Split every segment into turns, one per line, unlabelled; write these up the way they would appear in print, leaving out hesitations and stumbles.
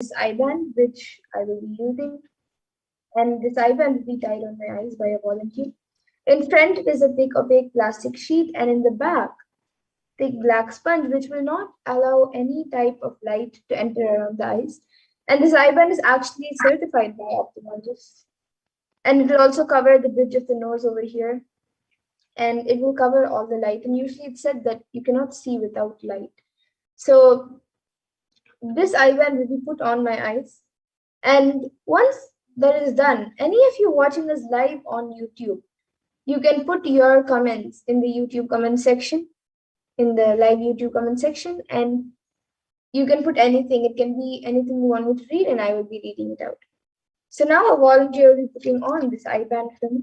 this eye band, which I will be using. And this eye band will be tied on my eyes by a volunteer. In front is a thick opaque plastic sheet, and in the back, thick black sponge, which will not allow any type of light to enter around the eyes. And this eye band is actually certified by ophthalmologists. And it will also cover the bridge of the nose over here. And it will cover all the light. And usually it's said that you cannot see without light. So this eye band will be put on my eyes. And once that is done, any of you watching us live on YouTube, you can put your comments in the YouTube comment section, in the live YouTube comment section, and you can put anything. It can be anything you want me to read, and I will be reading it out. So now a volunteer will be putting on this eye band for me.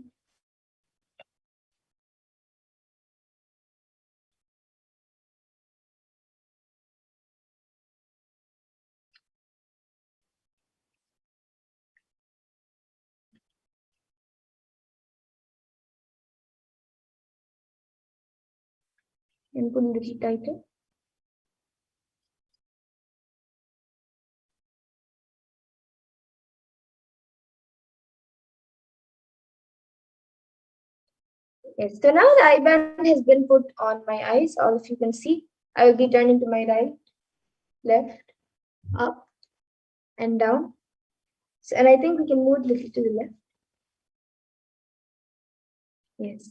And put a little tighter. Yes, so now the eye band has been put on my eyes. All of you can see. I will be turning to my right, left, up, and down. So, and I think we can move a little to the left. Yes.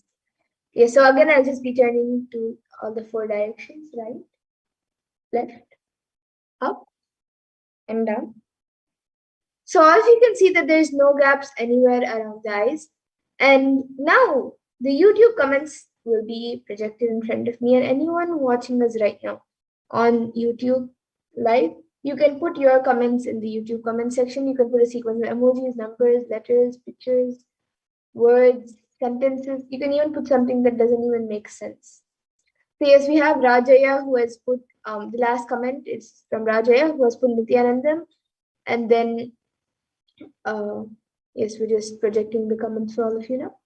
Yes, so again, I'll just be turning to all the four directions, right, left, up, and down. So all of you can see that there's no gaps anywhere around the eyes. And now the YouTube comments will be projected in front of me, and anyone watching us right now on YouTube live, you can put your comments in the YouTube comment section. You can put a sequence of emojis, numbers, letters, pictures, words, sentences. You can even put something that doesn't even make sense. So yes, we have Rajaya who has put the last comment is from Rajaya who has put Nithyanandam, and then yes, we're just projecting the comments for all of you now.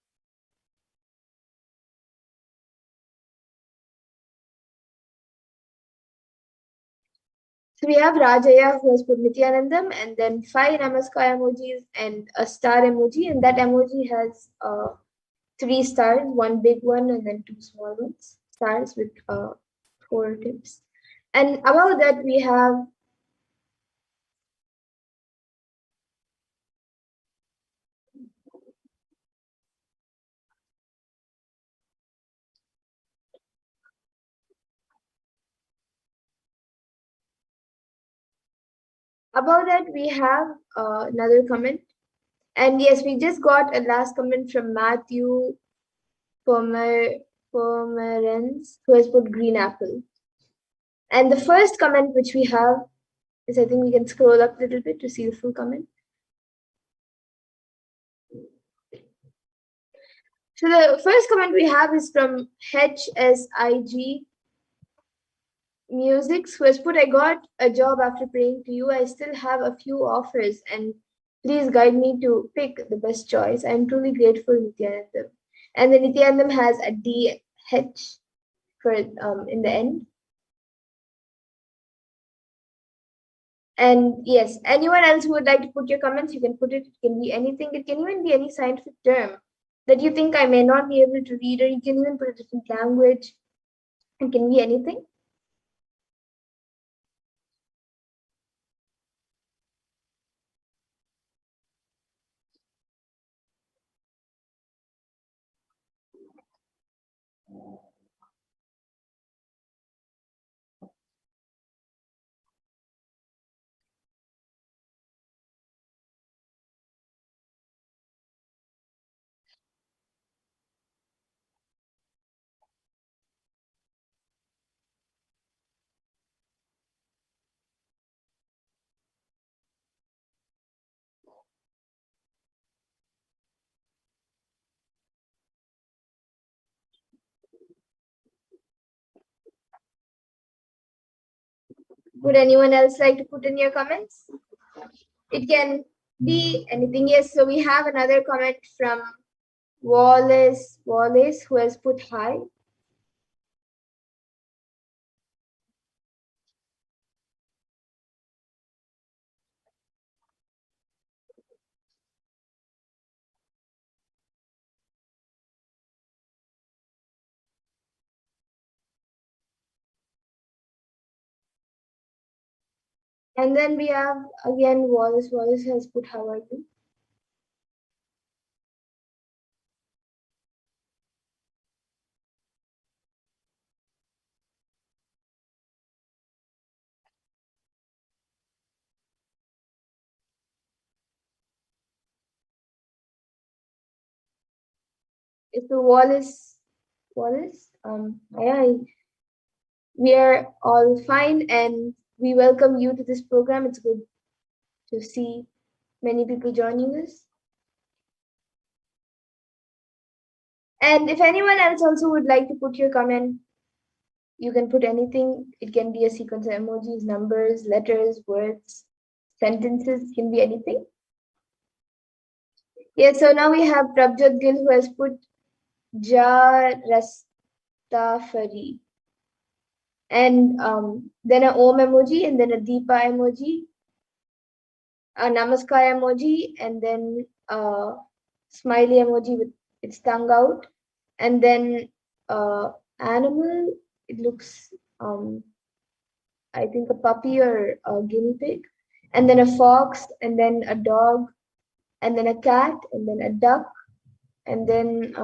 So we have Rajaya who has put Nithyanandam, and then 5 Namaskar emojis and a star emoji, and that emoji has 3 stars, 1 big one and then 2 small ones, stars with 4 tips. And above that we have another comment. And yes, we just got a last comment from Matthew Pomerantz, who has put green apple. And the first comment which we have is, I think we can scroll up a little bit to see the full comment. So the first comment we have is from HSIG Musics, who has put, I got a job after praying to you. I still have a few offers, and please guide me to pick the best choice. I am truly grateful, Nithyanandam. And the Nithyanandam has a DH for in the end. And yes, anyone else who would like to put your comments, you can put it. It can be anything. It can even be any scientific term that you think I may not be able to read, or you can even put a different language. It can be anything. Would anyone else like to put in your comments? It can be anything. Yes, so we have another comment from Wallace, who has put hi. And then we have again Wallace. Wallace has put how are you? It's the Wallace. Wallace. Yeah, we are all fine, and we welcome you to this program. It's good to see many people joining us. And if anyone else also would like to put your comment, you can put anything. It can be a sequence of emojis, numbers, letters, words, sentences, can be anything. Yes, so now we have Prabjot Gill who has put Ja Rastafari. And then a Om emoji, and then a Deepa emoji, a Namaskar emoji, and then a smiley emoji with its tongue out, and then animal. It looks, I think, a puppy or a guinea pig, and then a fox, and then a dog, and then a cat, and then a duck, and then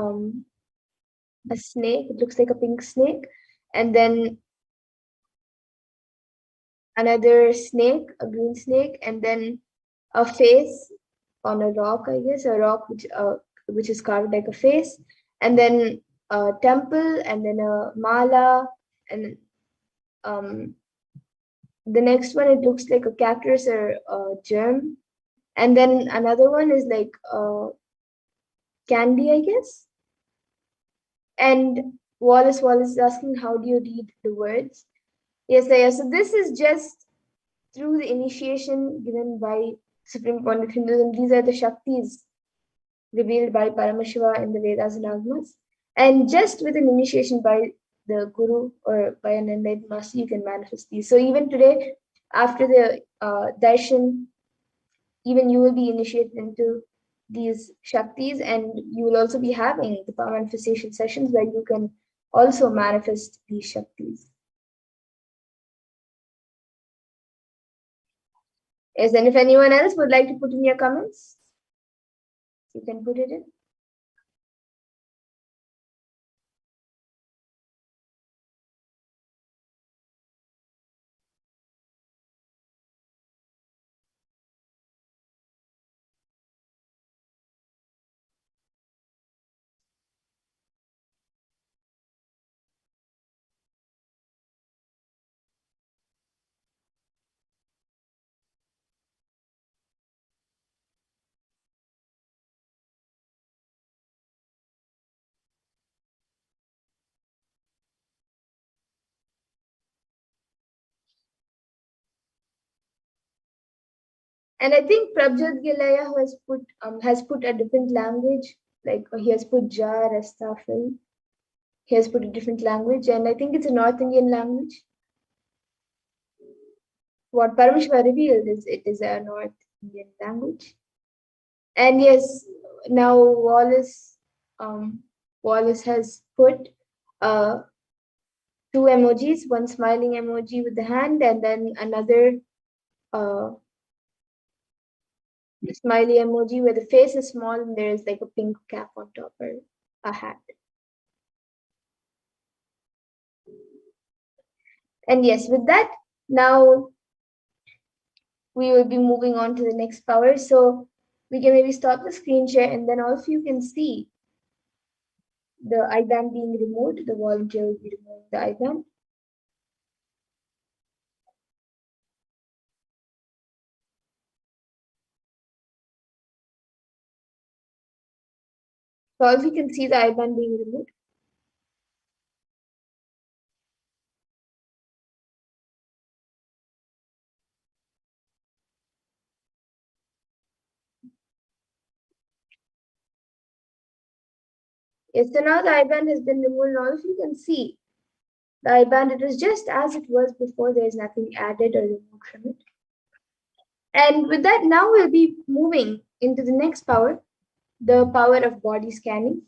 a snake. It looks like a pink snake, and then another snake, a green snake, and then a face on a rock, I guess, a rock which is carved like a face, and then a temple, and then a mala, and um, the next one it looks like a cactus or a germ, and then another one is like candy, I guess. And Wallace is asking, how do you read the words? Yes, yes. So this is just through the initiation given by Supreme Point of Hinduism. These are the Shaktis revealed by Paramashiva in the Vedas and Agmas. And just with an initiation by the Guru or by an enlightened master, you can manifest these. So even today, after the darshan, even you will be initiated into these Shaktis, and you will also be having the power manifestation sessions where you can also manifest these Shaktis. Yes, and if anyone else would like to put in your comments, you can put it in. And I think Prabjot Gilaya who has put a different language, like he has put Ja Rastafari. He has put a different language, and I think it's a North Indian language. What Parameshwar revealed is it is a North Indian language. And yes, now Wallace has put uh, two emojis, one smiling emoji with the hand, and then another uh, smiley emoji where the face is small and there is like a pink cap on top or a hat. And yes, with that, now we will be moving on to the next power. So we can maybe stop the screen share, and then all of you can see the IBAN being removed. The volunteer will be removing the IBAN. So all of you can see the IBAN being removed. Yes, so now the IBAN has been removed, and all of you can see the IBAN. It is just as it was before. There is nothing added or removed from it. And with that, now we'll be moving into the next power, the power of body scanning.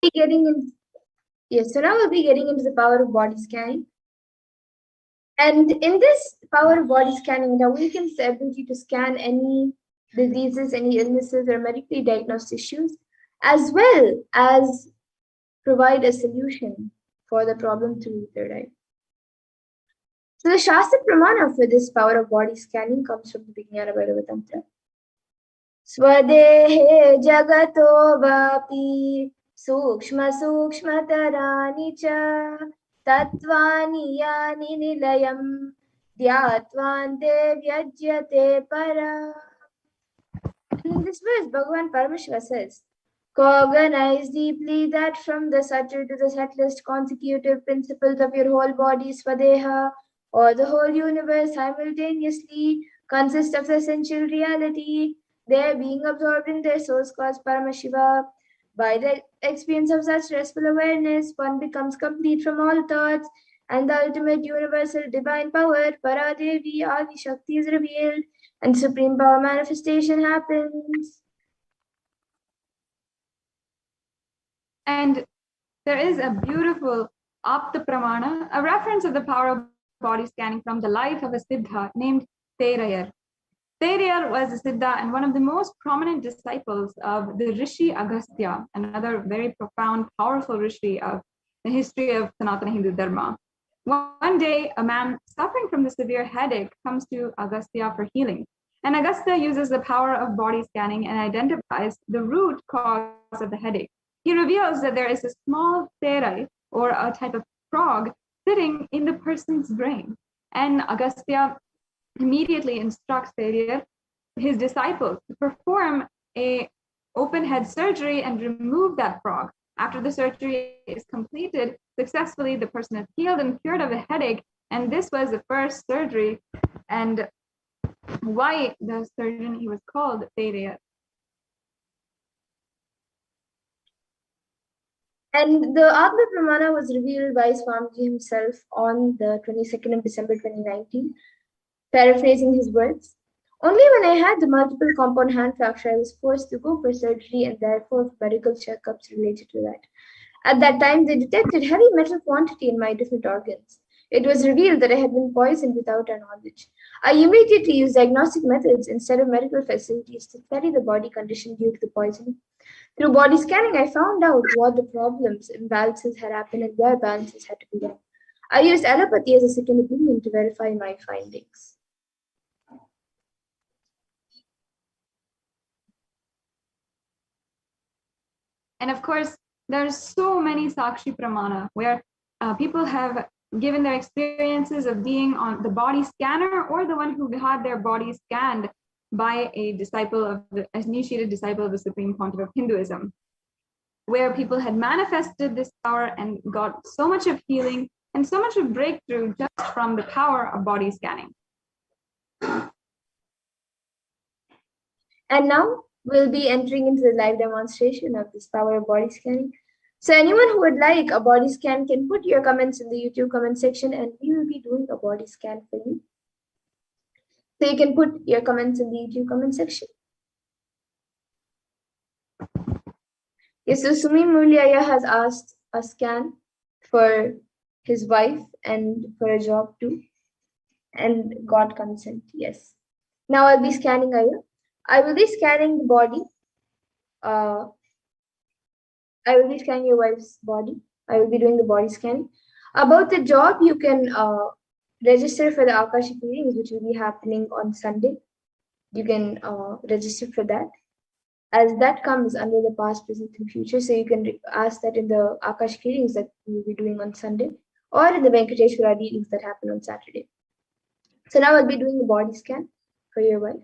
be getting in. Yes, so now we'll be getting into the power of body scanning. And in this power of body scanning, it awakens the ability to scan any diseases, any illnesses, or medically diagnosed issues, as well as provide a solution for the problem through the third eye. So the Shastra Pramana for this power of body scanning comes from the Vijnana Bhairava Tantra. Swadehe jagato vapi sukshma sukshmatarani cha tatvani yani nilayam dhyatvante vyajyate para. And in this verse, Bhagavan Paramashiva says, cognize deeply that from the subtle to the subtlest consecutive principles of your whole body, Swadeha, or the whole universe simultaneously consists of essential reality. They being absorbed in their source cause Paramashiva. By the experience of such restful awareness, one becomes complete from all thoughts, and the ultimate universal divine power, Paradevi Adi Shakti, is revealed, and supreme power manifestation happens.
And there is a beautiful Apta Pramana, a reference of the power of body scanning from the life of a Siddha named Terayar. Terayar was a Siddha and one of the most prominent disciples of the Rishi Agastya, another very profound, powerful Rishi of the history of Sanatana Hindu Dharma. One day, a man suffering from the severe headache comes to Agastya for healing. And Agastya uses the power of body scanning and identifies the root cause of the headache. He reveals that there is a small terai, or a type of frog, sitting in the person's brain. And Agastya immediately instructs his disciples, to perform a open head surgery and remove that frog. After the surgery is completed successfully, the person is healed and cured of a headache. And this was the first surgery, and why the surgeon, he was called Terayar.
And the Atma Pramana was revealed by Swamiji himself on the 22nd of December 2019, paraphrasing his words. Only when I had the multiple compound hand fracture, I was forced to go for surgery and therefore medical checkups related to that. At that time, they detected heavy metal quantity in my different organs. It was revealed that I had been poisoned without our knowledge. I immediately used diagnostic methods instead of medical facilities to study the body condition due to the poisoning. Through body scanning, I found out what the problems, imbalances had happened and where balances had to be done. I used allopathy as a second opinion to verify my findings.
And of course, there's so many Sakshi Pramana where people have given their experiences of being on the body scanner or the one who had their body scanned by a disciple of the initiated disciple of the Supreme Pontiff of Hinduism, where people had manifested this power and got so much of healing and so much of breakthrough just from the power of body scanning.
And now we'll be entering into the live demonstration of this power of body scanning. So anyone who would like a body scan can put your comments in the YouTube comment section and we will be doing a body scan for you. So you can put your comments in the YouTube comment section. Yes, so Sumi Muliaya has asked a scan for his wife and for a job too, and got consent, yes. Now I'll be scanning Aya. I will be scanning the body. I will be scanning your wife's body. I will be doing the body scanning. About the job, you can register for the Akashic readings, which will be happening on Sunday. You can register for that, as that comes under the past, present, and future. So you can ask that in the Akashic readings that we will be doing on Sunday, or in the Venkateshwara readings that happen on Saturday. So now I'll be doing the body scan for your wife.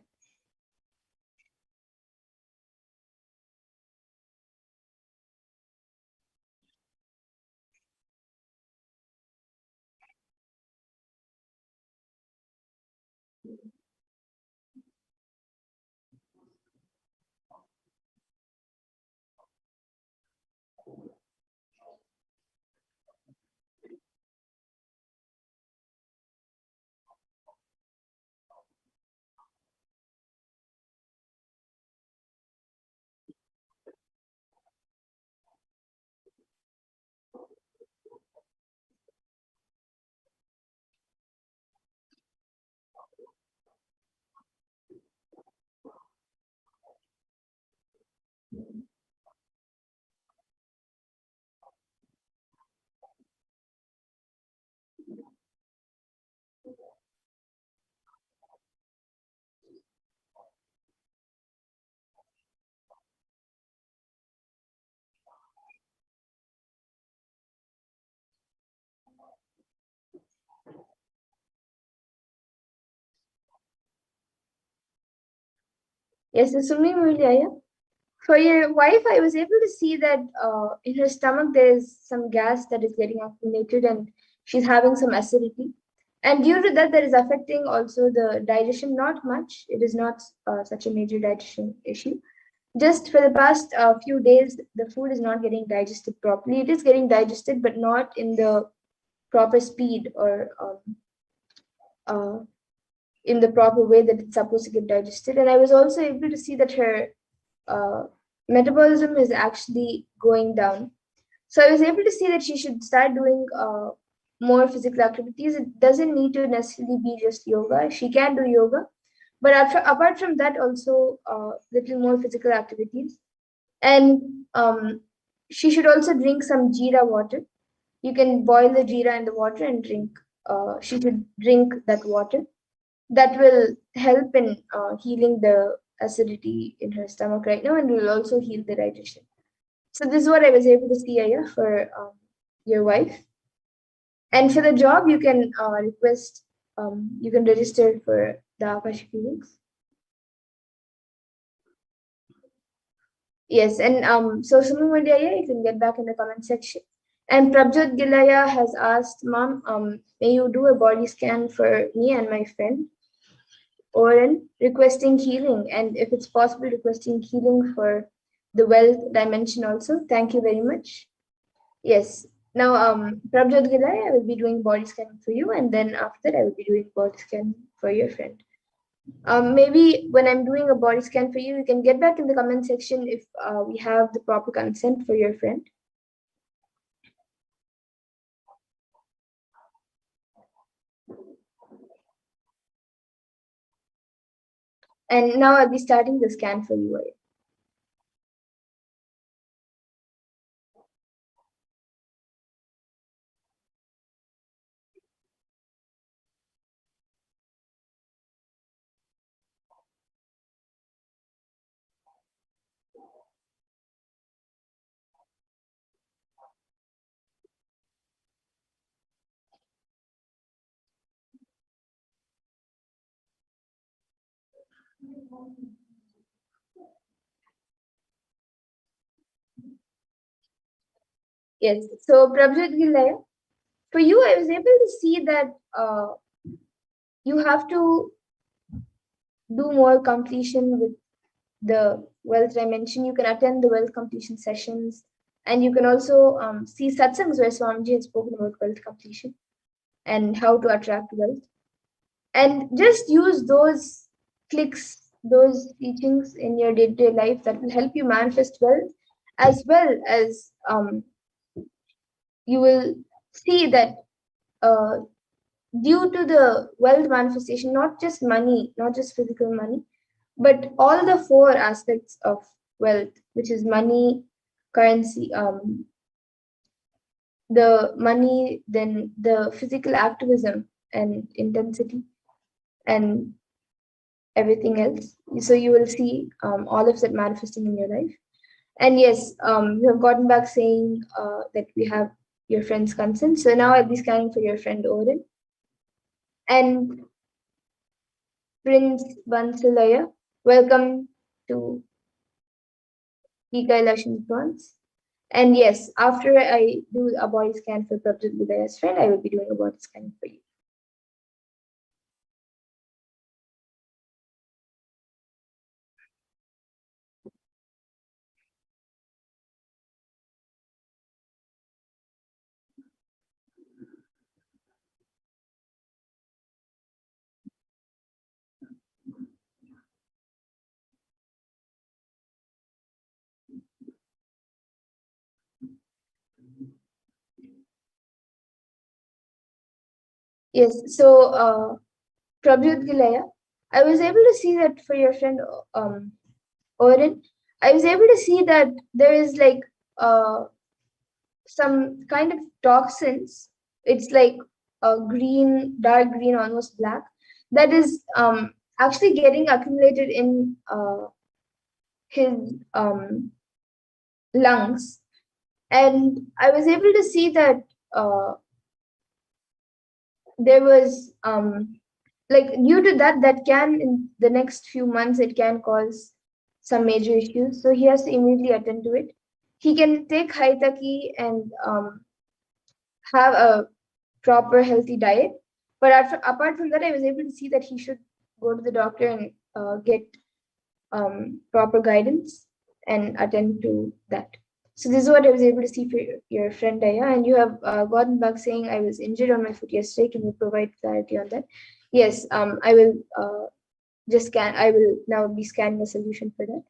Yes, so Sumi Mulia, for your wife, I was able to see that in her stomach there is some gas that is getting accumulated and she's having some acidity. And due to that, that is affecting also the digestion, not much. It is not such a major digestion issue. Just for the past few days, the food is not getting digested properly. It is getting digested, but not in the proper speed or uh, in the proper way that it's supposed to get digested. And I was also able to see that her uh, metabolism is actually going down. So I was able to see that she should start doing more physical activities. It doesn't need to necessarily be just yoga. She can do yoga, but apart from that, also little more physical activities. And she should also drink some jeera water. You can boil the jeera in the water and drink. She should drink that water. That will help in healing the acidity in her stomach right now, and will also heal the digestion. So this is what I was able to see, Aya, for your wife. And for the job, you can request, you can register for the Akashic readings. Yes, and so Sumi Mandya, you can get back in the comment section. And Prabjot Gilaya has asked, Mom, may you do a body scan for me and my friend, Oren, requesting healing, and if it's possible, requesting healing for the wealth dimension also. Thank you very much. Yes. Now, Prabjot Gilay, I will be doing body scanning for you, and then after that, I will be doing body scan for your friend. Maybe when I'm doing a body scan for you, you can get back in the comment section if we have the proper consent for your friend. And now I'll be starting the scan for you. Yes. So Prabjot Gilay, for you, I was able to see that you have to do more completion with the wealth dimension. You can attend the wealth completion sessions, and you can also see satsangs where Swamiji has spoken about wealth completion and how to attract wealth. And just use those clicks, those teachings in your day-to-day life that will help you manifest wealth, as well as you will see that uh, due to the wealth manifestation, not just money, not just physical money, but all the four aspects of wealth, which is money, currency, the money, then the physical activism and intensity, and everything else. So you will see all of that manifesting in your life. And yes, you have gotten back saying that we have your friend's consent. So now I'll be scanning for your friend Oren. And Prince Bansalaya, welcome to Kailasa Influence. And yes, after I do a body scan for Prabjot Budaya's friend, I will be doing a body scan for you. Yes, so Prabjot Gilaya, I was able to see that for your friend Oren, I was able to see that there is like some kind of toxins. It's like a green, dark green, almost black, that is actually getting accumulated in his lungs. And I was able to see that there was like due to that, that can in the next few months it can cause some major issues, so he has to immediately attend to it. He can take Haitaki and have a proper healthy diet. But apart from that, I was able to see that he should go to the doctor and get proper guidance and attend to that. So this is what I was able to see for your friend Daya, and you have gotten back saying I was injured on my foot yesterday. Can you provide clarity on that? Yes, I will just scan. I will now be scanning a solution for that.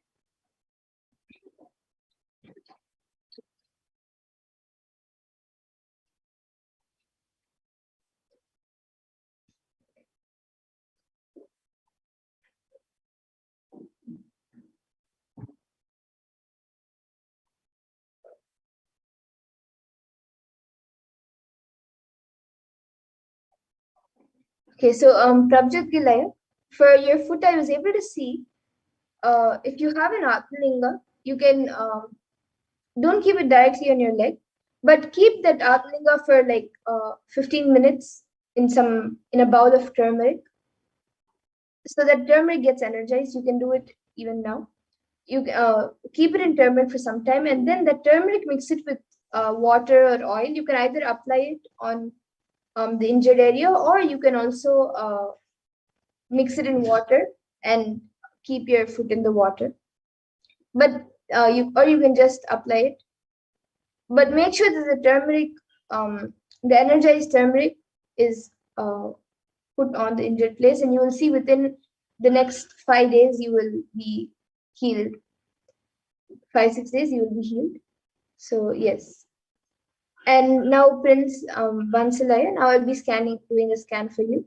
Okay, so Prabjot Gilaya, for your foot, I was able to see if you have an Atmalinga, you can don't keep it directly on your leg, but keep that Atmalinga for like 15 minutes in a bowl of turmeric, so that turmeric gets energized. You can do it even now. You keep it in turmeric for some time, and then the turmeric mix it with water or oil. You can either apply it on the injured area, or you can also mix it in water and keep your foot in the water. But you can just apply it. But make sure that the turmeric, the energized turmeric, is put on the injured place, and you will see within the next 5 days you will be healed. 5 6 days you will be healed. So yes. And now Prince Bansalaya, now I'll be doing a scan for you.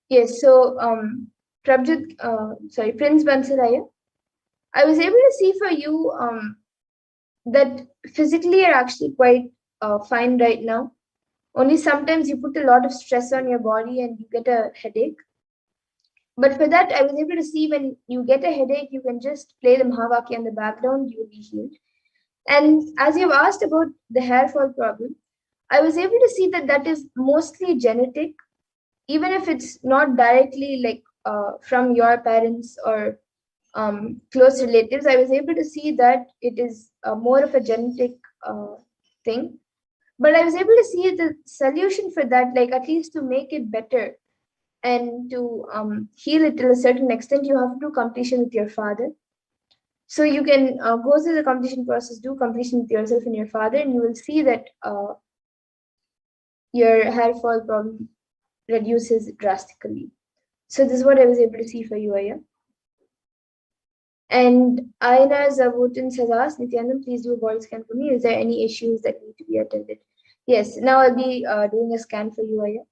Yes, so Prince Bansalaya, I was able to see for you that physically you're actually quite fine right now. Only sometimes you put a lot of stress on your body and you get a headache. But for that, I was able to see when you get a headache, you can just play the Mahavakya in the background, you will be healed. And as you've asked about the hair fall problem, I was able to see that that is mostly genetic, even if it's not directly like from your parents or close relatives. I was able to see that it is more of a genetic thing. But I was able to see the solution for that, like at least to make it better and to heal it till a certain extent, you have to do completion with your father. So you can go through the completion process, do completion with yourself and your father, and you will see that your hair fall problem reduces drastically. So this is what I was able to see for you, Aya. And Aina Zavutins has asked, Nithyanand, please do a body scan for me. Is there any issues that need to be attended? Yes, now I'll be doing a scan for you, Aya.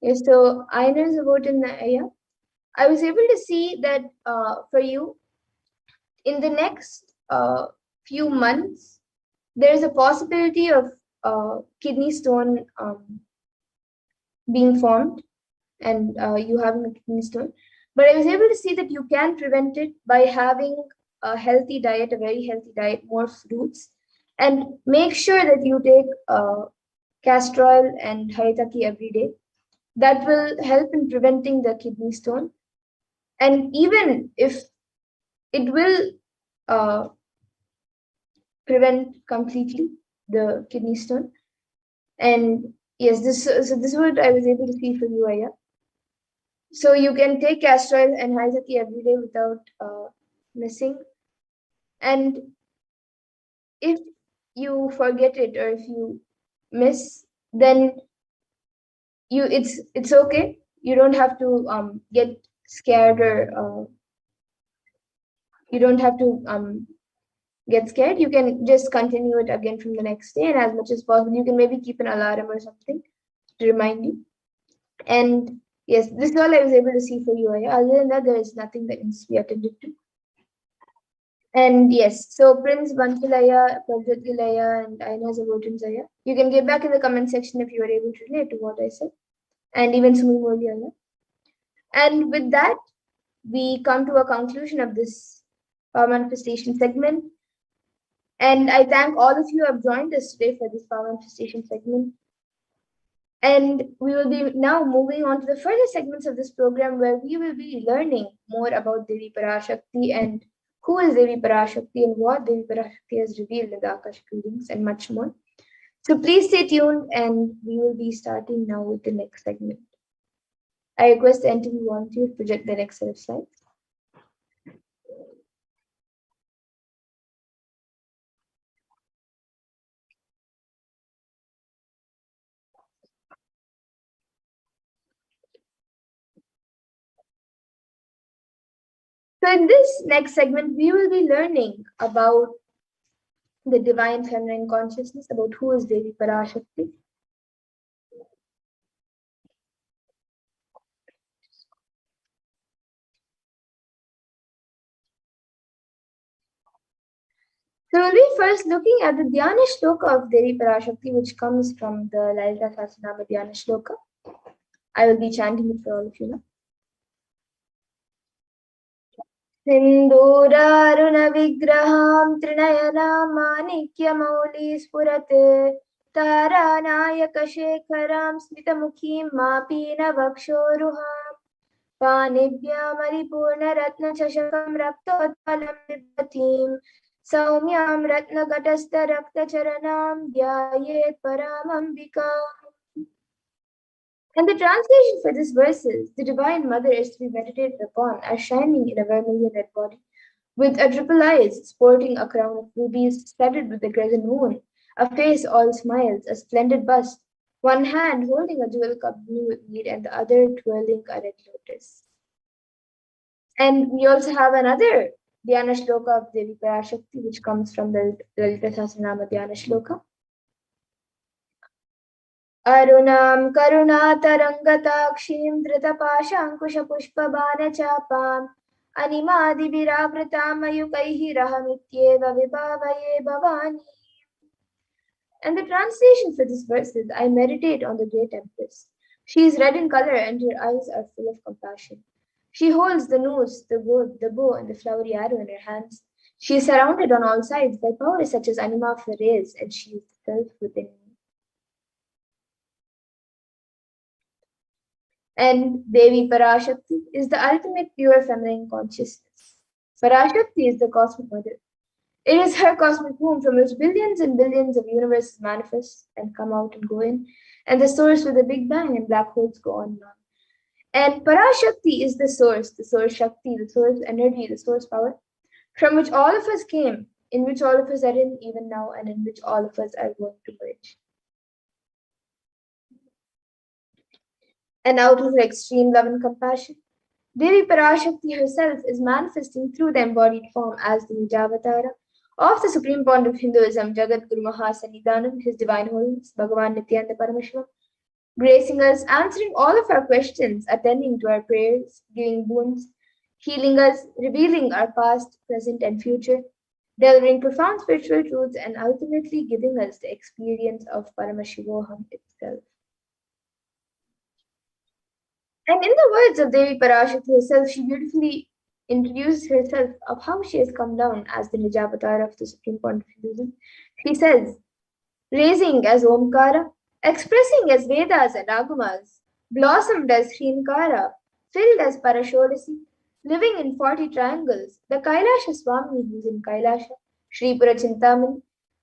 Yes, so Aina is about in the Aya. I was able to see that for you in the next few months, there is a possibility of kidney stone being formed and you having a kidney stone. But I was able to see that you can prevent it by having a healthy diet, a very healthy diet, more fruits, and make sure that you take castor oil and haritaki every day. That will help in preventing the kidney stone. And even if it will uh, prevent completely the kidney stone. And yes, this is what I was able to see for you, Aya. So you can take castor oil and haritaki every day without missing. And if you forget it or if you miss, then it's okay. You don't have to get scared or you don't have to get scared. You can just continue it again from the next day, and as much as possible, you can maybe keep an alarm or something to remind you. And yes, this is all I was able to see for you, Aya. Other than that, there is nothing that needs to be attended to. And yes, so Prince Bantilaya, Prabhutilaya, and Aina Zavotinzaya. You can get back in the comment section if you are able to relate to what I said, and even Sumimoli Aya. And with that, we come to a conclusion of this power manifestation segment. And I thank all of you who have joined us today for this power manifestation segment. And we will be now moving on to the further segments of this program where we will be learning more about Devi Parashakti and who is Devi Parashakti and what Devi Parashakti has revealed in the Akashic readings and much more. So please stay tuned and we will be starting now with the next segment. I request the NTV volunteer to project the next set of slides. So in this next segment, we will be learning about the divine feminine consciousness, about who is Devi Parashakti. So we'll be first looking at the Dhyana Shloka of Devi Parashakti, which comes from the Lalita Sahasranama Dhyana Shloka. I will be chanting it for all of you now. Sindhuraruna Vigraham Trinayana Manikya Mauli Spurate Taranayaka Shekharam Smitamukhim Mapina Vakshoruham Panibhya Maripurna Ratna Chashakam Raktotalam Vibhatim Saumyam Ratna Gatasta Rakta Charanam Dhyayet Paramambika. And the translation for this verse is, the Divine Mother is to be meditated upon as shining in a vermilion red body, with a triple eyes, sporting a crown of rubies studded with the crescent moon, a face all smiles, a splendid bust, one hand holding a jewel cup blue with mead and the other twirling a red lotus. And we also have another Dhyana Shloka of Devi Parashakti, which comes from the Lalita Sahasranama Dhyana Shloka. Arunam karunatarangatakshiim dhritapaashankushpushpabanachapam animadibhiravritam mayukaihi rahamityeva vibhavaye bhavani. And the translation for this verse is, I meditate on the great empress. She is red in color and her eyes are full of compassion. She holds the noose, the bow, and the flowery arrow in her hands. She is surrounded on all sides by powers such as anima of the rays, and she is the self within me. And Devi Parashakti is the ultimate pure feminine consciousness. Parashakti is the cosmic mother. It is her cosmic womb from which billions and billions of universes manifest and come out and go in, and the source with the Big Bang and black holes go on and on. And Parashakti is the source Shakti, the source energy, the source power, from which all of us came, in which all of us are in even now, and in which all of us are going to merge. And out of her extreme love and compassion, Devi Parashakti herself is manifesting through the embodied form as the Nijavatara of the Supreme Point of Hinduism, Jagat Guru Mahasannidhanam, His Divine Holiness, Bhagavan Nithyananda Paramashivam, gracing us, answering all of our questions, attending to our prayers, giving boons, healing us, revealing our past, present, and future, delivering profound spiritual truths, and ultimately giving us the experience of Paramashivoham itself. And in the words of Devi Parashakti herself, she beautifully introduces herself of how she has come down as the Nijavatar of the Supreme Point of Hinduism. She says, raising as Omkara, expressing as Vedas and Agamas, blossomed as Shrinkara, filled as Parashodasi, living in 40 triangles, the Kailasa Swami who is in Kailasa, Shripura Chintamani,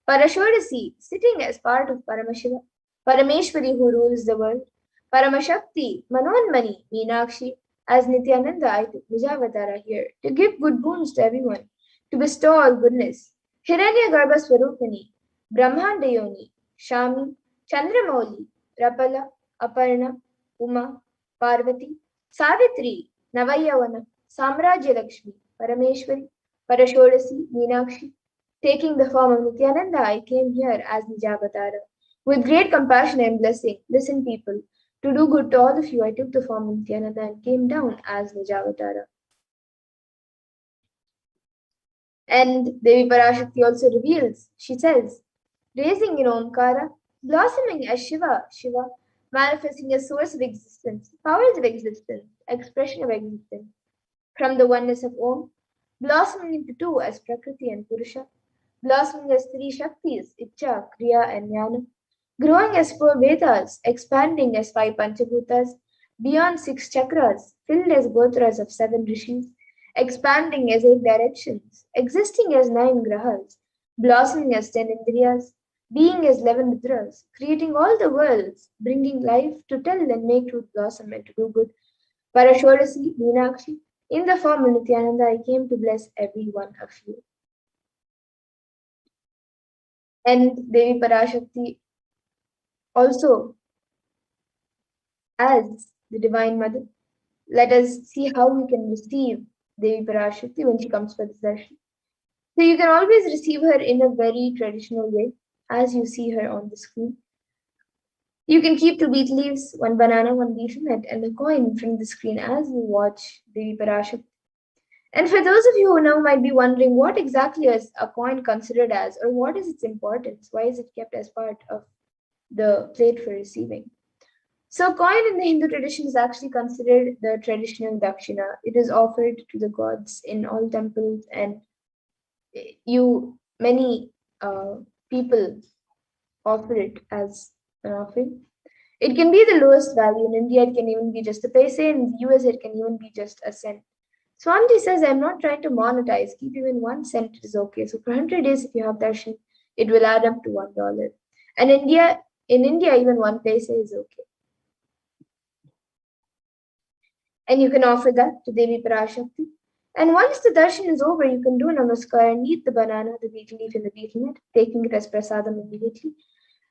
Parashodasi, sitting as part of Paramashiva, Parameshwari who rules the world, Paramashakti, Manonmani, Meenakshi, as Nithyananda, I took Nijavatara here to give good boons to everyone, to bestow all goodness. Hiranyagarbha Swarupani, Brahmandayoni, Shami, Chandramauli, Rapala, Aparna, Uma, Parvati, Savitri, Navayavana, Samrajya Lakshmi, Parameshwari, Parashodasi, Meenakshi. Taking the form of Nithyananda, I came here as Nijavatara. With great compassion and blessing, listen people, to do good to all of you, I took the form of Nithyananda and came down as Nijavatara. And Devi Parashakti also reveals, she says, raising in Omkara, blossoming as Shiva, Shiva, manifesting as source of existence, powers of existence, expression of existence, from the oneness of Om, blossoming into two as Prakriti and Purusha, blossoming as three Shaktis, Icha, Kriya, and Jnana, growing as four Vedas, expanding as five Panchabhutas, beyond six chakras, filled as gotras of seven rishis, expanding as eight directions, existing as nine grahas, blossoming as 10 indriyas, being as 11 mudras, creating all the worlds, bringing life to tell and make truth blossom and to do good. Parashodasi, Meenakshi, in the form of Nithyananda, I came to bless every one of you. And Devi Parashakti also as the Divine Mother. Let us see how we can receive Devi Parashakti when she comes for this darshan. So you can always receive her in a very traditional way, as you see her on the screen. You can keep two beet leaves, one banana, one betel nut, and a coin in front of the screen as you watch Devi Parashakti. And for those of you who now might be wondering what exactly is a coin considered as, or what is its importance, why is it kept as part of the plate for receiving? So, coin in the Hindu tradition is actually considered the traditional dakshina. It is offered to the gods in all temples, and many people offer it as an offering. It can be the lowest value. In India, it can even be just a paise. In the US, it can even be just a cent. Swamiji says, I'm not trying to monetize. Keep even 1 cent is okay. So for 100 days, if you have darshan, it will add up to $1. And in India, even 1 paise is okay. And you can offer that to Devi Parashakti. And once the darshan is over, you can do namaskar and eat the banana, the betel leaf, and the betel nut, taking it as prasadam immediately.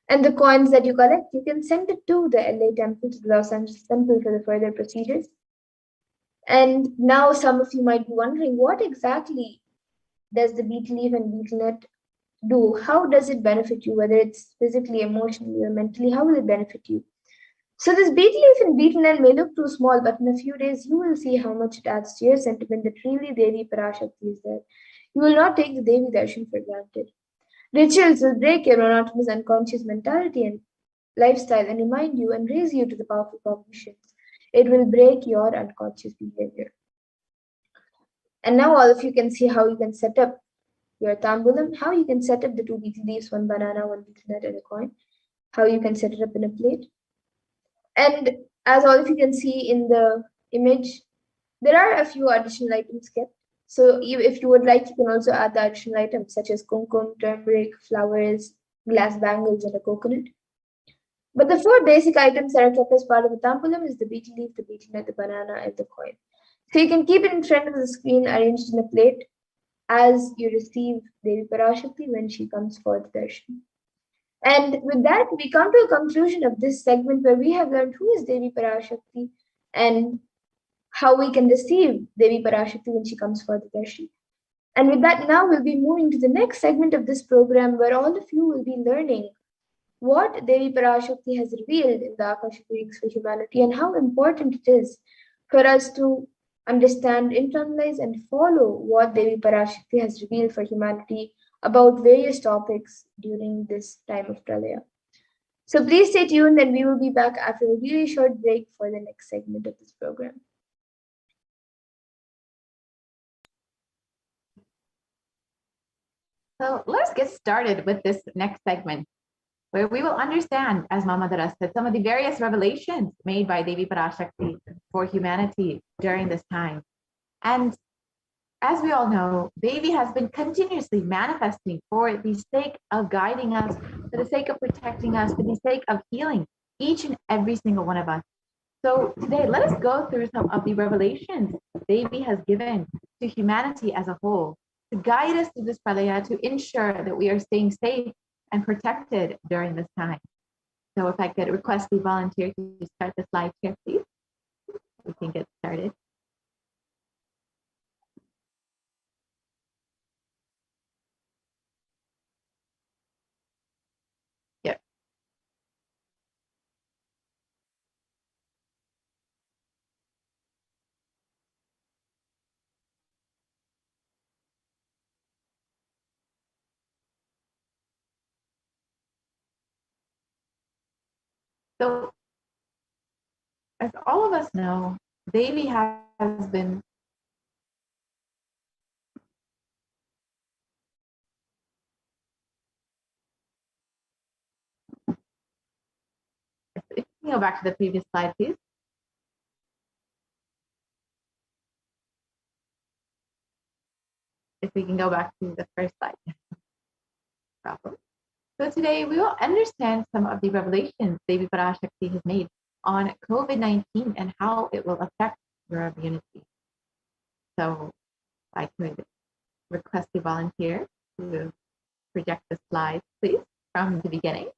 And the coins that you collect, you can send it to the LA temple, to the Los Angeles temple for the further procedures. And now some of you might be wondering, what exactly does the betel leaf and betel nut do? How does it benefit you, whether it's physically, emotionally, or mentally? How will it benefit you? So this betel leaf and betel nut may look too small, but in a few days you will see how much it adds to your sentiment that really Devi Parashakti is there. You will not take the Devi Darshan for granted. Rituals will break your monotonous unconscious mentality and lifestyle and remind you and raise you to the powerful cognitions. It will break your unconscious behavior. And now all of you can see how you can set up your tambulam, how you can set up the two betel leaves, one banana, one betel nut, and a coin, how you can set it up in a plate. And as all of you can see in the image, there are a few additional items kept. So if you would like, you can also add the additional items such as kumkum, turmeric, flowers, glass bangles, and a coconut. But the 4 basic items that are kept as part of the tambulam is the betel leaf, the betel nut, the banana, and the coin. So you can keep it in front of the screen arranged in a plate as you receive Devi Parashakti when she comes for the darshan. And with that, we come to a conclusion of this segment where we have learned who is Devi Parashakti and how we can receive Devi Parashakti when she comes for the darshan. And with that, now we'll be moving to the next segment of this program where all of you will be learning what Devi Parashakti has revealed in the Akashic readings for humanity and how important it is for us to understand, internalize, and follow what Devi Parashakti has revealed for humanity about various topics during this time of Pralaya. So please stay tuned and we will be back after a really short break for the next segment of this program.
So let's get started with this next segment, where we will understand, as Mama Dara said, some of the various revelations made by Devi Parashakti for humanity during this time. And as we all know, Devi has been continuously manifesting for the sake of guiding us, for the sake of protecting us, for the sake of healing each and every single one of us. So today, let us go through some of the revelations Devi has given to humanity as a whole to guide us through this pralaya, to ensure that we are staying safe and protected during this time. So if I could request the volunteer to start the slide here, please, we can get started. Yep. So as all of us know, Devi has been if you can go back to the previous slide, please. If we can go back to the first slide. Problem. So today we will understand some of the revelations Devi Parashakti has made on COVID-19 and how it will affect your immunity. So I could request the volunteer to project the slides, please, from the beginning.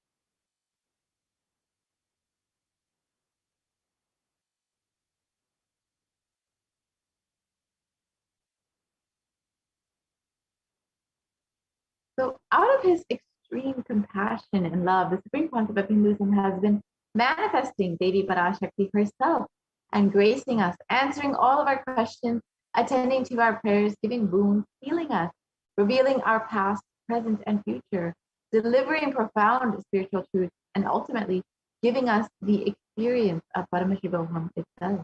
So out of his extreme compassion and love, the Supreme Concept of Hinduism has been manifesting Devi Parashakti herself and gracing us, answering all of our questions, attending to our prayers, giving boons, healing us, revealing our past, present, and future, delivering profound spiritual truths, and ultimately giving us the experience of Paramashivoham itself.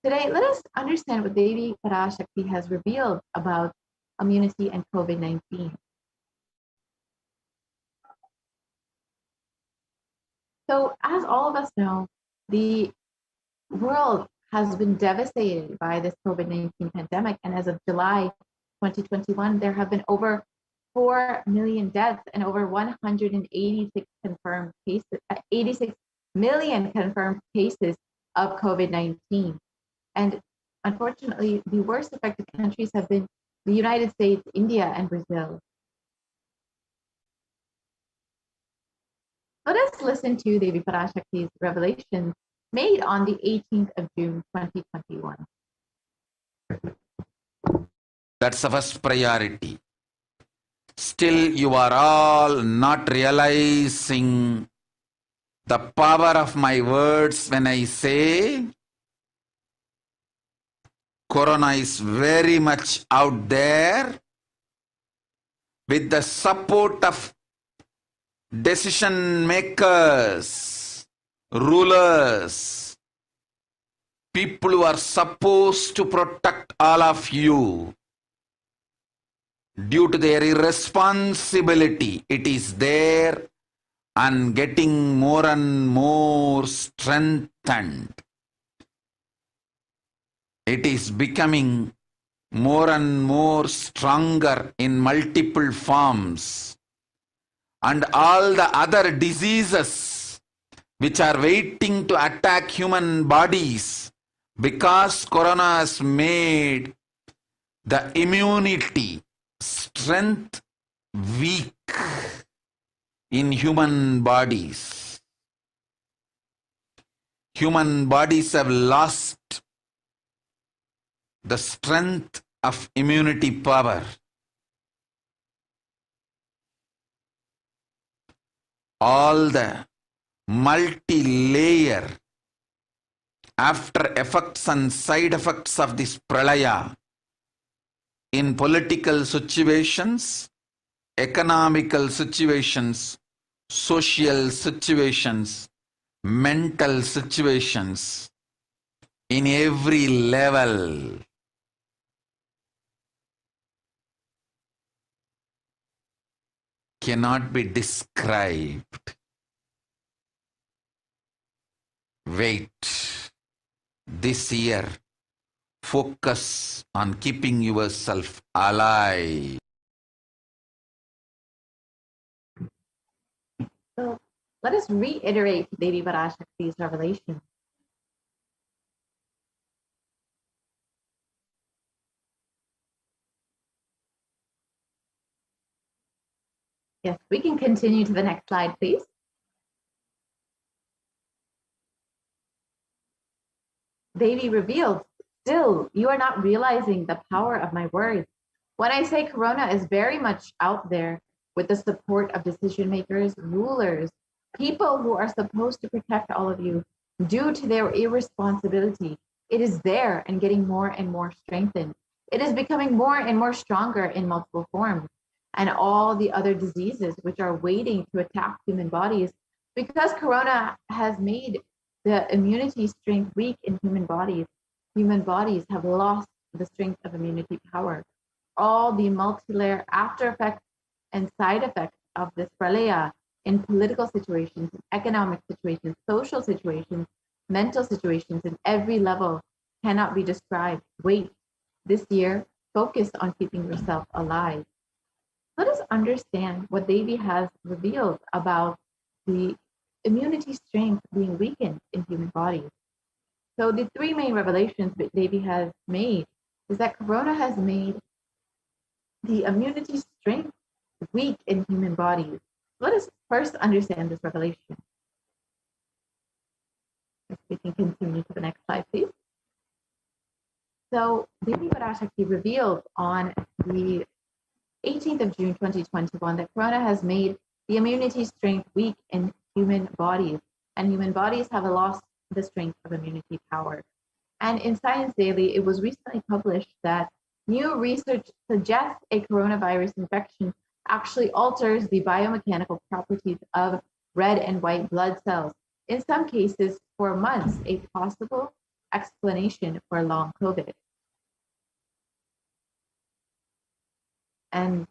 Today, let us understand what Devi Parashakti has revealed about immunity and COVID-19. So, as all of us know, the world has been devastated by this COVID-19 pandemic. And as of July 2021, there have been over 4 million deaths and over 186 confirmed cases, 86 million confirmed cases of COVID-19. And unfortunately, the worst affected countries have been the United States, India, and Brazil. Let us listen to Devi Parashakti's revelations made on the 18th of June, 2021.
That's the first priority. Still, you are all not realizing the power of my words when I say Corona is very much out there with the support of decision makers, rulers, people who are supposed to protect all of you. Due to their irresponsibility, it is there and getting more and more strengthened. It is becoming more and more stronger in multiple forms. And all the other diseases which are waiting to attack human bodies, because Corona has made the immunity strength weak in human bodies. Human bodies have lost the strength of immunity power. All the multi-layer after effects and side effects of this pralaya in political situations, economical situations, social situations, mental situations, in every level. Cannot be described. Wait. This year, focus on keeping yourself alive.
So let us reiterate Devi Parashakti's revelation. Yes, we can continue to the next slide, please. Devi revealed, still, you are not realizing the power of my words. When I say Corona is very much out there with the support of decision makers, rulers, people who are supposed to protect all of you due to their irresponsibility, it is there and getting more and more strengthened. It is becoming more and more stronger in multiple forms. And all the other diseases which are waiting to attack human bodies, because Corona has made the immunity strength weak in human bodies have lost the strength of immunity power. All the multi-layer after effects and side effects of this pralaya in political situations, economic situations, social situations, mental situations, in every level cannot be described. Wait, this year, focus on keeping yourself alive. Let us understand what Devi has revealed about the immunity strength being weakened in human bodies. So the three main revelations that Devi has made is that Corona has made the immunity strength weak in human bodies. Let us first understand this revelation. If we can continue to the next slide, please. So Devi Parashakti revealed on the 18th of June 2021 that Corona has made the immunity strength weak in human bodies, and human bodies have lost the strength of immunity power. And in Science Daily, it was recently published that new research suggests a coronavirus infection actually alters the biomechanical properties of red and white blood cells, in some cases for months, a possible explanation for long COVID. And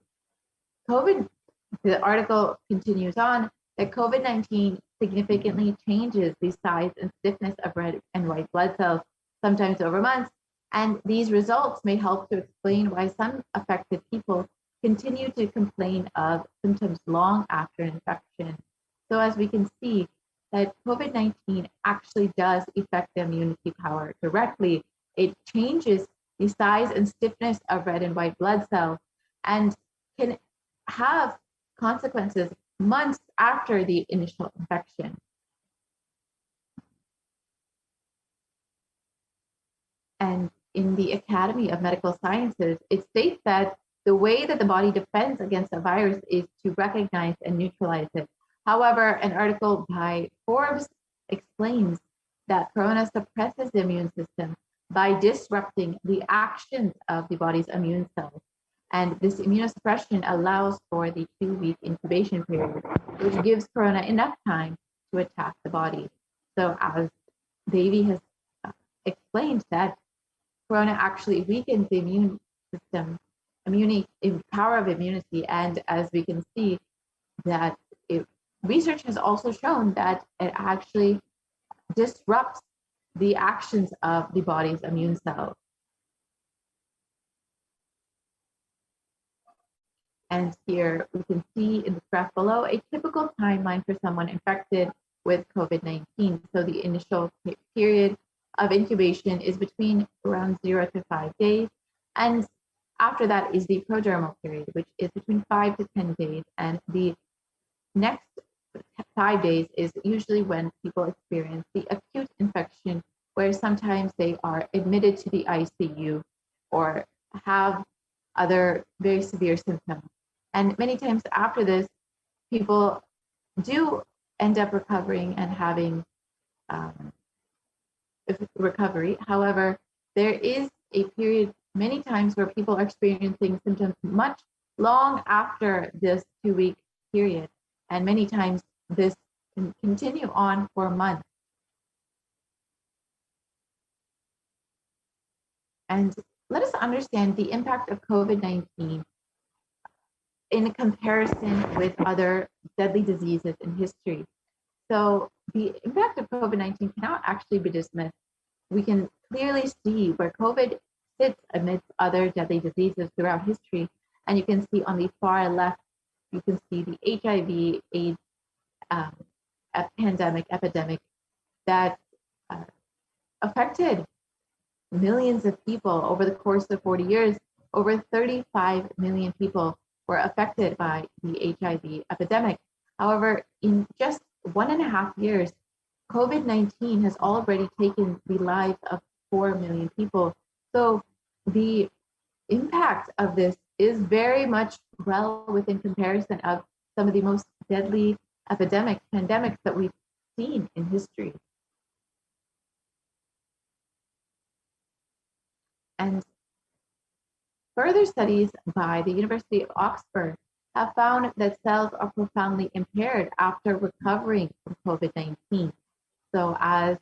the article continues on that COVID-19 significantly changes the size and stiffness of red and white blood cells, sometimes over months, and these results may help to explain why some affected people continue to complain of symptoms long after infection. So as we can see, that COVID-19 actually does affect the immunity power directly. It changes the size and stiffness of red and white blood cells and can have consequences months after the initial infection. And in the Academy of Medical Sciences, it states that the way that the body defends against a virus is to recognize and neutralize it. However, an article by Forbes explains that Corona suppresses the immune system by disrupting the actions of the body's immune cells. And this immunosuppression allows for the 2-week incubation period, which gives Corona enough time to attack the body. So as Devi has explained, that Corona actually weakens the immune system, power of immunity. And as we can see, that research has also shown that it actually disrupts the actions of the body's immune cells. And here we can see in the graph below a typical timeline for someone infected with COVID-19. So the initial period of incubation is between around 0 to 5 days. And after that is the prodromal period, which is between 5 to 10 days. And the next 5 days is usually when people experience the acute infection, where sometimes they are admitted to the ICU or have other very severe symptoms. And many times after this, people do end up recovering and having recovery. However, there is a period many times where people are experiencing symptoms much long after this 2-week period. And many times this can continue on for months. And let us understand the impact of COVID-19 in comparison with other deadly diseases in history. So the impact of COVID-19 cannot actually be dismissed. We can clearly see where COVID sits amidst other deadly diseases throughout history. And you can see on the far left, you can see the HIV, AIDS epidemic that affected millions of people over the course of 40 years. Over 35 million people were affected by the HIV epidemic. However, in just 1.5 years, COVID-19 has already taken the lives of 4 million people. So the impact of this is very much well within comparison of some of the most deadly pandemics that we've seen in history. And further studies by the University of Oxford have found that cells are profoundly impaired after recovering from COVID-19. So as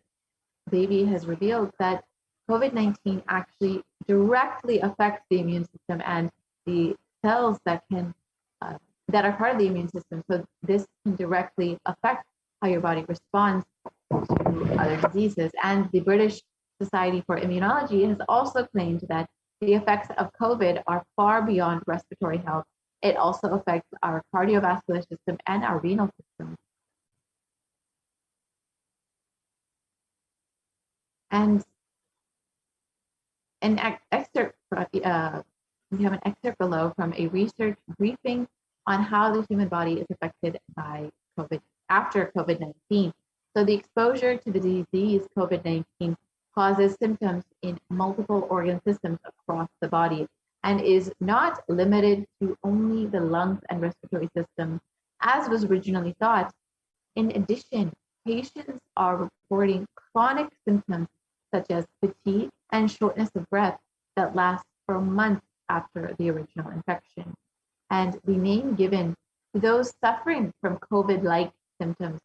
Devi has revealed, that COVID-19 actually directly affects the immune system and the cells that are part of the immune system. So this can directly affect how your body responds to other diseases. And the British Society for Immunology has also claimed that the effects of COVID are far beyond respiratory health. It also affects our cardiovascular system and our renal system. And an excerpt, we have an excerpt below from a research briefing on how the human body is affected by COVID after COVID-19. So the exposure to the disease COVID-19 causes symptoms in multiple organ systems across the body and is not limited to only the lungs and respiratory system, as was originally thought. In addition, patients are reporting chronic symptoms such as fatigue and shortness of breath that last for months after the original infection. And the name given to those suffering from COVID-like symptoms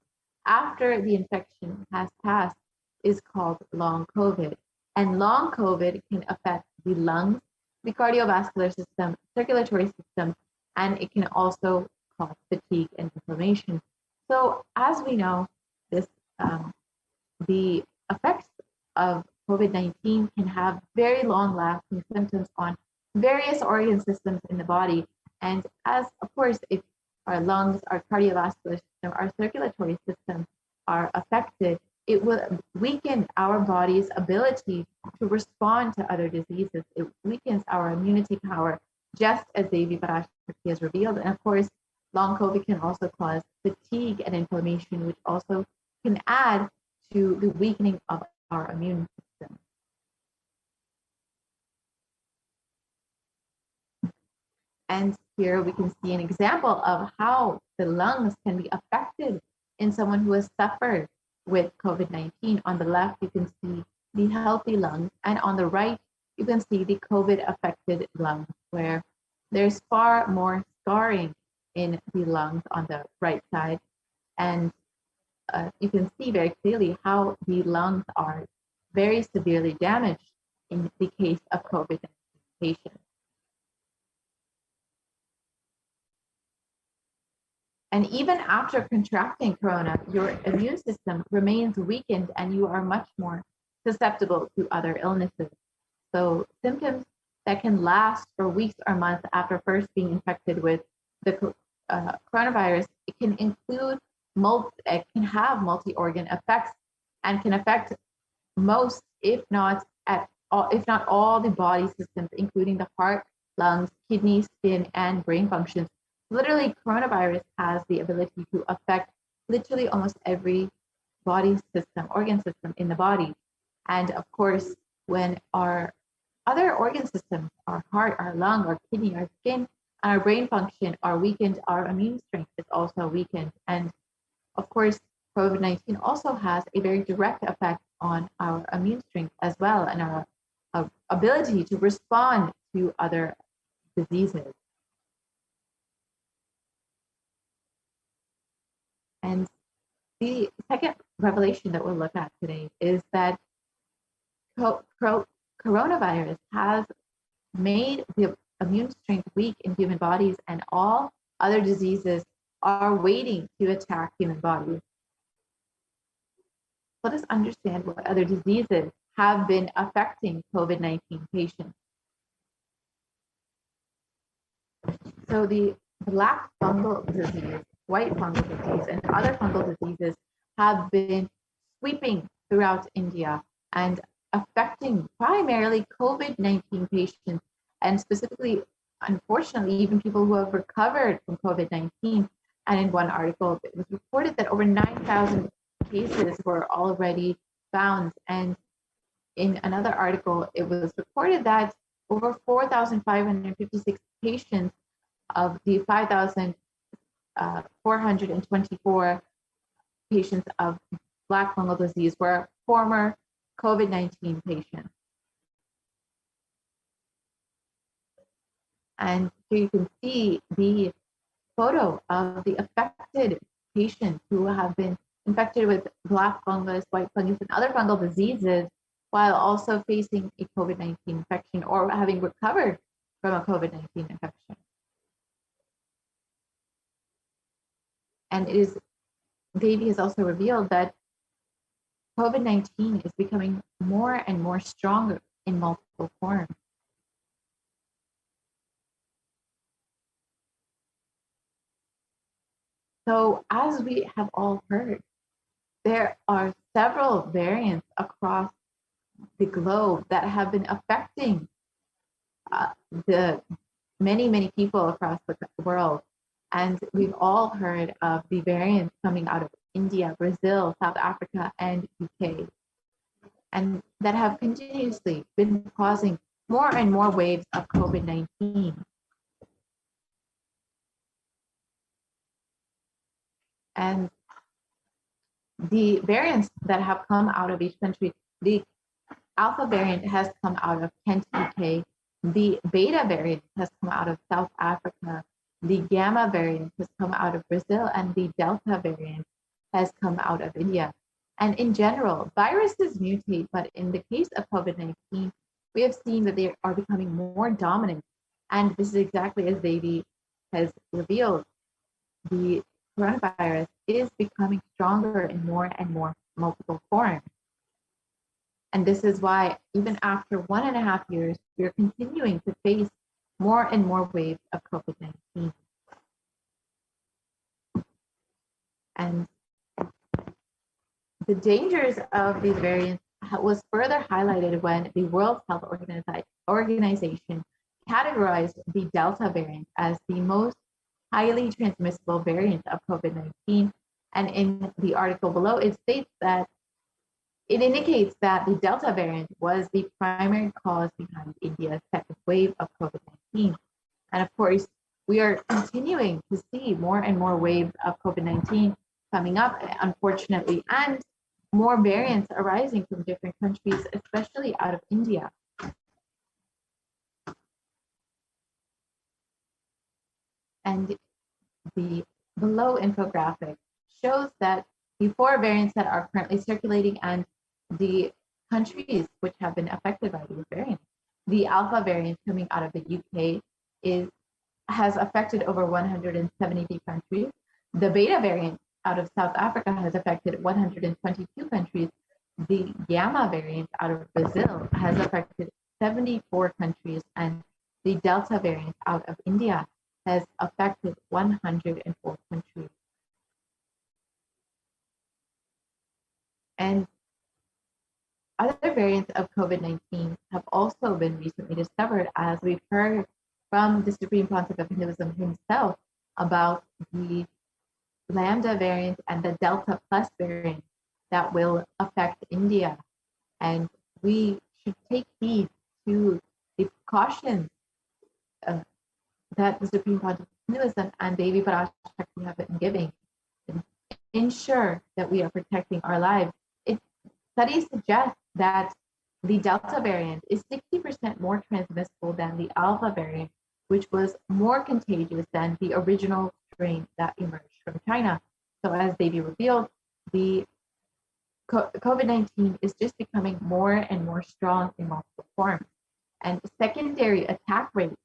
after the infection has passed is called long COVID. And long COVID can affect the lungs, the cardiovascular system, circulatory system, and it can also cause fatigue and inflammation. So as we know, the effects of COVID-19 can have very long-lasting symptoms on various organ systems in the body. And as, of course, if our lungs, our cardiovascular system, our circulatory system are affected, it will weaken our body's ability to respond to other diseases. It weakens our immunity power, just as Devi Parashakti has revealed. And of course, long COVID can also cause fatigue and inflammation, which also can add to the weakening of our immune system. And here we can see an example of how the lungs can be affected in someone who has suffered with COVID-19. On the left, you can see the healthy lungs, and on the right, you can see the COVID-affected lungs, where there's far more scarring in the lungs on the right side. And you can see very clearly how the lungs are very severely damaged in the case of COVID-19 patients. And even after contracting corona, your immune system remains weakened and you are much more susceptible to other illnesses. So symptoms that can last for weeks or months after first being infected with the coronavirus, it can include it can have multi-organ effects and can affect most, if not all the body systems, including the heart, lungs, kidneys, skin, and brain functions. Literally, coronavirus has the ability to affect literally almost every body system, organ system in the body. And of course, when our other organ systems, our heart, our lung, our kidney, our skin, and our brain function are weakened, our immune strength is also weakened. And of course, COVID-19 also has a very direct effect on our immune strength as well, and our ability to respond to other diseases. And the second revelation that we'll look at today is that coronavirus has made the immune strength weak in human bodies, and all other diseases are waiting to attack human bodies. Let us understand what other diseases have been affecting COVID-19 patients. So the black fungal disease, white fungal disease, and other fungal diseases have been sweeping throughout India and affecting primarily COVID-19 patients, and specifically unfortunately, even people who have recovered from COVID-19. And in one article, it was reported that over 9,000 cases were already found. And in another article, it was reported that over 4,556 patients of the 5,424 patients of Black fungal disease were former COVID-19 patients. And here you can see the photo of the affected patients who have been infected with black fungus, white fungus, and other fungal diseases while also facing a COVID-19 infection or having recovered from a COVID-19 infection. And Devi has also revealed that COVID-19 is becoming more and more stronger in multiple forms. So as we have all heard, there are several variants across the globe that have been affecting the many people across the world. And we've all heard of the variants coming out of India, Brazil, South Africa, and UK, and that have continuously been causing more and more waves of COVID-19. And the variants that have come out of each country, the Alpha variant has come out of Kent, UK, the Beta variant has come out of South Africa, the Gamma variant has come out of Brazil, and the Delta variant has come out of India. And in general, viruses mutate, but in the case of COVID-19, we have seen that they are becoming more dominant. And this is exactly as Devi has revealed. The coronavirus is becoming stronger in more and more multiple forms. And this is why, even after 1.5 years, we are continuing to face more and more waves of COVID-19. And the dangers of these variants was further highlighted when the World Health Organization categorized the Delta variant as the most highly transmissible variant of COVID-19. And in the article below, it states that it indicates that the Delta variant was the primary cause behind India's second wave of COVID-19. And of course, we are continuing to see more and more waves of COVID-19 coming up, unfortunately, and more variants arising from different countries, especially out of India. And the below infographic shows that the 4 variants that are currently circulating and the countries which have been affected by these variants. The Alpha variant coming out of the UK has affected over 173 countries. The Beta variant out of South Africa has affected 122 countries. The Gamma variant out of Brazil has affected 74 countries, and the Delta variant out of India has affected 104 countries. And other variants of COVID-19 have also been recently discovered, as we've heard from the Supreme Pontiff of Hinduism himself about the Lambda variant and the Delta Plus variant that will affect India. And we should take heed to the precautions that the Supreme Pontiff of Hinduism and Devi Parashakti have been giving. Ensure that we are protecting our lives. Studies suggest that the Delta variant is 60% more transmissible than the Alpha variant, which was more contagious than the original strain that emerged from China. So as Devi revealed, the COVID-19 is just becoming more and more strong in multiple forms. And secondary attack rates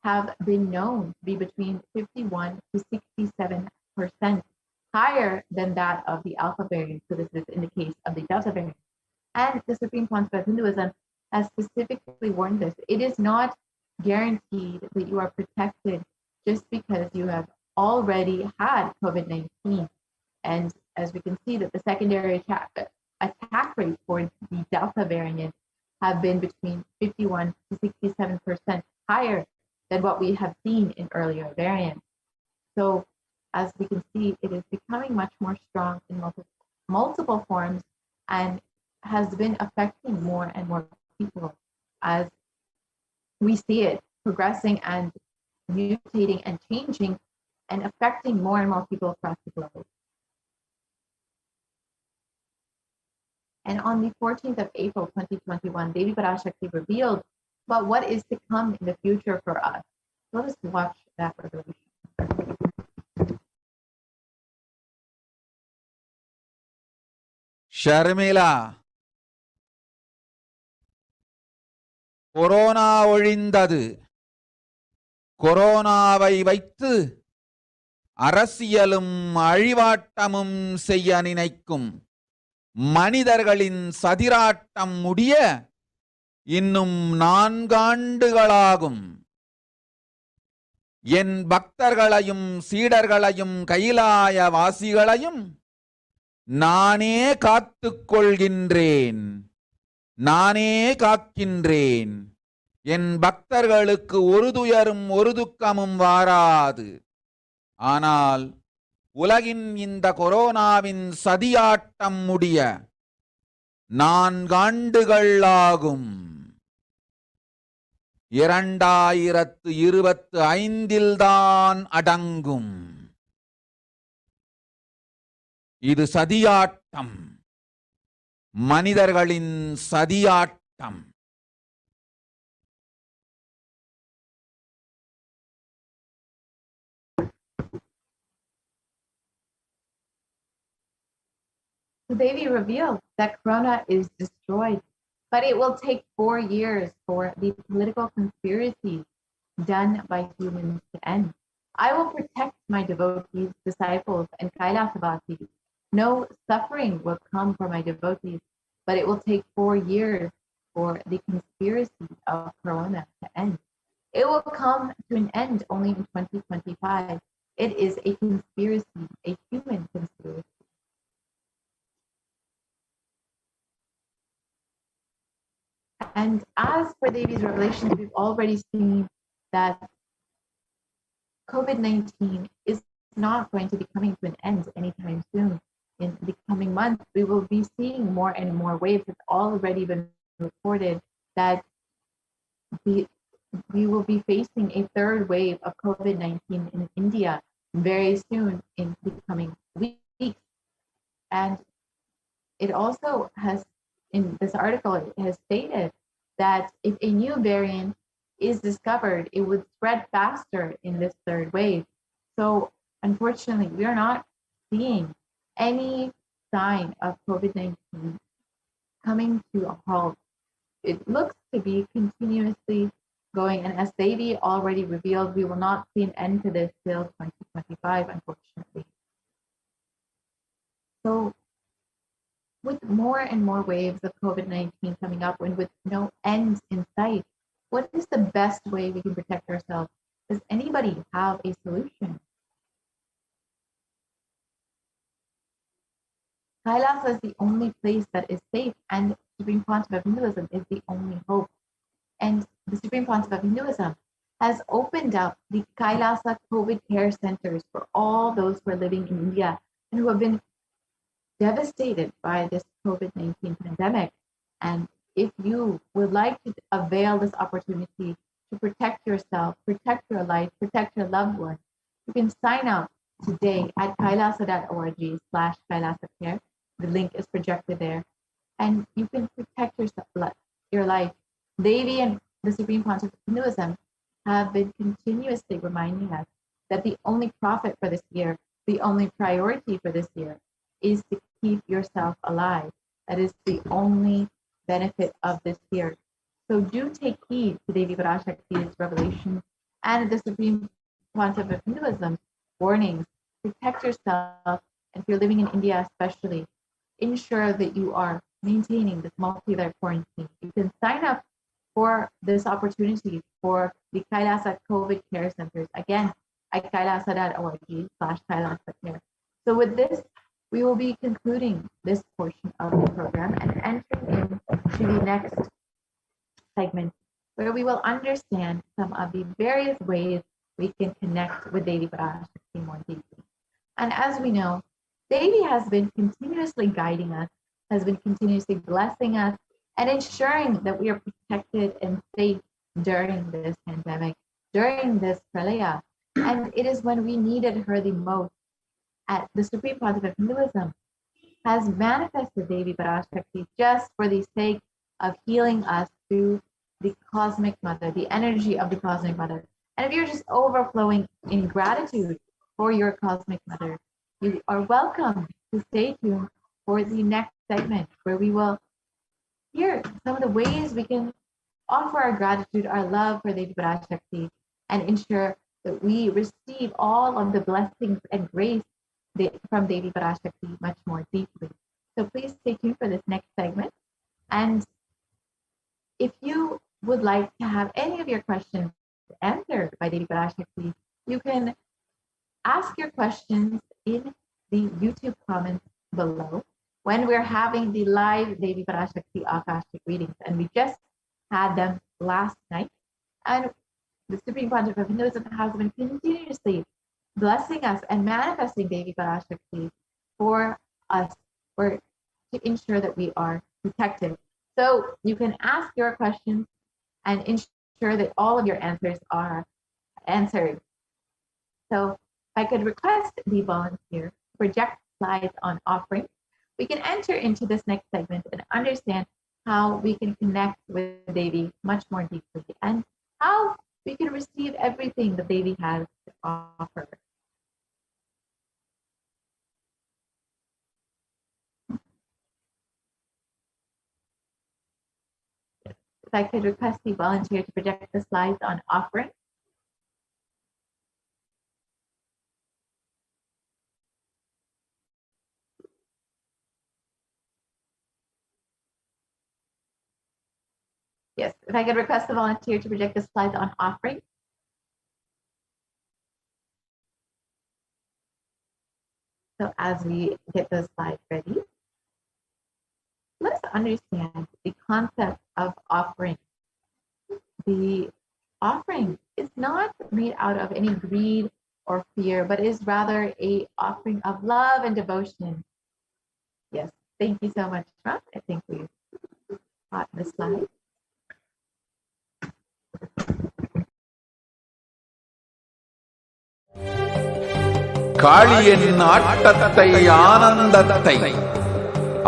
have been known to be between 51 to 67% higher than that of the Alpha variant. So this is in the case of the Delta variant. And the Supreme Pontiff of Hinduism has specifically warned this. It is not guaranteed that you are protected just because you have already had COVID-19. And as we can see that the secondary attack rate for the Delta variant have been between 51 to 67% higher than what we have seen in earlier variants. So as we can see, it is becoming much more strong in multiple forms and has been affecting more and more people as we see it progressing and mutating and changing and affecting more and more people across the globe. And on the 14th of April, 2021, Devi Parashakti revealed about what is to come in the future for us. Let us watch that revelation.
Sharmila, corona ஒழிந்தது. கொரோனாவை வைத்து அரசியலும் அழிவாட்டமும் செய்ய நினைக்கும் மனிதர்களின் சதிராட்டம் முடிய இன்னும் 4 ஆண்டுகளாகும். என் பக்தர்களையும் சீடர்களையும் கைலாய வாசிகளையும் நானே காத்துக் கொள்கின்றேன், நானே காக்கின்றேன். என் பக்தர்களுக்கு ஒரு துயரும் ஒரு துக்கமும் வாராது. ஆனால் உலகின் இந்த கொரோனாவின் சதியாட்டம் முடிய 4 ஆண்டுகள் ஆகும். 2025 தான் அடங்கும். இது சதியாட்டம், மனிதர்களின் சதியாட்டம்.
The Devi revealed that Corona is destroyed, but it will take 4 years for the political conspiracies done by humans to end. I will protect my devotees, disciples, and Kailasa. No suffering will come for my devotees, but it will take 4 years for the conspiracy of Corona to end. It will come to an end only in 2025. It is a conspiracy, a human conspiracy. And as for Devi's revelations, we've already seen that COVID-19 is not going to be coming to an end anytime soon. In the coming months, we will be seeing more and more waves. It's already been reported that we will be facing a 3rd wave of COVID-19 in India very soon in the coming weeks. And it also has, in this article, it has stated that if a new variant is discovered, it would spread faster in this 3rd wave. So unfortunately, we are not seeing any sign of COVID-19 coming to a halt. It looks to be continuously going, and as Devi already revealed, we will not see an end to this till 2025, unfortunately. So with more and more waves of COVID-19 coming up and with no end in sight, what is the best way we can protect ourselves? Does anybody have a solution? Kailasa is the only place that is safe, and Supreme Pontiff of Hinduism is the only hope. And the Supreme Pontiff of Hinduism has opened up the Kailasa COVID care centers for all those who are living in India and who have been devastated by this COVID-19 pandemic. And if you would like to avail this opportunity to protect yourself, protect your life, protect your loved one, you can sign up today at kailasa.org/kailasacare. The link is projected there. And you can protect your life. Devi and the Supreme Pontiff of Hinduism have been continuously reminding us that the only profit for this year, the only priority for this year, is to keep yourself alive. That is the only benefit of this year. So do take heed to Devi Parashakti's revelations and the Supreme Pontiff of Hinduism's warnings. Protect yourself, and if you're living in India especially, ensure that you are maintaining this multi-layer quarantine. You can sign up for this opportunity for the Kailasa COVID care centers, again, at kailasa.org/kailasacare. So with this, we will be concluding this portion of the program and entering into the next segment, where we will understand some of the various ways we can connect with Devi Parashakti more deeply. And as we know, Devi has been continuously guiding us, has been continuously blessing us, and ensuring that we are protected and safe during this pandemic, during this pralaya. And it is when we needed her the most, at the Supreme Concept of Hinduism has manifested Devi Parashakti just for the sake of healing us through the cosmic mother, the energy of the cosmic mother. And if you're just overflowing in gratitude for your cosmic mother, you are welcome to stay tuned for the next segment where we will hear some of the ways we can offer our gratitude, our love for Devi Parashakti, and ensure that we receive all of the blessings and grace from Devi Parashakti much more deeply. So please stay tuned for this next segment. And if you would like to have any of your questions answered by Devi Parashakti, you can ask your questions in the YouTube comments below when we're having the live Devi Parashakti Akashic readings. And we just had them last night. And the Supreme Concept of Hinduism has been continuously blessing us and manifesting Devi Parashakti for us to ensure that we are protected. So you can ask your questions and ensure that all of your answers are answered. So if I could request the volunteer to project slides on offering, we can enter into this next segment and understand how we can connect with Devi much more deeply and how we can receive everything that Devi has to offer. If I could request the volunteer to project the slides on offering. Yes, if I could request the volunteer to project the slides on offering. So as we get those slides ready, let us understand the concept of offering. The offering is not made out of any greed or fear, but is rather a offering of love and devotion. Yes, thank you so much, Ram. I think we've got the slide.
காளியின் ஆட்டத்தை ஆனந்தத்தை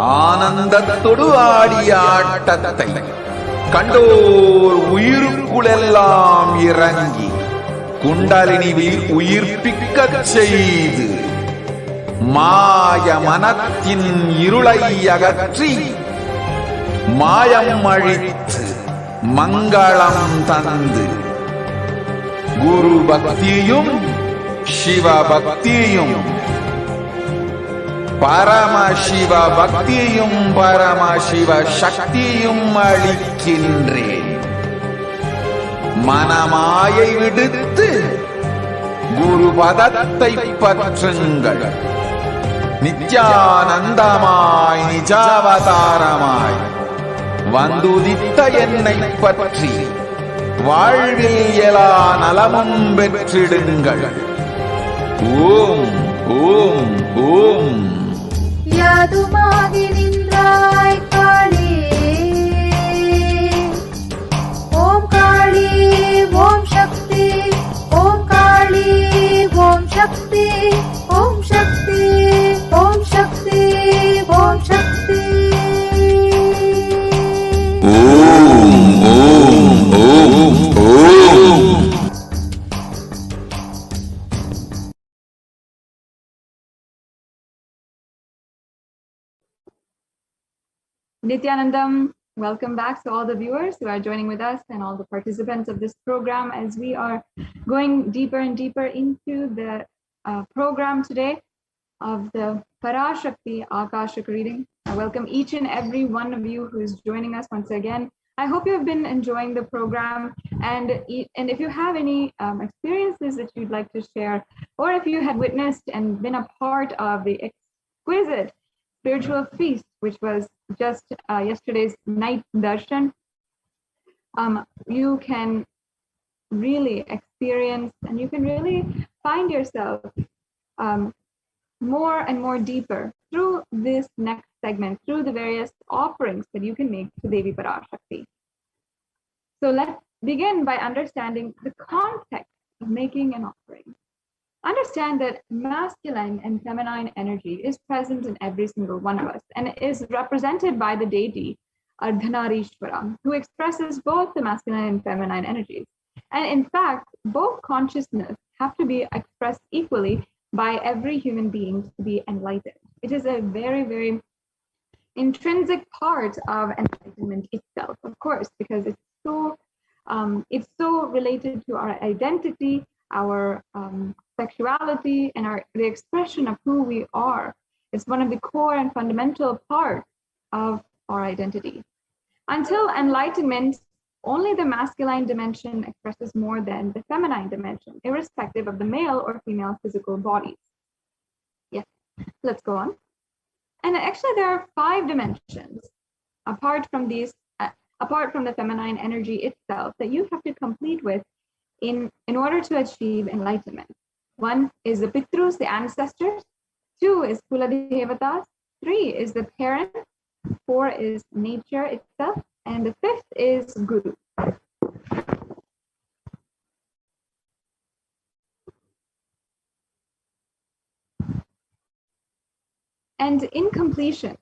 ஆனந்தத்தொடு ஆடிய ஆட்டத்தை கண்டோர் உயிருக்குளெல்லாம் இறங்கி குண்டலினி உயிர்ப்பிக்கச் செய்து மாய மனத்தின் இருளை அகற்றி மாயம் அழித்து மங்களம் தந்து குரு பக்தியும் சிவ பக்தியும் பரமசிவ பக்தியும் பரமசிவ சக்தியும் அளிக்கின்றேன். மனமாயை விடுத்து குரு பதத்தை பற்றுங்கள். நித்யானந்தமாய் நிஜாவதாரமாய் வந்துதித்த என்னை பற்றி வாழ்வில் எல்லா நலமும் பெற்றிடுங்கள். ஓம் ஓம் ஓம்.
யாதுமாகி நின்றாய் காளி, ஓம் காளி ஓம் சக்தி, ஓம் காளி ஓம் சக்தி, ஓம் சக்தி ஓம் சக்தி ஓம் சக்தி.
ஓம் ஓம் ஓம் ஓம்.
Nithyanandam, welcome back to all the viewers who are joining with us and all the participants of this program as we are going deeper and deeper into the program today of the Parashakti Akashic reading. I welcome each and every one of you who is joining us once again. I hope you have been enjoying the program, and if you have any experiences that you'd like to share, or if you had witnessed and been a part of the exquisite spiritual feast, which was just yesterday's night darshan, you can really experience and you can really find yourself more and more deeper through this next segment, through the various offerings that you can make to Devi Parashakti. So let's begin by understanding the context of making an offering. Understand that masculine and feminine energy is present in every single one of us and is represented by the deity Ardhanarishwara, who expresses both the masculine and feminine energies. And in fact, both consciousness have to be expressed equally by every human being to be enlightened. It is a very, very intrinsic part of enlightenment itself, of course, because it's so related to our identity, our sexuality, and the expression of who we are. It's one of the core and fundamental parts of our identity. Until enlightenment, only the masculine dimension expresses more than the feminine dimension, irrespective of the male or female physical bodies. Yes, let's go on. And actually, there are 5 dimensions apart from the feminine energy itself that you have to complete with in order to achieve enlightenment. 1 is the Pitrus, the ancestors. 2 is Kula Devatas. 3 is the parents. 4 is nature itself. And the 5th is Guru. And incompletions,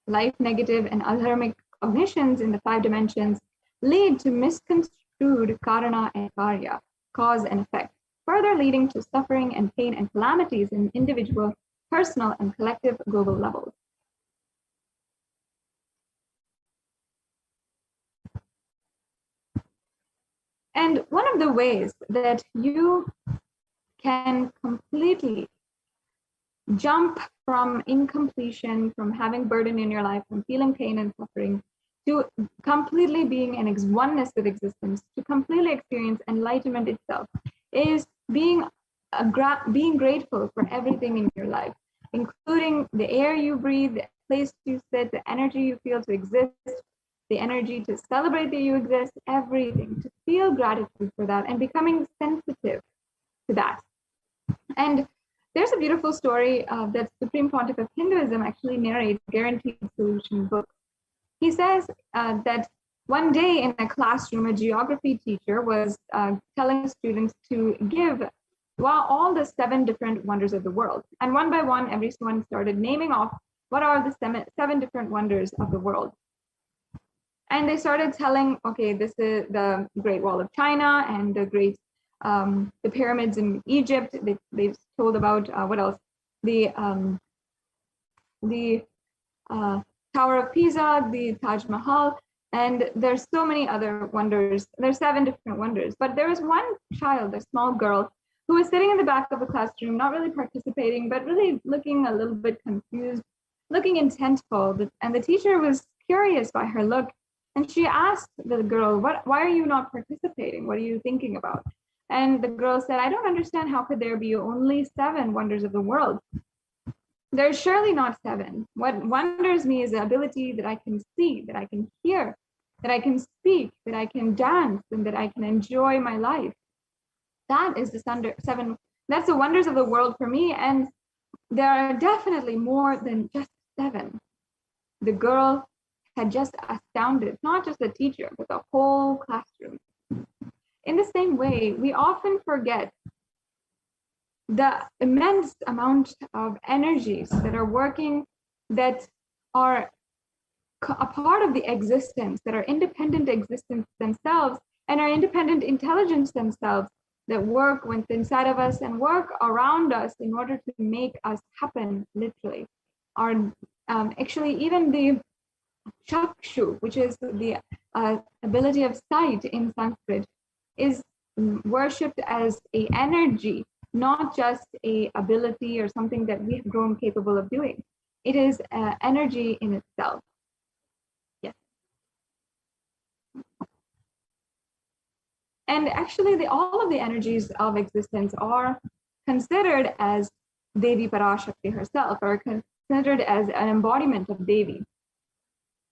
life negative and adharmic cognitions in the 5 dimensions lead to misconstrued karana and karya, cause and effect, further leading to suffering and pain and calamities in individual, personal, and collective global levels. And one of the ways that you can completely jump from incompletion, from having burden in your life, from feeling pain and suffering, to completely being in oneness with existence, to completely experience enlightenment itself, is being grateful for everything in your life, including the air you breathe, the place you sit, the energy you feel to exist, the energy to celebrate that you exist, everything, to feel gratitude for that and becoming sensitive to that. And there's a beautiful story that Supreme Pontiff of Hinduism actually narrates, Guaranteed Solution book. He says that one day in a classroom, a geography teacher was telling students to give all the 7 different wonders of the world. And one by one, everyone started naming off what are the 7 different wonders of the world. And they started telling, okay, this is the Great Wall of China and the pyramids in Egypt. They've told about what else? The Tower of Pisa, the Taj Mahal, and there's so many other wonders. There's 7 different wonders, but there was one child, a small girl, who was sitting in the back of the classroom, not really participating, but really looking a little bit confused, looking intentful. And the teacher was curious by her look, and she asked the girl, why are you not participating? What are you thinking about? And the girl said, I don't understand, how could there be only 7 wonders of the world? There's surely not 7. What wonders me is the ability that I can see, that I can hear, that I can speak, that I can dance, and that I can enjoy my life. That is the 7. That's the wonders of the world for me. And there are definitely more than just 7. The girl had just astounded, not just the teacher, but the whole classroom. In the same way, we often forget the immense amount of energies that are working, that are a part of the existence, that are independent existence themselves and are independent intelligence themselves, that work within inside of us and work around us in order to make us happen, literally. Actually, even the chakshu, which is the ability of sight in Sanskrit, is worshipped as an energy, not just a ability or something that we have grown capable of doing. It is energy in itself. Yes. And actually, all of the energies of existence are considered as Devi Parashakti herself, or considered as an embodiment of Devi.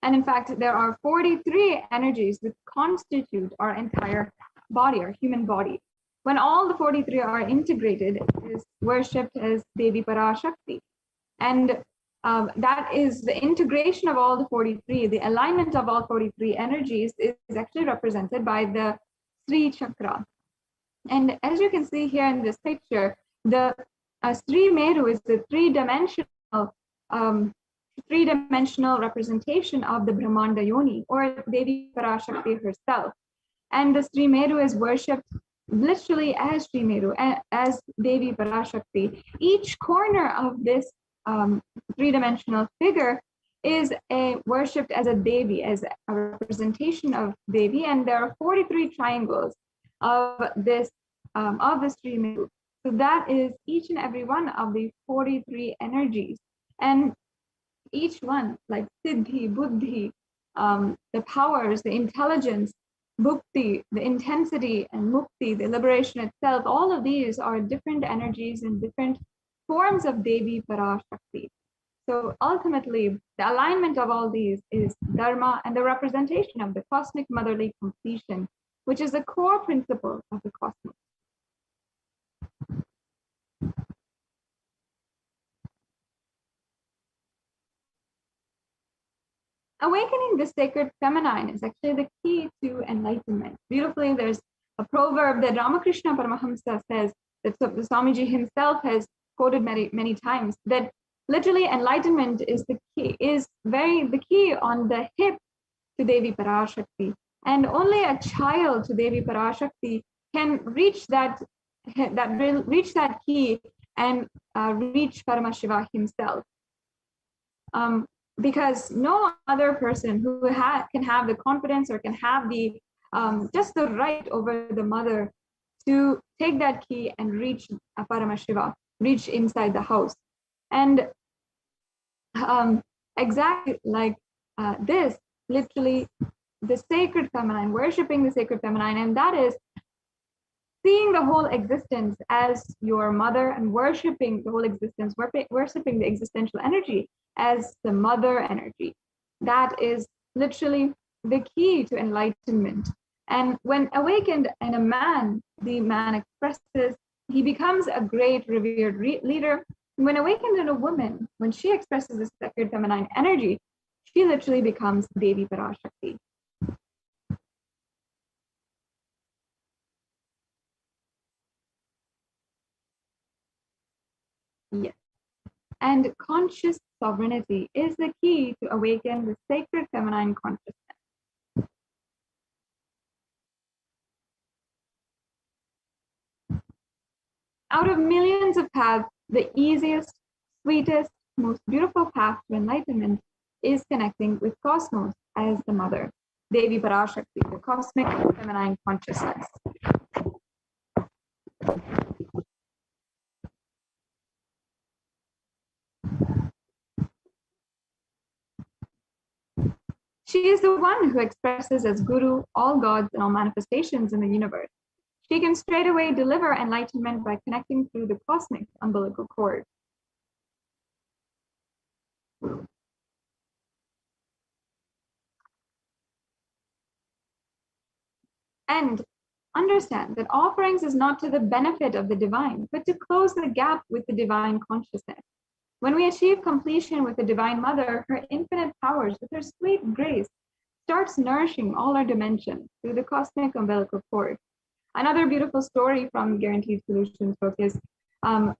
And in fact, there are 43 energies that constitute our entire body, our human body. When all the 43 are integrated, it is worshipped as Devi Parashakti. And that is the integration of all the 43, the alignment of all 43 energies is actually represented by the Sri Chakra. And as you can see here in this picture, the Sri Meru is the three-dimensional representation of the Brahmanda Yoni, or Devi Parashakti herself. And the Sri Meru is worshipped literally as Sri Meru, as Devi Parashakti. Each corner of this three-dimensional figure is worshipped as a Devi, as a representation of Devi, and there are 43 triangles of this Sri Meru. So that is each and every one of the 43 energies, and each one, like Siddhi, Buddhi, the powers, the intelligence, Bhukti, the intensity, and Mukti, the liberation itself, all of these are different energies and different forms of Devi Parashakti. So ultimately, the alignment of all these is Dharma and the representation of the cosmic motherly completion, which is the core principle of the cosmos. Awakening the sacred feminine is actually the key to enlightenment. Beautifully, there's a proverb that Ramakrishna Paramahamsa says, that Swamiji himself has quoted many times, that literally enlightenment is the key on the hip to Devi Parashakti. And only a child to Devi Parashakti can reach that key and reach Paramashiva himself. Because no other person who can have the confidence or can have the just the right over the mother to take that key and reach Paramashiva, reach inside the house. And exactly like this, literally the sacred feminine, worshipping the sacred feminine, and that is seeing the whole existence as your mother and worshipping the whole existence, worshipping the existential energy as the mother energy. That is literally the key to enlightenment. And when awakened in a man, the man expresses, he becomes a great revered leader. When awakened in a woman, when she expresses this sacred feminine energy, she literally becomes Devi Parashakti. Yes. And conscious sovereignty is the key to awaken the sacred feminine consciousness. Out of millions of paths, the easiest, sweetest, most beautiful path to enlightenment is connecting with Cosmos as the mother, Devi Parashakti, the cosmic feminine consciousness. She is the one who expresses as Guru all gods and all manifestations in the universe. She can straightaway deliver enlightenment by connecting through the cosmic umbilical cord. And understand that offerings is not to the benefit of the divine, but to close the gap with the divine consciousness. When we achieve completion with the Divine Mother, her infinite powers, with her sweet grace, starts nourishing all our dimensions through the cosmic umbilical cord. Another beautiful story from Guaranteed Solutions book is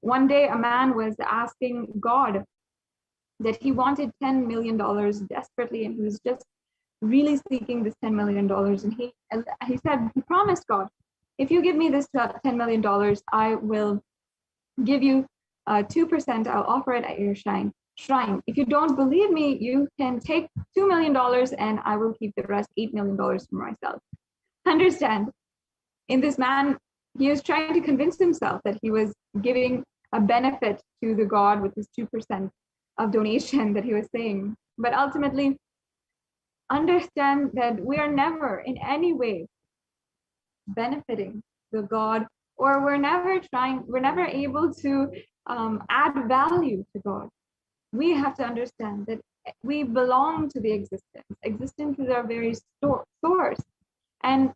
one day a man was asking God that he wanted $10 million desperately, and he was just really seeking this $10 million. And he said, he promised God, if you give me this $10 million, I will give you 2%, I'll offer it at your shrine. If you don't believe me, you can take $2 million and I will keep the rest, $8 million for myself. Understand, in this man, he was trying to convince himself that he was giving a benefit to the God with his 2% of donation that he was saying. But ultimately, understand that we are never in any way benefiting the God, or we're never able to add value to God. We have to understand that we belong to the existence. Existence is our very source. And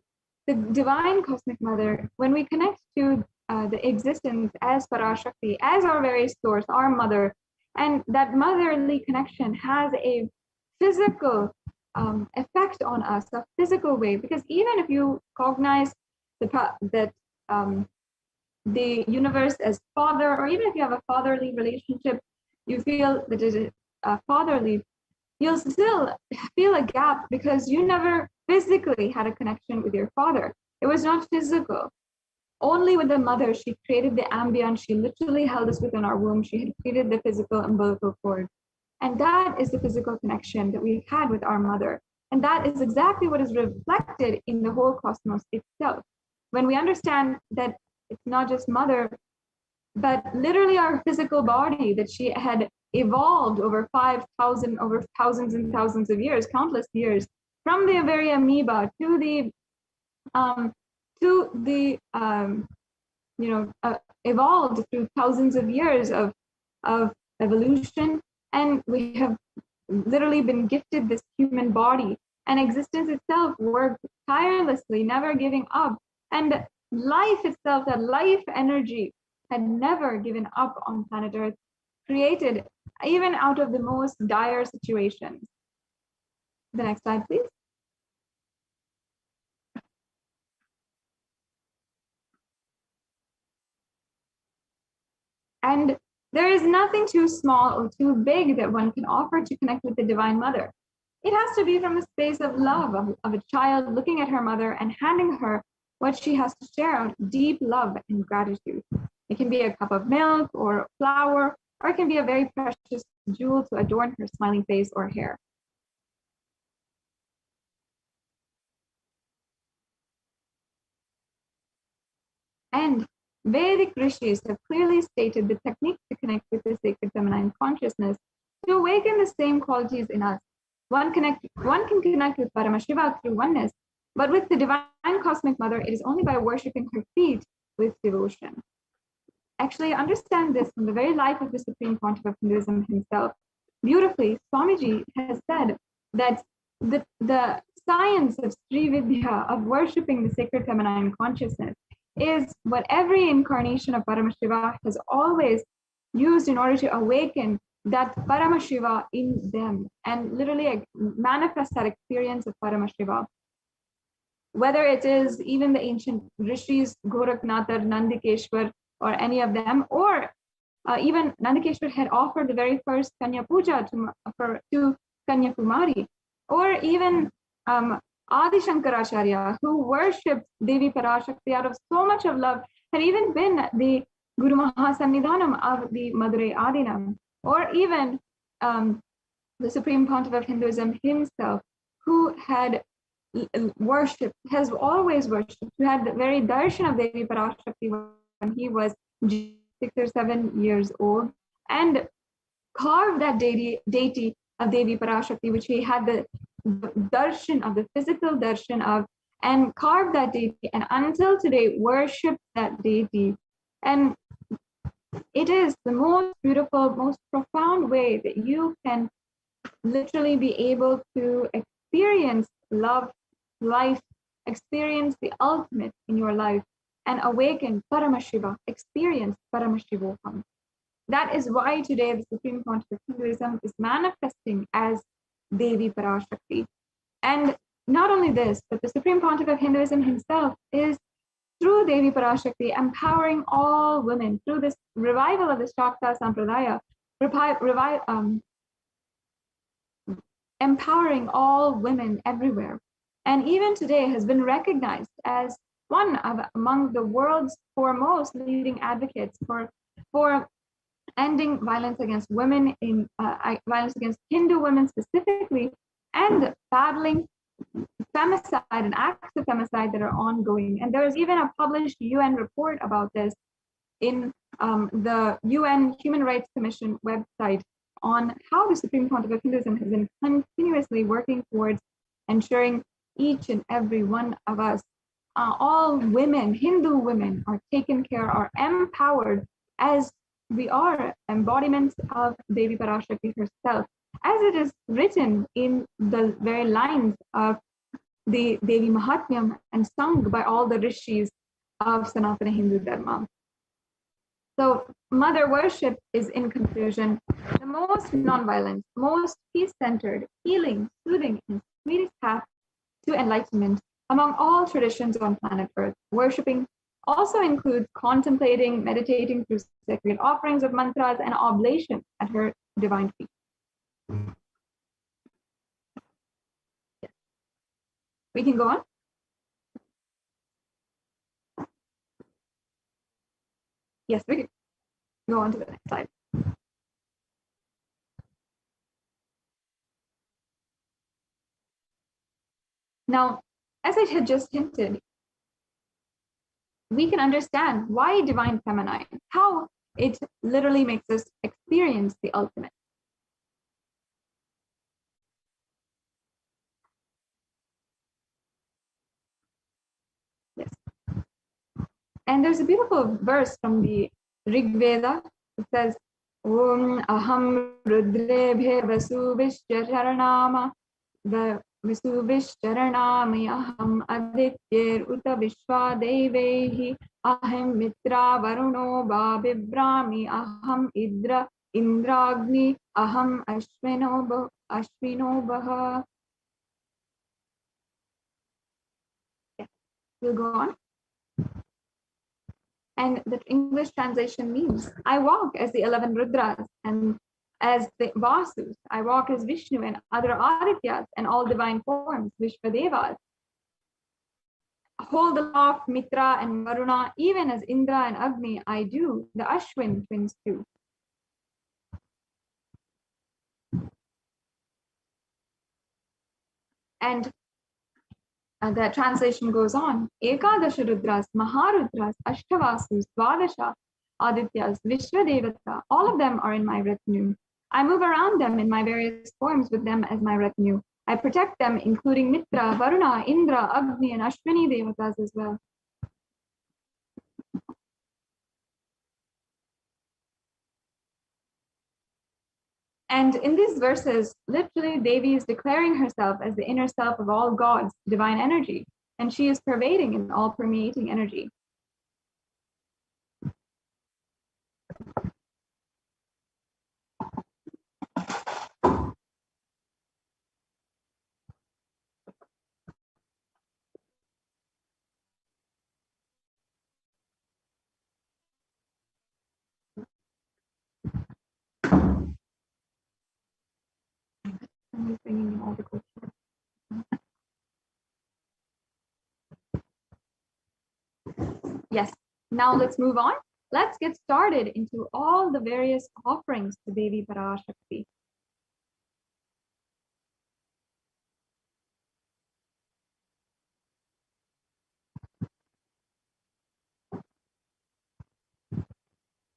the divine cosmic mother, when we connect to the existence as Parashakti, as our very source, our mother, and that motherly connection has a physical effect on us, a physical way, because even if you cognize that the universe as father, or even if you have a fatherly relationship, you feel that it is fatherly, you'll still feel a gap because you never physically had a connection with your father. It was not physical. Only with the mother, she created the ambience. She literally held us within our womb. She had created the physical umbilical cord. And that is the physical connection that we had with our mother. And that is exactly what is reflected in the whole cosmos itself. When we understand that it's not just mother, but literally our physical body, that she had evolved over 5,000, over thousands and thousands of years, countless years, from the very amoeba to the evolved through thousands of years of evolution, and we have literally been gifted this human body, and existence itself worked tirelessly, never giving up, and life itself, that life energy, had never given up on planet Earth, created even out of the most dire situations. The next slide, please. And there is nothing too small or too big that one can offer to connect with the Divine Mother. It has to be from a space of love, of a child looking at her mother and handing her what she has to share out of deep love and gratitude. It can be a cup of milk or flour, or it can be a very precious jewel to adorn her smiling face or hair. And Vedic rishis have clearly stated the technique to connect with the sacred feminine consciousness to awaken the same qualities in us. One can connect with Paramashiva through oneness, but with the divine cosmic mother, it is only by worshipping her feet with devotion. Actually, understand this from the very life of the Supreme Pontiff of Hinduism himself. Beautifully, Swamiji has said that the science of Sri Vidya, of worshipping the sacred feminine consciousness, is what every incarnation of Paramashiva has always used in order to awaken that Paramashiva in them and literally manifest that experience of Paramashiva. Whether it is even the ancient rishis, Goraknathar, Nandikeshwar, or any of them, or even Nandikeshwar had offered the very first Kanya Puja to Kanya Kumari, or even Adi Shankaracharya, who worshipped Devi Parashakti out of so much of love, had even been the Guru Mahasannidhanam of the Madurai Adinam, or even the Supreme Pontiff of Hinduism himself, who had worshipped, has always worshipped, who had the very darshan of Devi Parashakti when he was 6 or 7 years old, and carved that deity of Devi Parashakti, which he had the darshan of, the physical darshan of, and carved that deity, and until today worship that deity. And it is the most beautiful, most profound way that you can literally be able to experience love, life, experience the ultimate in your life, and awaken Paramashiva, experience Paramashivoham. That is why today the Supreme Pontiff of Hinduism is manifesting as Devi Parashakti. And not only this, but the Supreme Pontiff of Hinduism himself is, through Devi Parashakti, empowering all women through this revival of the Shakta Sampradaya, empowering all women everywhere. And even today has been recognized as one of among the world's foremost leading advocates for ending violence against women, in violence against Hindu women specifically, and battling femicide and acts of femicide that are ongoing. And there is even a published UN report about this in the UN Human Rights Commission website on how the Supreme Pontiff of Hinduism has been continuously working towards ensuring each and every one of us, all women, Hindu women, are taken care, are empowered, as we are embodiments of Devi Parashakti herself. as it is written in the very lines of the Devi Mahatmyam and sung by all the rishis of Sanatana Hindu Dharma. So mother worship is, in conclusion, the most non-violent, most peace-centered, healing, soothing, and sweetest path to enlightenment among all traditions on planet Earth. Worshipping also includes contemplating, meditating through sacred offerings of mantras and oblation at her divine feet. We can go on. Yes, we can go on to the next slide. Now, as I had just hinted, we can understand why divine feminine, how it literally makes us experience the ultimate. Yes. And there's a beautiful verse from the Rig Veda. It says, Om aham rudrebhe vasuvishcharanama Visuvishcharanami aham adityer uta vishwa devehi aham mitra varuno babibrami aham indragni aham ashvino baha. Yeah. We'll go on. And the English translation means, I walk as the 11 Rudras and as the Vasus. I walk as Vishnu and other Adityas and all divine forms, Vishvadevas. Hold aloft Mitra and Varuna, even as Indra and Agni I do, the Ashwin twins do. And the translation goes on, Ekadasha Rudras, Maharudras, Ashtavasus, Dvadasha, Adityas, Vishvadevata, all of them are in my retinue. I move around them in my various forms with them as my retinue. I protect them, including Mitra, Varuna, Indra, Agni, and Ashwini Devatas as well. And in these verses, literally Devi is declaring herself as the inner self of all gods, divine energy, and she is pervading and all permeating energy. I'm just bringing in all the questions. Yes, now let's move on. Let's get started into all the various offerings to Devi Parashakti.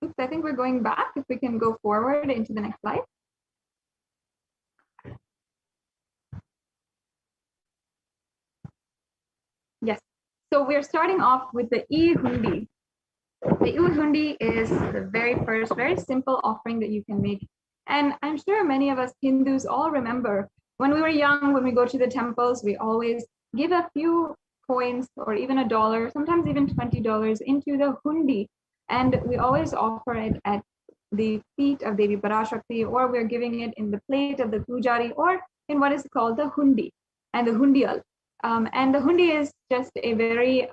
Oops, I think we're going back. If we can go forward into the next slide. Yes, so we're starting off with the E-Hundi. The E-Hundi is the very first, very simple offering that you can make. And I'm sure many of us Hindus all remember when we were young, when we go to the temples, we always give a few coins or even $1, sometimes even $20 into the hundi. And we always offer it at the feet of Devi Parashakti, or we're giving it in the plate of the pujari, or in what is called the hundi and the hundial. And the hundi is just a very,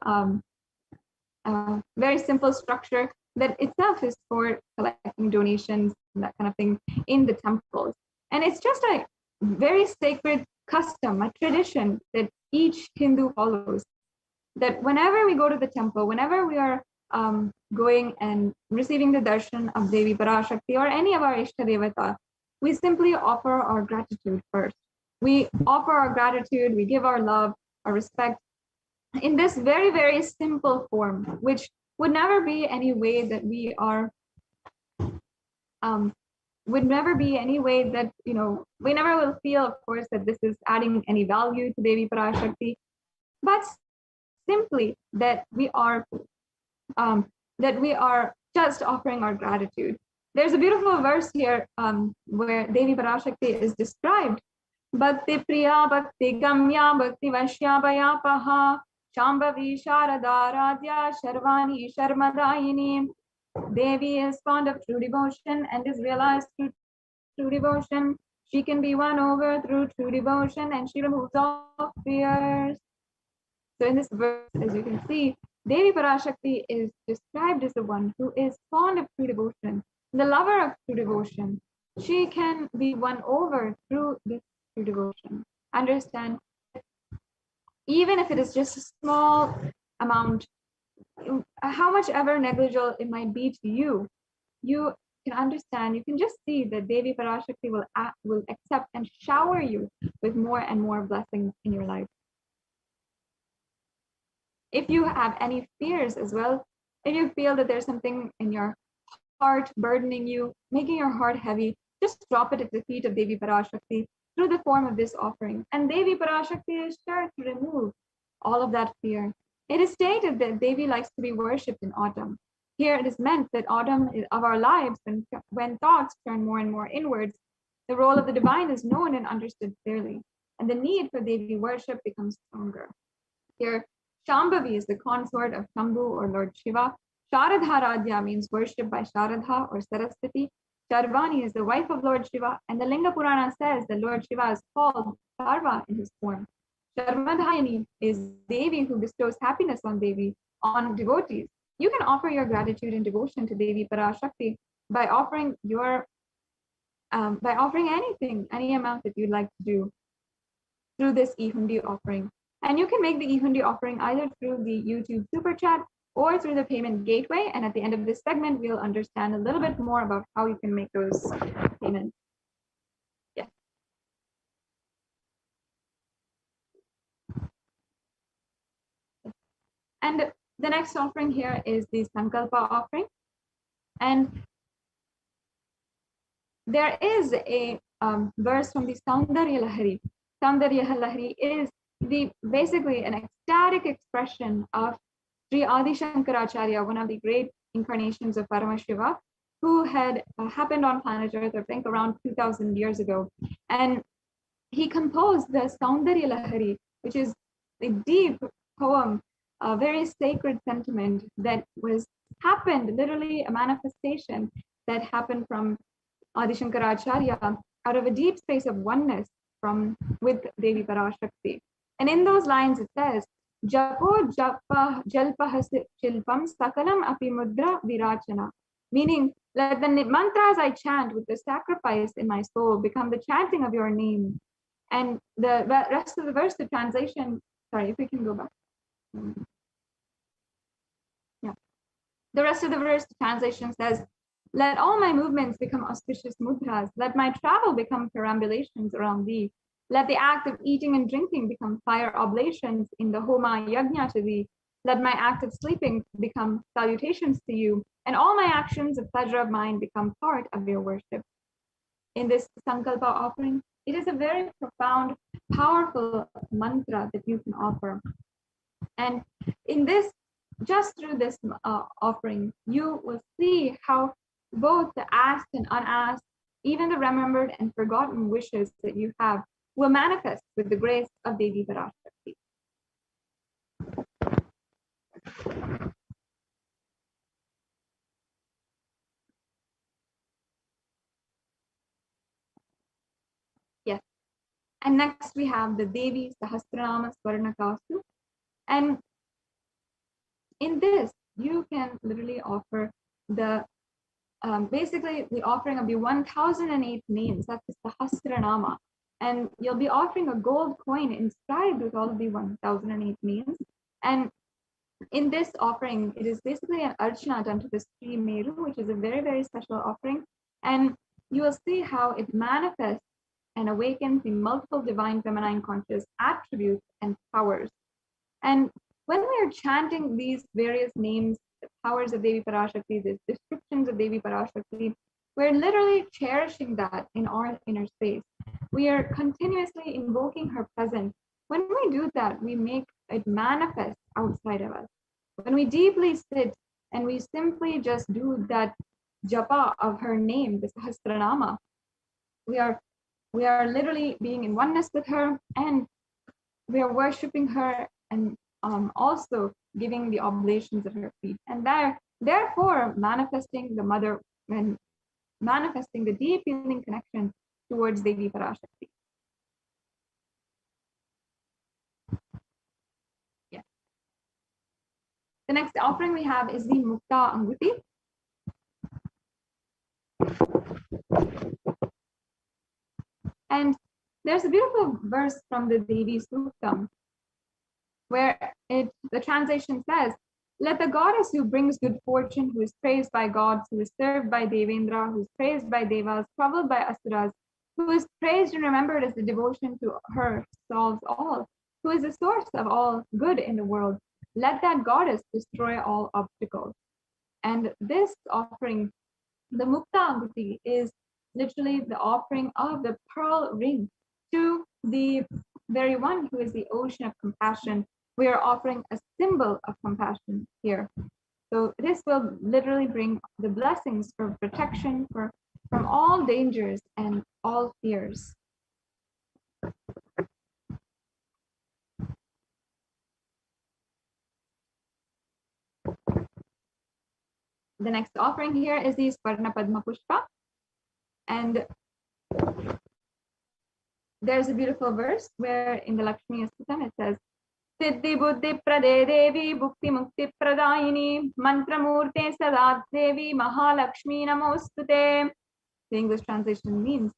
very simple structure that itself is for collecting donations and that kind of thing in the temples. And it's just a very sacred custom, a tradition that each Hindu follows, that whenever we go to the temple, whenever we are going and receiving the darshan of Devi Parashakti or any of our Ishta Devata, we simply offer our gratitude first. We offer our gratitude, we give our love, our respect in this very, very simple form, which would never be any way that we are, would never be any way that, you know, we never will feel, of course, that this is adding any value to Devi Parashakti, but simply that we are just offering our gratitude. There's a beautiful verse here where Devi Parashakti is described. Bhakti Priya Bhakti Gamya Bhakti Vashya Bhayapaha Shambhavi Sharadaradhya Sharvani Sharmadayini. Devi is fond of true devotion and is realized through true devotion. She can be won over through true devotion and she removes all fears. So in this verse, as you can see, Devi Parashakti is described as the one who is fond of true devotion, the lover of true devotion. She can be won over through this true devotion. Understand, even if it is just a small amount, how much ever negligible it might be to you, you can understand, you can just see that Devi Parashakti will accept and shower you with more and more blessings in your life. If you have any fears as well, if you feel that there's something in your heart burdening you, making your heart heavy, just drop it at the feet of Devi Parashakti through the form of this offering. And Devi Parashakti is sure to remove all of that fear. It is stated that Devi likes to be worshipped in autumn. Here it is meant that autumn of our lives, when thoughts turn more and more inwards, the role of the divine is known and understood clearly, and the need for Devi worship becomes stronger. Here, Shambhavi is the consort of Shambhu or Lord Shiva. Sharadharadhya means worshipped by Sharadha or Saraswati. Sharvani is the wife of Lord Shiva, and the Linga Purana says that Lord Shiva is called Sarva in his form. Sharmadhayani is Devi who bestows happiness on devotees. You can offer your gratitude and devotion to Devi Parashakti by offering anything, any amount that you'd like to do through this e-hundi offering. And you can make the e-hundi offering either through the YouTube Super Chat or through the payment gateway. And at the end of this segment, we'll understand a little bit more about how you can make those payments. Yes. And the next offering here is the Sankalpa offering. And there is a verse from the Saundarya Lahari. Saundarya Lahari is basically an ecstatic expression of Sri Adi Shankaracharya, one of the great incarnations of Paramashiva, who had happened on planet Earth, I think around 2000 years ago. And he composed the Saundarya Lahari, which is a deep poem, a very sacred sentiment that happened, literally a manifestation that happened from Adi Shankaracharya out of a deep space of oneness with Devi Parashakti. And in those lines it says, Japo japa jalpa shilpam sakalam api mudra virachana, meaning let the mantras I chant with the sacrifice in my soul become the chanting of your name. And the rest of the verse, the translation, sorry, if we can go back. Yeah. The rest of the verse, the translation says, let all my movements become auspicious mudras. Let my travel become perambulations around thee. Let the act of eating and drinking become fire oblations in the Homa Yajna to thee. Let my act of sleeping become salutations to you, and all my actions of pleasure of mine become part of your worship. In this Sankalpa offering, it is a very profound, powerful mantra that you can offer. And in this, just through this offering, you will see how both the asked and unasked, even the remembered and forgotten wishes that you have will manifest with the grace of Devi Parashakti. Yes. And next we have the Devi Sahasranama Swarnakasu. And in this, you can literally offer basically the offering of the 1008 names. That's the Sahasranama. And you'll be offering a gold coin inscribed with all of the 1008 names. And in this offering, it is basically an archana done to the Sri Meru, which is a very, very special offering. And you will see how it manifests and awakens the multiple divine feminine conscious attributes and powers. And when we are chanting these various names, the powers of Devi Parashakti, the descriptions of Devi Parashakti, we're literally cherishing that in our inner space. We are continuously invoking her presence. When we do that, we make it manifest outside of us. When we deeply sit and we simply just do that japa of her name, the Sahasranama. We are literally being in oneness with her, and we are worshipping her, and also giving the oblations at her feet, and therefore manifesting the mother and manifesting the deep feeling connection towards Devi Parashakti. Yeah. The next offering we have is the Mukta Anguti. And there's a beautiful verse from the Devi Suktam where the translation says, "Let the goddess who brings good fortune, who is praised by gods, who is served by Devendra, who is praised by Devas, troubled by Asuras, who is praised and remembered as the devotion to her solves all, who is the source of all good in the world, let that goddess destroy all obstacles." And this offering, the Mukta Anguti, is literally the offering of the pearl ring to the very one who is the ocean of compassion. We are offering a symbol of compassion here. So this will literally bring the blessings for protection from all dangers and all fears. The next offering here is the Swarna Padma Pushpa. And there's a beautiful verse where in the Lakshmi Astutam it says, Siddhi Buddhi Prade Devi Bhukti Mukti Pradayini Mantra Murte Sadat Devi Mahalakshmi Namostute. The English translation means,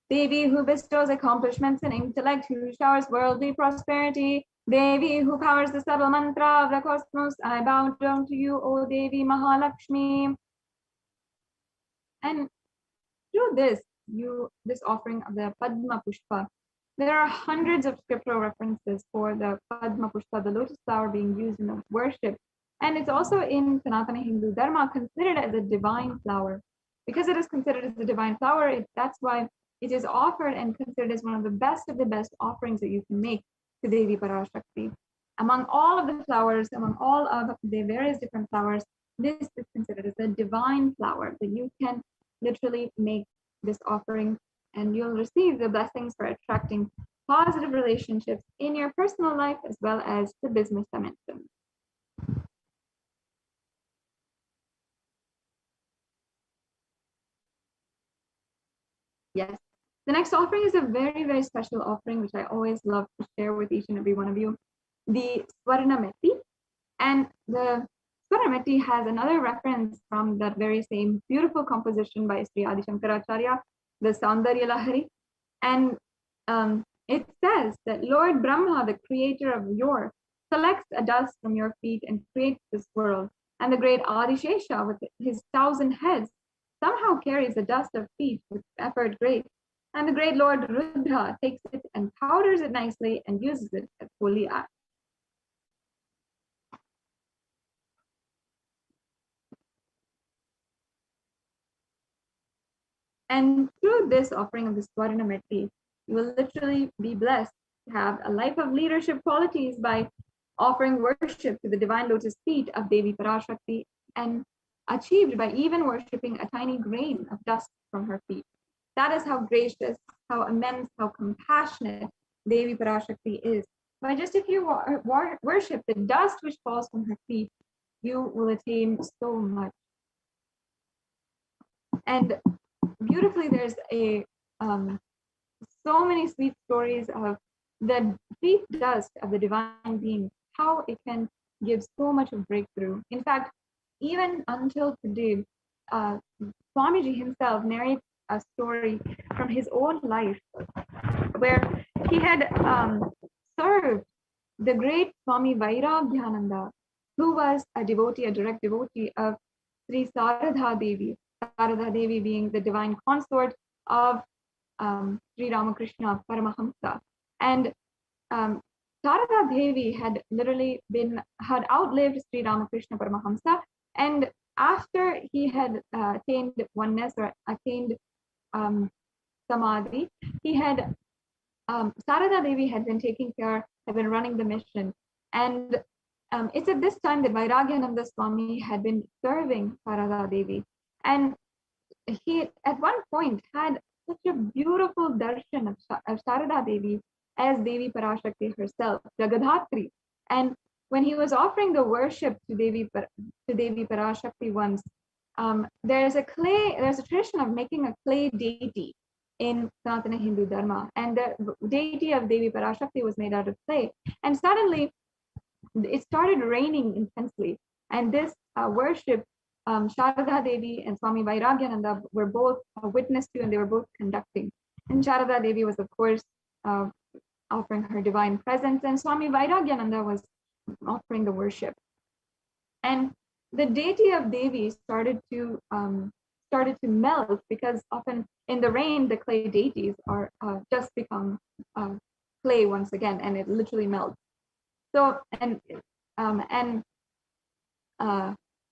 Devi who bestows accomplishments and intellect, who showers worldly prosperity, Devi who powers the subtle mantra of the cosmos, I bow down to you, O Devi Mahalakshmi. And through this offering of the Padma Pushpa, there are hundreds of scriptural references for the Padma Pushpa, the lotus flower, being used in the worship. And it's also in Sanatana Hindu Dharma considered as a divine flower. Because it is considered as a divine flower, that's why it is offered and considered as one of the best offerings that you can make to Devi Parashakti. Among all of the flowers, among all of the various different flowers, this is considered as a divine flower that you can literally make this offering, and you'll receive the blessings for attracting positive relationships in your personal life as well as the business dimension. Yes, the next offering is a very, very special offering, which I always love to share with each and every one of you, the Swarnameti. And the Swarnameti has another reference from that very same beautiful composition by Sri Adi Shankaracharya, the Saundarya Lahari. And it says that Lord Brahma, the creator of Yor, selects a dust from your feet and creates this world. And the great Adishesha, with his 1,000 heads, somehow carries the dust of feet with effort great. And the great Lord Rudra takes it and powders it nicely and uses it as holy ash. And through this offering of the Swarnameti, you will literally be blessed to have a life of leadership qualities by offering worship to the divine lotus feet of Devi Parashakti, and achieved by even worshipping a tiny grain of dust from her feet. That is how gracious, how immense, how compassionate Devi Parashakti is. By just if you worship the dust which falls from her feet, you will attain so much. And beautifully, there's so many sweet stories of the feet dust of the divine being, how it can give so much of breakthrough. In fact, even until today, Swamiji himself narrates a story from his own life where he had served the great Swami Vairaghyananda, who was a direct devotee of Sri Saradha Devi. Saradha Devi being the divine consort of Sri Ramakrishna Paramahamsa. And Saradha Devi had literally had outlived Sri Ramakrishna Paramahamsa, and after he had attained oneness or attained Samadhi, he had Saradha Devi had been running the mission. And it's at this time that Vairaghyananda Swami had been serving Saradha Devi. And he at one point had such a beautiful darshan of Sharada Devi as Devi Parashakti herself, Jagadhatri. And when he was offering the worship to Devi Parashakti once, there's a tradition of making a clay deity in Sanatana Hindu Dharma, and the deity of Devi Parashakti was made out of clay. And suddenly, it started raining intensely, and this worship, Sharada Devi and Swami Vairagyananda were both witness to, and they were both conducting. And Sharada Devi was, of course, offering her divine presence, and Swami Vairagyananda was offering the worship. And the deity of Devi started to melt, because often in the rain the clay deities are just become clay once again, and it literally melts. So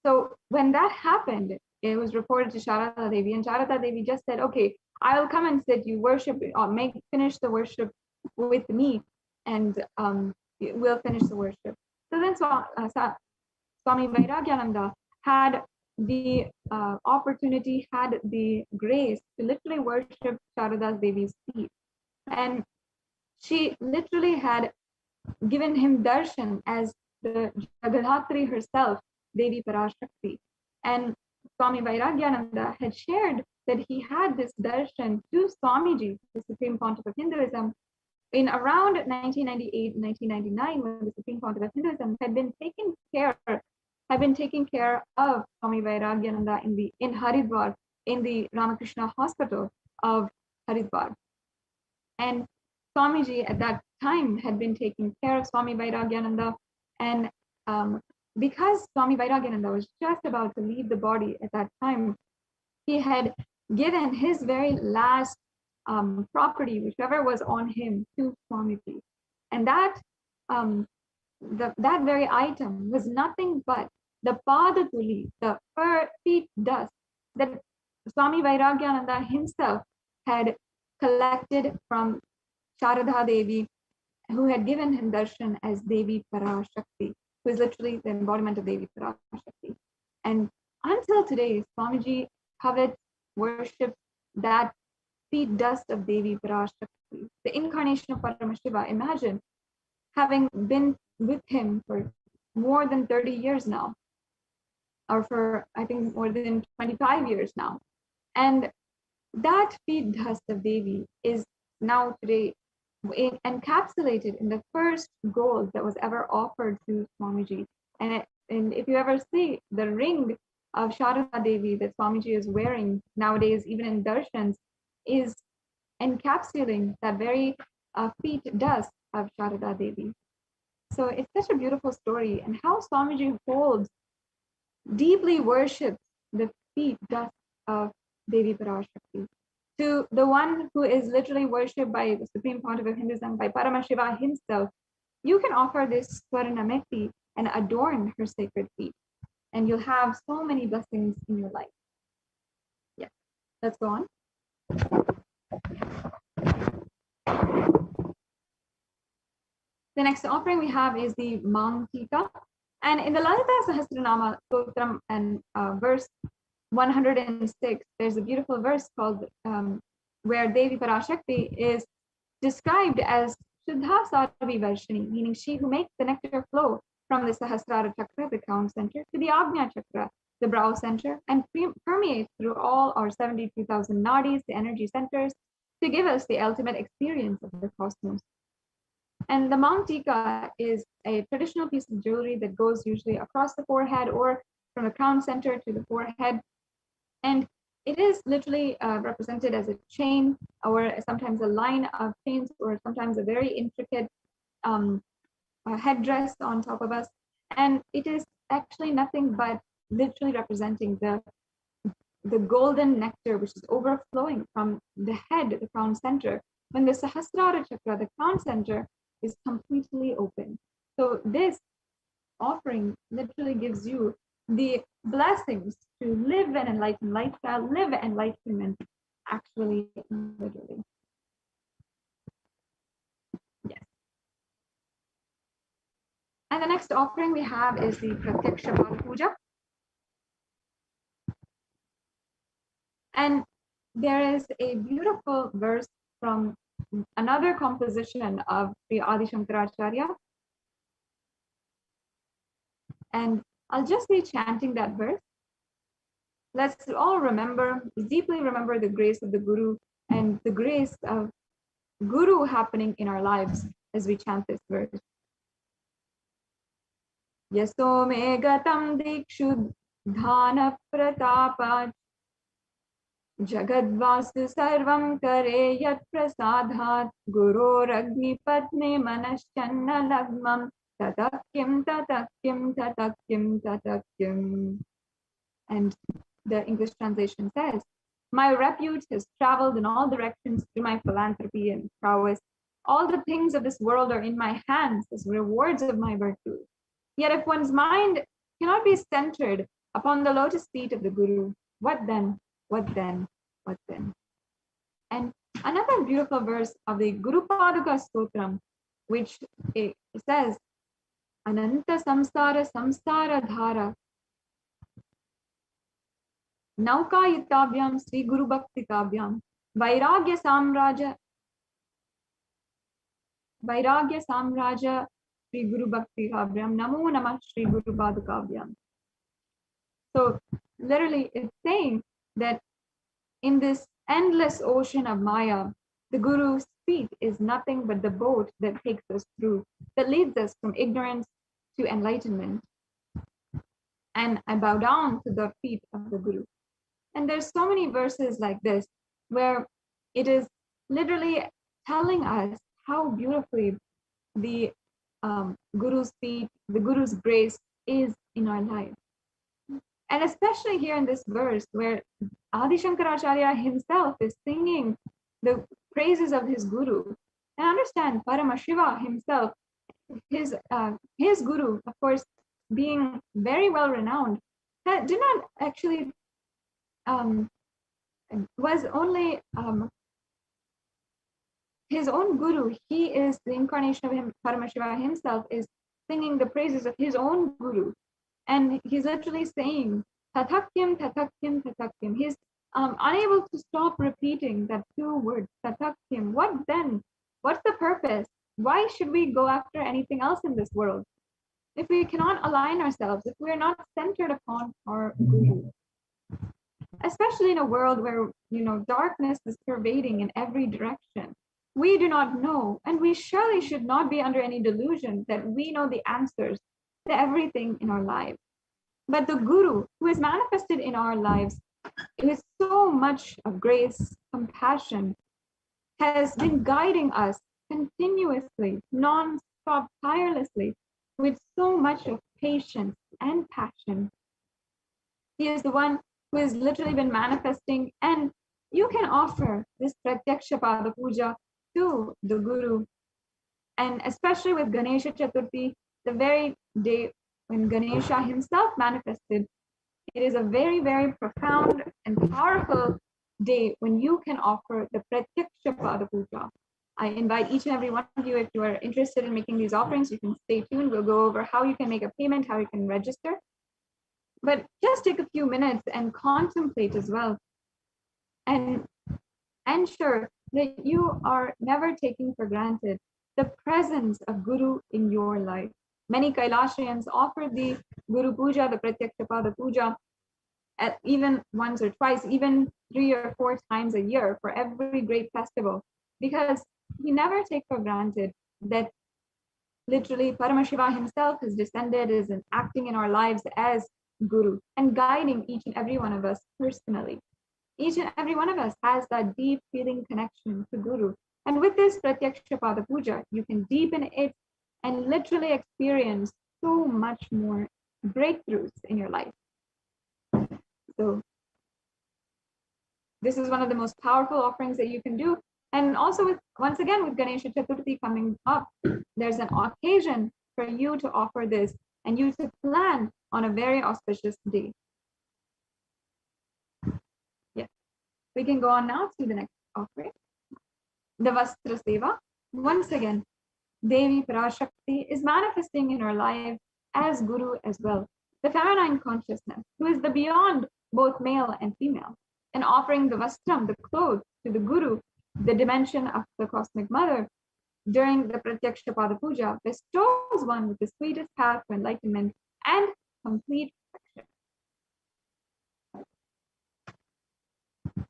so when that happened, it was reported to Sharada Devi, and Sharada Devi just said, "Okay, I'll come and sit. You worship, finish the worship with me, and we'll finish the worship." So then Swami Vairagyananda had the opportunity, had the grace to literally worship Sharada Devi's feet, and she literally had given him darshan as the Jagadhatri herself, Devi Parashakti. And Swami Vairagyananda had shared that he had this darshan to Swamiji, the Supreme Pontiff of Hinduism, in around 1998-1999, when the Supreme Pontiff of Hinduism had been taking care of Swami Vairagyananda in Haridwar, in the Ramakrishna Hospital of Haridwar. And Swamiji at that time had been taking care of Swami Vairagyananda, and because Swami Vairagyananda was just about to leave the body at that time, he had given his very last property, whichever was on him, to Swamiji. And that very item was nothing but the padatuli, the feet dust that Swami Vairagyananda himself had collected from Sharada Devi, who had given him darshan as Devi Parashakti, who is literally the embodiment of Devi Parashakti. And until today, Swamiji covets, worships that feet dust of Devi Parashakti, the incarnation of Paramashiva. Imagine having been with him for more than 30 years now, or for, I think, more than 25 years now. And that feet dust of Devi is now today encapsulated in the first gold that was ever offered to Swamiji. And if you ever see the ring of Sharada Devi that Swamiji is wearing nowadays, even in darshans, is encapsulating that very feet dust of Sharada Devi. So it's such a beautiful story, and how Swamiji holds, deeply worships the feet dust of Devi Parashakti. To the one who is literally worshipped by the Supreme Pontiff of Hinduism, by Paramashiva himself, you can offer this Swaranamekti and adorn her sacred feet, and you'll have so many blessings in your life. Yeah, let's go on. The next offering we have is the Mangtika. And in the Lalita Sahasranama Stotram and verse 106, there's a beautiful verse called where Devi Parashakti is described as Shuddha Sarvi Varshini, meaning she who makes the nectar flow from the Sahasrara Chakra, the crown center, to the Agnya Chakra, the brow center, and permeates through all our 72,000 nadis, the energy centers, to give us the ultimate experience of the cosmos. And the Mangtika is a traditional piece of jewelry that goes usually across the forehead or from the crown center to the forehead. And it is literally represented as a chain, or sometimes a line of chains, or sometimes a very intricate headdress on top of us. And it is actually nothing but literally representing the golden nectar which is overflowing from the head, the crown center, when the Sahasrara Chakra, the crown center, is completely open. So this offering literally gives you the blessings to live an enlightened lifestyle, live enlightenment, actually, literally. Yes. And the next offering we have is the Pratyaksha Pada Puja. And there is a beautiful verse from another composition of Sri Adi Shankaracharya. And I'll just be chanting that verse. Let's all remember, deeply remember the grace of the Guru and the grace of Guru happening in our lives as we chant this verse. Yaso me gatam dikshu dhana pratapa jagadvasu sarvam kare yat prasadhat guroragni padme manaschanna lagmam tatakyam tatakyam tatakyam tatakyam. And the English translation says, my repute has traveled in all directions through my philanthropy and prowess. All the things of this world are in my hands as rewards of my virtues. Yet if one's mind cannot be centered upon the lotus feet of the Guru, what then? What then? What then? And another beautiful verse of the Guru Paduka Stotram, which it says, Ananta samsara samsara dhara Naukayitavyam Sri Guru Bhakti Kavyam Vairagya Samraja Sri Guru Bhakti Kavyam Namo Namah Sri Guru Padukavyam. So literally it's saying that in this endless ocean of Maya, the Guru's feet is nothing but the boat that takes us through, that leads us from ignorance to enlightenment. And I bow down to the feet of the Guru. And there's so many verses like this where it is literally telling us how beautifully the Guru's feet, the Guru's grace is in our life. And especially here in this verse where Adi Shankaracharya himself is singing the praises of his Guru. And understand Paramashiva himself, his Guru, of course, being very well renowned, did not actually was only his own Guru. He is the incarnation of him. Paramashiva himself is singing the praises of his own Guru. And he's literally saying, Tatakyam, Tatakyam, Tatakyam. He's unable to stop repeating that two words, Tatakyam. What then? What's the purpose? Why should we go after anything else in this world? If we cannot align ourselves, if we are not centered upon our Guru. Especially in a world where, darkness is pervading in every direction. We do not know, and we surely should not be under any delusion that we know the answers to everything in our lives. But the Guru, who is manifested in our lives with so much of grace, compassion, has been guiding us continuously, non-stop, tirelessly, with so much of patience and passion. He is the one who has literally been manifesting, and you can offer this Pratyaksha Pada Puja to the Guru. And especially with Ganesha Chaturthi, the very day when Ganesha himself manifested, it is a very, very profound and powerful day when you can offer the Pratyaksha Pada Puja. I invite each and every one of you, if you are interested in making these offerings, you can stay tuned. We'll go over how you can make a payment, how you can register. But just take a few minutes and contemplate as well. And ensure that you are never taking for granted the presence of Guru in your life. Many Kailashians offer the Guru Puja, the Pratyaksha Pada Puja, even once or twice, even 3 or 4 times a year for every great festival, because we never take for granted that literally Paramashiva himself has descended, is acting in our lives as Guru and guiding each and every one of us personally. Each and every one of us has that deep feeling connection to Guru. And with this Pratyaksha Pada Puja, you can deepen it and literally experience so much more breakthroughs in your life. So this is one of the most powerful offerings that you can do. And also, once again, with Ganesha Chaturthi coming up, there's an occasion for you to offer this and you to plan on a very auspicious day. Yes, we can go on now to the next offering, the Vastra Seva. Once again, Devi Parashakti is manifesting in our life as Guru as well, the feminine consciousness, who is the beyond both male and female. and offering the vastram, the clothes, to the Guru, the dimension of the Cosmic Mother, during the Pratyaksha Pada Puja, bestows one with the sweetest path to enlightenment and complete perfection.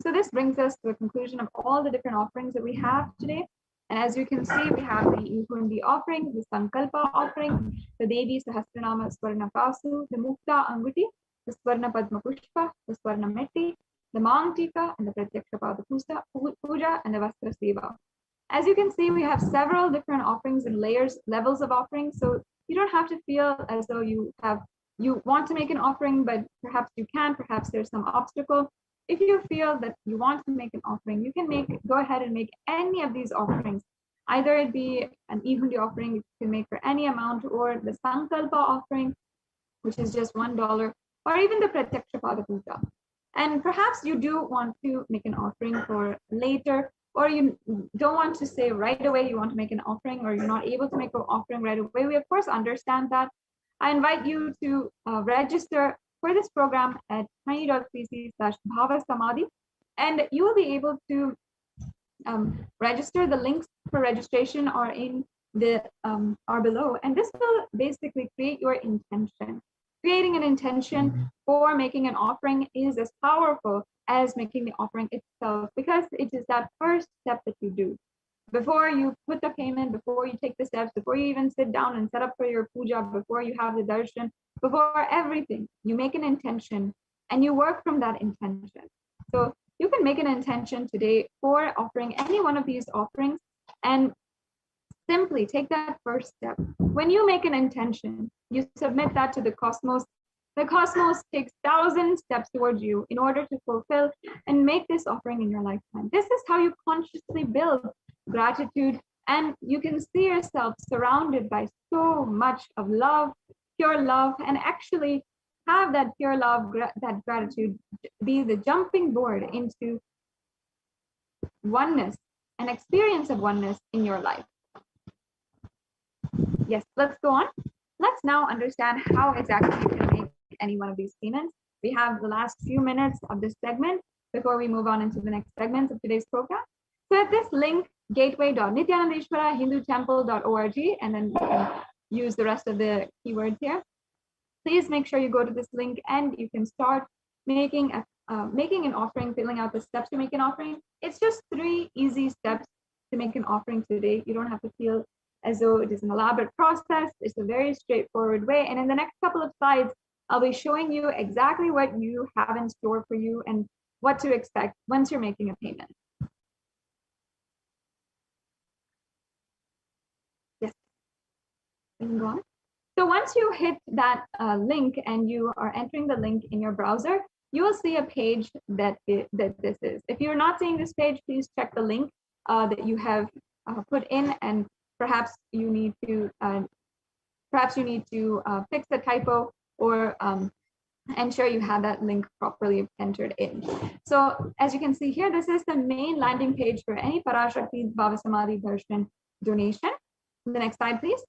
So this brings us to a conclusion of all the different offerings that we have today. And as you can see, we have the Inkundi offering, the Sankalpa offering, the Devi Sahasranama Swarna Pasu, the Mukta Anguti, the Swarna Padma Pushpa, the Swarna Metti, the Mangtika, and the Pratyaksha Pada Puja, and the Vastra Seva. As you can see, we have several different offerings and levels of offerings. So you don't have to feel as though you want to make an offering, but perhaps you can't, perhaps there's some obstacle. If you feel that you want to make an offering, you can go ahead and make any of these offerings. Either it be an Ihundi offering you can make for any amount, or the Sankalpa offering, which is just $1, or even the Pratyaksha Pada Puja. And perhaps you do want to make an offering for later, or you don't want to say right away you want to make an offering, or you're not able to make an offering right away. We of course understand that. I invite you to register for this program at tiny.cc/BHAVASAMADHI, and you will be able to register. The links for registration are in the are below, and this will basically create your intention. Creating an intention for making an offering is as powerful as making the offering itself, because it is that first step that you do. Before you put the payment, before you take the steps, before you even sit down and set up for your puja, before you have the darshan, before everything, you make an intention and you work from that intention. So you can make an intention today for offering any one of these offerings and simply take that first step. When you make an intention, you submit that to the cosmos. The cosmos takes 1,000 steps towards you in order to fulfill and make this offering in your lifetime. This is how you consciously build gratitude, and you can see yourself surrounded by so much of love, pure love, and actually have that pure love, that gratitude be the jumping board into oneness, an experience of oneness in your life. Yes, let's go on. Let's now understand how exactly you can make any one of these payments. We have the last few minutes of this segment before we move on into the next segments of today's program. So at this link, gateway.nithyanandeshwara.hindutemple.org, and then you can use the rest of the keywords here. Please make sure you go to this link and you can start making an offering, filling out the steps to make an offering. It's just 3 easy steps to make an offering today. You don't have to feel as though it is an elaborate process. It's a very straightforward way. And in the next couple of slides, I'll be showing you exactly what you have in store for you and what to expect once you're making a payment. Yes, we can go on. So once you hit that link and you are entering the link in your browser, you will see a page that this is. If you're not seeing this page, please check the link that you have put in, and perhaps you need to fix the typo or ensure you have that link properly entered in. So as you can see here, this is the main landing page for any Parashakti BHAVASAMADHI Darshan donation. The next slide, please.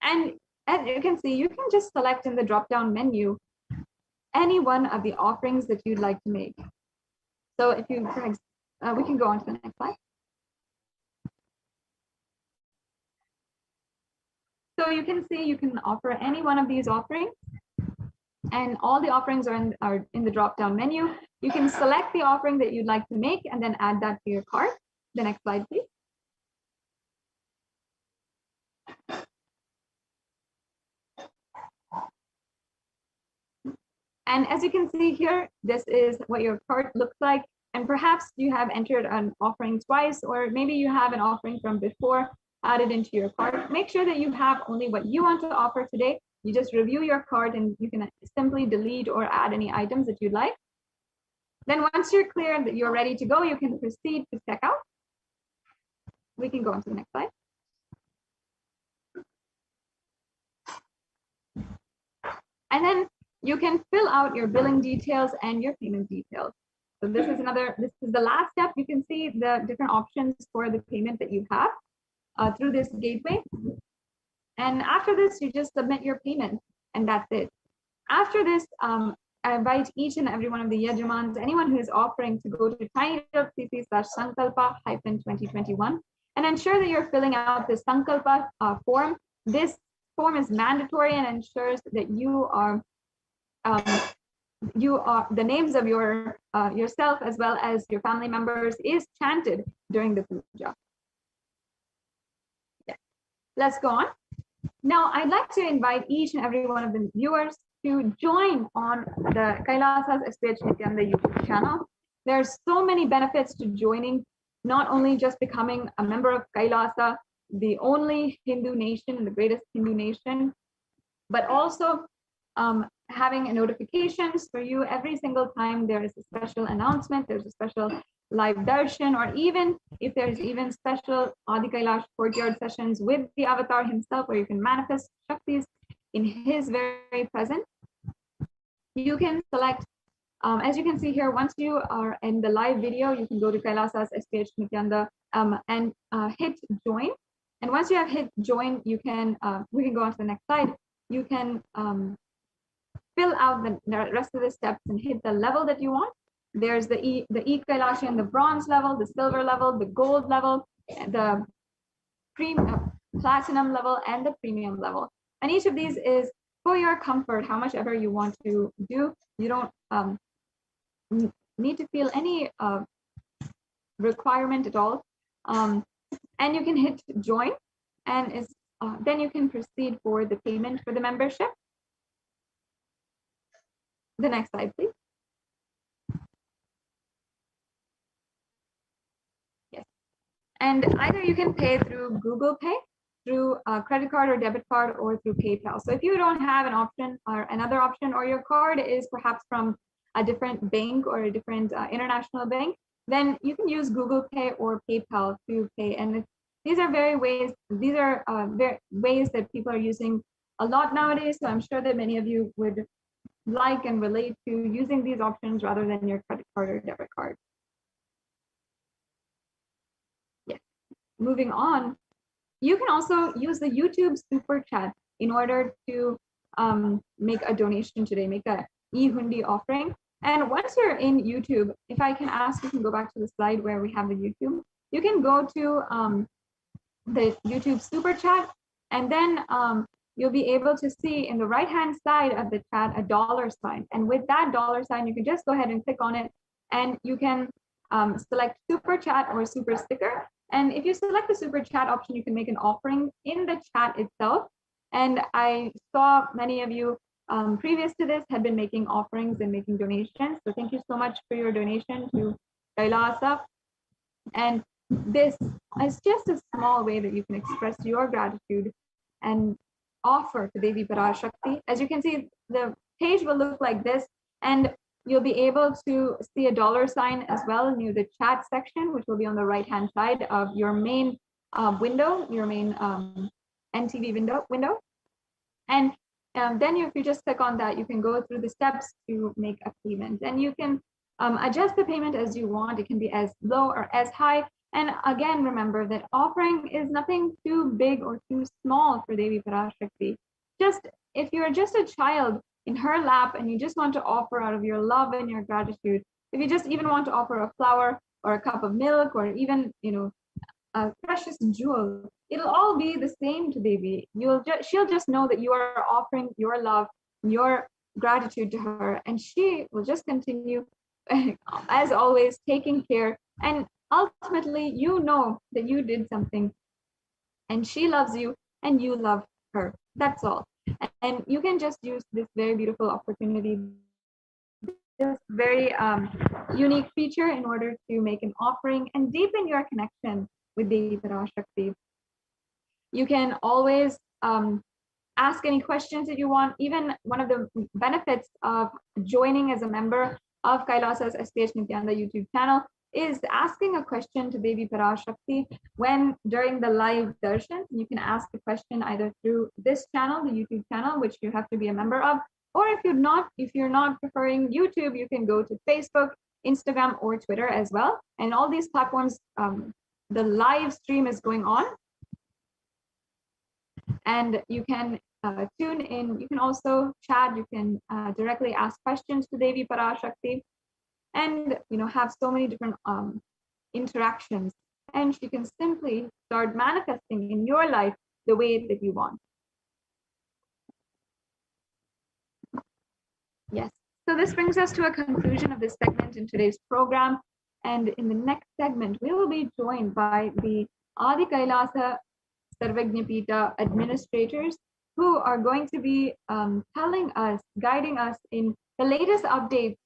And as you can see, you can just select in the drop-down menu any one of the offerings that you'd like to make. So if you, we can go on to the next slide. So you can see you can offer any one of these offerings, and all the offerings are in the drop-down menu. You can select the offering that you'd like to make and then add that to your cart. The next slide, please. And as you can see here, this is what your cart looks like. And perhaps you have entered an offering twice, or maybe you have an offering from before added into your cart. Make sure that you have only what you want to offer today. You just review your cart and you can simply delete or add any items that you'd like. Then once you're clear that you're ready to go, you can proceed to checkout. We can go on to the next slide. And then you can fill out your billing details and your payment details. So this is the last step. You can see the different options for the payment that you have through this gateway. And after this, you just submit your payment, and that's it. After this, invite each and every one of the Yajamans, anyone who is offering, to go to tiny.cc/sankalpa-2021 and ensure that you're filling out the Sankalpa form. This form is mandatory and ensures that you are the names of your yourself as well as your family members is chanted during the puja. Yeah. Let's go on. Now, I'd like to invite each and every one of the viewers to join on the Kailasa's HDH Nithyananda YouTube channel. There's so many benefits to joining, not only just becoming a member of Kailasa, the only Hindu nation and the greatest Hindu nation, but also having notifications for you every single time there is a special announcement, there's a special live darshan, or even if there's even special Adi Kailash courtyard sessions with the avatar himself, where you can manifest Shaktis in his very presence. You can select, as you can see here, once you are in the live video, you can go to Kailasa's HDH Nithyananda and hit join. And once you have hit join, you can, we can go on to the next slide. You can fill out the rest of the steps and hit the level that you want. There's the e-Kailashi, the bronze level, the silver level, the gold level, the platinum level, and the premium level. And each of these is for your comfort, how much ever you want to do. You don't need to feel any requirement at all. And you can hit join, and then you can proceed for the payment for the membership. The next slide, please. Yes. And either you can pay through Google Pay, through a credit card or debit card, or through PayPal. So if you don't have an option or another option, or your card is perhaps from a different bank or a different international bank, then you can use Google Pay or PayPal to pay. And these are ways that people are using a lot nowadays. So I'm sure that many of you would like and relate to using these options rather than your credit card or debit card. Yes. Moving on, you can also use the YouTube super chat in order to make a donation today, make a e-hundi offering. And once you're in YouTube, if I can ask, you can go back to the slide where we have the YouTube. You can go to the YouTube super chat, and then you'll be able to see in the right-hand side of the chat a $sign. And with that $sign, you can just go ahead and click on it, and you can select super chat or super sticker. And if you select the super chat option, you can make an offering in the chat itself. And I saw many of you previous to this had been making offerings and making donations. So thank you so much for your donation to Kailasa. And this is just a small way that you can express your gratitude and offer to Devi Parashakti. As you can see, the page will look like this, and you'll be able to see a $sign as well near the chat section, which will be on the right-hand side of your main window, your main NTV window. And then if you just click on that, you can go through the steps to make a payment. And you can adjust the payment as you want. It can be as low or as high. And again, remember that offering is nothing too big or too small for Devi Parashakti. Just if you're just a child in her lap and you just want to offer out of your love and your gratitude, if you just even want to offer a flower or a cup of milk or even, a precious jewel, it'll all be the same to Devi. She'll just know that you are offering your love, your gratitude to her, and she will just continue, as always, taking care. And ultimately, you know that you did something, and she loves you, and you love her. That's all. And you can just use this very beautiful opportunity, this very unique feature, in order to make an offering and deepen your connection with Devi Parashakti. You can always ask any questions that you want. Even one of the benefits of joining as a member of Kailasa's HDH Nithyananda YouTube channel is asking a question to Devi Parashakti when during the live darshan. You can ask the question either through this channel, the YouTube channel, which you have to be a member of, or if you're not preferring YouTube, you can go to Facebook, Instagram, or Twitter as well. And all these platforms, the live stream is going on, and you can tune in. You can also chat. You can directly ask questions to Devi Parashakti, and have so many different interactions. And you can simply start manifesting in your life the way that you want. Yes. So this brings us to a conclusion of this segment in today's program. And in the next segment, we will be joined by the Adi Kailasa Sarvajñapita administrators, who are going to be telling us, guiding us in the latest updates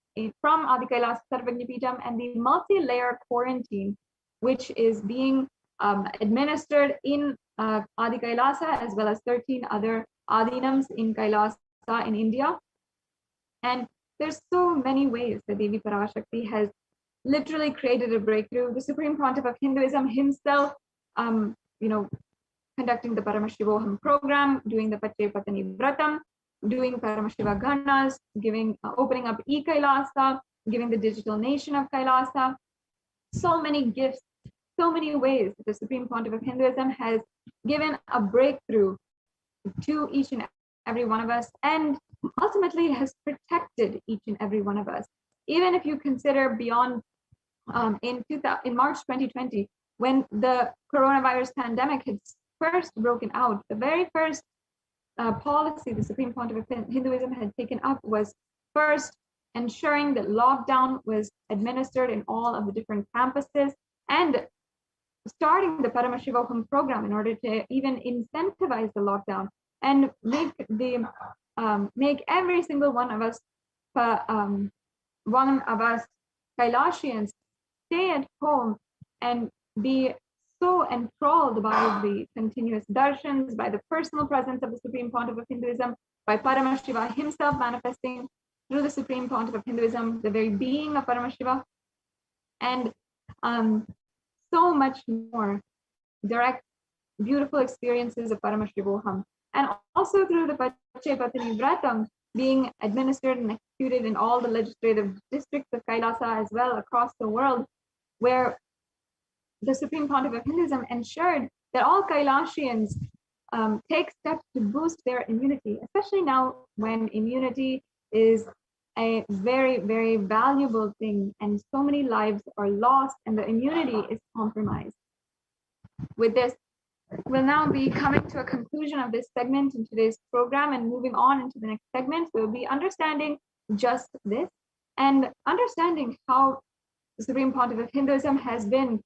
from Adi Kailasa Sarvajñapitam and the multi-layer quarantine, which is being administered in Adi Kailasa, as well as 13 other Adinams in Kailasa in India. And there's so many ways that Devi Parashakti has literally created a breakthrough. The Supreme Pontiff of Hinduism himself, conducting the Paramashivoham program, doing the Pache Patani Vratam, doing Paramashiva Ganas, opening up e-Kailasa, giving the digital nation of Kailasa. So many gifts, so many ways that the Supreme Pontiff of Hinduism has given a breakthrough to each and every one of us, and ultimately has protected each and every one of us. Even if you consider beyond in March 2020, when the coronavirus pandemic had first broken out, the very first policy the Supreme Pontiff of Hinduism had taken up was first ensuring that lockdown was administered in all of the different campuses, and starting the Paramashivoham program in order to even incentivize the lockdown and make every single one of us Kailasians stay at home and be so enthralled by the continuous darshans, by the personal presence of the Supreme Pontiff of Hinduism, by Paramashiva himself manifesting through the Supreme Pontiff of Hinduism, the very being of Paramashiva, and so much more direct, beautiful experiences of Paramashivoham. And also through the Pache Patani Vratam being administered and executed in all the legislative districts of Kailasa as well across the world, where the Supreme Pontiff of Hinduism ensured that all Kailasians take steps to boost their immunity, especially now when immunity is a very, very valuable thing and so many lives are lost and the immunity is compromised. With this, we'll now be coming to a conclusion of this segment in today's program and moving on into the next segment. We'll be understanding just this and understanding how the Supreme Pontiff of Hinduism has been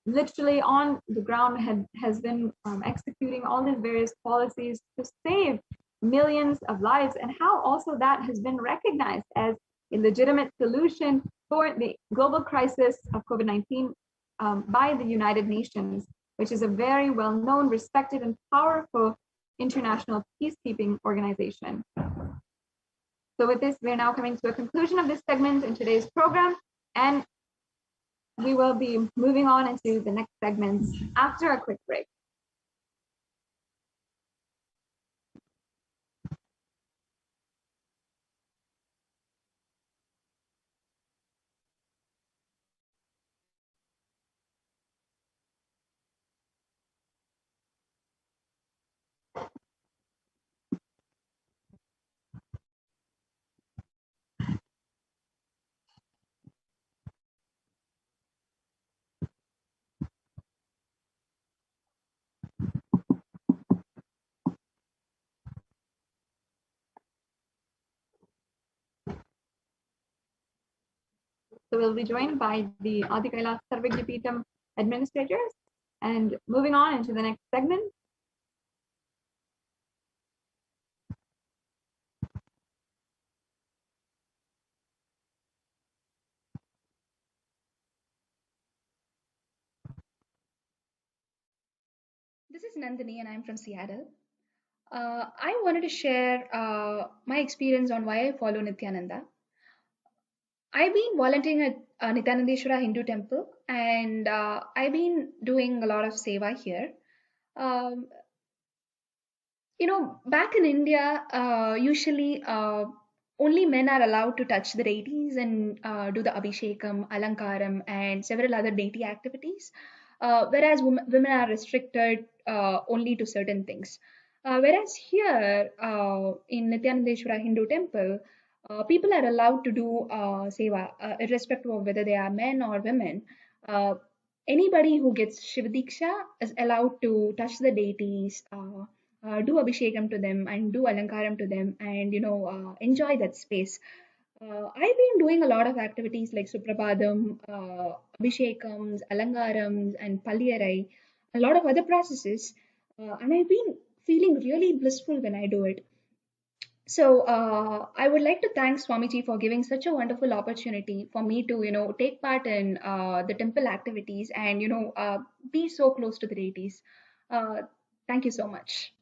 literally on the ground, has been executing all these various policies to save millions of lives, and how also that has been recognized as a legitimate solution for the global crisis of COVID-19 by the United Nations, which is a very well-known, respected, and powerful international peacekeeping organization. So with this, we're now coming to a conclusion of this segment in today's program, and we will be moving on into the next segments after a quick break. So we'll be joined by the Adi Kailasa Sarvajñapitam administrators, and moving on into the next segment.
This is Nandini and I'm from Seattle. I wanted to share my experience on why I follow Nithyananda. I've been volunteering at Nithyanandeshwara Hindu Temple, and I've been doing a lot of seva here. Back in India, usually only men are allowed to touch the deities and do the abhishekam, alankaram, and several other deity activities, whereas women are restricted only to certain things. Whereas here in Nithyanandeshwara Hindu temple, people are allowed to do seva, irrespective of whether they are men or women. Uh, Anybody who gets Shiva Diksha is allowed to touch the deities, do abhishekam to them, and do alankaram to them, and enjoy that space. I've been doing a lot of activities like Suprabhadam, Abhishekams, Alangarams, and Palliyarai, a lot of other processes, and I've been feeling really blissful when I do it. So I would like to thank Swamiji for giving such a wonderful opportunity for me to, take part in the temple activities and, be so close to the deities. Uh, Thank you so much.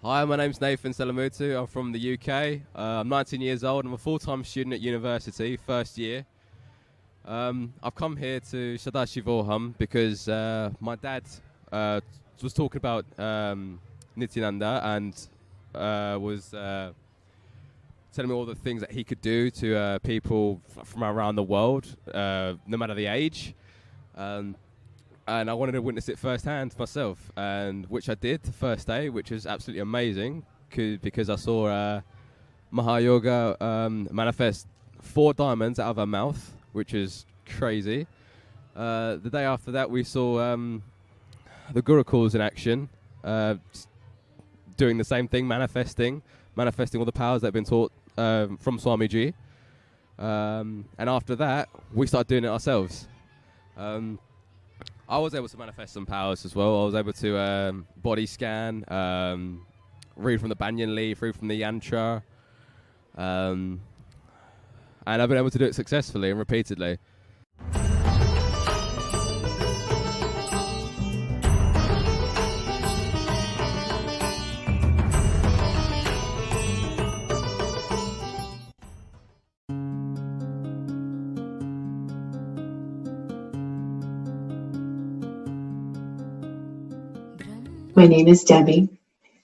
Hi, my name's Nathan Selamutu. I'm from the UK. I'm 19 years old. I'm a full-time student at university, first year. I've come here to Sadashivoham because my dad was talking about Nityananda and was telling me all the things that he could do to people from around the world, no matter the age. And I wanted to witness it firsthand myself, and which I did the first day, which was absolutely amazing because I saw Mahayoga manifest 4 diamonds out of her mouth, which is crazy. The day after that, we saw the Gurukuls in action, doing the same thing, manifesting all the powers that have been taught from Swamiji. And after that, we started doing it ourselves. I was able to manifest some powers as well. I was able to body scan, read from the banyan leaf, read from the yantra, and I've been able to do it successfully and repeatedly.
My name is Debbie,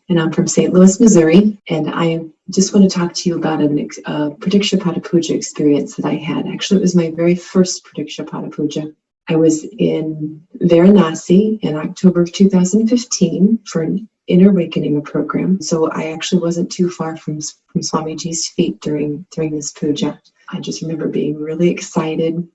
and I'm from St. Louis, Missouri, and I just want to talk to you about a Pradikshapata Puja experience that I had. Actually, it was my very first Pradikshapata Puja. I was in Varanasi in October of 2015 for an Inner Awakening program, so I actually wasn't too far from Swamiji's feet during this puja. I just remember being really excited.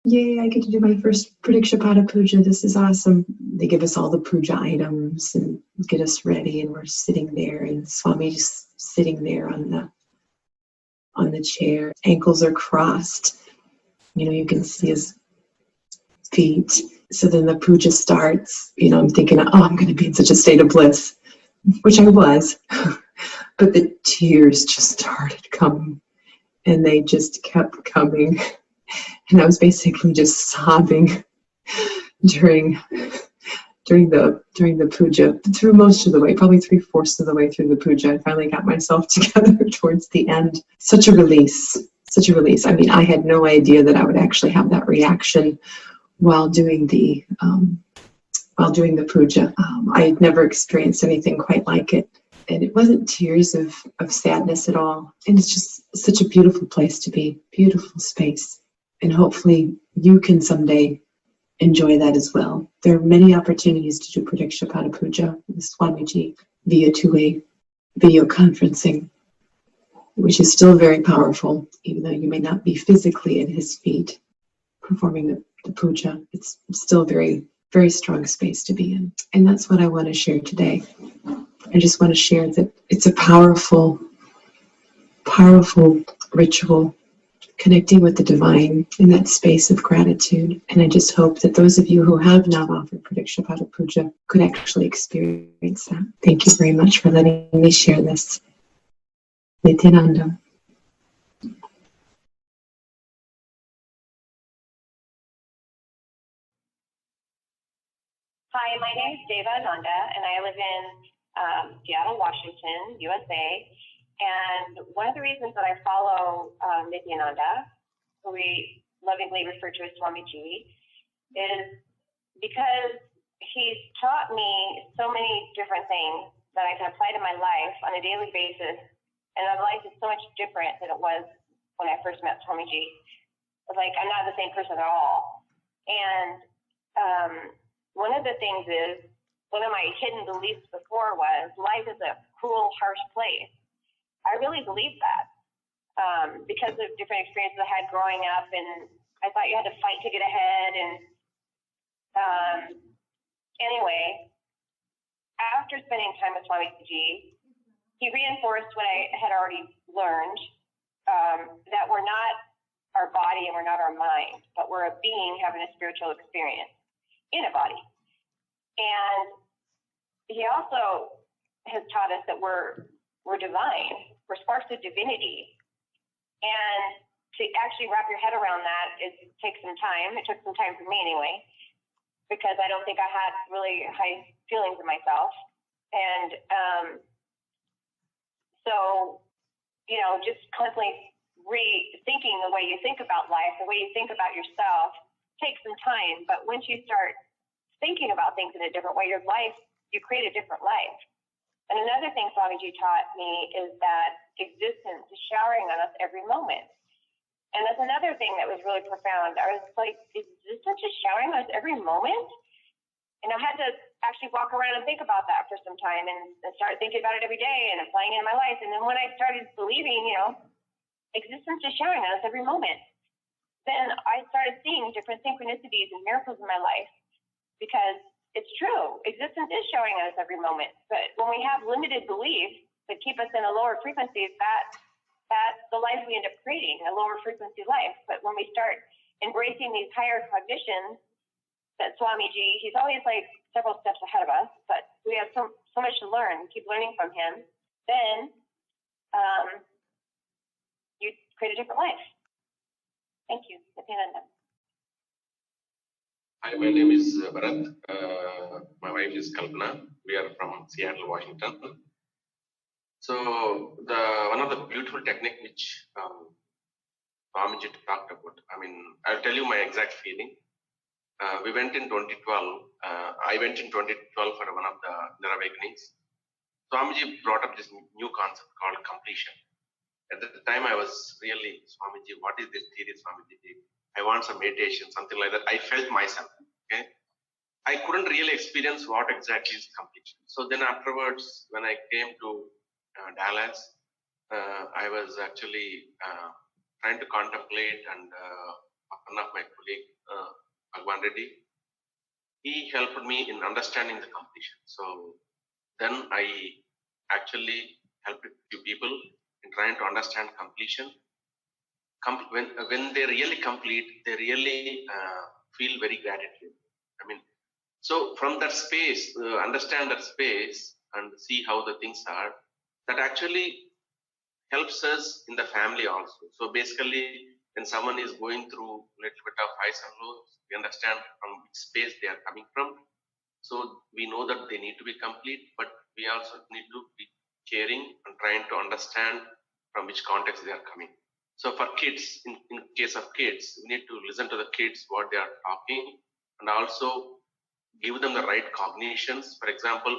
Yay, I get to do my first Pradikshapata Puja. This is awesome. They give us all the puja items and get us ready, and we're sitting there, and Swamiji's sitting there on the chair. Ankles are crossed. You can see his feet. So then the puja starts. I'm thinking, oh, I'm going to be in such a state of bliss, which I was. But the tears just started coming, and they just kept coming. And I was basically just sobbing during the puja, through most of the way, probably 3/4 of the way through the puja. I finally got myself together towards the end. Such a release. I mean, I had no idea that I would actually have that reaction while doing the puja. I had never experienced anything quite like it. And it wasn't tears of sadness at all. And it's just such a beautiful place to be, beautiful space. And hopefully you can someday enjoy that as well. There are many opportunities to do Pradikshapata Puja with Swamiji via two-way video conferencing, which is still very powerful, even though you may not be physically at his feet performing the puja. It's still very, very strong space to be in. And that's what I want to share today. I just want to share that it's a powerful, powerful ritual, connecting with the divine in that space of gratitude. And I just hope that those of you who have not offered Pradikshapata Puja could actually experience that. Thank you very much for letting me share this. Nithyananda.
Hi, my name is Deva Ananda, and I live in Seattle, Washington, USA. And one of the reasons that I follow Nithyananda, who we lovingly refer to as Swamiji, is because he's taught me so many different things that I can apply to my life on a daily basis And my life is so much different than it was when I first met Swamiji. It's like I'm not the same person at all. And one of the things is, one of my hidden beliefs before was life is a cruel, harsh place. I really believe that because of different experiences I had growing up, and I thought you had to fight to get ahead. And anyway, after spending time with Swamiji, he reinforced what I had already learned, that we're not our body and we're not our mind, but we're a being having a spiritual experience in a body. And he also has taught us that we're divine, we're sparks of divinity. And to actually wrap your head around that, it takes some time. It took some time for me anyway, because I don't think I had really high feelings of myself. And so, you know, just constantly rethinking the way you think about life, the way you think about yourself, takes some time. But once you start thinking about things in a different way, your life, you create a different life. And another thing Swamiji taught me is that existence is showering on us every moment. And that's another thing that was really profound. I was like, existence is showering on us every moment? And I had to actually walk around and think about that for some time and start thinking about it every day and applying it in my life. And then when I started believing, you know, existence is showering on us every moment, then I started seeing different synchronicities and miracles in my life, because it's true. Existence is showing us every moment. But when we have limited beliefs that keep us in a lower frequency, that's the life we end up creating, a lower frequency life. But when we start embracing these higher cognitions that Swamiji, he's always like several steps ahead of us, but we have so much to learn, keep learning from him, then you create a different life. Thank you. Nithyananda.
Hi, my name is Bharat. My wife is Kalpana. We are from Seattle, Washington. So one of the beautiful technique which Swamiji talked about. I mean, I'll tell you my exact feeling. We went in 2012. I went in 2012 for one of the inner awakenings. Swamiji brought up this new concept called completion. At the time, I was really, Swamiji, what is this theory, Swamiji? I want some meditation, something like that. I felt myself, okay? I couldn't really experience what exactly is completion. So then afterwards, when I came to Dallas, I was actually trying to contemplate, and one of my colleagues, Bhagwan Reddy, he helped me in understanding the completion. So then I actually helped a few people in trying to understand completion. When they really complete, they really feel very gratitude. I mean, so from that space, understand that space and see how the things are, that actually helps us in the family also. So basically, when someone is going through a little bit of highs and lows, we understand from which space they are coming from. So we know that they need to be complete, but we also need to be caring and trying to understand from which context they are coming. So for kids, in case of kids, we need to listen to the kids, what they are talking, and also give them the right cognitions. For example,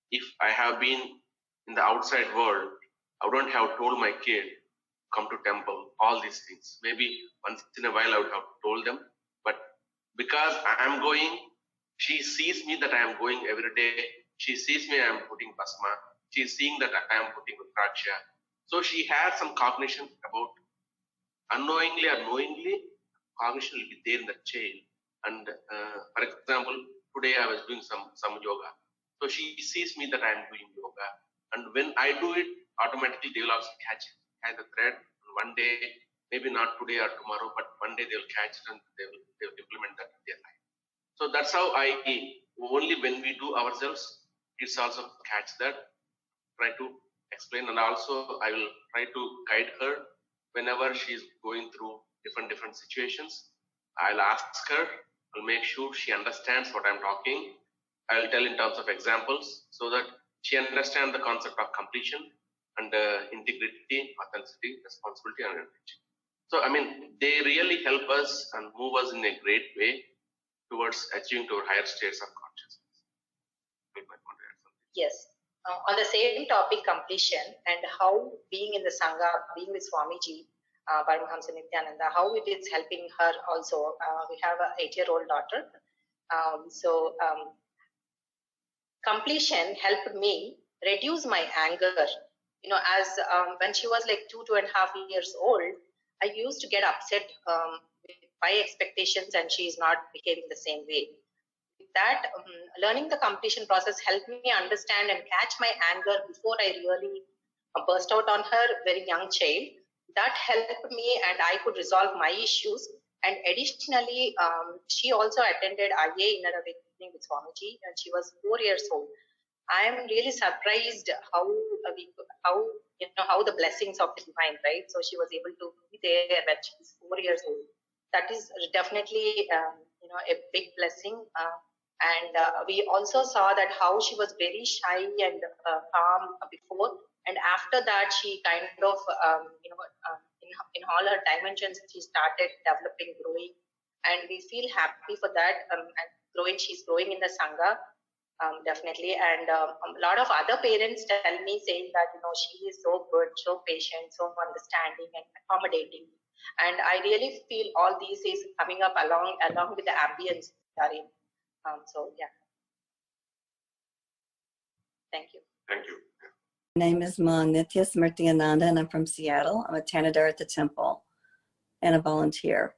if I have been in the outside world, I wouldn't have told my kid, come to temple, all these things. Maybe once in a while I would have told them, but because I am going, she sees me that I am going every day. She sees me, I am putting basma. She is seeing that I am putting rudraksha. So she has some cognition about, unknowingly or knowingly, cognition will be there in the chain. And for example, today I was doing some yoga. So she sees me that I am doing yoga. And when I do it, automatically they will also catch the thread. And one day, maybe not today or tomorrow, but one day they will catch it and they will implement that in their life. So that's how only when we do ourselves, kids also catch that, try to explain. And also I will try to guide her whenever she is going through different situations. I'll ask her, I'll make sure she understands what I'm talking. I'll tell in terms of examples so that she understands the concept of completion and integrity, authenticity, responsibility, and energy. So, I mean, they really help us and move us in a great way towards achieving to our higher states of consciousness.
Yes. on the same topic, completion, and how being in the Sangha, being with Swamiji, Paramahamsa Nithyananda, how it is helping her also. We have an 8-year-old daughter. Completion helped me reduce my anger. As when she was like 2.5 years old, I used to get upset with my expectations and she is not behaving the same way. That learning the completion process helped me understand and catch my anger before I really burst out on her, very young child. That helped me and I could resolve my issues. And additionally, she also attended IA Inner Awakening with Swamiji and she was 4 years old. I am really surprised how the blessings of the divine, right? So she was able to be there when she was 4 years old. That is definitely a big blessing. And we also saw that how she was very shy and calm before, and after that she kind of in all her dimensions she started developing, growing, and we feel happy for that. And she's growing in the Sangha. Definitely, and a lot of other parents tell me saying that she is so good, so patient, so understanding and accommodating, and I really feel all these is coming up along with the ambience we are in. So yeah, thank you.
Thank you.
My name is Ma Nithyananda and I'm from Seattle. I'm a Tanadar at the temple and a volunteer.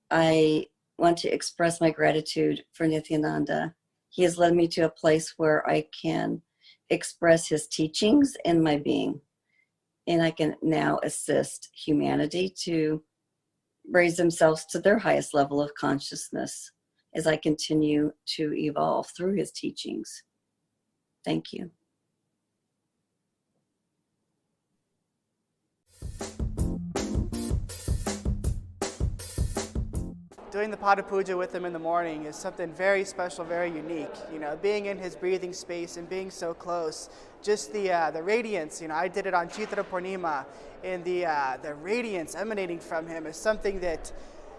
I want to express my gratitude for Nithyananda. He has led me to a place where I can express his teachings in my being. And I can now assist humanity to raise themselves to their highest level of consciousness as I continue to evolve through his teachings. Thank you.
Doing the Pada Puja with him in the morning is something very special, very unique. Being in his breathing space and being so close, just the radiance. I did it on Chitra Purnima, and the radiance emanating from him is something that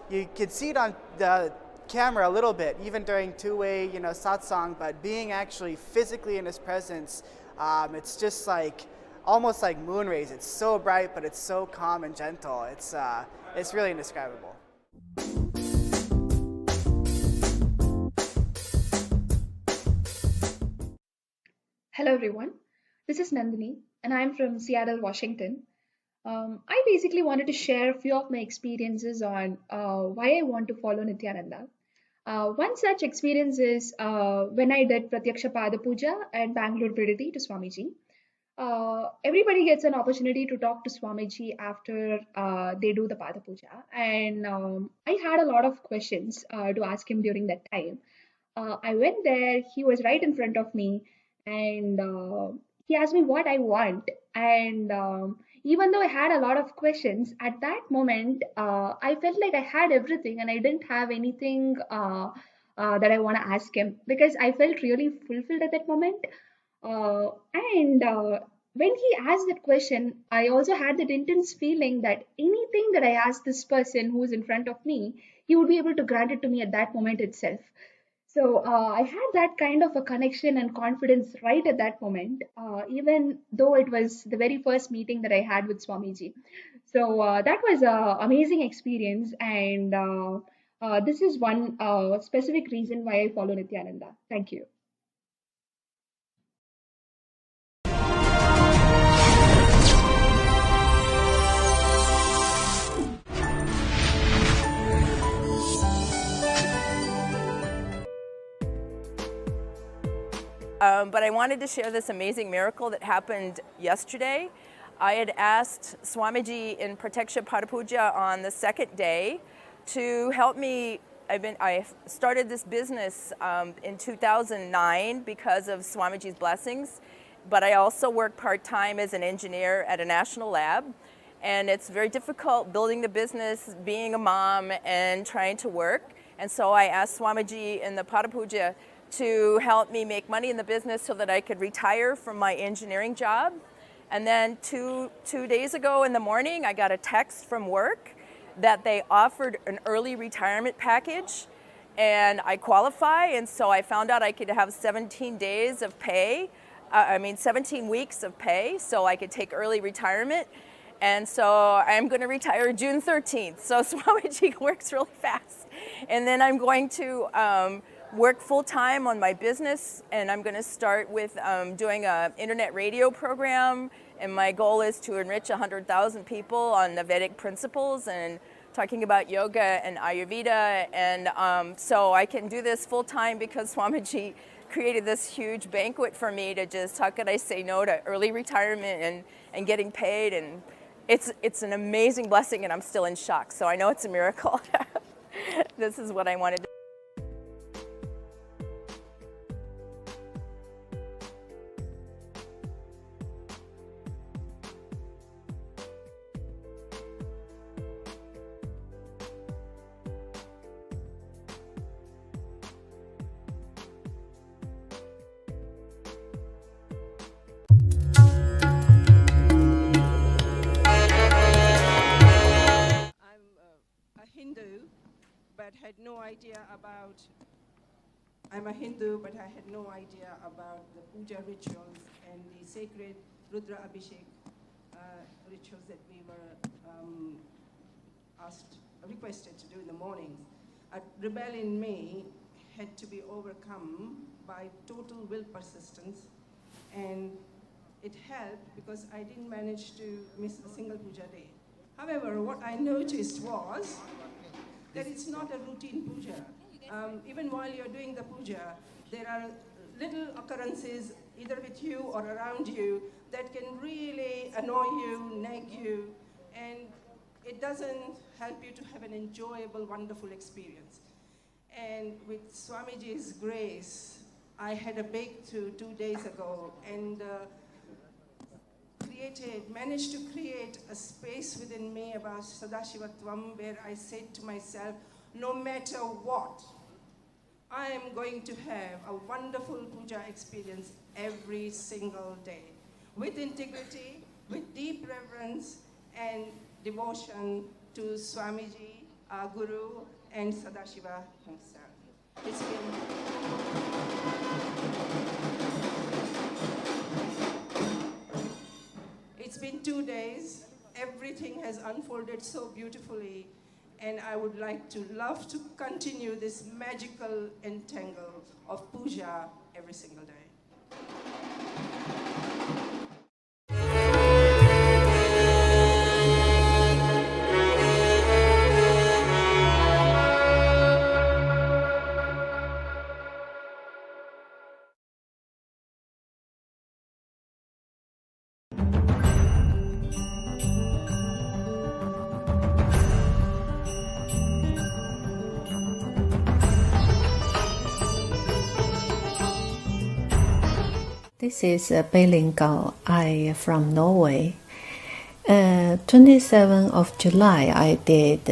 you can see it on the camera a little bit, even during two-way, satsang. But being actually physically in his presence, it's just like almost like moon rays. It's so bright, but it's so calm and gentle. It's really indescribable.
Hello everyone, this is Nandini and I'm from Seattle, Washington. I basically wanted to share a few of my experiences on why I want to follow Nithyananda. One such experience is when I did Pratyaksha Pada Puja at Bangalore Priditi to Swamiji. Everybody gets an opportunity to talk to Swamiji after they do the Pada Puja, and I had a lot of questions to ask him during that time. I went there, he was right in front of me, and he asked me what I want. And even though I had a lot of questions, at that moment, I felt like I had everything and I didn't have anything that I want to ask him, because I felt really fulfilled at that moment. When he asked that question, I also had that intense feeling that anything that I asked this person who is in front of me, he would be able to grant it to me at that moment itself. So I had that kind of a connection and confidence right at that moment, even though it was the very first meeting that I had with Swamiji. So that was an amazing experience, and this is one specific reason why I follow Nithyananda. Thank you.
But I wanted to share this amazing miracle that happened yesterday. I had asked Swamiji in Pratyaksha Pada Puja on the second day to help me. I started this business in 2009 because of Swamiji's blessings, but I also work part-time as an engineer at a national lab. And it's very difficult building the business, being a mom, and trying to work. And so I asked Swamiji in the Pada Puja to help me make money in the business so that I could retire from my engineering job. And then two days ago in the morning, I got a text from work that they offered an early retirement package, and I qualify, and so I found out I could have 17 days of pay 17 weeks of pay so I could take early retirement. And so I'm going to retire June 13th. So Swamiji works really fast. And then I'm going to work full-time on my business, and I'm going to start with doing an internet radio program. And my goal is to enrich 100,000 people on the Vedic principles and talking about yoga and Ayurveda. And so I can do this full-time because Swamiji created this huge banquet for me to just, how could I say no to early retirement and getting paid. And it's an amazing blessing, and I'm still in shock. So I know it's a miracle. This is what I wanted to.
I'm a Hindu, but I had no idea about the puja rituals and the sacred Rudra Abhishek rituals that we were requested to do in the mornings. A rebel in me had to be overcome by total will persistence, and it helped because I didn't manage to miss a single puja day. However, what I noticed was that it's not a routine puja. Even while you're doing the puja, there are little occurrences either with you or around you that can really annoy you, nag you, and it doesn't help you to have an enjoyable, wonderful experience. And with Swamiji's grace, I had a breakthrough 2 days ago and managed to create a space within me about Sadashivatvam where I said to myself, no matter what, I am going to have a wonderful puja experience every single day, with integrity, with deep reverence and devotion to Swamiji, our Guru, and Sadashiva himself. It's been 2 days. Everything has unfolded so beautifully, and I would love to continue this magical entangle of puja every single day.
This is Beilin Gao. I from Norway. 27th of July, I did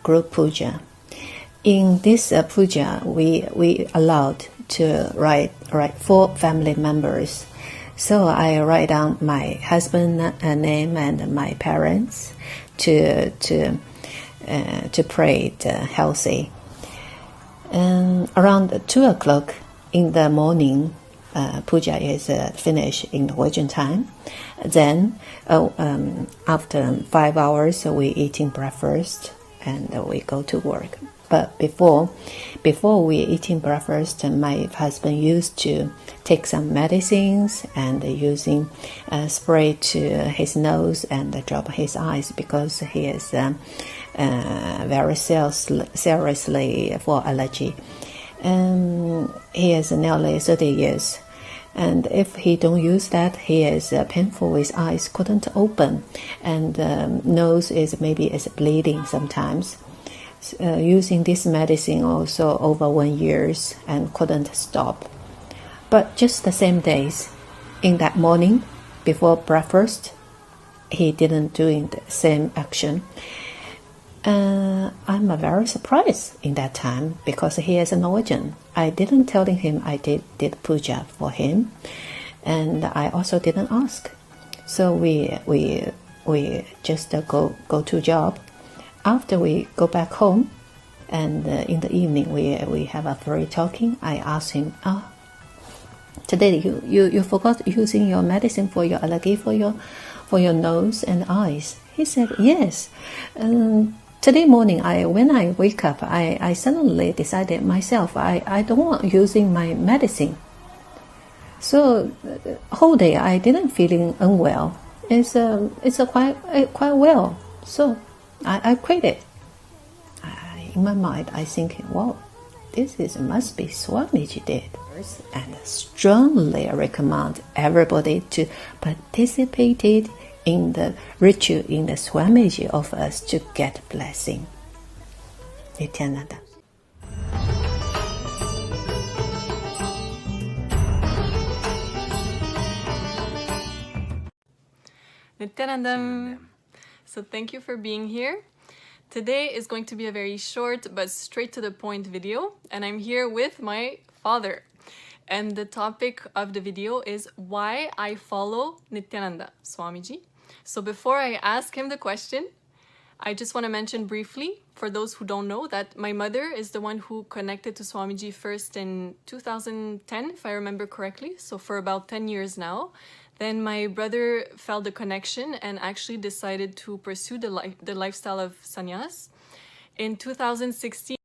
group puja. In this puja, we allowed to write 4 family members. So I write down my husband's name and my parents to pray healthy. Around 2 o'clock in the morning, puja is finished in Norwegian time. Then after 5 hours, we eating breakfast and we go to work. But before we eating breakfast, my husband used to take some medicines and using spray to his nose and drop his eyes because he is very seriously for allergy. He is nearly 30 years. And if he don't use that, he is painful. His eyes couldn't open, and nose is bleeding sometimes. Using this medicine also over 1 year and couldn't stop. But just the same days, in that morning before breakfast, he didn't doing the same action. I'm very surprised in that time because he is a Norwegian. I didn't tell him I did puja for him, and I also didn't ask. So we just go to job. After we go back home, and in the evening we have a free talking. I asked him, Today you forgot using your medicine for your allergy, for your nose and eyes. He said, yes. Today morning, when I wake up, I suddenly decided myself, I don't want using my medicine. So whole day I didn't feeling unwell. It's quite well. So I quit it. In my mind, I think, wow, must be Swamiji did. And strongly recommend everybody to participate in the ritual in the Swamiji of us to get blessing. Nithyananda.
Nithyanandam. So thank you for being here. Today is going to be a very short but straight to the point video, and I'm here with my father. And the topic of the video is why I follow Nithyananda Swamiji. So before I ask him the question, I just want to mention briefly, for those who don't know, that my mother is the one who connected to Swamiji first in 2010, if I remember correctly, so for about 10 years now. Then my brother felt the connection and actually decided to pursue the lifestyle of sannyas. In 2016,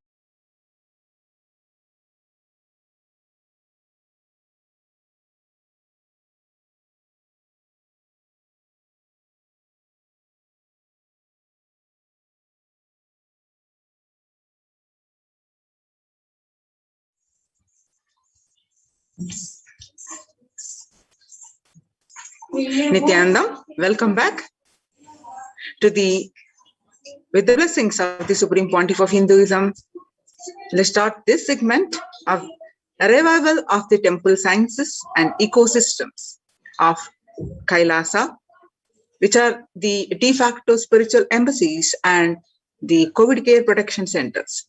Nithyanandam, welcome back with the blessings of the Supreme Pontiff of Hinduism. Let's start this segment of a revival of the temple sciences and ecosystems of Kailasa, which are the de facto spiritual embassies and the COVID care protection centers.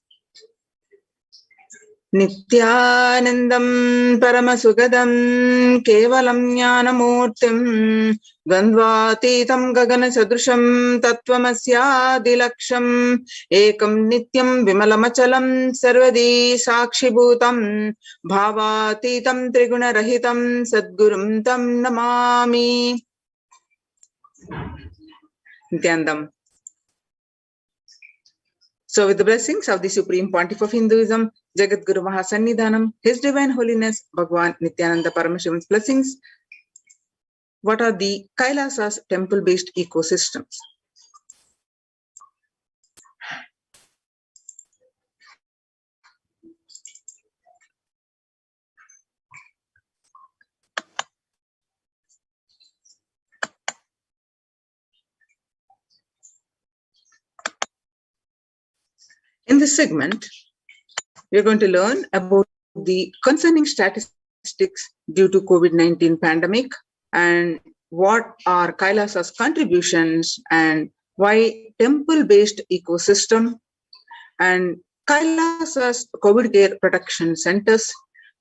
Nithyanandam Paramashivoham Kevalam Jnanamurtim Dvandvatitam Gagana Sadrusham Tattvamasya Dilaksham Ekam Nityam Vimalamachalam Sarvadi Sakshibhutam Bhavatitam Triguna Rahitam Sadgurum Tam Namami. Nithyanandam. So with the blessings of the Supreme Pontiff of Hinduism, Jagat Guru Mahasannidhanam, His Divine Holiness, Bhagwan Nithyananda Paramashivan's blessings, what are the Kailasa's temple-based ecosystems? In this segment, we are going to learn about the concerning statistics due to COVID-19 pandemic and what are Kailasa's contributions and why temple-based ecosystem and Kailasa's COVID care protection centers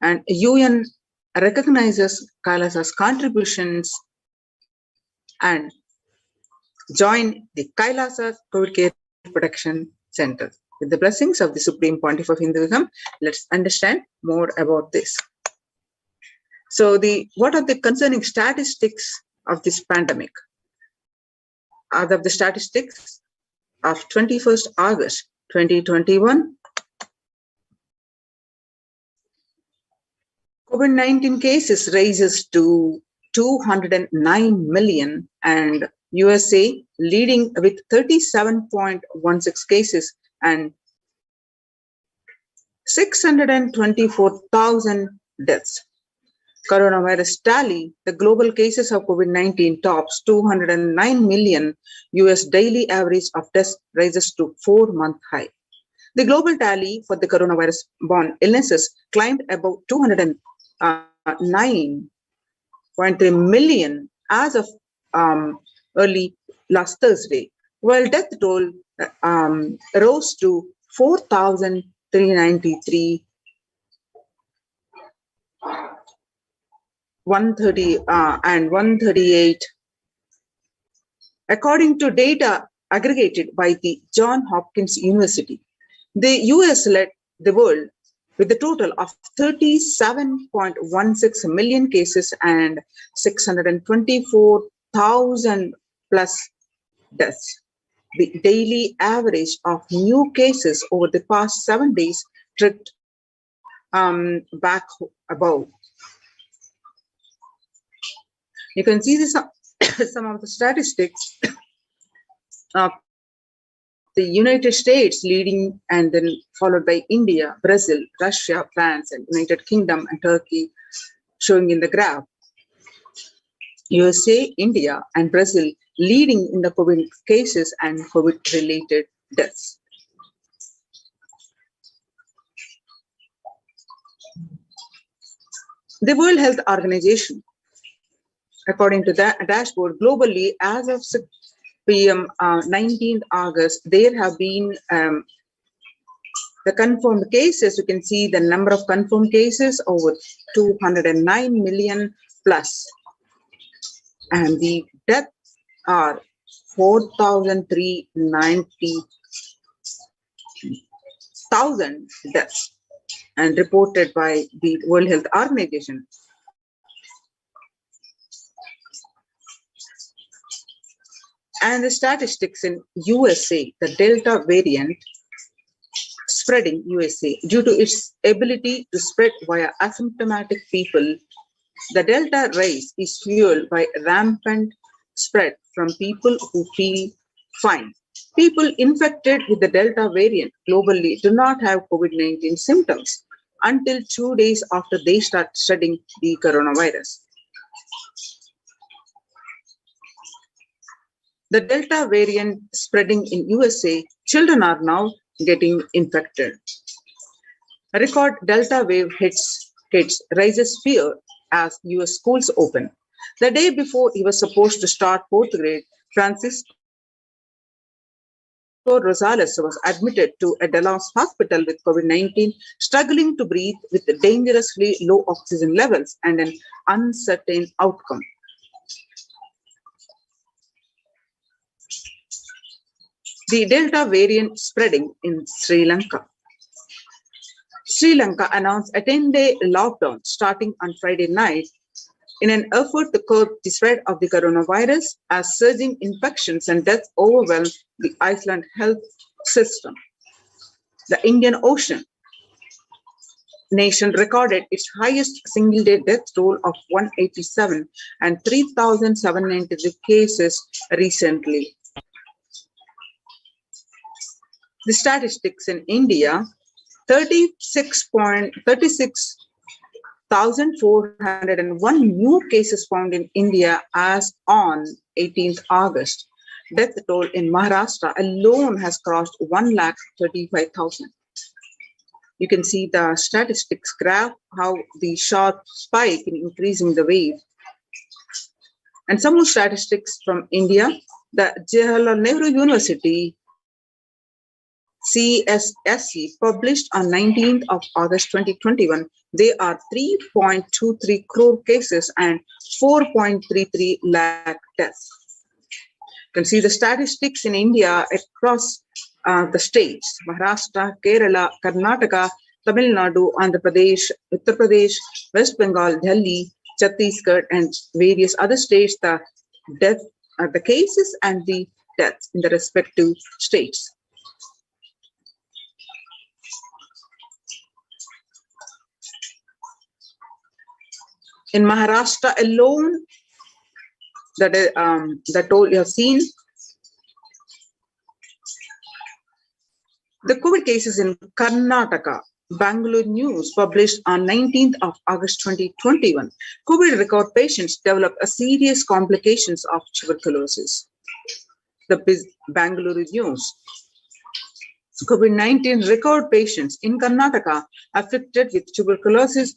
and UN recognizes Kailasa's contributions and join the Kailasa's COVID care protection centers. With the blessings of the Supreme Pontiff of Hinduism, let's understand more about this. So what are the concerning statistics of this pandemic? Out of the statistics of 21st August 2021, COVID-19 cases raises to 209 million and USA leading with 37.16 cases and 624,000 deaths. Coronavirus tally, the global cases of COVID-19 tops 209 million. US daily average of deaths rises to 4-month high. The global tally for the coronavirus-borne illnesses climbed above 209.3 million as of early last Thursday, while death toll rose to 4,393 and 138. According to data aggregated by the Johns Hopkins University, the US led the world with a total of 37.16 million cases and 624,000 plus deaths. The daily average of new cases over the past 7 days tripped back above. You can see this, some of the statistics of the United States leading, and then followed by India, Brazil, Russia, France, and United Kingdom and Turkey, showing in the graph. USA, India, and Brazil leading in the COVID cases and COVID-related deaths. The World Health Organization, according to that dashboard, globally, as of 6 p.m. 19th August, there have been the confirmed cases. You can see the number of confirmed cases over 209 million plus. And the deaths are 4,390,000 deaths, and reported by the World Health Organization. And the statistics in USA, the Delta variant spreading USA due to its ability to spread via asymptomatic people. The Delta rise is fueled by rampant spread from people who feel fine. People infected with the Delta variant globally do not have COVID-19 symptoms until 2 days after they start studying the coronavirus. The Delta variant spreading in USA, children are now getting infected. A record Delta wave hits kids, raises fear as US schools open. The day before he was supposed to start 4th grade, Francisco Rosales was admitted to a Dallas hospital with COVID-19, struggling to breathe with dangerously low oxygen levels and an uncertain outcome. The Delta variant spreading in Sri Lanka. Sri Lanka announced a 10-day lockdown starting on Friday night in an effort to curb the spread of the coronavirus as surging infections and deaths overwhelm the Iceland health system. The Indian Ocean nation recorded its highest single-day death toll of 187 and 3,793 cases recently. The statistics in India, 36,401 new cases found in India as on 18th August. Death toll in Maharashtra alone has crossed 1,35,000. You can see the statistics graph, how the sharp spike in increasing the wave. And some more statistics from India. The Jawaharlal Nehru University CSSE published on 19th of August 2021, there are 3.23 crore cases and 4.33 lakh deaths. You can see the statistics in India across the states: Maharashtra, Kerala, Karnataka, Tamil Nadu, Andhra Pradesh, Uttar Pradesh, West Bengal, Delhi, Chhattisgarh, and various other states. The death, the cases and the deaths in the respective states. In Maharashtra alone, the toll you have seen, the COVID cases in Karnataka, Bangalore News published on 19th of August 2021, COVID record patients develop a serious complications of tuberculosis. The Bangalore News. COVID-19 record patients in Karnataka affected with tuberculosis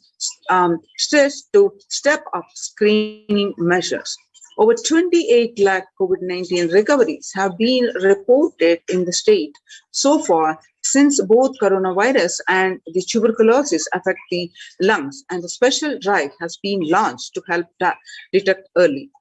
stressed to step up screening measures. Over 28 lakh COVID-19 recoveries have been reported in the state so far since both coronavirus and the tuberculosis affect the lungs, and a special drive has been launched to help detect early.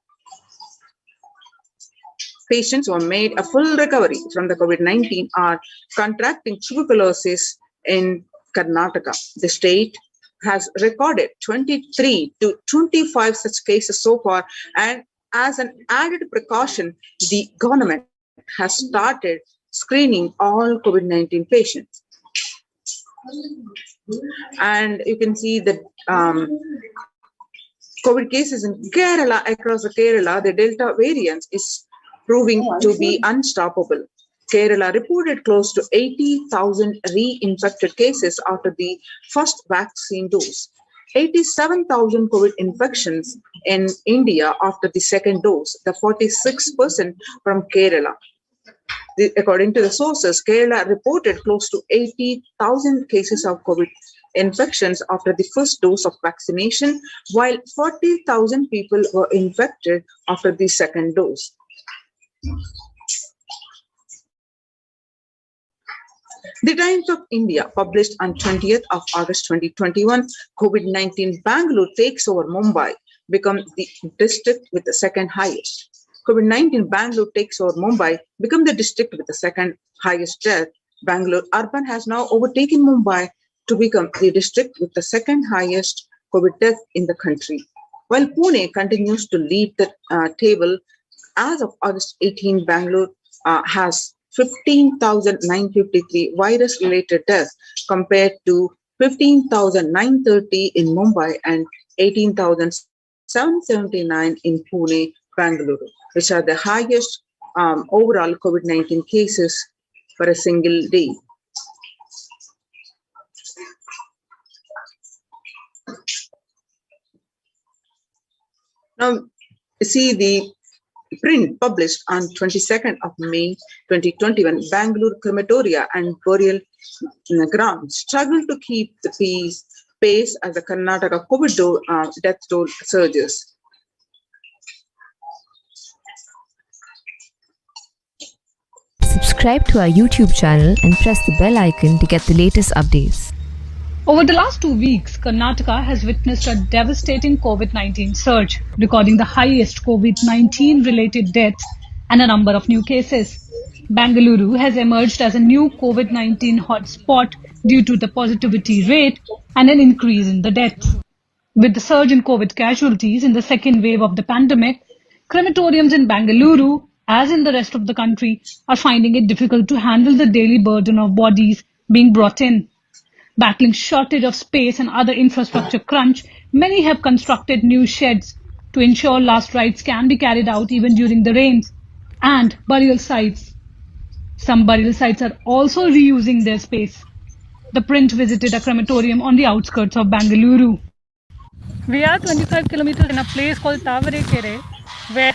Patients who have made a full recovery from the COVID-19 are contracting tuberculosis in Karnataka. The state has recorded 23 to 25 such cases so far, and as an added precaution, the government has started screening all COVID-19 patients. And you can see that COVID cases in Kerala, across the Kerala, the Delta variant is proving to be unstoppable. Kerala reported close to 80,000 reinfected cases after the first vaccine dose. 87,000 COVID infections in India after the second dose, the 46% from Kerala. According to the sources, Kerala reported close to 80,000 cases of COVID infections after the first dose of vaccination, while 40,000 people were infected after the second dose. The Times of India published on 20th of August 2021, COVID-19 Bangalore takes over Mumbai, becomes the district with the second highest. COVID-19 Bangalore takes over Mumbai, become the district with the second highest death. Bangalore urban has now overtaken Mumbai to become the district with the second highest COVID death in the country. While Pune continues to lead the table, as of August 18, Bangalore has 15,953 virus-related deaths compared to 15,930 in Mumbai and 18,779 in Pune, Bangalore, which are the highest overall COVID-19 cases for a single day. Now, see the print published on 22nd of May 2021, Bangalore crematoria and burial grounds struggle to keep the pace as the Karnataka COVID death toll surges.
Subscribe to our YouTube channel and press the bell icon to get the latest updates.
Over the last 2 weeks, Karnataka has witnessed a devastating COVID-19 surge, recording the highest COVID-19 related deaths and a number of new cases. Bengaluru has emerged as a new COVID-19 hotspot due to the positivity rate and an increase in the deaths. With the surge in COVID casualties in the second wave of the pandemic, crematoriums in Bengaluru, as in the rest of the country, are finding it difficult to handle the daily burden of bodies being brought in. Battling shortage of space and other infrastructure crunch, many have constructed new sheds to ensure last rites can be carried out even during the rains, and burial sites. Some burial sites are also reusing their space. The print visited a crematorium on the outskirts of Bengaluru. We are 25 kilometers in a place called Tavarekere, where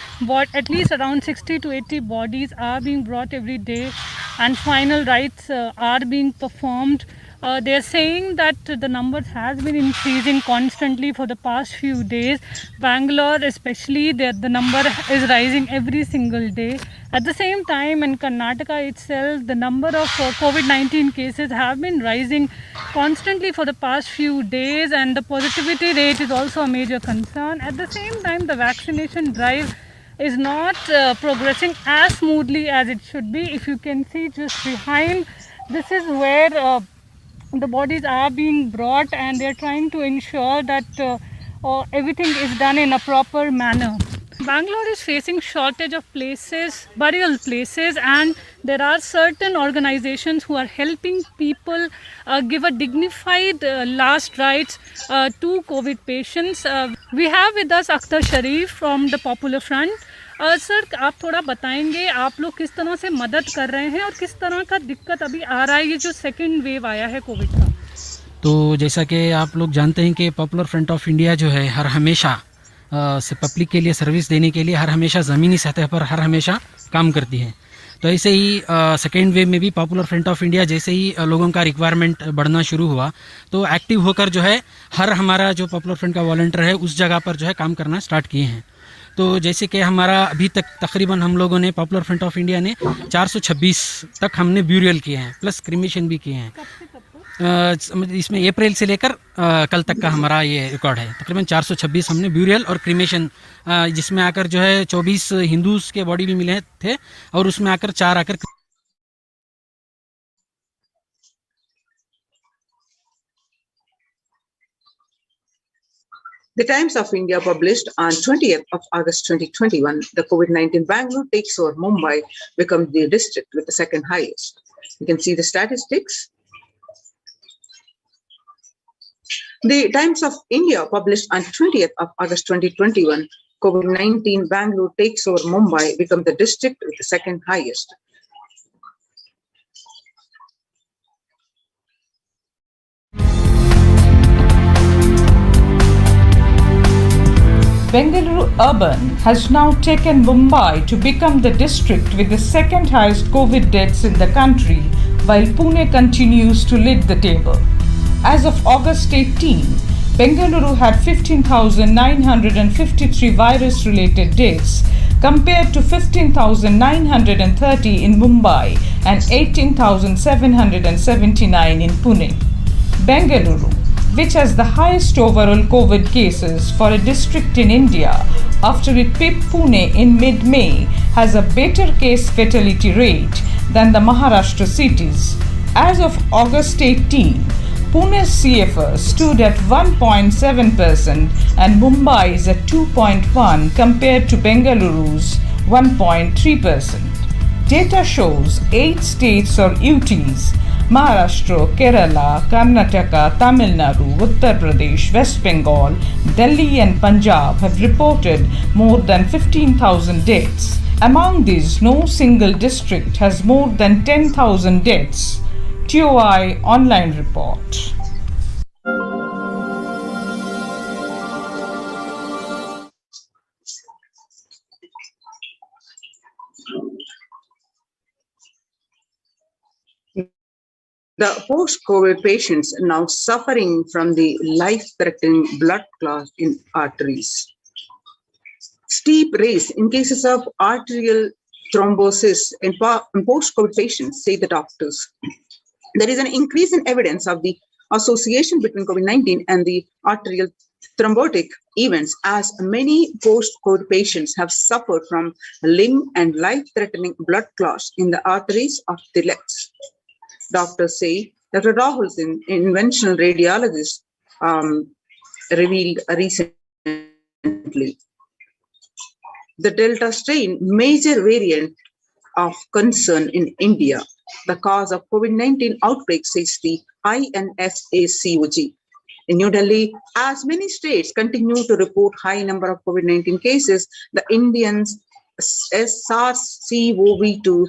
at least around 60 to 80 bodies are being brought every day and final rites are being performed. They are saying that the numbers has been increasing constantly for the past few days. Bangalore especially, the number is rising every single day. At the same time, in Karnataka itself, the number of COVID-19 cases have been rising constantly for the past few days, and the positivity rate is also a major concern. At the same time, the vaccination drive is not progressing as smoothly as it should be. If you can see just behind, this is where the bodies are being brought, and they're trying to ensure that everything is done in a proper manner. Bangalore is facing shortage of places, burial places, and there are certain organizations who are helping people give a dignified last rites to COVID patients. We have with us Akhtar Sharif from the Popular Front. Sir, आप थोड़ा बताएंगे आप लोग किस तरह से मदद कर रहे हैं और किस तरह का दिक्कत अभी आ रहा है ये जो सेकेंड वेव आया है कोविड का?
तो जैसा कि आप लोग जानते हैं कि पॉपुलर फ्रंट ऑफ इंडिया जो है हर हमेशा से पब्लिक के लिए सर्विस देने के लिए हर हमेशा ज़मीनी सतह पर हर हमेशा काम करती है। तो ऐसे ही सेकेंड वेव में भी पॉपुलर फ्रंट ऑफ इंडिया जैसे ही लोगों का रिक्वायरमेंट बढ़ना शुरू हुआ तो एक्टिव होकर जो है हर हमारा जो पॉपुलर फ्रंट का वॉलंटियर है उस जगह पर जो है काम करना स्टार्ट किए हैं। तो जैसे कि हमारा अभी तक तकरीबन हम लोगों ने पॉपुलर फ्रंट ऑफ इंडिया ने 426 तक हमने ब्यूरियल किए हैं, प्लस क्रीमेशन भी किए हैं। इसमें अप्रैल से लेकर कल तक का हमारा ये रिकॉर्ड है। तकरीबन 426 हमने ब्यूरियल और क्रीमेशन, जिसमें आकर जो है 24 हिंदूज के बॉडी भी मिले थे और उसमें आकर 4 आकर
The Times of India published on 20th of August 2021, the COVID-19 Bangalore takes over Mumbai, becomes the district with the second highest. You can see the statistics. The Times of India published on 20th of August 2021, COVID-19 Bangalore takes over Mumbai, becomes the district with the second highest.
Bengaluru Urban has now taken Mumbai to become the district with the second highest COVID deaths in the country, while Pune continues to lead the table. As of August 18, Bengaluru had 15,953 virus-related deaths compared to 15,930 in Mumbai and 18,779 in Pune. Bengaluru, which has the highest overall COVID cases for a district in India after it pipped Pune in mid-May, has a better case fatality rate than the Maharashtra cities. As of August 18, Pune's CFR stood at 1.7% and Mumbai's at 2.1% compared to Bengaluru's 1.3%. Data shows 8 states or UTs, Maharashtra, Kerala, Karnataka, Tamil Nadu, Uttar Pradesh, West Bengal, Delhi and Punjab have reported more than 15,000 deaths. Among these, no single district has more than 10,000 deaths. TOI online report.
The post-COVID patients now suffering from the life-threatening blood clot in arteries. Steep rise in cases of arterial thrombosis in post-COVID patients, say the doctors. There is an increase in evidence of the association between COVID-19 and the arterial thrombotic events, as many post-COVID patients have suffered from limb and life-threatening blood clots in the arteries of the legs. Doctors say Dr. Rahul Singh, interventional radiologist, revealed recently. The Delta strain, major variant of concern in India, the cause of COVID-19 outbreak, says the INFACOG. In New Delhi, as many states continue to report high number of COVID-19 cases, the Indians SARS-CoV-2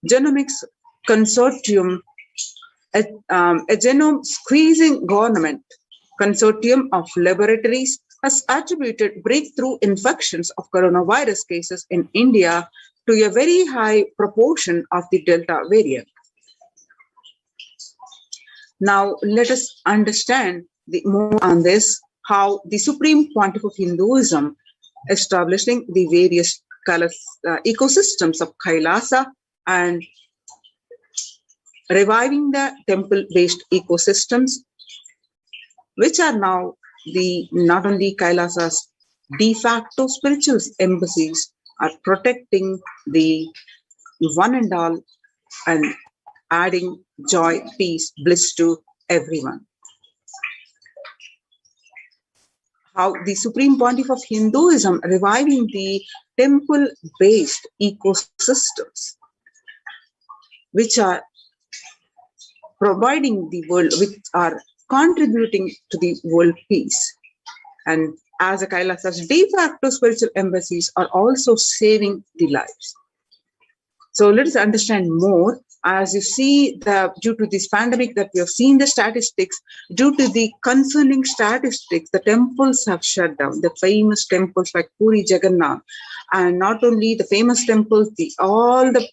Genomics Consortium, a genome squeezing government consortium of laboratories, has attributed breakthrough infections of coronavirus cases in India to a very high proportion of the Delta variant. Now, let us understand more on this, how the Supreme Pontiff of Hinduism, establishing the various ecosystems of Kailasa and reviving the temple-based ecosystems, which are now not only Kailasa's de facto spiritual embassies, are protecting the one and all and adding joy, peace, bliss to everyone. How the Supreme Pontiff of Hinduism reviving the temple-based ecosystems, which are providing the world, which are contributing to the world peace. And as a Kailasa's de facto spiritual embassies are also saving the lives. So let us understand more. As you see, due to this pandemic that we have seen the statistics, due to the concerning statistics, the temples have shut down, the famous temples like Puri Jagannath, and not only the famous temples, all the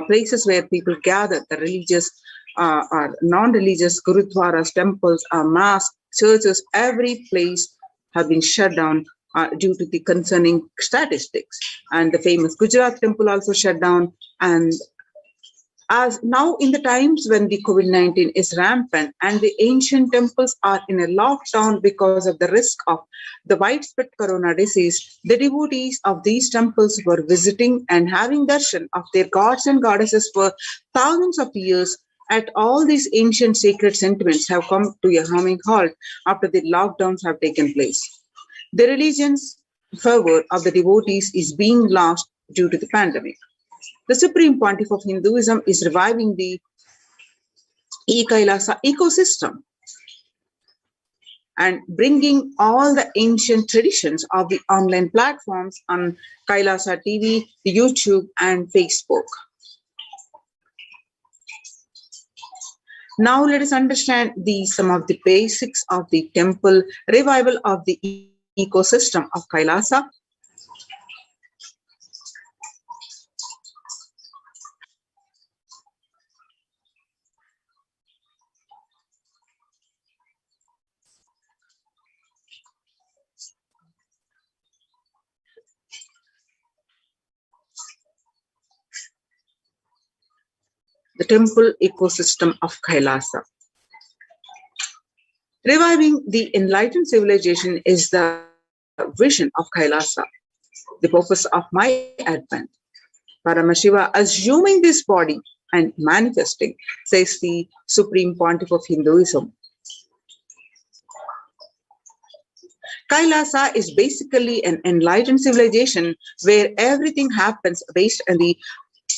places where people gather, the religious or non-religious gurudwaras, temples, mosques, churches, every place have been shut down due to the concerning statistics. And the famous Gujarat temple also shut down. And as now in the times when the COVID-19 is rampant and the ancient temples are in a lockdown because of the risk of the widespread corona disease, the devotees of these temples were visiting and having darshan of their gods and goddesses for thousands of years At all these ancient sacred sentiments have come to a humming halt after the lockdowns have taken place. The religion's fervor of the devotees is being lost due to the pandemic. The Supreme Pontiff of Hinduism is reviving the Kailasa ecosystem and bringing all the ancient traditions of the online platforms on Kailasa TV, YouTube, and Facebook. Now let us understand some of the basics of the temple revival of the ecosystem of Kailasa. The temple ecosystem of Kailasa. Reviving the enlightened civilization is the vision of Kailasa, the purpose of my advent. Paramashiva assuming this body and manifesting, says the Supreme Pontiff of Hinduism. Kailasa is basically an enlightened civilization where everything happens based on the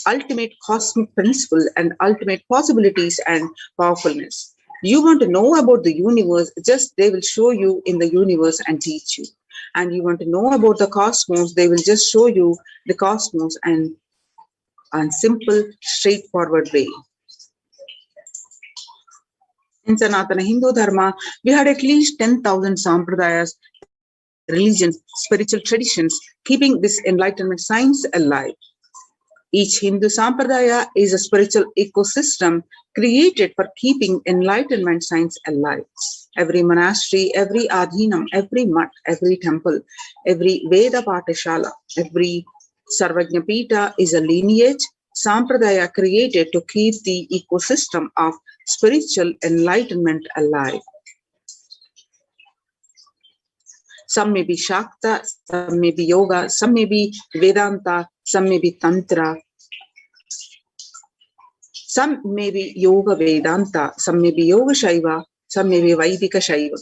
ultimate cosmic principle and ultimate possibilities and powerfulness. You want to know about the universe, just they will show you in the universe and teach you. And you want to know about the cosmos, they will just show you the cosmos and simple, straightforward way. In Sanatana Hindu Dharma, we had at least 10,000 sampradayas, religions, spiritual traditions, keeping this enlightenment science alive. Each Hindu sampradaya is a spiritual ecosystem created for keeping enlightenment science alive. Every monastery, every adhinam, every mutt, every temple, every Veda Patashala, every Sarvajna Pita is a lineage sampradaya created to keep the ecosystem of spiritual enlightenment alive. Some may be Shakta, some may be Yoga, some may be Vedanta, some may be Tantra, some may be Yoga Vedanta, some may be Yoga Shaiva, some may be Vaidika Shaiva.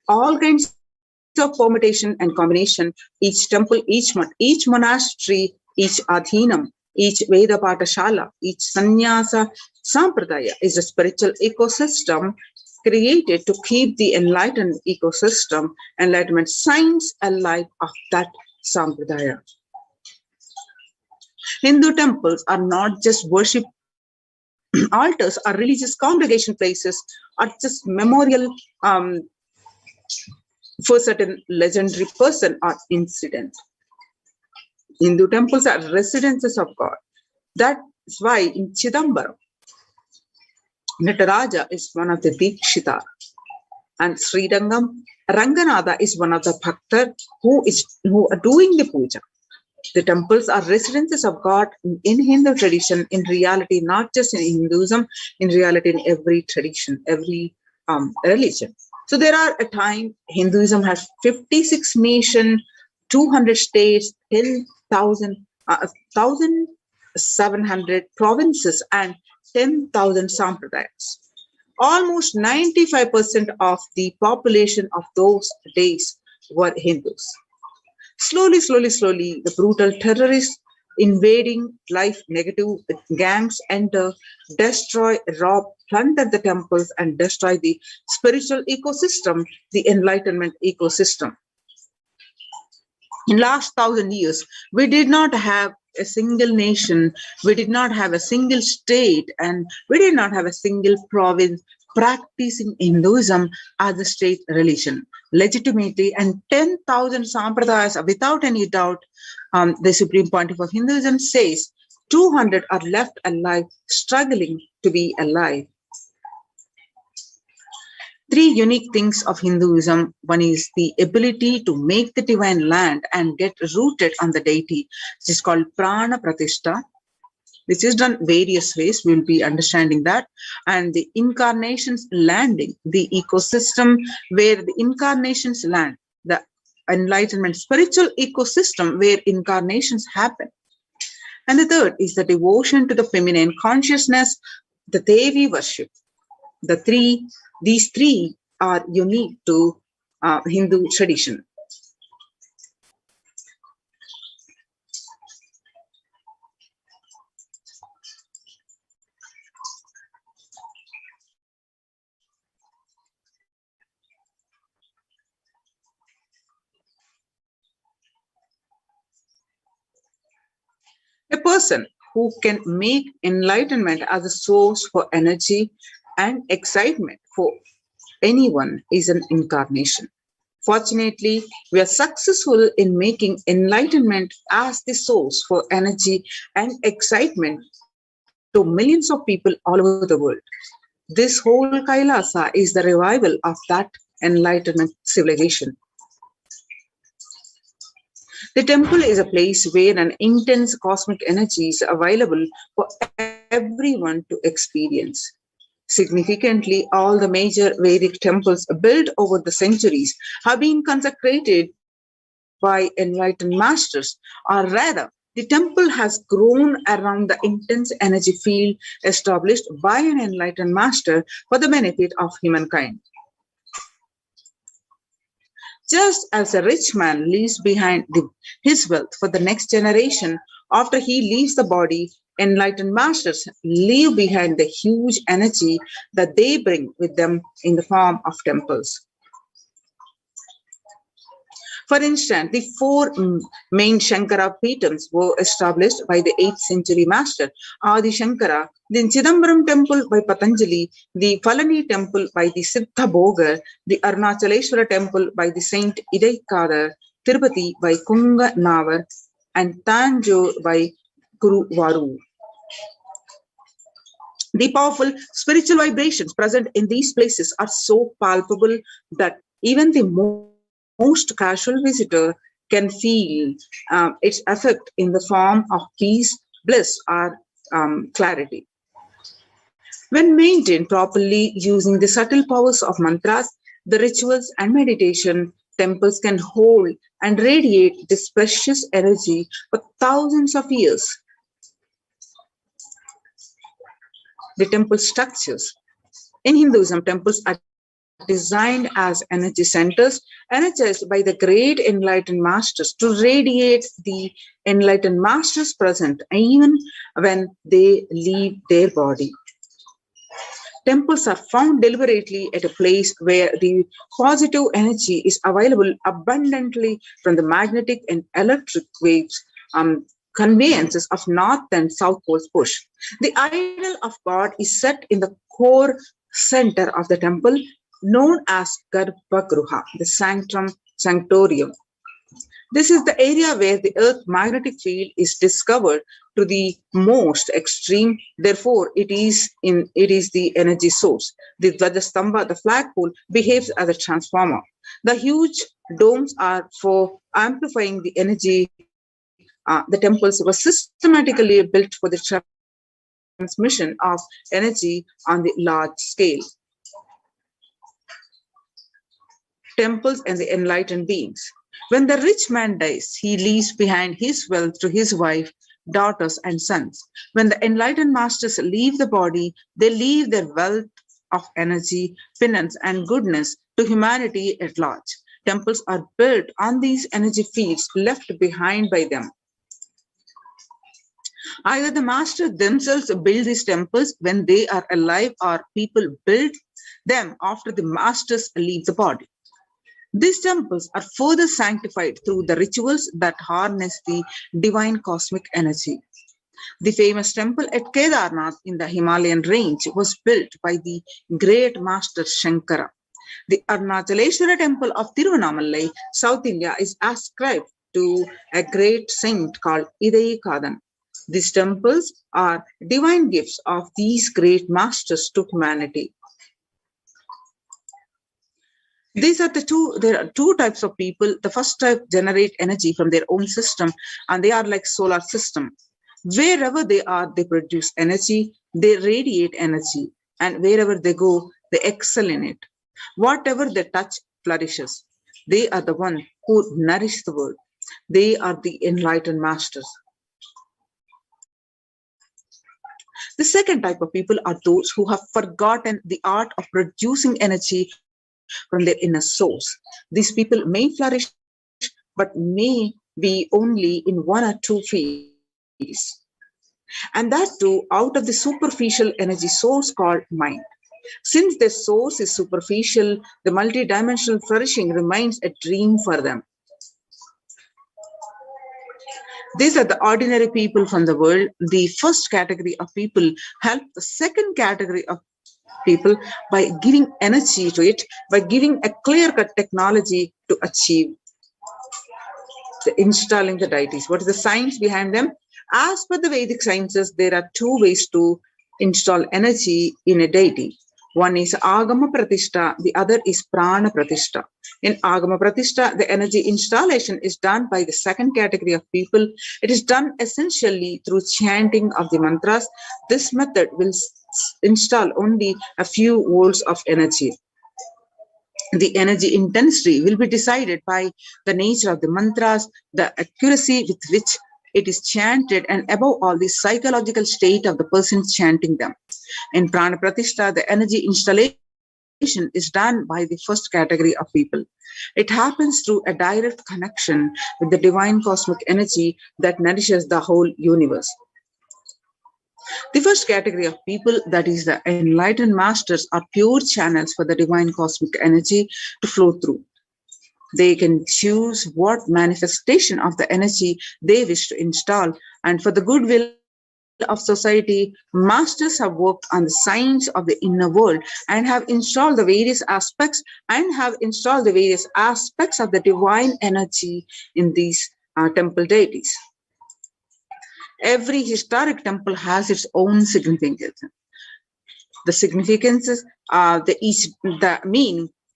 All kinds of permutation and combination, each temple, each mutt, each monastery, each adhinam, each Veda Patashala, each Sannyasa Sampradaya is a spiritual ecosystem created to keep the enlightened ecosystem, enlightenment science alive of that Sampradaya. Hindu temples are not just worship altars or religious congregation places or just memorial for certain legendary person or incident. Hindu temples are residences of God. That's why in Chidambaram, Nataraja is one of the Dikshita, and Srirangam, Ranganatha is one of the Bhaktar who are doing the puja. The temples are residences of God in Hindu tradition, in reality, not just in Hinduism, in reality in every tradition, every religion. So there are a time Hinduism has 56 nations, 200 states, 1,700 provinces, and 10,000 sampradayas. Almost 95% of the population of those days were Hindus. Slowly, the brutal terrorists invading life negative gangs enter, destroy, rob, plunder the temples, and destroy the spiritual ecosystem, the enlightenment ecosystem. In last 1,000 years, we did not have a single nation, we did not have a single state, and we did not have a single province practicing Hinduism as a state religion legitimately, and 10,000 sampradayas without any doubt. The Supreme Pontiff of Hinduism says 200 are left alive, struggling to be alive. Three unique things of Hinduism. One is the ability to make the divine land and get rooted on the deity. This is called Prana Pratishtha. This is done various ways. We will be understanding that. And the incarnations landing, the ecosystem where the incarnations land, the enlightenment spiritual ecosystem where incarnations happen. And the third is the devotion to the feminine consciousness, the Devi worship. These three are unique to Hindu tradition. A person who can make enlightenment as a source for energy and excitement for anyone is an incarnation. Fortunately, we are successful in making enlightenment as the source for energy and excitement to millions of people all over the world. This whole Kailasa is the revival of that enlightenment civilization. The temple is a place where an intense cosmic energy is available for everyone to experience. Significantly, all the major Vedic temples built over the centuries have been consecrated by enlightened masters, or rather, the temple has grown around the intense energy field established by an enlightened master for the benefit of humankind. Just as a rich man leaves behind his wealth for the next generation after he leaves the body, enlightened masters leave behind the huge energy that they bring with them in the form of temples. For instance, the four main Shankara Peetams were established by the 8th century master Adi Shankara, the Chidambaram temple by Patanjali, the Palani temple by the Siddha Bhogar, the Arunachaleshwara temple by the Saint Idaikadar, Tirupati by Kunga Navar, and Tanjore by Guru Varu. The powerful spiritual vibrations present in these places are so palpable that even the most casual visitor can feel its effect in the form of peace, bliss, or clarity. When maintained properly using the subtle powers of mantras, the rituals and meditation, temples can hold and radiate this precious energy for thousands of years. The temple structures. In Hinduism, temples are designed as energy centers, energized by the great enlightened masters to radiate the enlightened masters present even when they leave their body. Temples are found deliberately at a place where the positive energy is available abundantly from the magnetic and electric waves conveyances of north and south poles push. The idol of God is set in the core center of the temple, known as Garbhagruha, the sanctorium. This is the area where the Earth's magnetic field is discovered to the most extreme. Therefore, it is the energy source. The Dvajastambha, the flagpole, behaves as a transformer. The huge domes are for amplifying the energy. The temples were systematically built for the transmission of energy on the large scale. Temples and the enlightened beings. When the rich man dies, he leaves behind his wealth to his wife, daughters, and sons. When the enlightened masters leave the body, they leave their wealth of energy, penance, and goodness to humanity at large. Temples are built on these energy fields left behind by them. Either the masters themselves build these temples when they are alive, or people build them after the masters leave the body. These temples are further sanctified through the rituals that harness the divine cosmic energy. The famous temple at Kedarnath in the Himalayan range was built by the great master Shankara. The Arunachaleshwara temple of Tiruvannamalai, South India, is ascribed to a great saint called Idaikadar. These temples are divine gifts of these great masters to humanity. There are two types of people. The first type generate energy from their own system, and they are like solar system. Wherever they are, they produce energy, they radiate energy, and wherever they go, they excel in it. Whatever they touch flourishes. They are the one who nourish the world. They are the enlightened masters. The second type of people are those who have forgotten the art of producing energy from their inner source. These people may flourish, but may be only in one or two fields. And that too out of the superficial energy source called mind. Since their source is superficial, the multidimensional flourishing remains a dream for them. These are the ordinary people from the world. The first category of people help the second category of people by giving energy to it, by giving a clear-cut technology to achieve installing the deities. What is the science behind them? As per the Vedic sciences, there are two ways to install energy in a deity. One is Agama Pratishtha, the other is Prana Pratishtha. In Agama Pratishtha, the energy installation is done by the second category of people. It is done essentially through chanting of the mantras. This method will install only a few volts of energy. The energy intensity will be decided by the nature of the mantras, the accuracy with which it is chanted, and above all, the psychological state of the person chanting them. In Prana Pratishtha, the energy installation is done by the first category of people. It happens through a direct connection with the divine cosmic energy that nourishes the whole universe. The first category of people, that is the enlightened masters, are pure channels for the divine cosmic energy to flow through. They can choose what manifestation of the energy they wish to install, and for the goodwill of society, masters have worked on the science of the inner world and have installed the various aspects of the divine energy in these temple deities. Every historic temple has its own significance. The significances are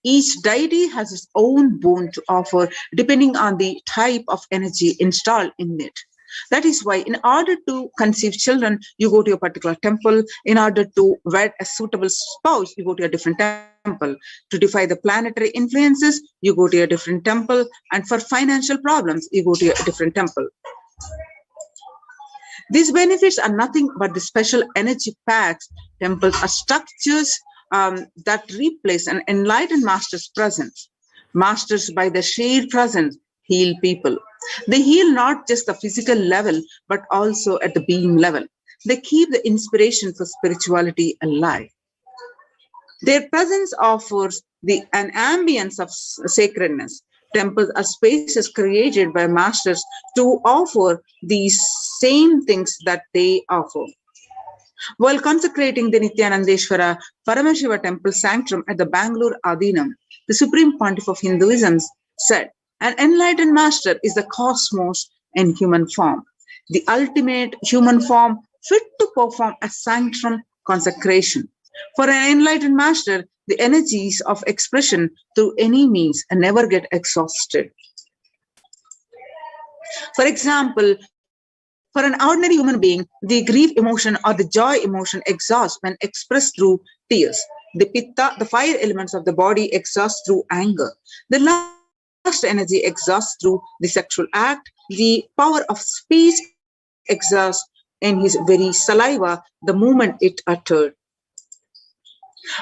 each deity has its own boon to offer depending on the type of energy installed in it. That is why in order to conceive children, you go to a particular temple. In order to wed a suitable spouse, you go to a different temple. To defy the planetary influences, you go to a different temple. And for financial problems, you go to a different temple. These benefits are nothing but the special energy packs. Temples are structures that replace an enlightened master's presence. Masters, by their shared presence, heal people. They heal not just the physical level, but also at the being level. They keep the inspiration for spirituality alive. Their presence offers an ambience of sacredness. Temples are spaces created by masters to offer these same things that they offer. While consecrating the Nithyanandeshwara Paramashiva temple sanctum at the Bangalore Adinam, the Supreme Pontiff of Hinduism said, "An enlightened master is the cosmos in human form, the ultimate human form fit to perform a sanctum consecration. For an enlightened master, the energies of expression through any means never get exhausted." For example, for an ordinary human being, the grief emotion or the joy emotion exhausts when expressed through tears. The pitta, the fire elements of the body, exhaust through anger. The lust energy exhausts through the sexual act. The power of speech exhausts in his very saliva the moment it uttered.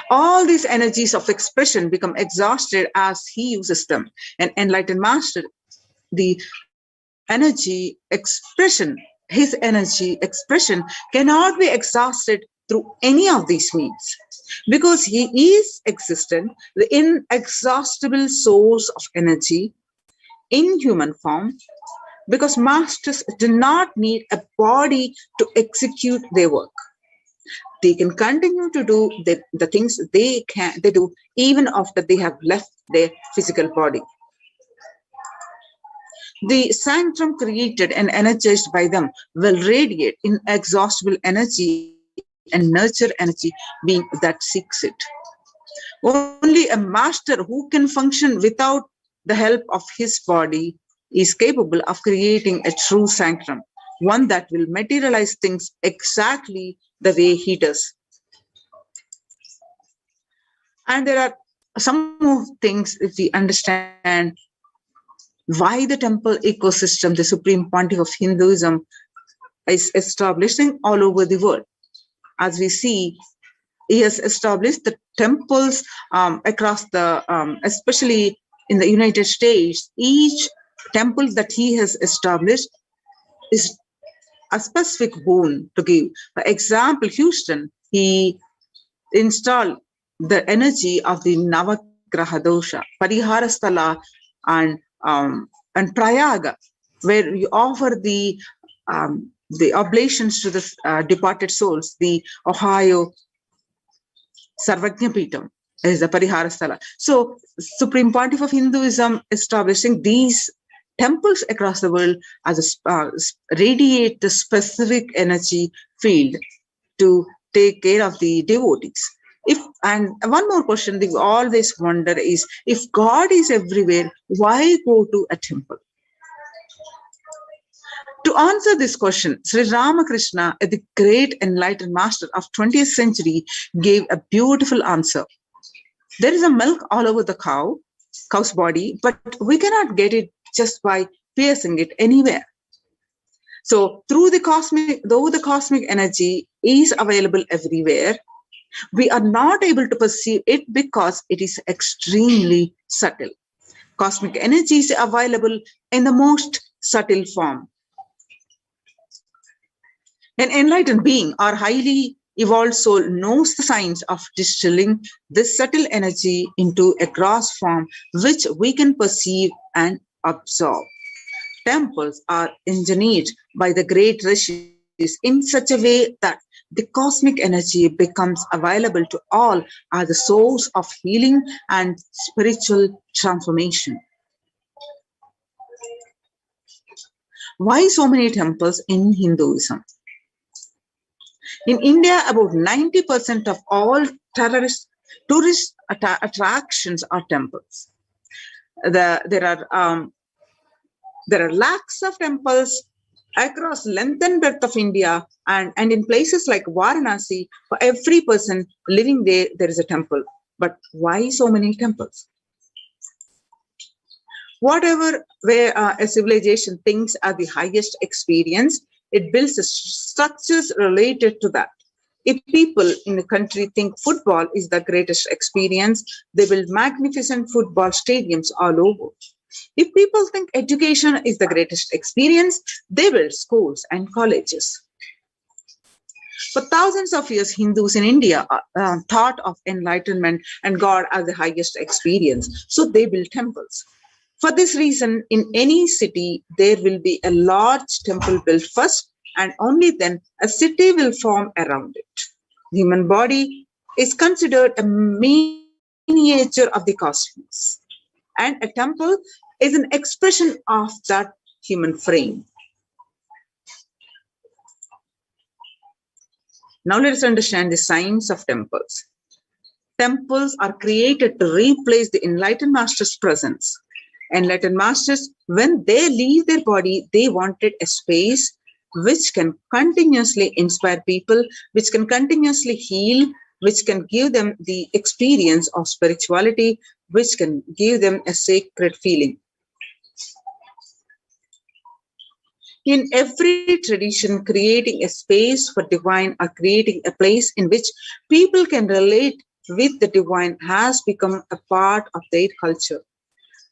All these energies of expression become exhausted as he uses them. An enlightened master, his energy expression cannot be exhausted through any of these means. Because he is existent, the inexhaustible source of energy in human form, because masters do not need a body to execute their work. They can continue to do the things they do even after they have left their physical body. The sanctum created and energized by them will radiate inexhaustible energy and nurture energy being that seeks it. Only a master who can function without the help of his body is capable of creating a true sanctum, one that will materialize things exactly the way he does. And there are some more things if we understand why the temple ecosystem, the Supreme Pontiff of Hinduism, is establishing all over the world. as we see, he has established the temples across the, especially in the United States. Each temple that he has established is a specific boon to give. For example, Houston, he installed the energy of the Navagraha dosha, Pariharasthala, and Prayaga, where you offer the oblations to the departed souls. The Ohio Sarvajnapitam is the Pariharasthala. So, Supreme Pontiff of Hinduism establishing these temples across the world as a radiate the specific energy field to take care of the devotees. And one more question we always wonder is, if God is everywhere, why go to a temple? To answer this question, Sri Ramakrishna, the great enlightened master of 20th century, gave a beautiful answer. There is a milk all over the cow's body, but we cannot get it just by piercing it anywhere. So though the cosmic energy is available everywhere, we are not able to perceive it because it is extremely subtle. Cosmic energy is available in the most subtle form. An enlightened being or highly evolved soul knows the science of distilling this subtle energy into a gross form which we can perceive and absorb. Temples are engineered by the great rishis in such a way that the cosmic energy becomes available to all as the source of healing and spiritual transformation. Why so many temples in Hinduism? In India, about 90% of all tourist attractions are temples. There are lakhs of temples across length and breadth of India, and in places like Varanasi, for every person living there, there is a temple. But why so many temples? Whatever where a civilization thinks are the highest experience, it builds structures related to that. If people in the country think football is the greatest experience, they build magnificent football stadiums all over. If people think education is the greatest experience, they build schools and colleges. For thousands of years, Hindus in India thought of enlightenment and God as the highest experience, so they built temples. For this reason, in any city, there will be a large temple built first, and only then a city will form around it. The human body is considered a miniature of the cosmos, and a temple is an expression of that human frame. Now let us understand the science of temples. Temples are created to replace the enlightened master's presence. Enlightened masters, when they leave their body, they wanted a space which can continuously inspire people, which can continuously heal, which can give them the experience of spirituality, which can give them a sacred feeling. In every tradition, creating a space for divine or creating a place in which people can relate with the divine has become a part of their culture,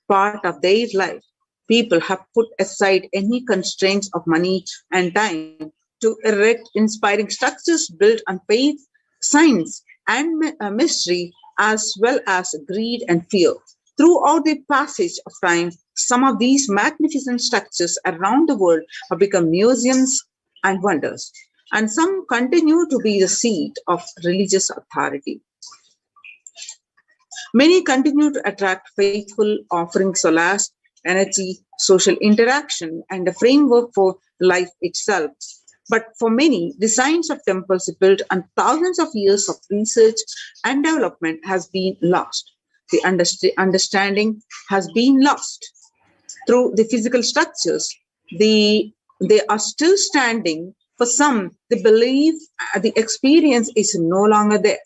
part of their life. People have put aside any constraints of money and time to erect inspiring structures built on faith, science, and mystery, as well as greed and fear. Throughout the passage of time, some of these magnificent structures around the world have become museums and wonders, and some continue to be the seat of religious authority. Many continue to attract faithful, offering solace, energy, social interaction, and a framework for life itself. But for many, the science of temples built on thousands of years of research and development has been lost. The understanding has been lost. Through the physical structures, they are still standing. For some, the belief, the experience is no longer there.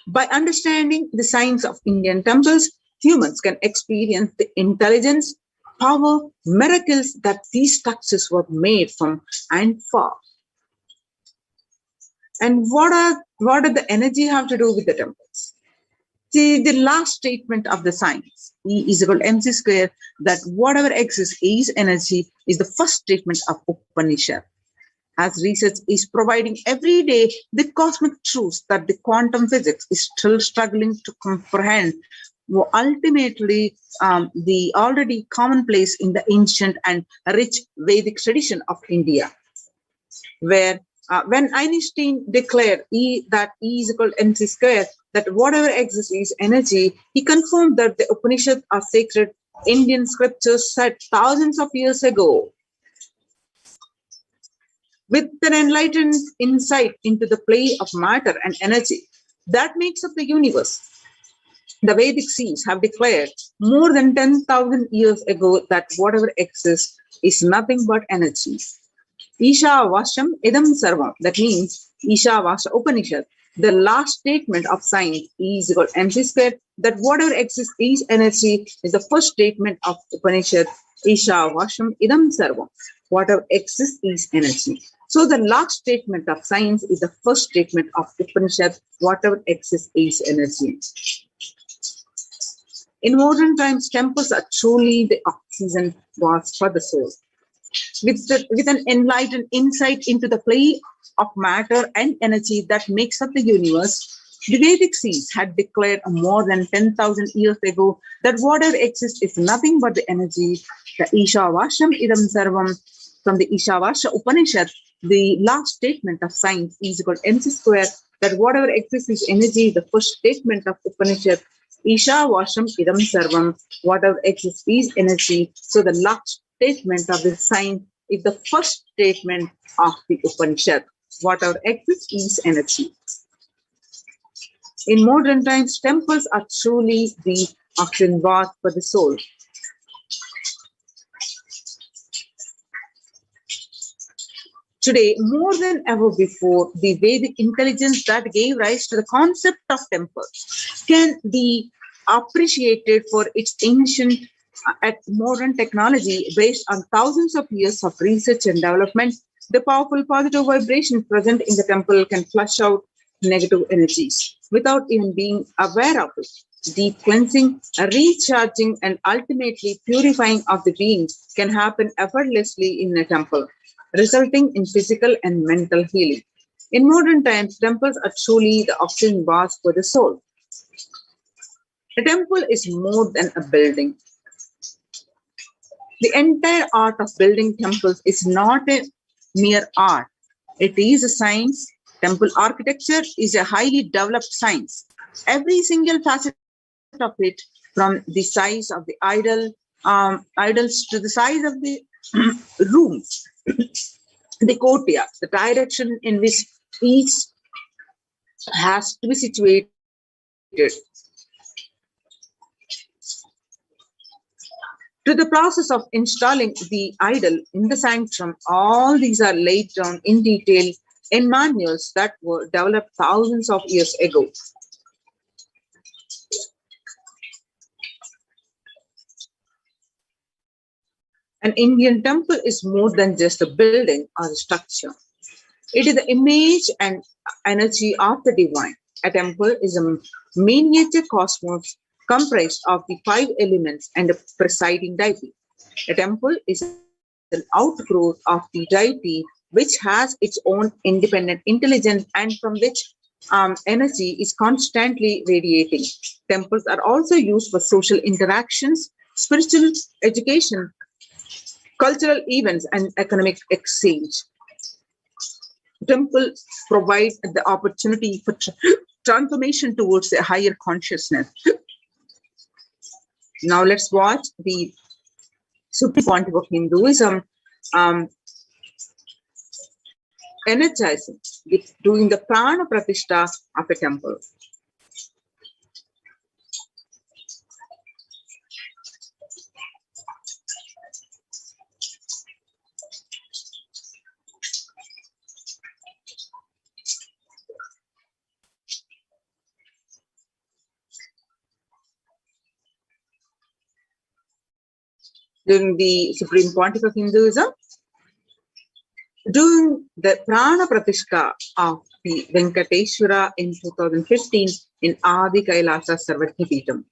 By understanding the science of Indian temples, humans can experience the intelligence, power, miracles that these structures were made from and for. And what did the energy have to do with the temples? See, the last statement of the science, E is equal to mc square, that whatever exists is energy, is the first statement of Upanishad. As research is providing every day the cosmic truths that the quantum physics is still struggling to comprehend, were ultimately the already commonplace in the ancient and rich Vedic tradition of India, where when Einstein declared that E is equal to mc square, that whatever exists is energy, he confirmed that the Upanishads are sacred Indian scriptures said thousands of years ago. With an enlightened insight into the play of matter and energy that makes up the universe, the Vedic seas have declared more than 10,000 years ago that whatever exists is nothing but energy. Isha Vasham Idam Sarvam, that means Isha Vasha Upanishad, the last statement of science, E is equal to mc square, that whatever exists is energy, is the first statement of Upanishad, Isha Vasham Idam Sarvam, whatever exists is energy. So the last statement of science is the first statement of Upanishad, whatever exists is energy. In modern times, temples are truly the oxygen baths for the soul. With an enlightened insight into the play of matter and energy that makes up the universe, the Vedic seas had declared more than 10,000 years ago that whatever exists is nothing but the energy. The Isha Vasham Idam Sarvam from the Isha Vasha Upanishad, the last statement of science is equal to mc square, that whatever exists is energy, the first statement of Upanishad, Isha Vasham Idam Sarvam, whatever exists is energy. So the last statement of the science is the first statement of the Upanishad, whatever exists is energy. In modern times, temples are truly the oxygen bath for the soul. Today, more than ever before, the Vedic intelligence that gave rise to the concept of temples can be appreciated for its ancient and modern technology based on thousands of years of research and development. The powerful positive vibration present in the temple can flush out negative energies without even being aware of it. Deep cleansing, recharging, and ultimately purifying of the being can happen effortlessly in a temple, resulting in physical and mental healing. In modern times, temples are truly the oxygen baths for the soul. A temple is more than a building. The entire art of building temples is not a mere art. It is a science. Temple architecture is a highly developed science. Every single facet of it, from the size of the idols to the size of the rooms, the courtyard, the direction in which each has to be situated, to the process of installing the idol in the sanctum, all these are laid down in detail in manuals that were developed thousands of years ago. An Indian temple is more than just a building or a structure. It is the image and energy of the divine. A temple is a miniature cosmos comprised of the 5 elements and a presiding deity. A temple is an outgrowth of the deity which has its own independent intelligence and from which energy is constantly radiating. Temples are also used for social interactions, spiritual education, cultural events, and economic exchange. Temples provide the opportunity for transformation towards a higher consciousness. Now let's watch the Supreme Pontiff of Hinduism energizing, doing the prana pratishtha of a temple. During the Supreme Pontiff of Hinduism, During the Prana Pratishta of the Venkateshwara in 2015 in Adi Kailasa Sarvatthi Peetham.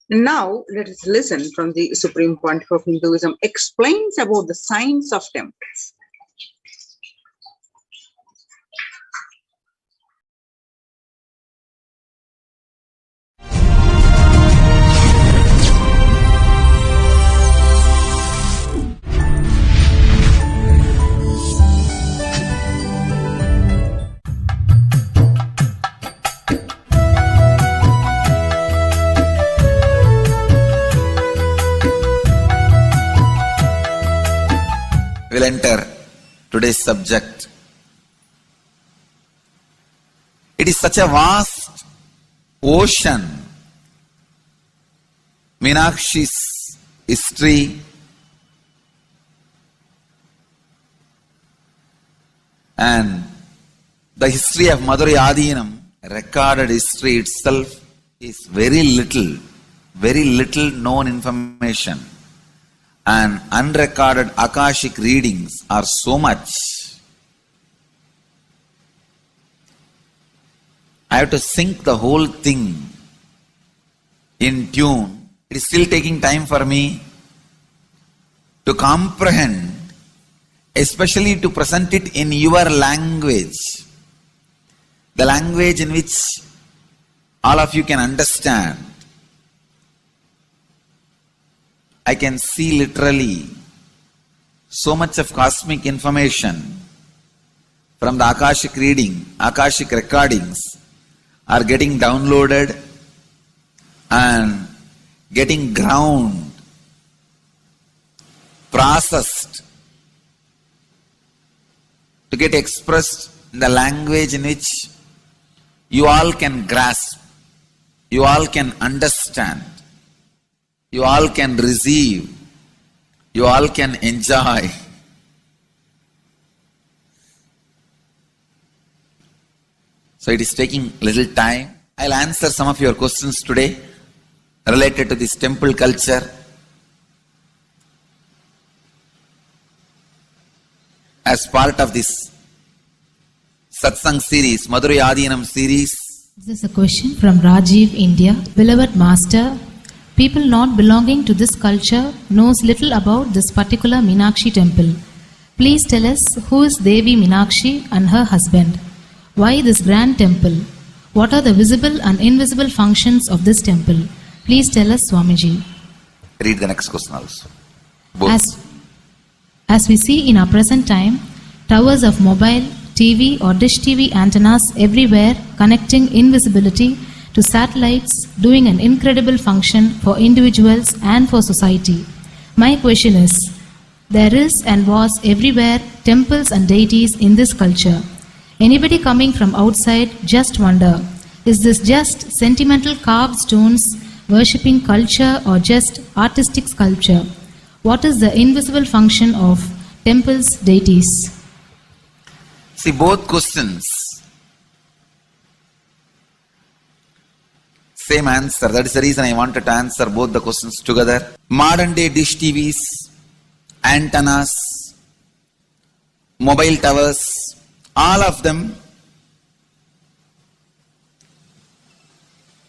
Now, let us listen from the Supreme Pontiff of Hinduism explains about the science of temples.
We'll enter today's subject. It is such a vast ocean. Meenakshi's history and the history of Madurai Adinam, recorded history itself, is very little known information. And unrecorded Akashic readings are so much. I have to sink the whole thing in tune. It is still taking time for me to comprehend, especially to present it in your language, the language in which all of you can understand. I can see literally so much of cosmic information from the Akashic reading, Akashic recordings are getting downloaded and getting ground, processed to get expressed in the language in which you all can grasp, you all can understand, you all can receive, you all can enjoy. So it is taking little time. I'll answer some of your questions today related to this temple culture. As part of this Satsang series, Madurai Adinam series.
This is a question from Rajiv, India. Beloved Master, people not belonging to this culture knows little about this particular Meenakshi temple. Please tell us who is Devi Meenakshi and her husband. Why this grand temple? What are the visible and invisible functions of this temple? Please tell us, Swamiji.
Read the next question also.
As we see in our present time, towers of mobile, TV or dish TV antennas everywhere connecting invisibility to satellites, doing an incredible function for individuals and for society. My question is, there is and was everywhere temples and deities in this culture. Anybody coming from outside just wonder, is this just sentimental carved stones, worshipping culture or just artistic sculpture? What is the invisible function of temples, deities?
See, both questions, same answer. That is the reason I wanted to answer both the questions together. Modern day dish TVs, antennas, mobile towers, all of them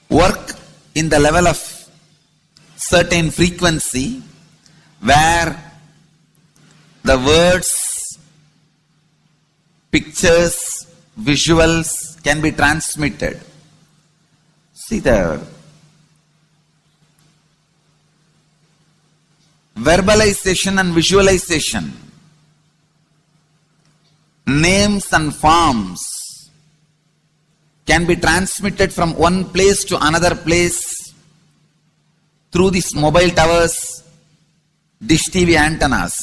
work in the level of certain frequency where the words, pictures, visuals can be transmitted. See the verbalization and visualization, names and forms can be transmitted from one place to another place through these mobile towers, dish TV antennas.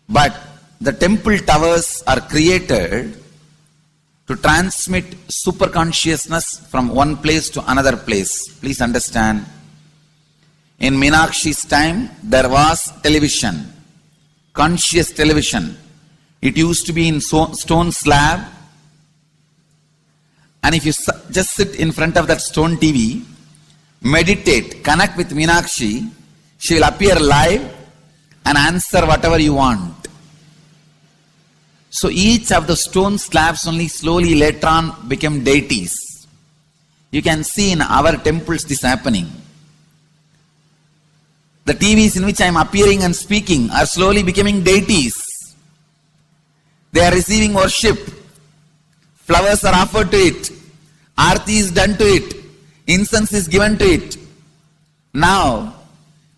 But the temple towers are created to transmit super consciousness from one place to another place. Please understand, in Meenakshi's time there was television, conscious television. It used to be in stone slab, and if you just sit in front of that stone TV, meditate, connect with Meenakshi, she will appear live and answer whatever you want. So each of the stone slabs only slowly later on became deities. You can see in our temples this happening. The TVs in which I am appearing and speaking are slowly becoming deities. They are receiving worship. Flowers are offered to it. Aarti is done to it. Incense is given to it. Now,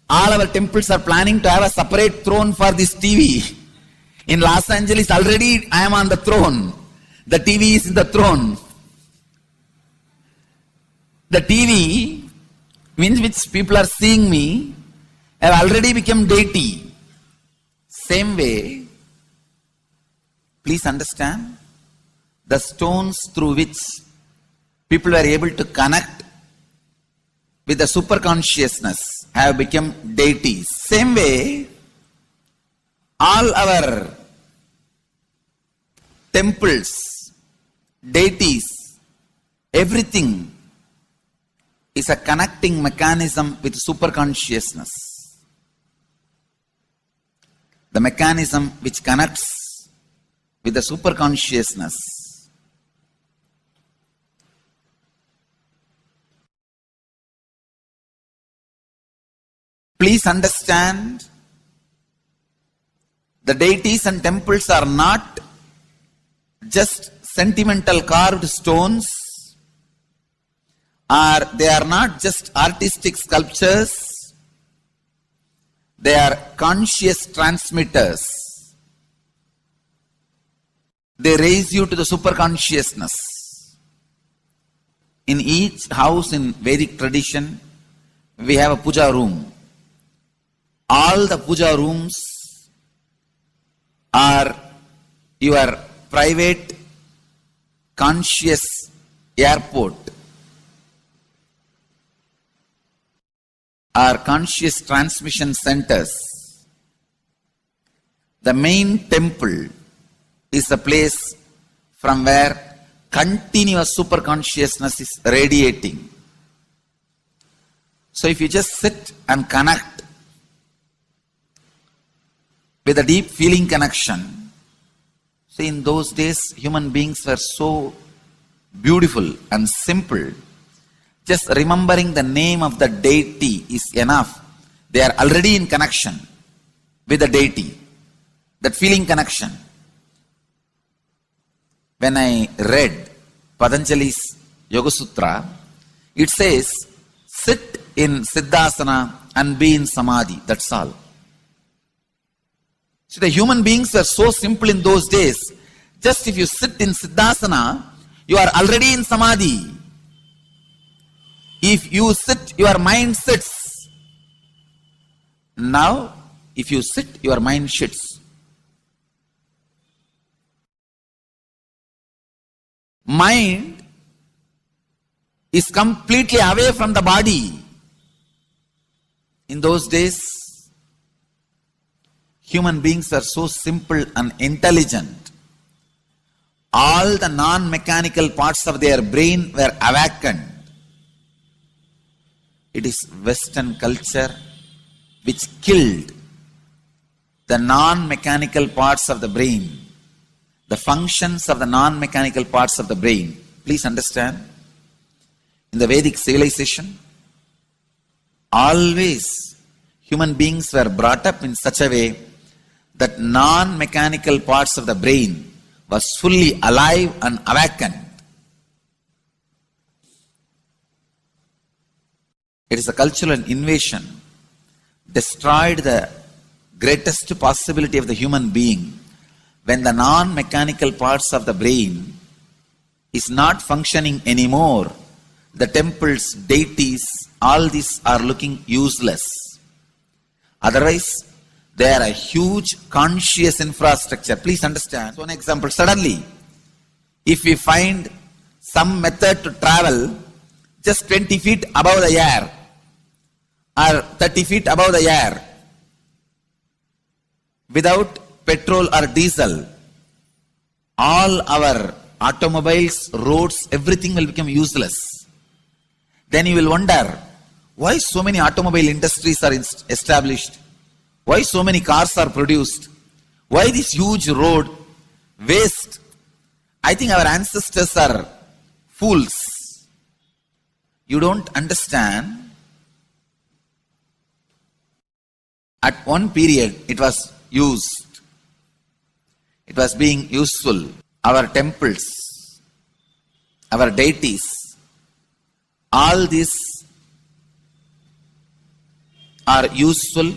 all our temples are planning to have a separate throne for this TV. In Los Angeles, already I am on the throne. The TV is in the throne. The TV, in which people are seeing me, have already become deity. Same way, please understand, the stones through which people were able to connect with the superconsciousness have become deities. Same way, all our temples, deities, everything is a connecting mechanism with superconsciousness. The mechanism which connects with the superconsciousness please understand, the deities and temples are not just sentimental carved stones, or they are not just artistic sculptures. They are conscious transmitters. They raise you to the superconsciousness. In each house in Vedic tradition, we have a puja room. All the puja rooms are your private conscious airport, are conscious transmission centers. The main temple is a place from where continuous superconsciousness is radiating. So if you just sit and connect with a deep feeling connection, see, in those days human beings were so beautiful and simple. Just remembering the name of the deity is enough. They are already in connection with the deity. That feeling connection. When I read Patanjali's Yoga Sutra, it says, sit in Siddhasana and be in Samadhi. That's all. So the human beings were so simple in those days. Just if you sit in Siddhasana, you are already in Samadhi. If you sit, your mind sits. Now, if you sit, your mind sits. Mind is completely away from the body. In those days, human beings were so simple and intelligent. All the non-mechanical parts of their brain were awakened. It is Western culture which killed the non-mechanical parts of the brain, the functions of the non-mechanical parts of the brain. Please understand, in the Vedic civilization, always human beings were brought up in such a way that non-mechanical parts of the brain was fully alive and awakened. It is a cultural invasion, destroyed the greatest possibility of the human being when the non-mechanical parts of the brain is not functioning anymore. The temples, deities, all these are looking useless. Otherwise, they are a huge conscious infrastructure. Please understand. So, an example, suddenly, if we find some method to travel just 20 feet above the air, or 30 feet above the air, without petrol or diesel, all our automobiles, roads, everything will become useless. Then you will wonder, why so many automobile industries are established? Why so many cars are produced? Why this huge road waste? I think our ancestors are fools. You don't understand. At one period, it was used. It was being useful. Our temples, our deities, all these are useful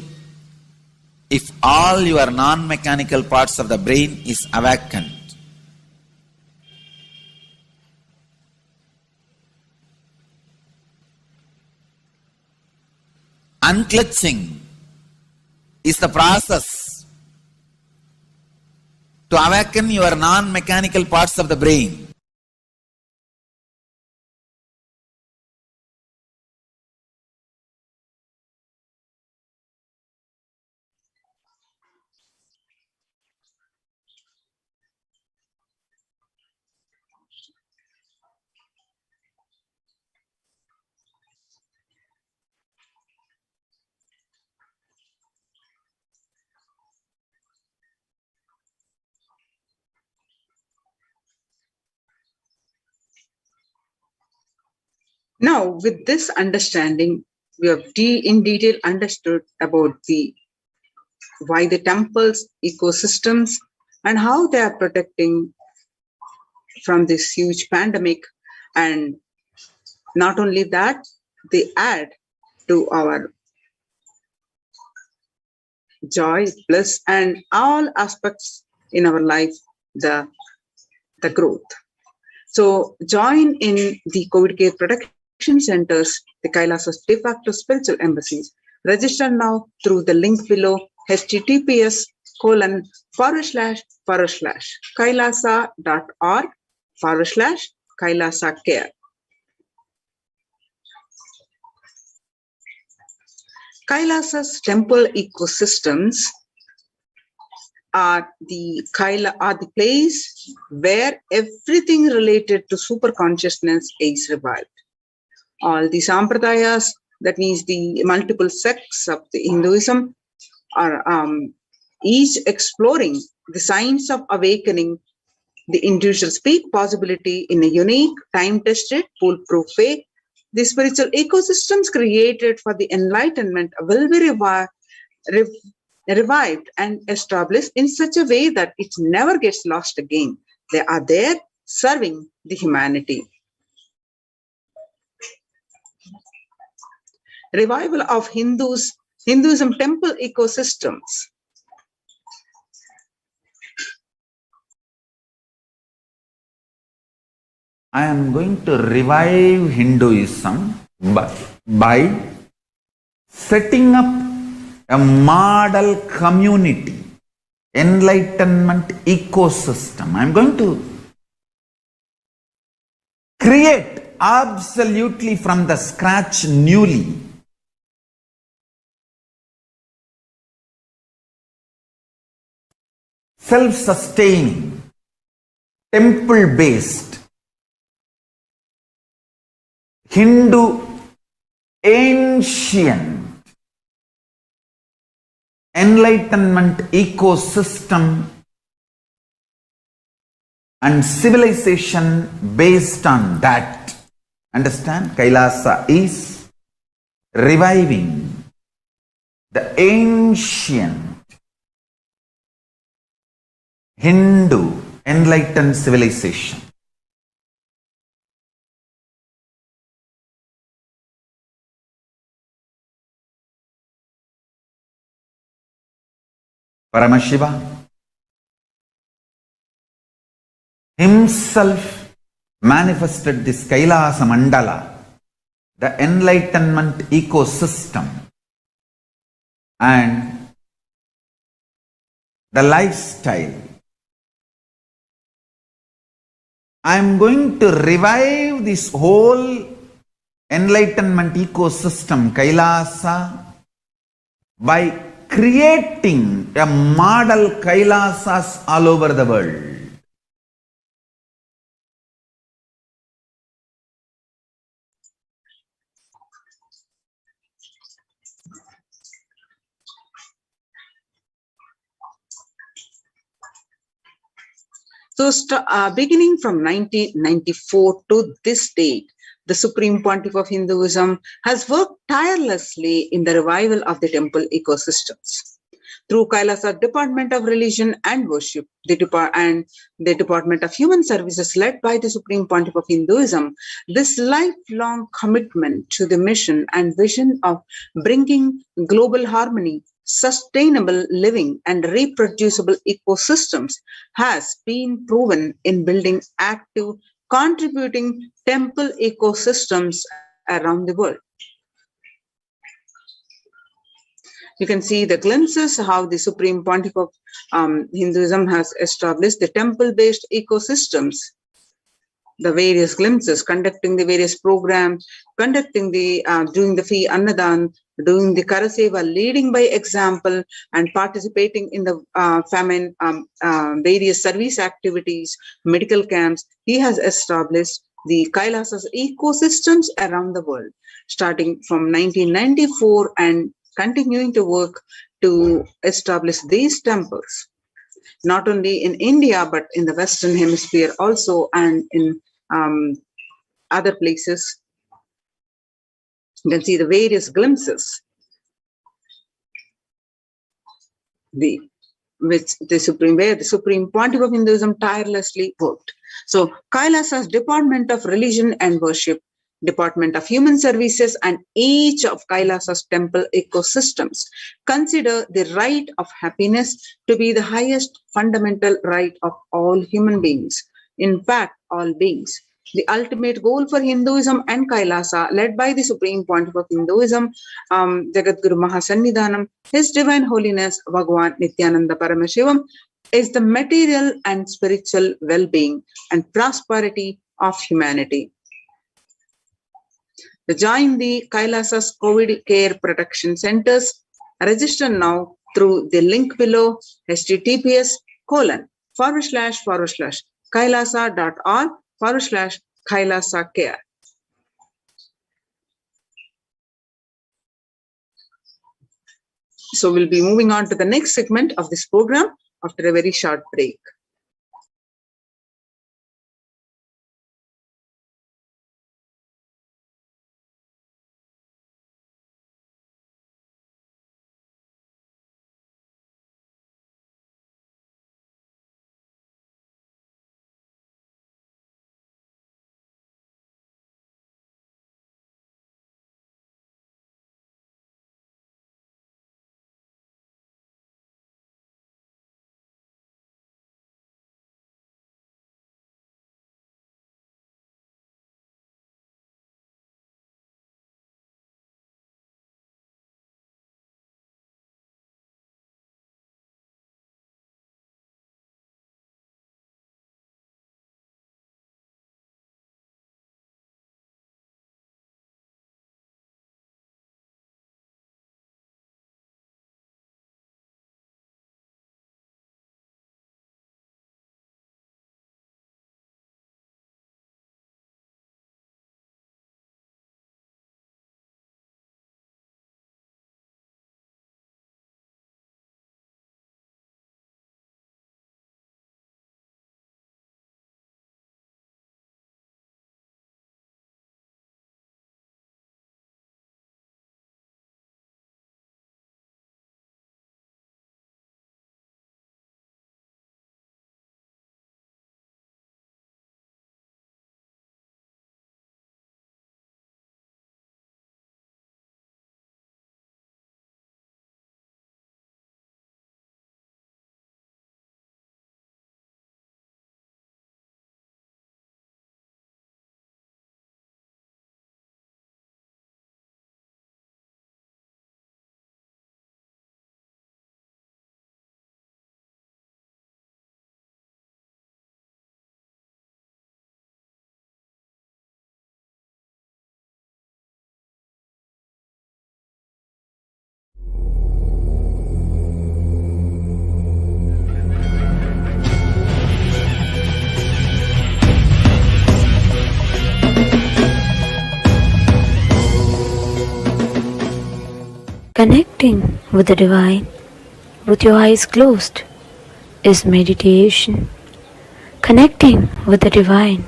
if all your non-mechanical parts of the brain is awakened. Unclutching is the process to awaken your non-mechanical parts of the brain.
Now, with this understanding, we have in detail understood about why the temples, ecosystems, and how they are protecting from this huge pandemic. And not only that, they add to our joy, bliss, and all aspects in our life, the growth. So join in the COVID care protection centers, the Kailasa's de facto spiritual embassies. Register now through the link below, https://kailasa.org/Kailasa care. Kailasa's temple ecosystems are the place where everything related to super consciousness is revived. All the sampradayas, that means the multiple sects of the Hinduism, are each exploring the signs of awakening the individual's peak possibility in a unique, time-tested, foolproof way. The spiritual ecosystems created for the enlightenment will be revived and established in such a way that it never gets lost again. They are there serving the humanity. Revival of Hinduism temple ecosystems.
I am going to revive Hinduism by setting up a model community, enlightenment ecosystem. I am going to create absolutely from the scratch newly self-sustaining, temple-based, Hindu ancient enlightenment ecosystem and civilization based on that. Understand? Kailasa is reviving the ancient Hindu enlightened civilization. Paramashiva himself manifested this Kailasa Mandala, the enlightenment ecosystem, and the lifestyle. I am going to revive this whole enlightenment ecosystem, Kailasa, by creating a model Kailasas all over the world.
So beginning from 1994 to this date, the Supreme Pontiff of Hinduism, has worked tirelessly in the revival of the temple ecosystems. Through Kailasa Department of Religion and Worship, the Department of Human Services led by the Supreme Pontiff of Hinduism, this lifelong commitment to the mission and vision of bringing global harmony, sustainable living and reproducible ecosystems has been proven in building active, contributing temple ecosystems around the world. You can see the glimpses how the Supreme Pontiff of Hinduism has established the temple-based ecosystems, the various glimpses, conducting the various programs, conducting the, doing the Fi Annadan, doing the Karaseva, leading by example and participating in the famine, various service activities, medical camps. He has established the Kailasa's ecosystems around the world, starting from 1994 and continuing to work to establish these temples, not only in India, but in the Western Hemisphere also, and in other places. You can see the various glimpses where the Supreme Pontiff of Hinduism tirelessly worked. So Kailasa's Department of Religion and Worship, Department of Human Services, and each of Kailasa's temple ecosystems consider the right of happiness to be the highest fundamental right of all human beings. In fact, all beings. The ultimate goal for Hinduism and Kailasa, led by the Supreme Pontiff of Hinduism, Jagadguru Mahasannidhanam, His Divine Holiness Bhagwan Nithyananda Paramashivam, is the material and spiritual well-being and prosperity of humanity. To join the Kailasa's COVID care protection centers, register now through the link below, https://kailasa.org/Kailasa care. So we'll be moving on to the next segment of this program after a very short break.
Connecting with the divine with your eyes closed is meditation. Connecting with the divine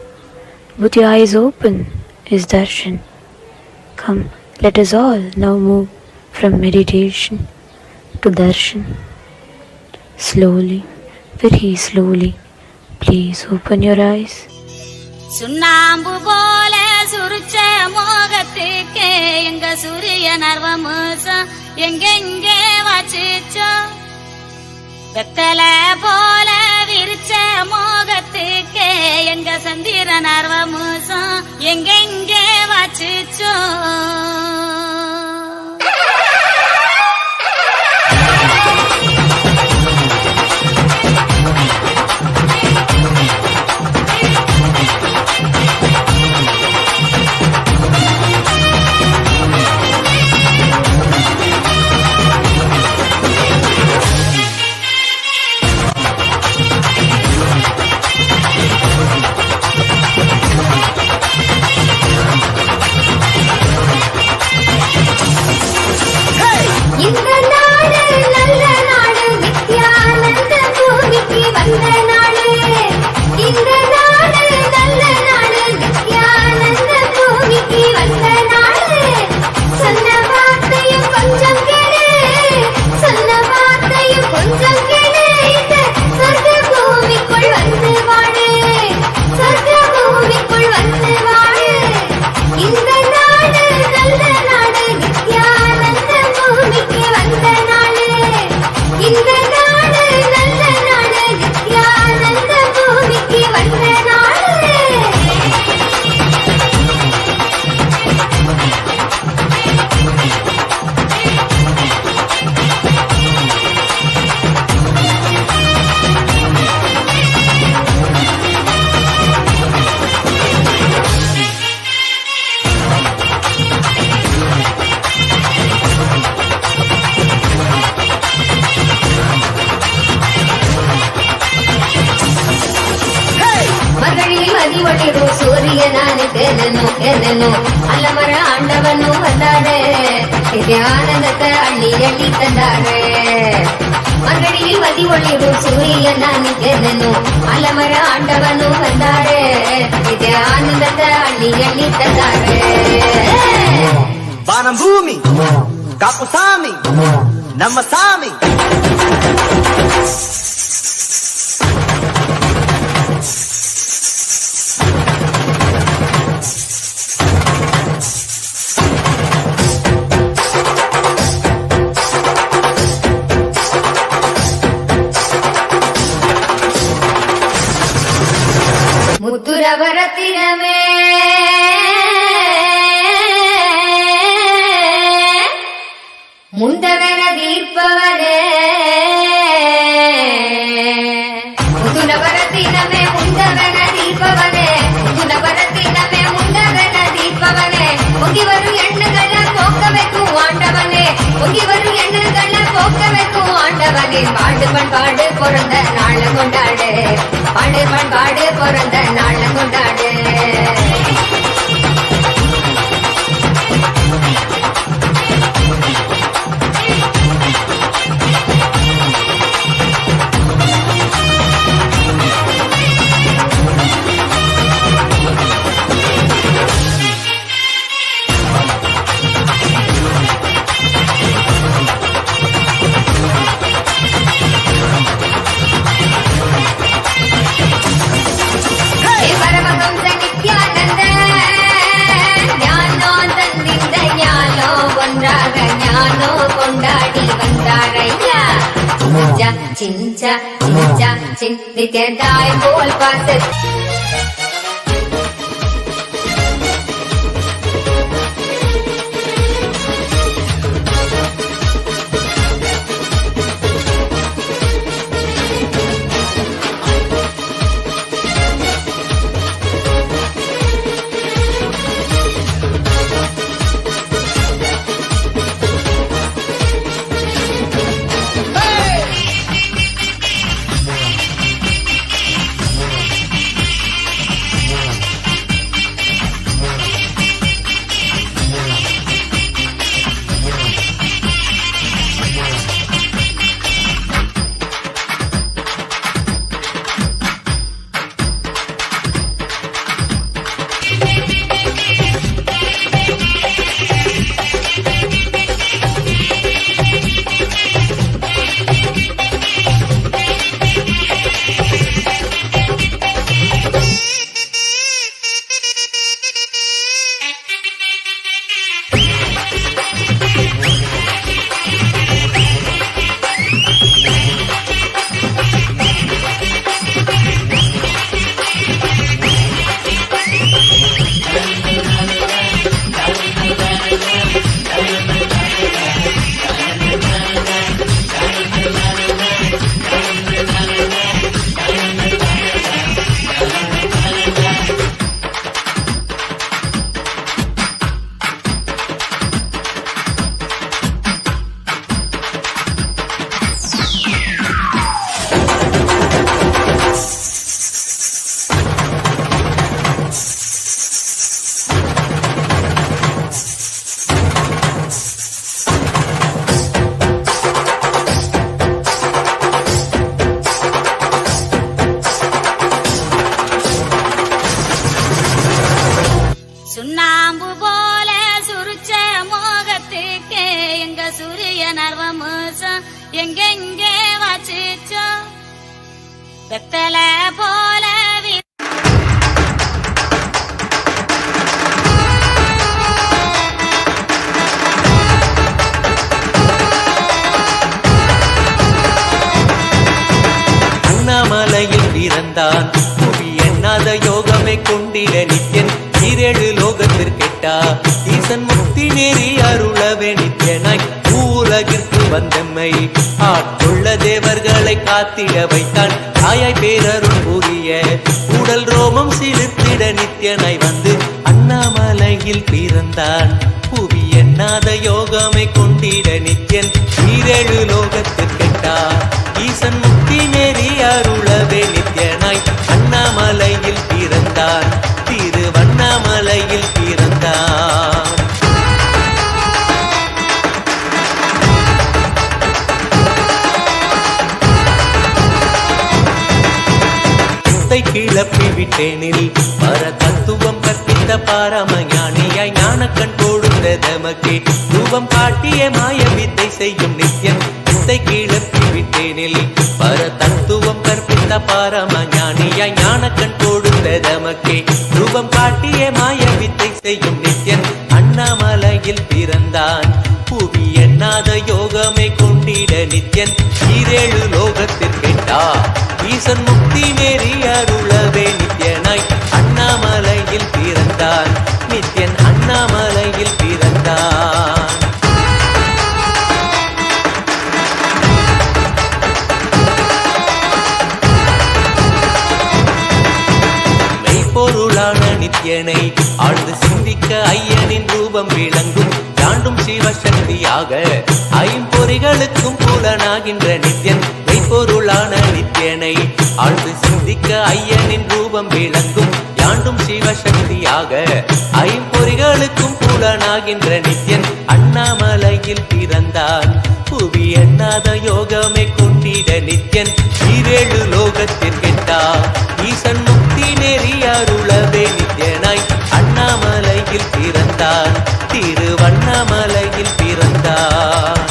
with your eyes open is darshan. Come, let us all now move from meditation to darshan. Slowly, very slowly, please open your eyes.
சுண்ணாம்பு போல சுருச்ச மோகத்துக்கு எங்க சூரிய நர்வமோசம் எங்கெங்கே வச்சிச்சோ வெத்தல போல விரிச்ச மோகத்துக்கு எங்க சந்திர நர்வமோசம் எங்கெங்கே வச்சிச்சோ இந்த நாடு நல்ல நாடு நித்யானந்த பூமிக்கு வந்த நாடு இந்த நாடு நல்ல நாடு நித்யானந்த பூமிக்கு வந்த நாடு சொன்ன வார்த்தையும் கொஞ்சம் கேளு சொன்ன வார்த்தையும் கொஞ்சம் கேளு இந்த சொர்க்க பூமிக்குள் வந்து வாடு சொர்க்க பூமிக்குள் வந்து வாடு இந்த நாடு நல்ல நாடு நித்யானந்த பூமிக்கு வந்த நாடு இந்த நாடு நல்ல நாடு நித்யானந்த பூமிக்கு வந்த நாடு மகளில் மதி ஒளிரும் சூரியனானு தென்னனோ அல்லமர ஆண்டவனோ வந்தாரே இது ஆனந்தத்தை அள்ளி அள்ளி தந்தாரே மகளில் மதி ஒளிரும் சூரியனானு தென்னனோ அல்லமர ஆண்டவனோ வந்தாரே இது ஆனந்தத்தை அள்ளி அள்ளி தந்தாரே
வானம் பூமி காப்பு சாமி நம்ம சாமி
முத்துரவரத்தினமே முந்தவன தீர்ப்பவனே முதுனவரத்தினமே முந்தவன தீர்ப்பவனே முதுனவரத்தினமே முந்தவன தீர்ப்பவனே பொங்கி வரும் எண்ணங்களை போக்க வைக்கும் ஆண்டவனே பொங்கி வரும் எண்ணங்களை போக்க வைக்கும் ஆண்டவனே பாடு பண்பாடு பிறந்த நாள கொண்டாடு பாடு பண்பாடு பிறந்த நாள கொண்டாடு பரமஹம்ச நித்யானந்த ஞானோ தந்திந்த ஞானோ ஒன்றாக ஞானோ கொண்டாடி வந்தாரையா சிஞ்சா சிஞ்சா சிஞ்சா சிந்தித்தாய் போல் பார்த்து
சுண்ணாம்பு போல சுருச்ச மோகத்துக்கு எங்க சூரிய நர்வமோசம் எங்கெங்கே வச்சுச்சோ வெத்தல போல
அண்ணாமலையில் பிறந்தான் புவி எண்ணாத யோகமே கொண்டிட நித்யன் ஈரேழு லோகத்திற்கெட்டா ஈசன் முக்தி நேரி அருளவே நித்யனாய் பூலகிற்கு வந்தம்மை ஆட்கொள்ள தேவர்களை காத்திட வைத்தான் தாயாய் பேரருள் புரிய உடல் ரோமம் சிலிர்த்திட நித்யனாய் வந்து அண்ணாமலையில் பிறந்தான் புவி எண்ணாத யோகமே கொண்டிட நித்யன் ஈரேழு லோகத்திற்கெட்டா ஈசன் முக்தி நேரி அருளவே நித்யனாய் அண்ணாமலையில் பிறந்தான் திருவண்ணாமலையில் பிறந்தான் கிளப்பி விட்டேனில் பர தத்துவம் கற்பித்த பாரமஞானியாய் ஞானக்கண் கொடுத்த தமக்கே ரூபம் காட்டிய மாய வித்தை செய்யும் நித்யன் வித்தை கிளப்பி விட்டேனில் பர தத்துவம் கற்பித்த பாரமஞானியாய் ஞானக்கண் கொடுத்த தமக்கே ரூபம் காட்டிய மாய வித்தை செய்யும் நித்யன் அண்ணாமலையில் பிறந்தான் புவி எண்ணாத யோகமே கொண்டிட நித்யன் ஈரேழு லோகத்திற்கெட்டா ஈசன் முக்தி நேரி அருளவே நித்யனாய் அண்ணாமலையில் பிறந்தான் நித்யன் அண்ணாமலையில் பிறந்தான் மெய்ப்பொருளான நித்யனை ஆழ்ந்து சிந்திக்க ஐயனின் ரூபம் விளங்கும் தாண்டும் சிவசக்தியாக ஐம்பொறிகளுக்கும் புலனாகின்ற நித்யன் மெய்ப்பொருளான நித்யனை ஆழ்ந்து சிந்திக்க ஐயனின் ரூபம் விளங்கும் யாண்டும் சிவசக்தியாக ஐம்பொறிகளுக்கும் புலனாகின்ற நித்யன் அண்ணாமலையில் பிறந்தான் புவி எண்ணாத யோகமே கொண்டிட நித்யன் ஈரேழு லோகத்திற்கெட்டா ஈசன் முக்தி நெறி அருளவே நித்யனாய் அண்ணாமலையில் பிறந்தான் திருவண்ணாமலையில் பிறந்தான்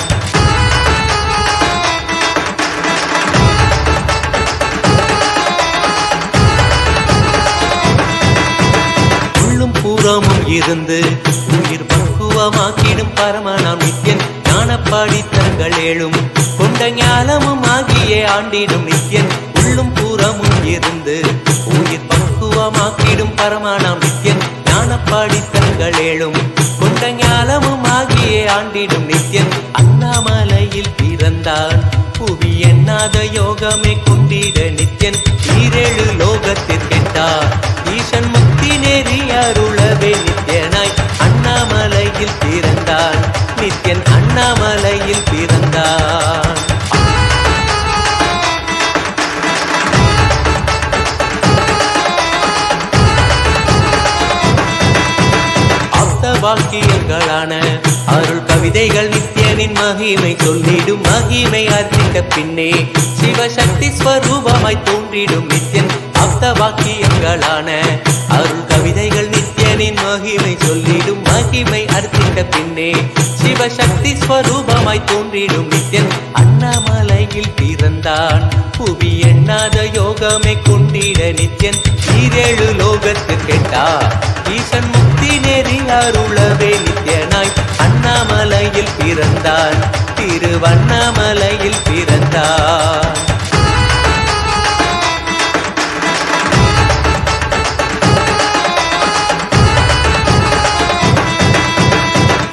புறமும் இருந்து உயிர் பக்குவமாக்கிடும் பரமனாம் நித்யன் ஞானப்பாடித்தங்கள் ஏழும் கொண்ட ஞானமும் ஆகியே ஆண்டிடும் நித்யன் உள்ளும் புறமும் இருந்து உயிர் பக்குவமாக்கிடும் பரமனாம் நித்யன் ஞானப்பாடித்தங்கள் ஏழும் கொண்ட ஞானமும் ஆகியே ஆண்டிடும் நித்யன் அண்ணாமலையில் பிறந்தான் புவி எண்ணாத யோகமே கொண்டிட நித்யன் ஈரேழு லோகத்திற்கெட்டா ஈசன் முக்தி நெறி அருளவே நித்யனாய் அண்ணாமலையில் பிறந்தான் நித்யன் அண்ணாமலையில் பிறந்தான் வாக்கியங்களான அருள் கவிதைகள் நித்யனின் மகிமை சொல்லிடும் மகிமை அர்ப்பித்த பின்னே சிவசக்தி ஸ்வரூபமாய் தோன்றிடும் நித்யன் அப்த வாக்கியங்களான அருள் கவிதைகள் நித்யனின் மகிமை சொல்லிடும் மகிமை அர்ப்பித்த பின்னே சிவசக்தி ஸ்வரூபமாய் தோன்றிடும் நித்யன் அண்ணாமலையில் பிறந்தான் புவி எண்ணாத யோகமே கொண்டிட நித்யன் ஈரேழு லோகத்திற்கெட்டா ஈசன் முக்தி நெறி அருளவே நித்யனாய் அண்ணாமலையில் பிறந்தான் திருவண்ணாமலையில் பிறந்தான்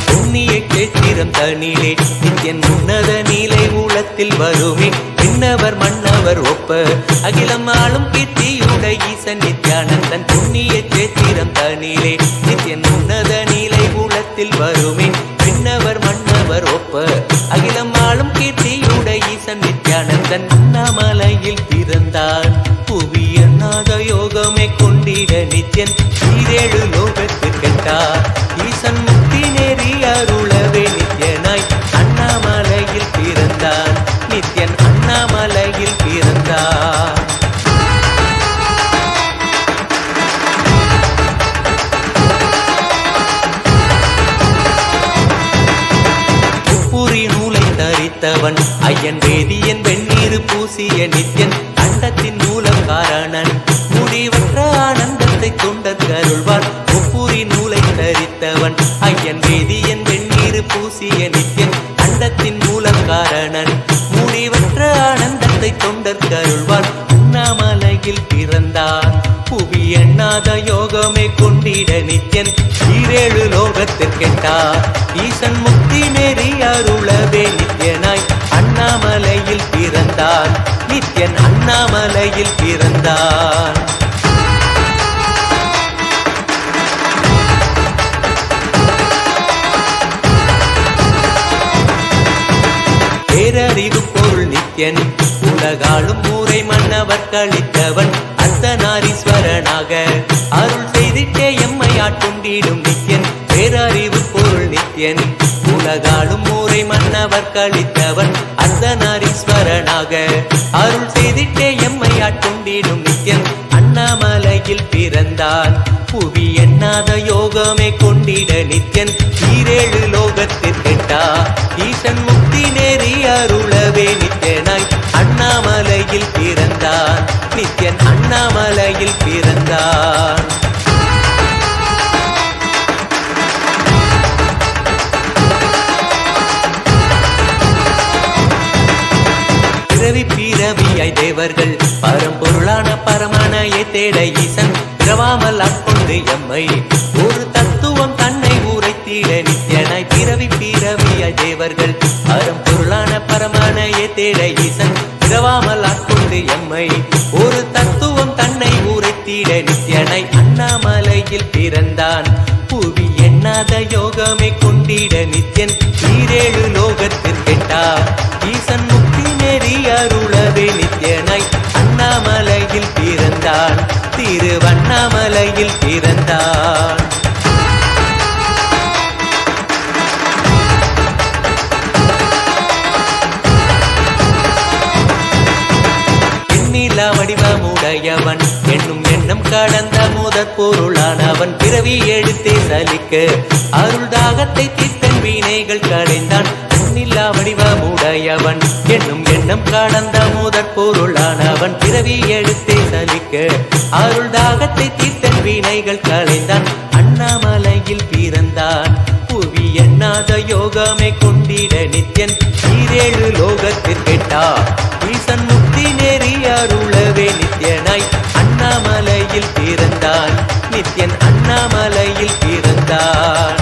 புண்ணிய கேத்திரம் தனிலே நித்யன் உன்னத நீலை மூலத்தில் வருமே விண்ணவர் மன்னவர் ஒப்ப அகிலம் ஆளும் கீர்த்தியுடை ஈசன் நித்யானந்தன் புண்ணிய சேத்திரம் தனிலே நித்யன் உன்னத நீலை மூலத்தில் வருமே விண்ணவர் மன்னவர் ஒப்ப அகிலம் ஆளும் கீர்த்தியுடை ஈசன் நித்யானந்தன் அண்ணாமலையில் பிறந்தான் புவி எண்ணாத யோகமே கொண்டிட நித்யன் ஈரேழு லோகத்திற்கெட்டா ஈசன் முக்தி நெறி அருளவே நித்யனாய் அண்ணாமலையில் பிறந்தான் நித்யன் அண்ணாமலையில் பிறந்தான் தரித்தவன் ஐயன் வேதியன் வெந்நீர் பூசிய நித்யன் அண்டத்தின் மூலம் காரணன் முடிவற்ற ஆனந்தத்தை தொண்டற்கருள்வான் ஒப்புரி நூலை தரித்தவன் ஐயன் வேதியன் வெந்நீர் பூசிய நித்யன் அண்டத்தின் மூலம் காரணன் முடிவற்ற ஆனந்தத்தை தொண்டற்கருள்வான் உண்ணாமலையில் பிறந்தான் புவி எண்ணாத யோகமே கொண்டிட நித்யன் ஈரேழு லோகத்திற்கெட்டார் ஈசன் முக்தி நெறி அருளவே நித்யனாய் அண்ணாமலையில் பிறந்தான் நித்யன் அண்ணாமலையில் பிறந்தான். பேரறிவு பொருள் நித்யன் உலகாளும் ஊரை மன்னவர் கழித்தவன் அர்த்தநாரீஸ்வரனாக அருள் செய்திட்டே எம்மை ஆட்கொண்டிடும் நித்யன் பேரறிவு பொருள் நித்யன் உலகாளும் ஊரை மன்னவர் கழித்தவன் அர்த்தநாரீஸ்வரனாக அருள் செய்திட்டே எம்மை ஆட்கொண்டிடும் நித்யன் அண்ணாமலையில் பிறந்தான் புவி எண்ணாத யோகமே கொண்டிட நித்யன் ஈரேழு லோகத்திற்கெட்டா ஈசன் முக்தி நெறி அருளவே நித்யனாய் அண்ணாமலையில் பிறந்தான் நித்யன் அண்ணாமலையில் பிறந்தான். பிறவி பிறவியாய் தேவர்கள் பரம்பொருளான பரமனையை தேட ஈசன் பிறவாமல் ஆட்கொண்டு எம்மை ஒரு தத்துவம் தன்னை உரைத்திட நித்யனாய் பிறவி பிறவியாய் தேவர்கள் பரம்பொருளான பரமனையை தேட ஈசன் பிறவாமல் ஆட்கொண்டு எம்மை ஒரு தத்துவம் தன்னை உரைத்திட நித்யனாய் அண்ணாமலையில் பிறந்தான் புவி எண்ணாத யோகமே கொண்டிட நித்யன் ஈரேழு லோகத்திற்கெட்டார் ஈசன் முக்தி நெறி அருளவே நித்யனாய் அண்ணாமலையில் பிறந்தான் திருவண்ணாமலையில் பிறந்தான். வடிவமுடையவன் என்னும் எண்ணம் கடந்த முதற் பொருளானவன் பிறவி எடுத்தே சலிக்க அருள் தாகத்தை தீர்த்தன் வினைகள் களைந்தான் எண்ணில்லா வடிவமுடையவன் என்னும் எண்ணம் கடந்த முதற் பொருளானவன் பிறவி எடுத்தே சலிக்க அருள் தாகத்தை தீர்த்தன் வினைகள் களைந்தான் அண்ணாமலையில் பிறந்தான் புவி எண்ணாத யோகமே கொண்டிட நித்யன் ஈரேழு லோகத்திற்கெட்டா ஈசன் முக்தி நெறி அருளவே நித்யனாய் அண்ணாமலையில் பிறந்தான் நித்யன் அண்ணாமலையில் பிறந்தான்.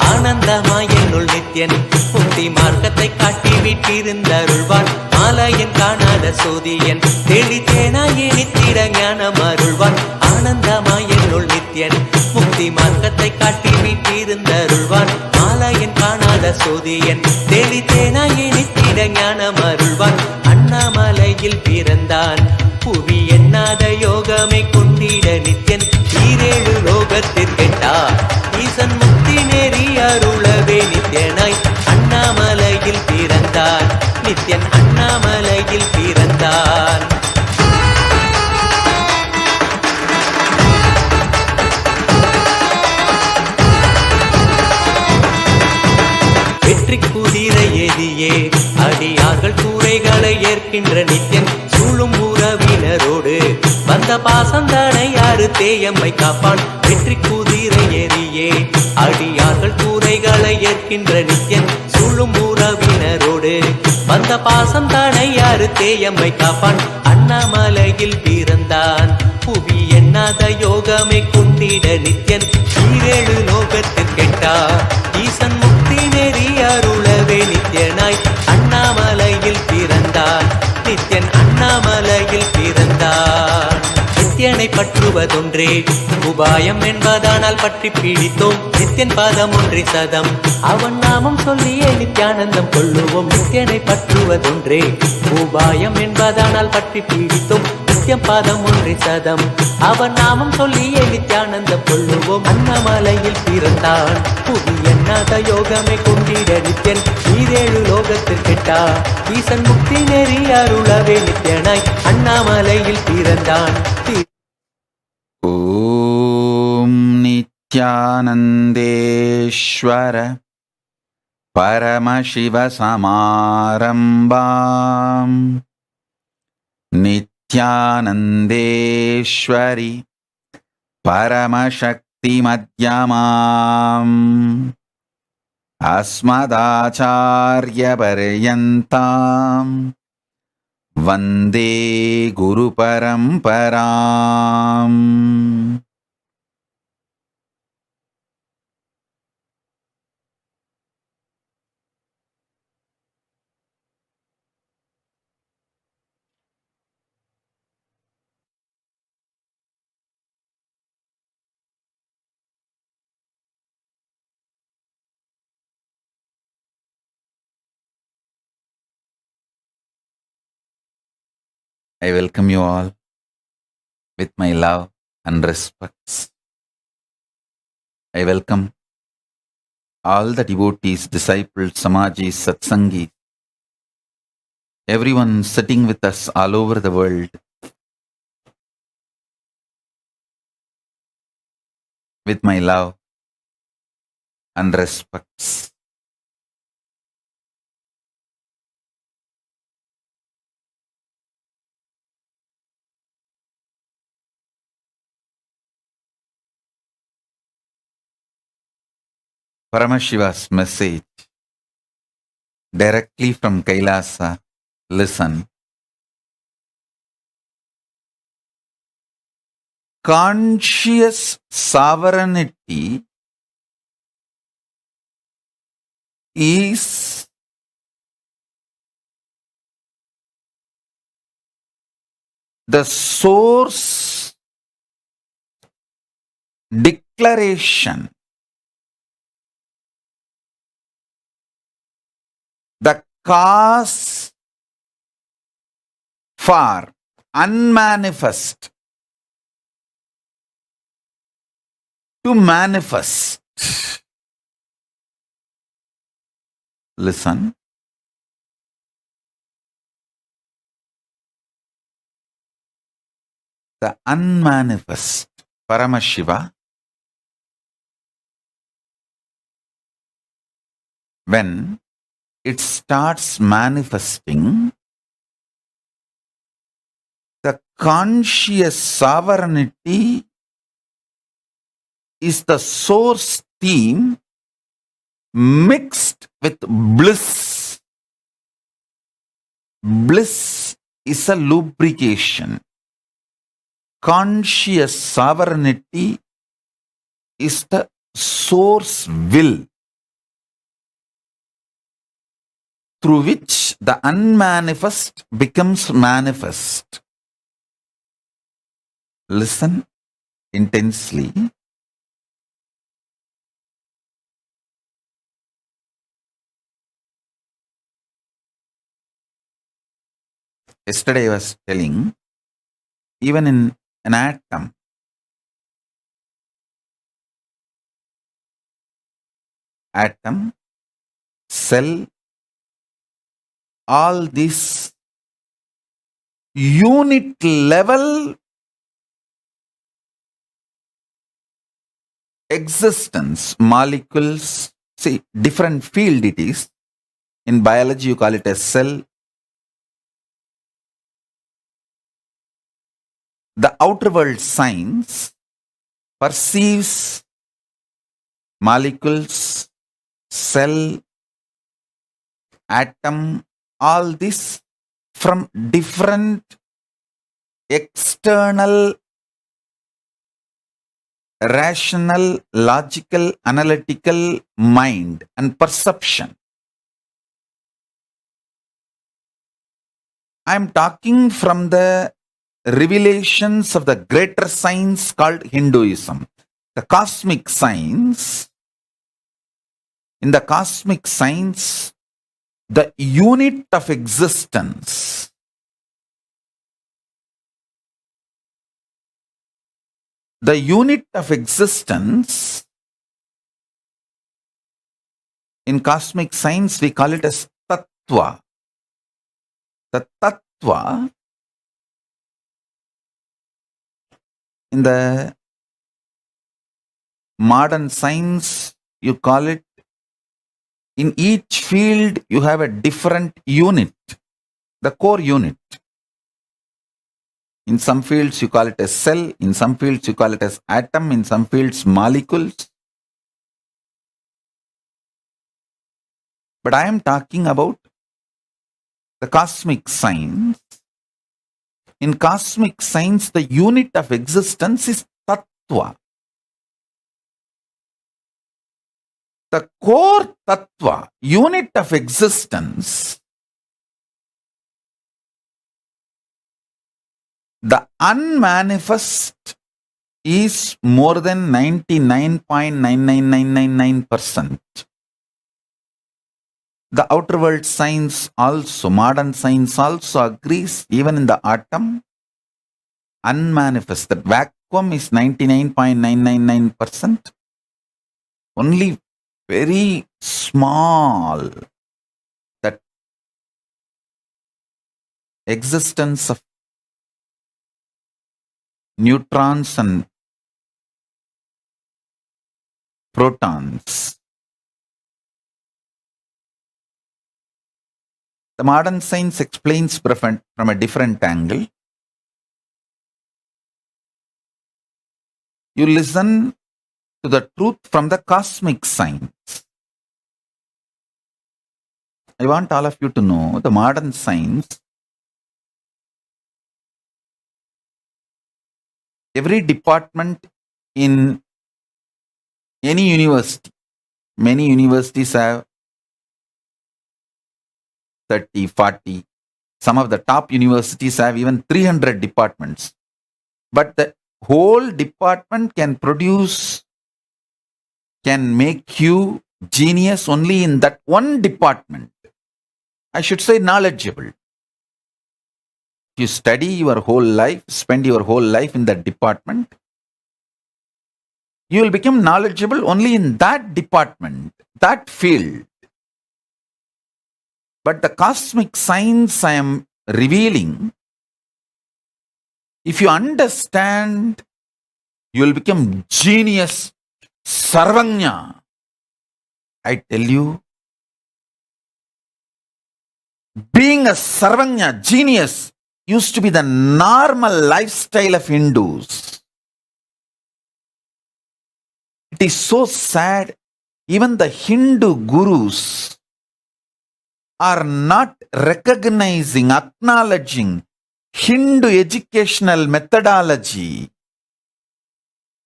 ஆனந்தமாய் என்னுள் நித்யன் முக்தி மார்க்கத்தை காட்டி விட்டிருந்தருள்வான் மாலையன் காணாத சோதியன் தெளித்தேனாயே நித்திட ஞானம் அருள்வான் ஆனந்தமாய் என்னுள் நித்யன் முக்தி மார்க்கத்தை காட்டி விட்டிருந்தருள்வான் மாலையன் காணாத சோதியன் தெளித்தேனாயே நித்திட ஞானம் அருள்வான் அண்ணாமலையில் பிறந்தான் புவி எண்ணாத யோகமே கொண்டிட நித்யன் ஈரேழு லோகத்திற்கெட்டா ஈசன் முக்தி நெறி அருளவே நித்யனாய் அண்ணாமலையில் பிறந்தான் நித்யன் அண்ணாமலையில் பிறந்தான். வெற்றி குதிரை ஏதியே அடியார்கள் கூரைகளை ஏற்கின்ற நித்யன் சூழும் உறவினரோடு வந்த பாசந்தனை யாரு தேயம்மை காப்பான் வெற்றி குதிரை ஏறியே அடியார்கள் கூரைகளை ஏற்கின்ற நித்யன் சூழும் உறவினரோடு வந்த பாசம் தானை யாரு தேயம்மை காப்பான் அண்ணாமலையில் பிறந்தான் புவி எண்ணாத யோகமே கொண்டிட நித்யன் ஈரேழு லோகத்திற்கெட்டா ஈசன் முக்தி நெறி அருளவே நித்யனாய் அண்ணாமலையில் பிறந்தான் நித்யன் அண்ணாமலையில் பிறந்தான். நித்யனை பற்றுவதொன்றே உபாயம் என்பதானால் பற்றி பீடித்தோம் நித்யன் பாதம் ஒன்றி சதம் அவன் நாமம் சொல்லியே நித்யானந்தம் கொள்ளுவோம் நித்யனை பற்றுவதொன்றே உபாயம் என்பதானால் பற்றி பீடித்தோம் நித்யம் பாதம் ஒன்றி சதம் அவன் நாமம் சொல்லியே நித்யானந்தம் கொள்ளுவோம் அண்ணாமலையில் பிறந்தான் புவி எண்ணாத யோகமே கொண்டிட நித்யன் ஈரேழு லோகத்திற்கெட்டா ஈசன் முக்தி நெறி அருளவே நித்யனாய் அண்ணாமலையில் பிறந்தான்.
Nithyanandeshwara Paramashivoham Nithyanandeshwari Paramashakti Madhyamam Asmadacharya Paryantam Vande Guru Paramparam. I welcome you all with my love and respects. I welcome all the devotees, disciples, Samajis, Satsangis, everyone sitting with us all over the world with my love and respects. Paramashiva's message directly from Kailasa. Listen. Conscious sovereignty is the source declaration, the cause for unmanifest to manifest. Listen. The unmanifest, Paramashiva, when it starts manifesting, the conscious sovereignty is the source theme mixed with bliss. Bliss is a lubrication. Conscious sovereignty is the source will through which the unmanifest becomes manifest. Listen intensely. Yesterday I was telling, even in an atom, cell, all this unit level existence, molecules, see, different field it is. In biology you call it a cell. The outer world science perceives molecules, cell, atom, all this from different external, rational, logical, analytical mind and perception. I am talking from the revelations of the greater science called Hinduism. The cosmic science. In the cosmic science, the unit of existence, the unit of existence, in cosmic science we call it as tattva. The tattva in the modern science, you call it. In each field, you have a different unit, the core unit. In some fields, you call it a cell. In some fields, you call it as atom. In some fields, molecules. But I am talking about the cosmic science. In cosmic science, the unit of existence is tattva. The core tattva, unit of existence, the unmanifest is more than 99.99999%. The outer world science also, modern science also agrees, even in the atom, unmanifest, that vacuum is 99.999%. Only very small, that existence of neutrons and protons. The modern science explains from a different angle. You listen to the truth from the cosmic science. I want all of you to know the modern science, every department in any university, many universities have 30, 40. Some of the top universities have even 300 departments. But the whole department can make you genius only in that one department. I should say knowledgeable. If you study your whole life, spend your whole life in that department, you will become knowledgeable only in that department, that field. But the cosmic science I am revealing, if you understand, you will become genius, sarvanya. I tell you, being a sarvanya, genius, used to be the normal lifestyle of Hindus. It is so sad, even the Hindu gurus are not recognizing, acknowledging Hindu educational methodology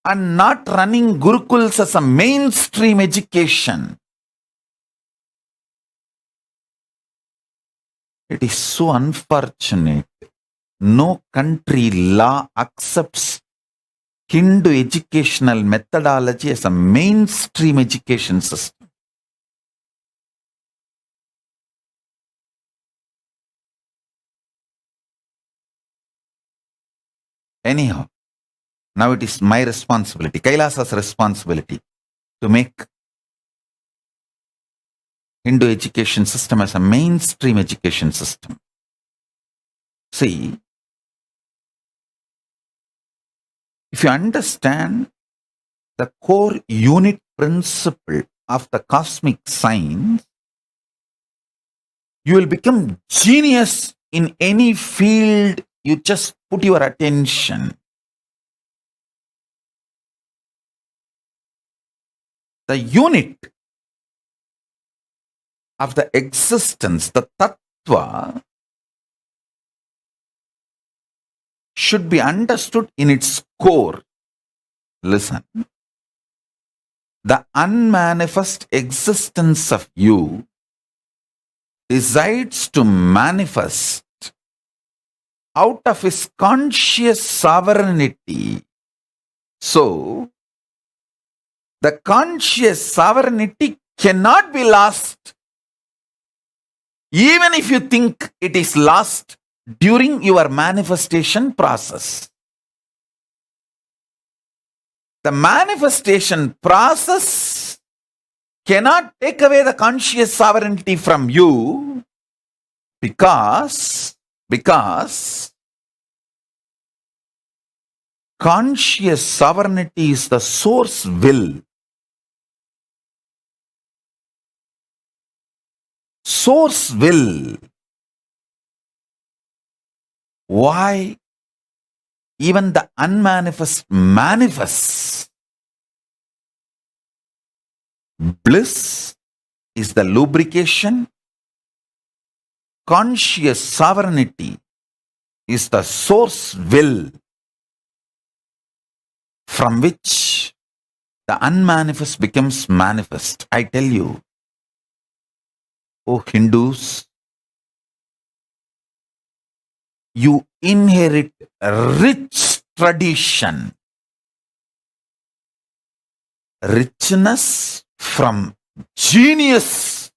and not running gurukuls as a mainstream education. It is so unfortunate. No country law accepts Hindu educational methodology as a mainstream education system. Anyhow, now it is my responsibility, Kailasa's responsibility, to make Hindu education system as a mainstream education system. See, if you understand the core unit principle of the cosmic science, you will become genius in any field you just put your attention. The unit of the existence, the tattva, should be understood in its core. Listen. The unmanifest existence of you decides to manifest out of his conscious sovereignty. So, the conscious sovereignty cannot be lost, even if you think it is lost during your manifestation process. The manifestation process cannot take away the conscious sovereignty from you because conscious sovereignty is the source will. Source will. Why? Even the unmanifest manifests. Bliss is the lubrication. Conscious sovereignty is the source will from which the unmanifest becomes manifest. I tell you, oh Hindus, you inherit a rich tradition. Richness from genius.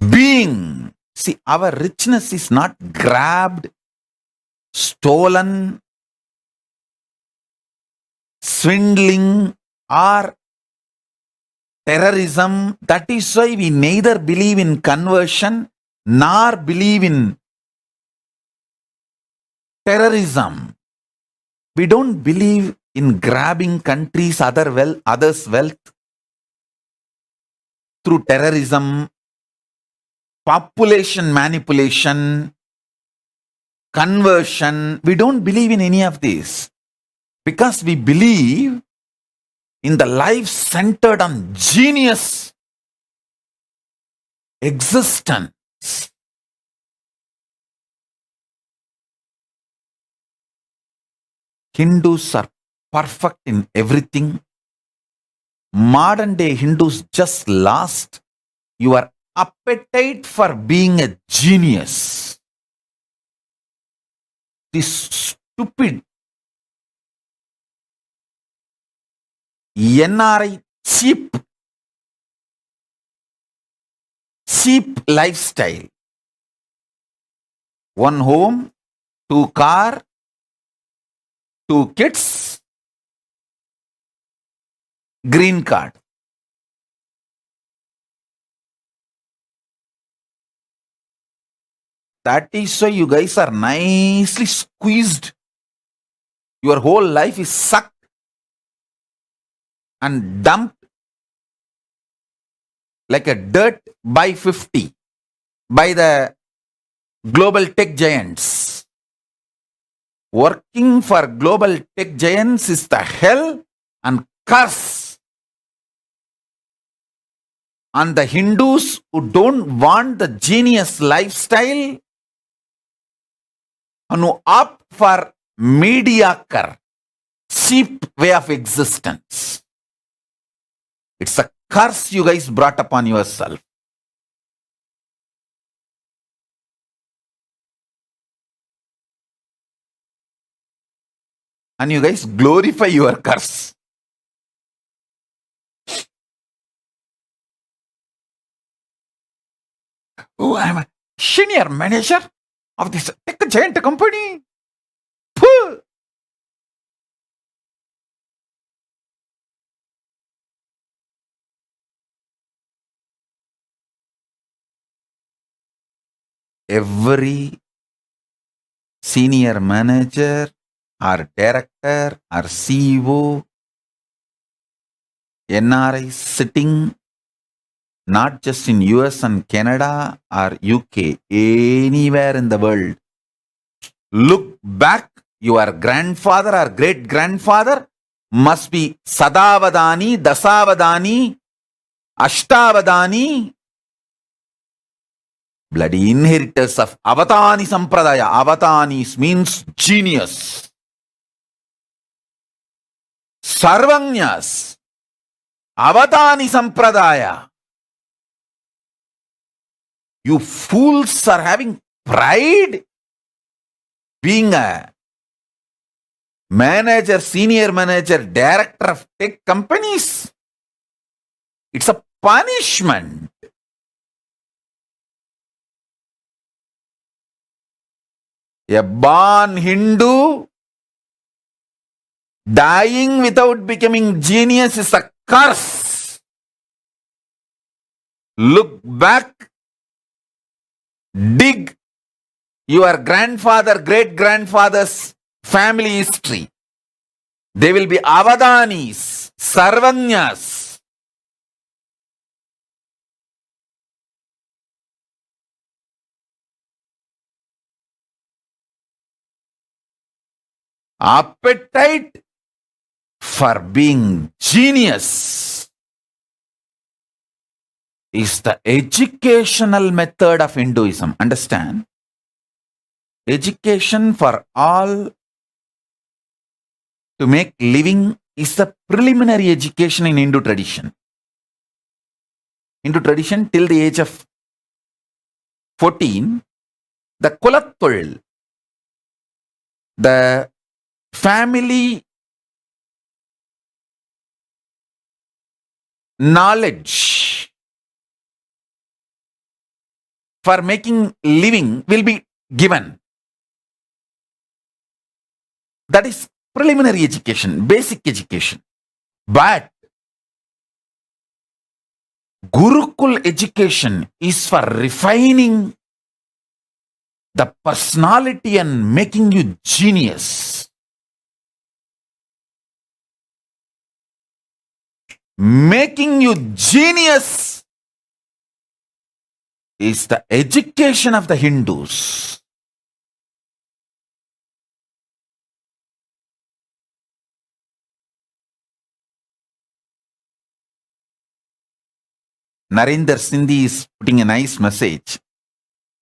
Being. See, our richness is not grabbed, stolen, swindling, or terrorism. That is why we neither believe in conversion nor believe in terrorism. We don't believe in grabbing others' wealth through terrorism, population manipulation, conversion. We don't believe in any of this because we believe in the life centered on genius existence. Hindus are perfect in everything. Modern day Hindus just lost your appetite for being a genius. This stupid NRI cheap lifestyle. One home, 2 car, 2 kids, green card. That is why you guys are nicely squeezed. Your whole life is sucked and dumped like a dirt by 50 by the global tech giants. Working for global tech giants is the hell and curse on the Hindus who don't want the genius lifestyle and who opt for mediocre, cheap way of existence. It's a curse you guys brought upon yourself. And you guys glorify your curse. Oh, I'm a senior manager of this tech giant company. Pooh. Every senior manager or director or CEO, NRI sitting not just in US and Canada or UK, anywhere in the world. Look back, your grandfather or great grandfather must be Sadavadani, Dasavadani, Ashtavadani, bloody inheritors of Avatani Sampradaya. Avatanis means genius. Sarvanyas, Avatani Sampradaya. You fools are having pride being a manager, senior manager, director of tech companies. It's a punishment. A born Hindu dying without becoming genius is a curse. Look back, dig your grandfather, great-grandfather's family history. They will be Avadanis, Sarvanyas. Appetite for being genius is the educational method of Hinduism. Understand? Education for all to make living is the preliminary education in Hindu tradition. Hindu tradition, till the age of 14, the Kulattul, the family knowledge for making living will be given. That is preliminary education, basic education. But Gurukul education is for refining the personality and making you genius. Making you genius is the education of the Hindus. Narendra Sindhi is putting a nice message.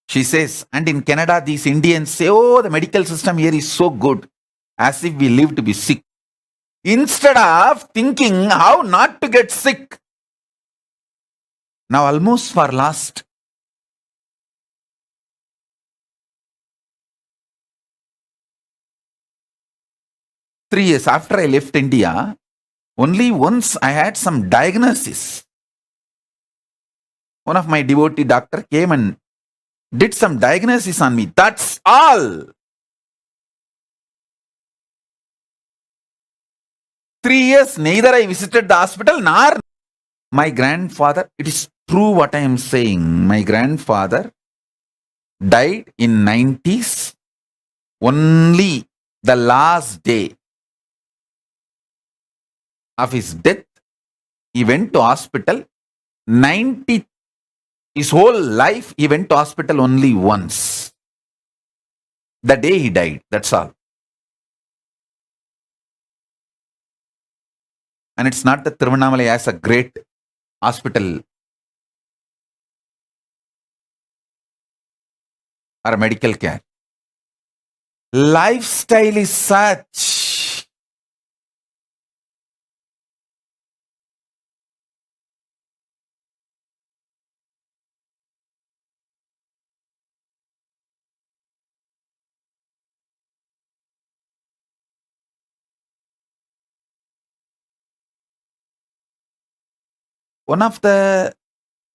She says, and in Canada, these Indians say, oh, the medical system here is so good, as if we live to be sick. Instead of thinking how not to get sick. Now, almost for last 3 years after I left India, only once I had some diagnosis. One of my devotee doctor came and did some diagnosis on me. That's all. 3 years, neither I visited the hospital nor my grandfather. It is true what I am saying. My grandfather died in 90s. Only the last day of his death, he went to hospital. 90, his whole life, he went to hospital only once. The day he died, that's all. And it's not that Tiruvannamalai has a great hospital or medical care. Lifestyle is such. One of the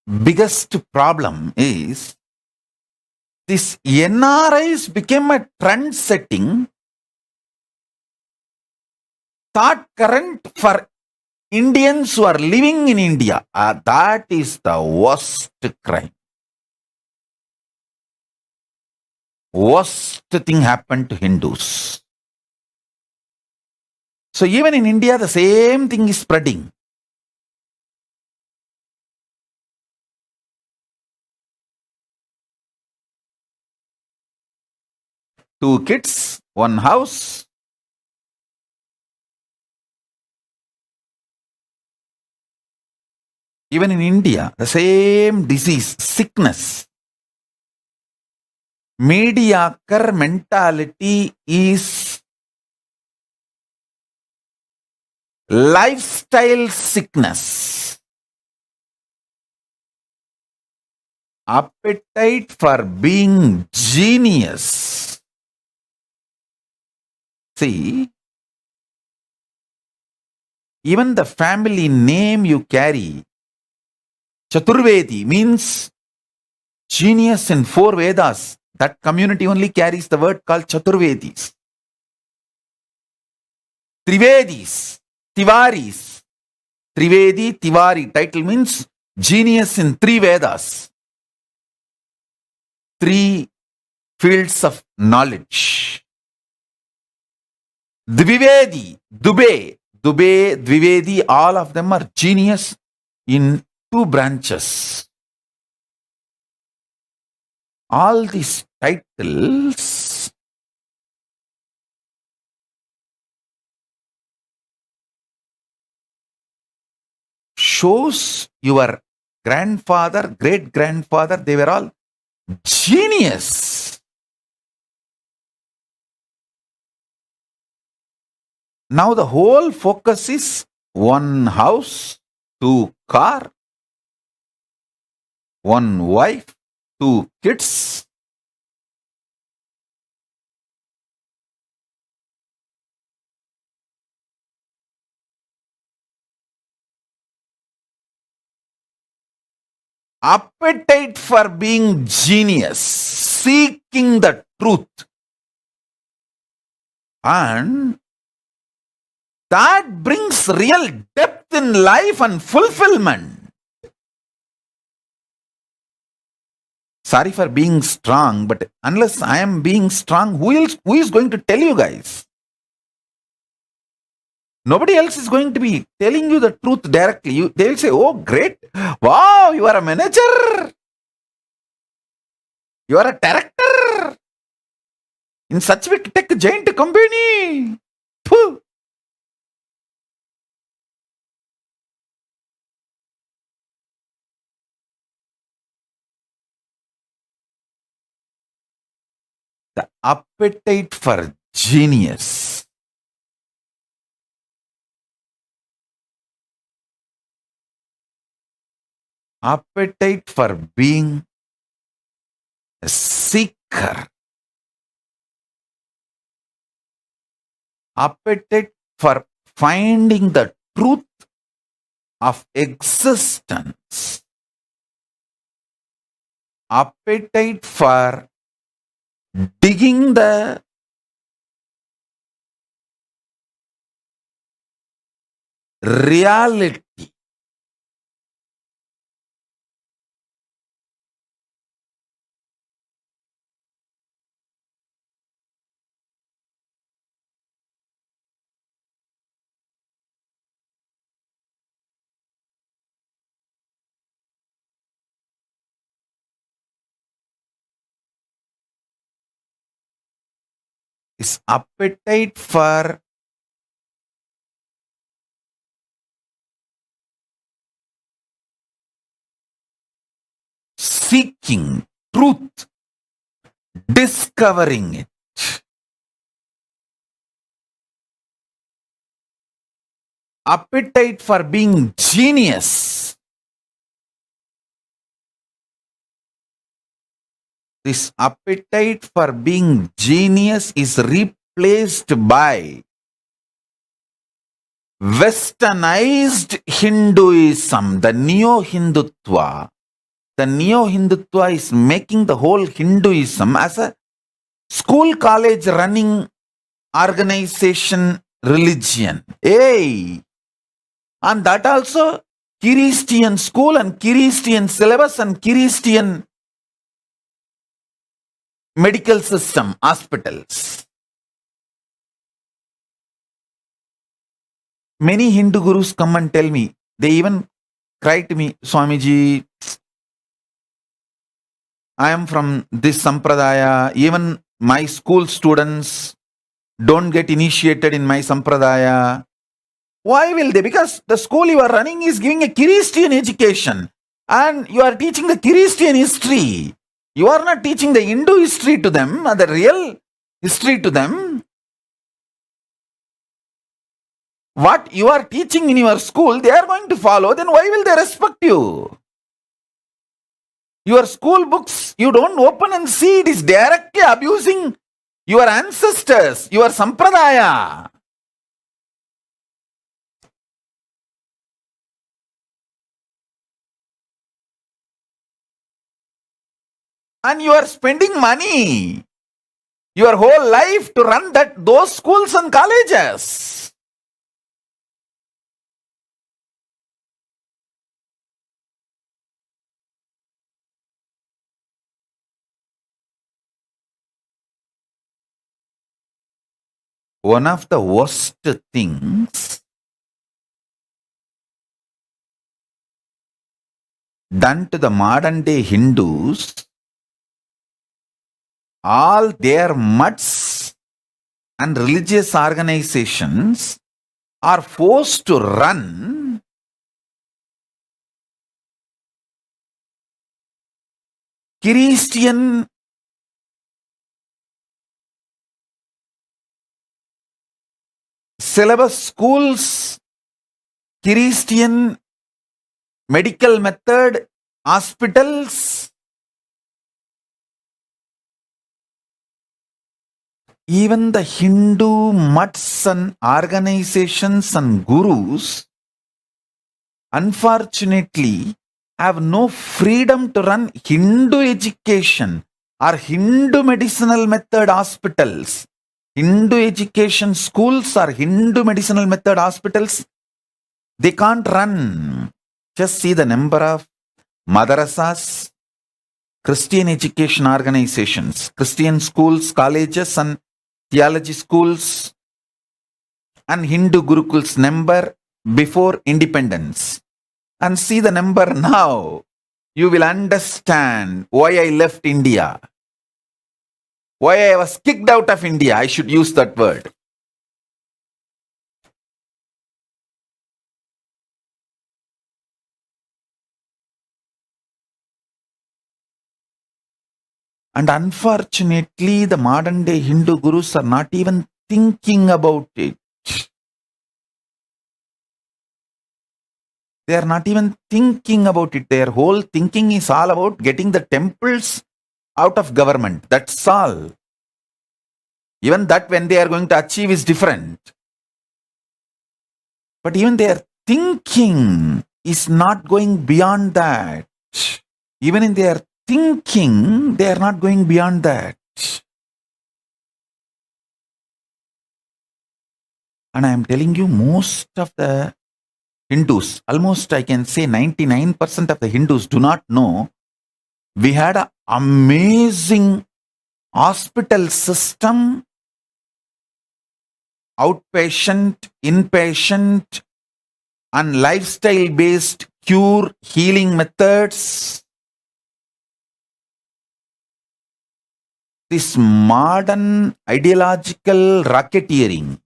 biggest problem is this NRIs became a trend setting thought current for Indians who are living in India. That is the worst crime. Worst thing happened to Hindus. So even in India, the same thing is spreading. Two kids, one house. Even in India, the same disease, sickness. Mediocre mentality is lifestyle sickness. Appetite for being genius. See, even the family name you carry, Chaturvedi, means genius in 4 Vedas. That community only carries the word called Chaturvedis. Trivedis, Tivaris. Trivedi, Tivari. Title means genius in 3 Vedas. 3 fields of knowledge. Dvivedi, Dubey, Dvivedi, all of them are genius in 2 branches. All these titles shows your grandfather, great-grandfather, they were all genius. Now the whole focus is 1 house, 2 car, 1 wife, 2 kids. Appetite for being genius, seeking the truth. And that brings real depth in life and fulfillment. Sorry for being strong, but unless I am being strong, who is going to tell you guys? Nobody else is going to be telling you the truth directly. They will say, oh, great. Wow, you are a manager. You are a director in such a tech giant company. Phew. The appetite for genius. Appetite for being a seeker. Appetite for finding the truth of existence. Appetite for digging the reality. Is appetite for seeking truth, discovering it. Appetite for being genius. This appetite for being genius is replaced by westernized Hinduism, the neo-Hindutva. The neo-Hindutva is making the whole Hinduism as a school college running organization religion. Hey! And that also Christian school and Christian syllabus and Christian medical system, hospitals. Many Hindu gurus come and tell me, they even cry to me, Swamiji, I am from this sampradaya, even my school students don't get initiated in my sampradaya. Why will they? Because the school you are running is giving a Christian education and you are teaching the Christian history. You are not teaching the Hindu history to them, the real history to them. What you are teaching in your school, they are going to follow, then why will they respect you? Your school books, you don't open and see, it is directly abusing your ancestors, your sampradaya. And you are spending money, your whole life to run those schools and colleges. one of the worst things done to the modern day Hindus, all their mutts and religious organizations are forced to run Christian syllabus schools, Christian medical method hospitals, even the Hindu mutts and organizations and gurus, unfortunately, have no freedom to run Hindu education or Hindu medicinal method hospitals. Hindu education schools or Hindu medicinal method hospitals, they can't run. Just see the number of madrasas, Christian education organizations, Christian schools, colleges and theology schools, and Hindu gurukuls number before independence. And see the number now. You will understand why I left India. Why I was kicked out of India. I should use that word. And unfortunately, the modern day Hindu gurus are not even thinking about it. They are not even thinking about it. Their whole thinking is all about getting the temples out of government. That's all. Even that, when they are going to achieve, is different. But even their thinking is not going beyond that. Even in their thinking, they are not going beyond that. And I am telling you, most of the Hindus, almost I can say 99% of the Hindus do not know we had an amazing hospital system, outpatient, inpatient, and lifestyle-based cure healing methods. This modern ideological racketeering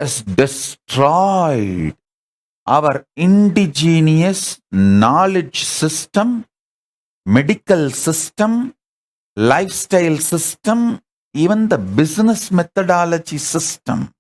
has destroyed our indigenous knowledge system, medical system, lifestyle system, even the business methodology system.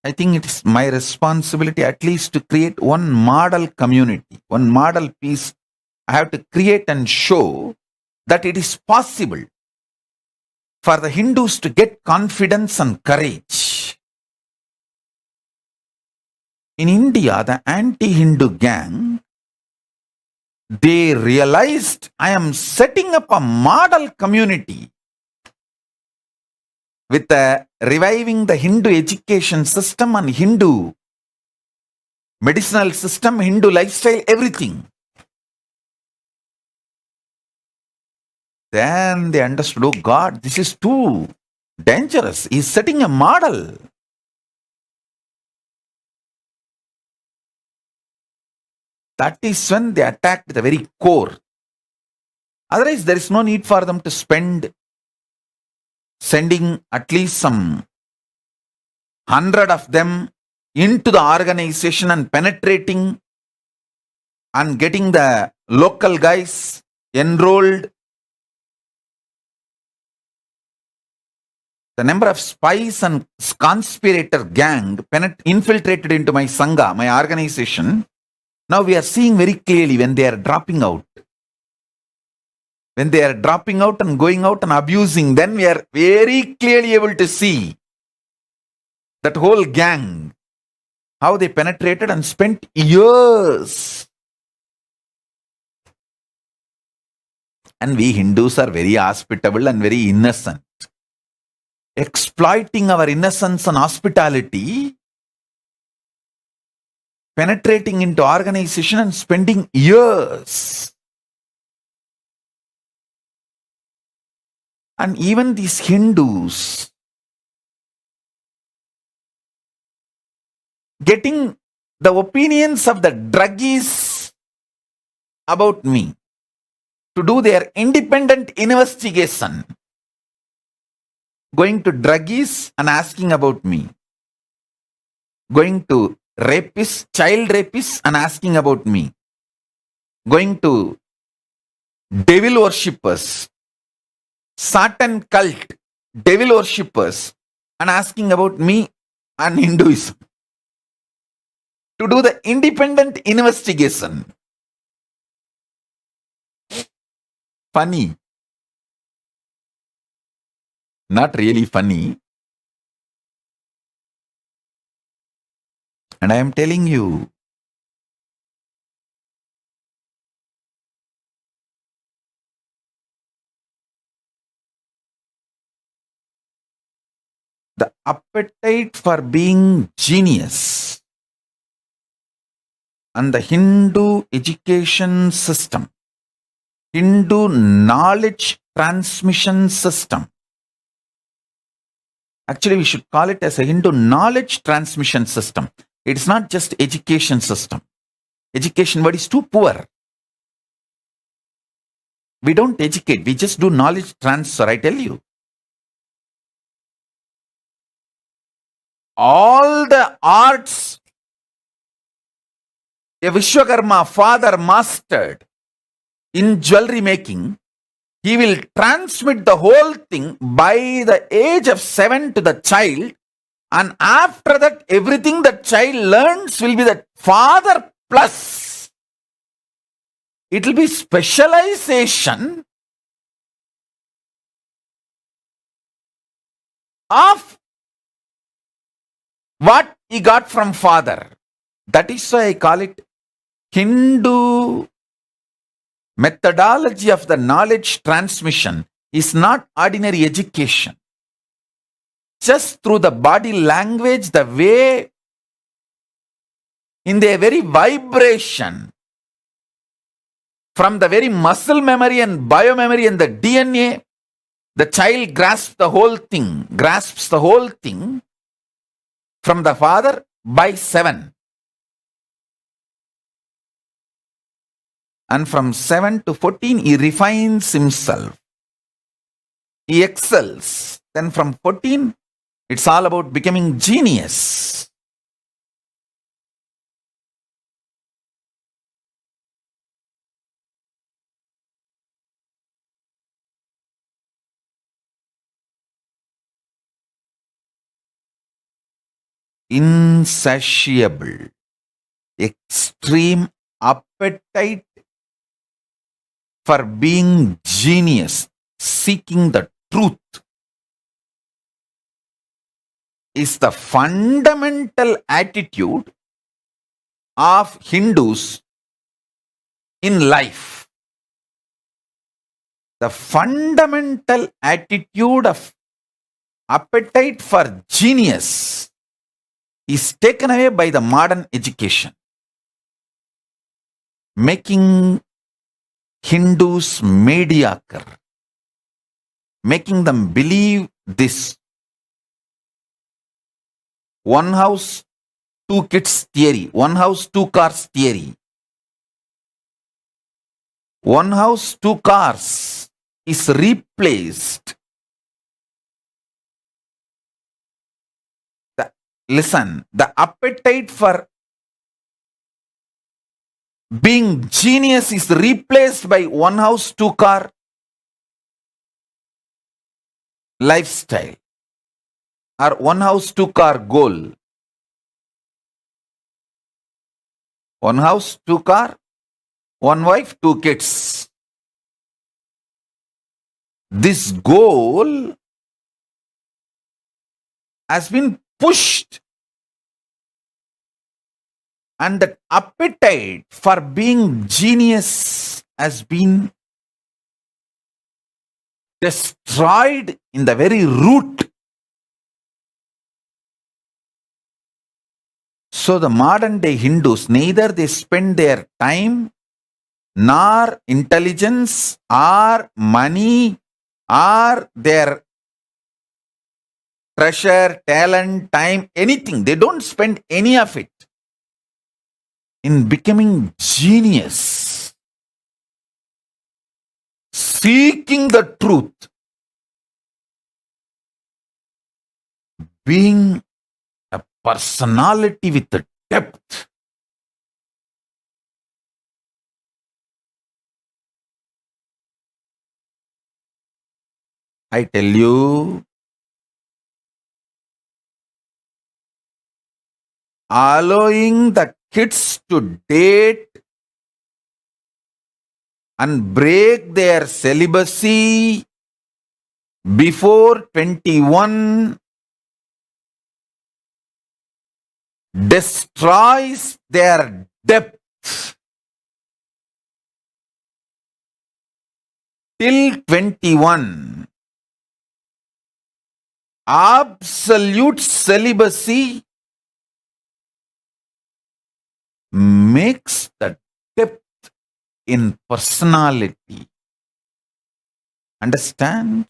I think it is my responsibility at least to create one model community, one model piece. I have to create and show that it is possible for the Hindus to get confidence and courage. In India, the anti-Hindu gang, they realized I am setting up a model community with reviving the Hindu education system and Hindu medicinal system, Hindu lifestyle, everything. Then they understood, oh God, this is too dangerous. He's setting a model. That is when they attacked the very core. Otherwise, there is no need for them to spend sending at least some 100 of them into the organization and penetrating and getting the local guys enrolled. The number of spies and conspirator gang infiltrated into my Sangha, my organization. Now we are seeing very clearly when they are dropping out. When they are dropping out and going out and abusing, then we are very clearly able to see that whole gang, how they penetrated and spent years And we Hindus are very hospitable and very innocent. Exploiting our innocence and hospitality, penetrating into organization and spending years. And even these Hindus getting the opinions of the druggies about me to do their independent investigation. Going to druggies and asking about me. Going to rapists, child rapists and asking about me. Going to devil worshippers, Satan cult, devil worshippers and asking about me and Hinduism. To do the independent investigation. Funny. Not really funny. And I am telling you, the appetite for being genius and the Hindu education system, Hindu knowledge transmission system. Actually, we should call it as a Hindu knowledge transmission system. It's not just education system. Education word is too poor. We don't educate, we just do knowledge transfer, I tell you. All the arts a Vishwakarma father mastered in jewelry making, he will transmit the whole thing by the age of 7 to the child, and after that everything the child learns will be the father plus. It will be specialization of what he got from father. That is why I call it Hindu methodology of the knowledge transmission is not ordinary education. Just through the body language, the way, in their very vibration, from the very muscle memory and biomemory and the DNA, the child grasps the whole thing from the father by 7. And from 7 to 14, he refines himself. He excels. Then from 14, it's all about becoming genius. Insatiable, extreme appetite for being genius, seeking the truth, is the fundamental attitude of Hindus in life. The fundamental attitude of appetite for genius is taken away by the modern education, making Hindus mediocre, making them believe this one house, two kids theory, one house, two cars theory. One house, two cars is replaced. The appetite for being genius is replaced by one house, two car lifestyle, or one house, two car goal. One house, two car, one wife, two kids. This goal has been pushed, and the appetite for being genius has been destroyed in the very root. So the modern day Hindus, neither they spend their time nor intelligence or money or their treasure, talent, time, anything. They don't spend any of it in becoming genius, seeking the truth, being a personality with a depth. I tell you, allowing the kids to date and break their celibacy before 21 destroys their depth. Till 21, absolute celibacy makes the depth in personality. Understand?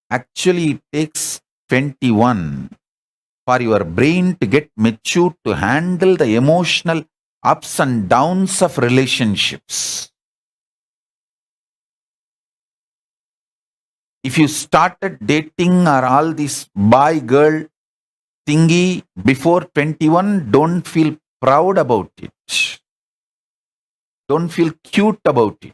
Actually, it takes 21 for your brain to get mature to handle the emotional ups and downs of relationships. If you started dating or all this boy girl thingy before 21, don't feel proud about it. Don't feel cute about it.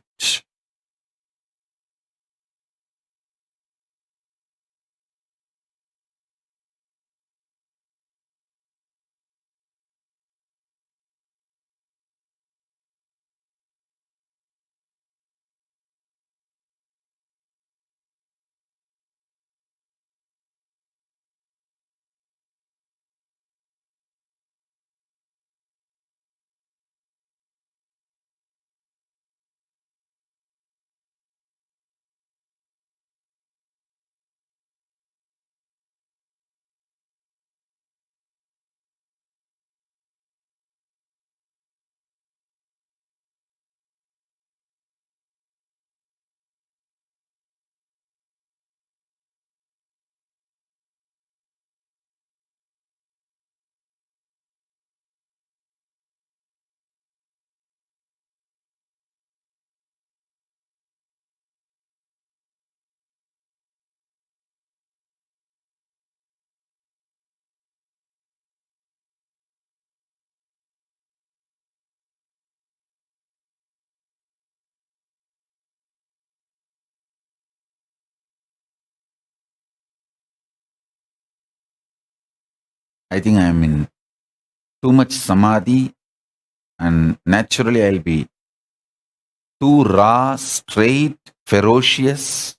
I think I am in too much samadhi and naturally I'll be too raw, straight, ferocious.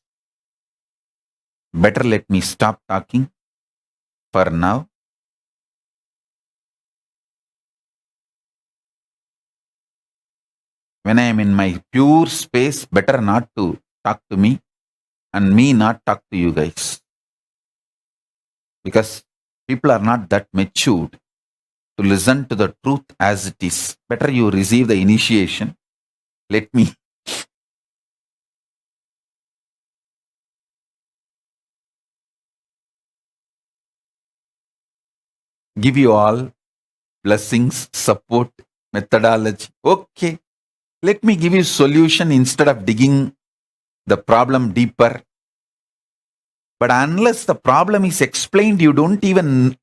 Better let me stop talking for now. When I am in my pure space, better not to talk to me and me not talk to you guys. Because people are not that matured to listen to the truth as it is. Better you receive the initiation. Let me give you all blessings, support, methodology. Okay. Let me give you solution instead of digging the problem deeper. But unless the problem is explained, you won't even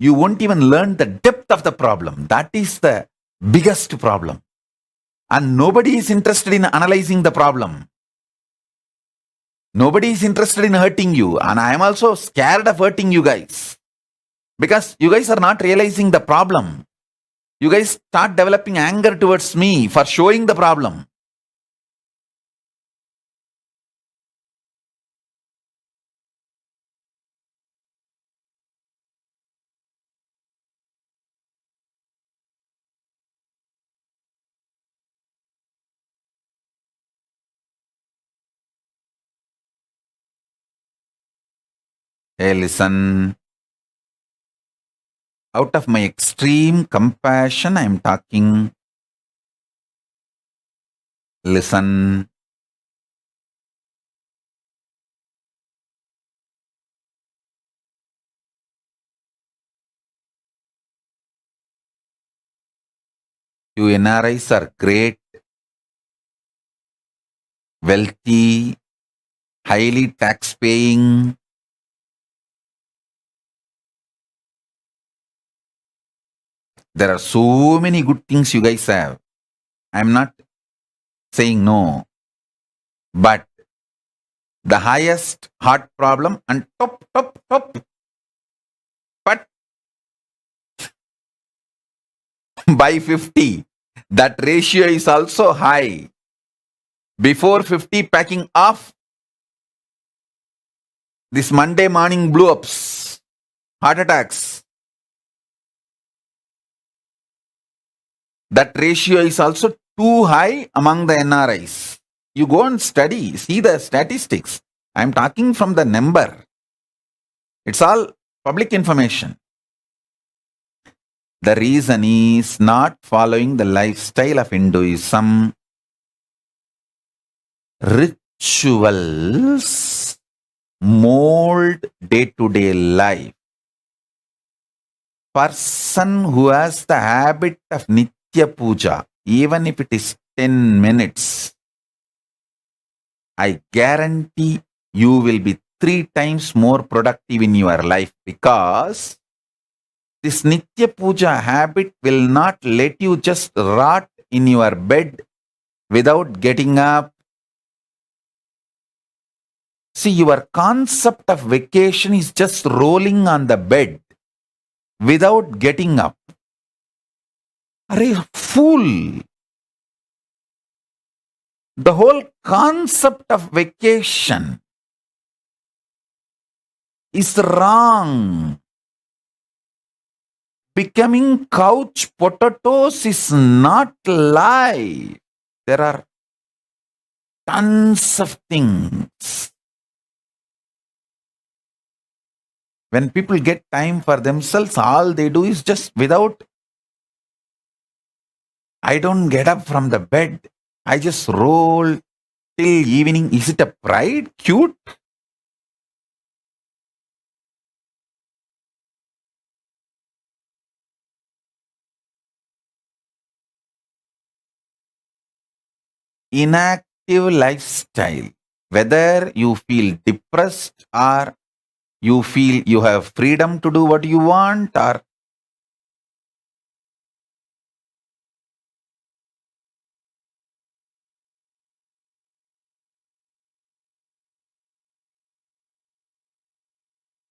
learn the depth of the problem. That is the biggest problem. And nobody is interested in analyzing the problem. Nobody is interested in hurting you. And I am also scared of hurting you guys. Because you guys are not realizing the problem. You guys start developing anger towards me for showing the problem. Hey, listen. Out of my extreme compassion, I am talking. Listen. You NRIs are great, wealthy, highly tax paying. There are so many good things you guys have. I'm not saying no. But the highest heart problem and top. But by 50, that ratio is also high. Before 50, packing off, this Monday morning blow-ups, heart attacks. That ratio is also too high among the NRIs. You go and study, see the statistics. I'm talking from the number. It's all public information. The reason is not following the lifestyle of Hinduism. Rituals mold day-to-day life. Person who has the habit of Nitya Puja, even if it is 10 minutes, I guarantee you will be 3 times more productive in your life, because this Nitya Puja habit will not let you just rot in your bed without getting up. See, your concept of vacation is just rolling on the bed without getting up. Arey, fool! The whole concept of vacation is wrong. Becoming couch potatoes is not life. There are tons of things. When people get time for themselves, all they do is just I don't get up from the bed. I just roll till evening. Is it a pride? Cute? Inactive lifestyle. Whether you feel depressed or you feel you have freedom to do what you want, or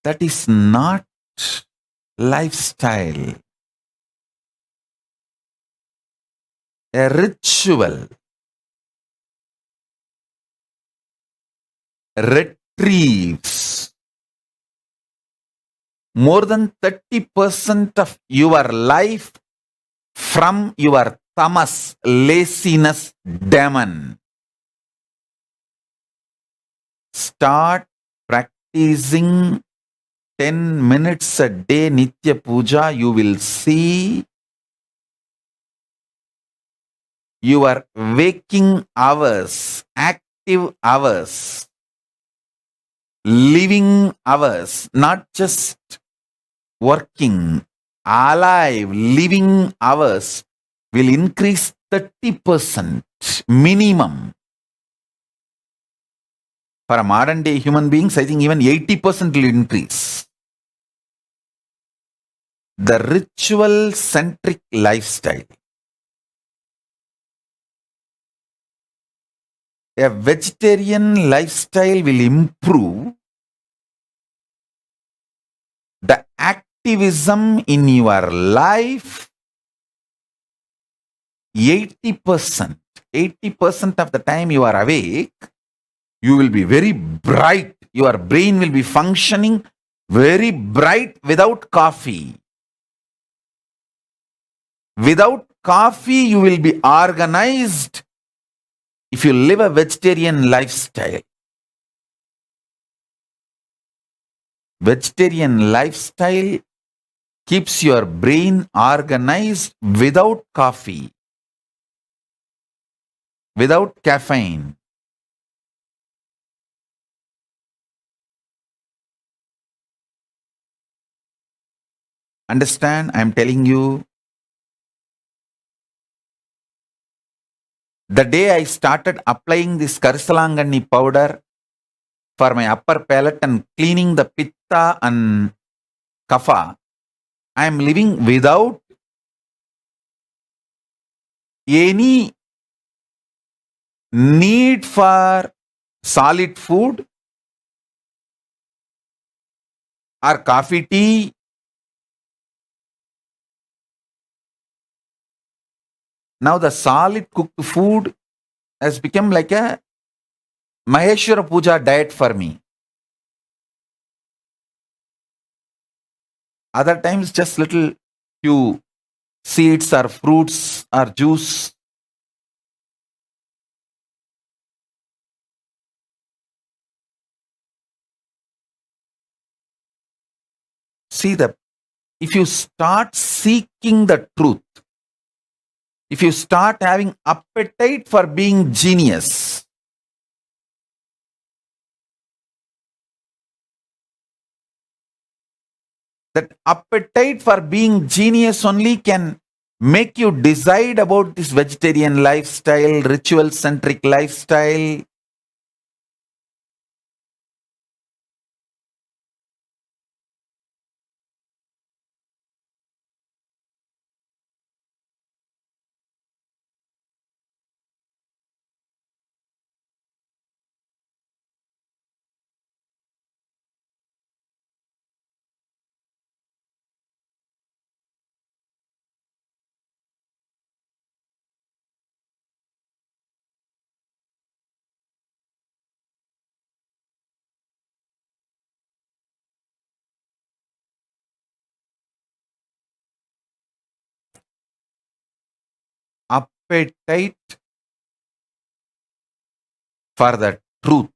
that is not lifestyle. A ritual retrieves more than 30% of your life from your tamas, laziness demon. Start practicing 10 minutes a day Nitya Puja. You will see your waking hours, active hours, living hours, not just working, alive, living hours will increase 30% minimum. For a modern day human beings, I think even 80% will increase. The ritual centric lifestyle. A vegetarian lifestyle will improve the activism in your life 80%. 80% of the time you are awake, you will be very bright. Your brain will be functioning very bright without coffee. Without coffee, you will be organized if you live a vegetarian lifestyle. Vegetarian lifestyle keeps your brain organized without coffee, without caffeine. Understand? I am telling you, the day I started applying this Karisalangani powder for my upper palate and cleaning the pitta and kapha, I am living without any need for solid food or coffee, tea. Now the solid cooked food has become like a Maheshwara Puja diet for me. Other times just little few seeds or fruits or juice. See, if you start seeking the truth, if you start having appetite for being genius, that appetite for being genius only can make you decide about this vegetarian lifestyle, ritual centric lifestyle. Appetite for the truth,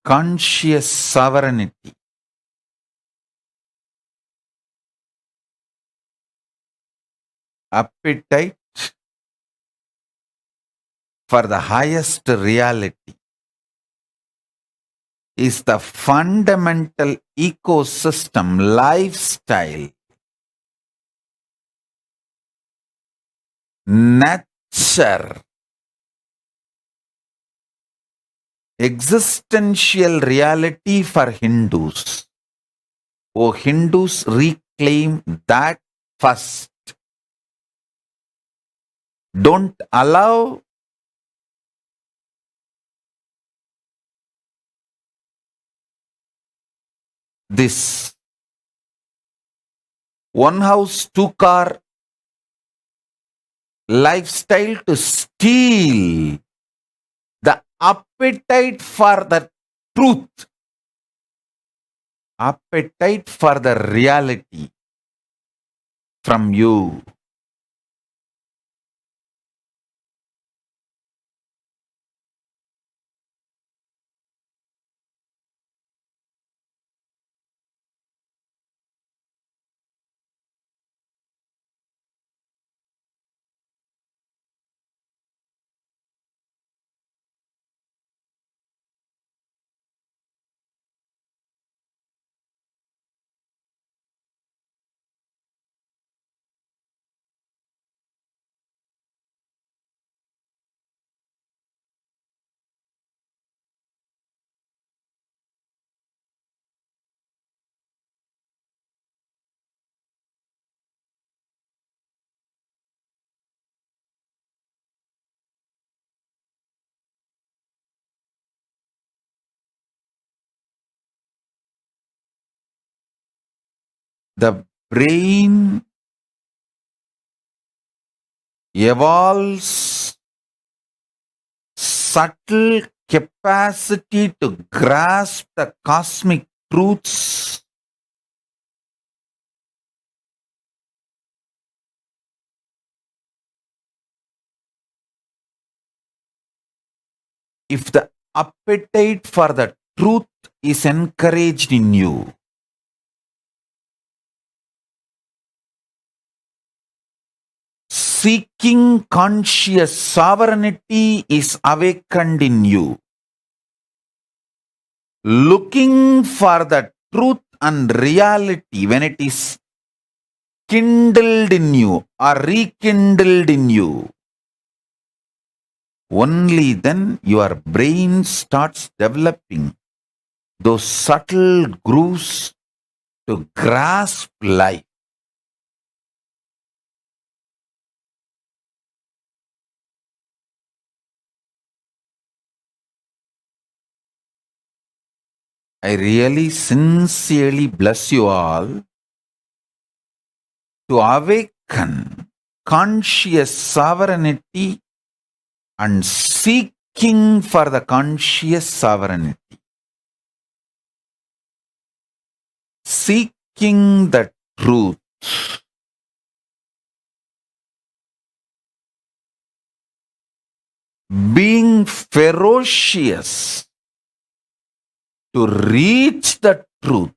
conscious sovereignty, appetite for the highest reality is the fundamental ecosystem lifestyle, nature, existential reality for Hindus. Oh, Hindus, reclaim that first. Don't allow this one house, two car lifestyle to steal the appetite for the truth, appetite for the reality from you. The brain evolves subtle capacity to grasp the cosmic truths if the appetite for the truth is encouraged in you. Seeking conscious sovereignty is awakened in you. Looking for the truth and reality, when it is kindled in you or rekindled in you, only then your brain starts developing those subtle grooves to grasp life. I really sincerely bless you all to awaken conscious sovereignty and seeking for the conscious sovereignty. Seeking the truth. Being ferocious to reach the truth.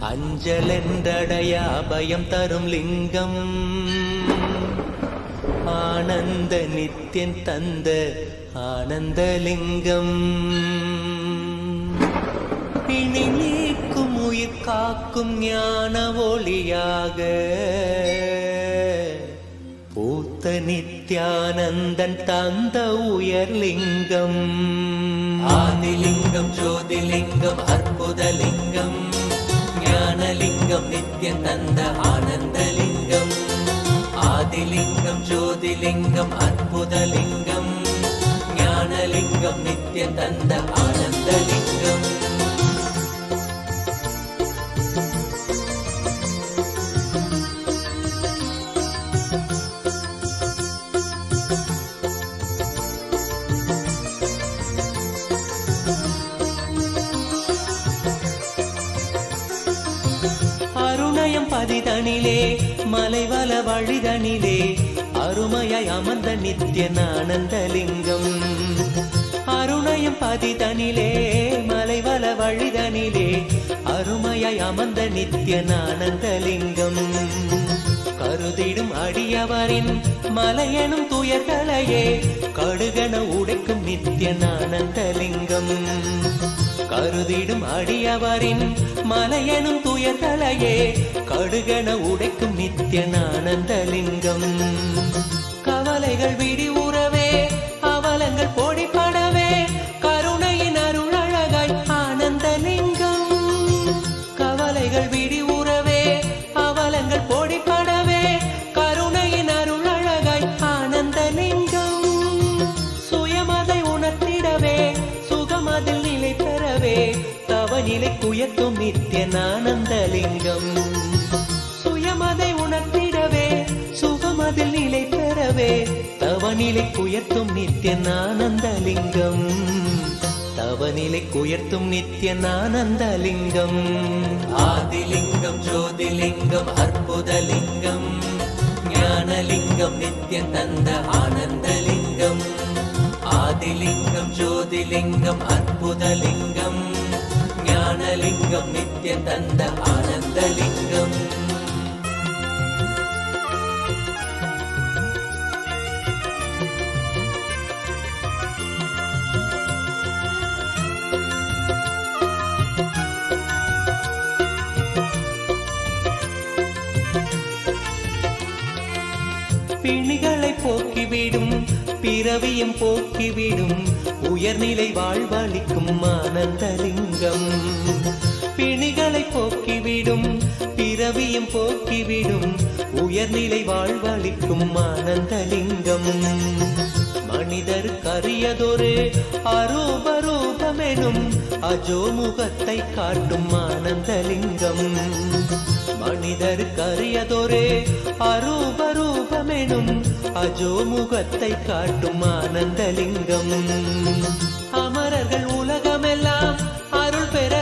அஞ்சலென்றடையா அபயம் தரும் லிங்கம் ஆனந்த நித்யன் தந்த ஆனந்தலிங்கம் பிணி நீக்கும் உயிர் காக்கும் ஞான ஒளியாக பூத்த நித்யானந்தன் தந்த உயர்லிங்கம் ஆதிலிங்கம் ஜோதிலிங்கம் அற்புதலிங்கம் ஞானலிங்கம் நித்யன் தந்த ஆனந்தலிங்கம் ஆதிலிங்கம் ஜோதிலிங்கம் அற்புதலிங்கம் ஞானலிங்கம் நித்யன் தந்த ஆனந்தலிங்கம் பதிதனிலே மலைவல வழிதனிலே அருமையாய் அமர்ந்த நித்யன் ஆனந்தலிங்கம் அருணயம் பதிதனிலே மலைவல வழிதனிலே அருமையாய் அமர்ந்த நித்யன் ஆனந்தலிங்கம் கருதிடும் அடியவரின் மலையெனும் துயர்களையே கடுகன உடைக்கும் நித்யன் ஆனந்தலிங்கம் கருதிடும் அடியவரின் மலையெனும் துயர்களையே கடுகன உடைக்கும் நித்யன் ஆனந்தலிங்கம் கவலைகள் விடி உறவே அவலங்கள் பொடிப்படவே கருணையின் அருளழகாய் ஆனந்தலிங்கம் கவலைகள் விடி உறவே அவலங்கள் பொடிப்படவே கருணையின் அருளழகாய் ஆனந்தலிங்கம் சுயமதை உணர்த்திடவே சுகமதில் நிலை பெறவே தவநிலை குயர்த்தும் நித்யன் ஆனந்தலிங்கம் சுயமதை உணர்த்திடவே சுகமதில் நிலை பெறவே தவநிலை குயர்த்தும் நித்யன் ஆனந்தலிங்கம் தவநிலை குயர்த்தும் நித்யன் ஆனந்தலிங்கம் ஆதிலிங்கம் ஜோதிலிங்கம் அற்புதலிங்கம் ஞானலிங்கம் நித்யன் தந்த ஆனந்தலிங்கம் ஆதிலிங்கம் ஜோதிலிங்கம் அற்புதலிங்கம் ஞானலிங்கம் நித்யன் தந்த ஆனந்தலிங்கம் பிணிகளை போக்கிவிடும் பிறவியும் போக்கிவிடும் உயர்நிலை வாழ்வளிக்கும் ஆனந்தலிங்கம் பிணிகளை போக்கிவிடும் பிறவியும் போக்கிவிடும் உயர்நிலை வாழ்வளிக்கும் ஆனந்தலிங்கம் மனிதருக்கரியதொரு அரூபரூபமெனும் அஜோமுகத்தை காட்டும் ஆனந்தலிங்கம் மனிதருக்கரியதொரு அரூபரூபமெனும் அஜோமுகத்தை காட்டும் ஆனந்தலிங்கம் அமரர்கள் உலகமெல்லாம் அருள் பெற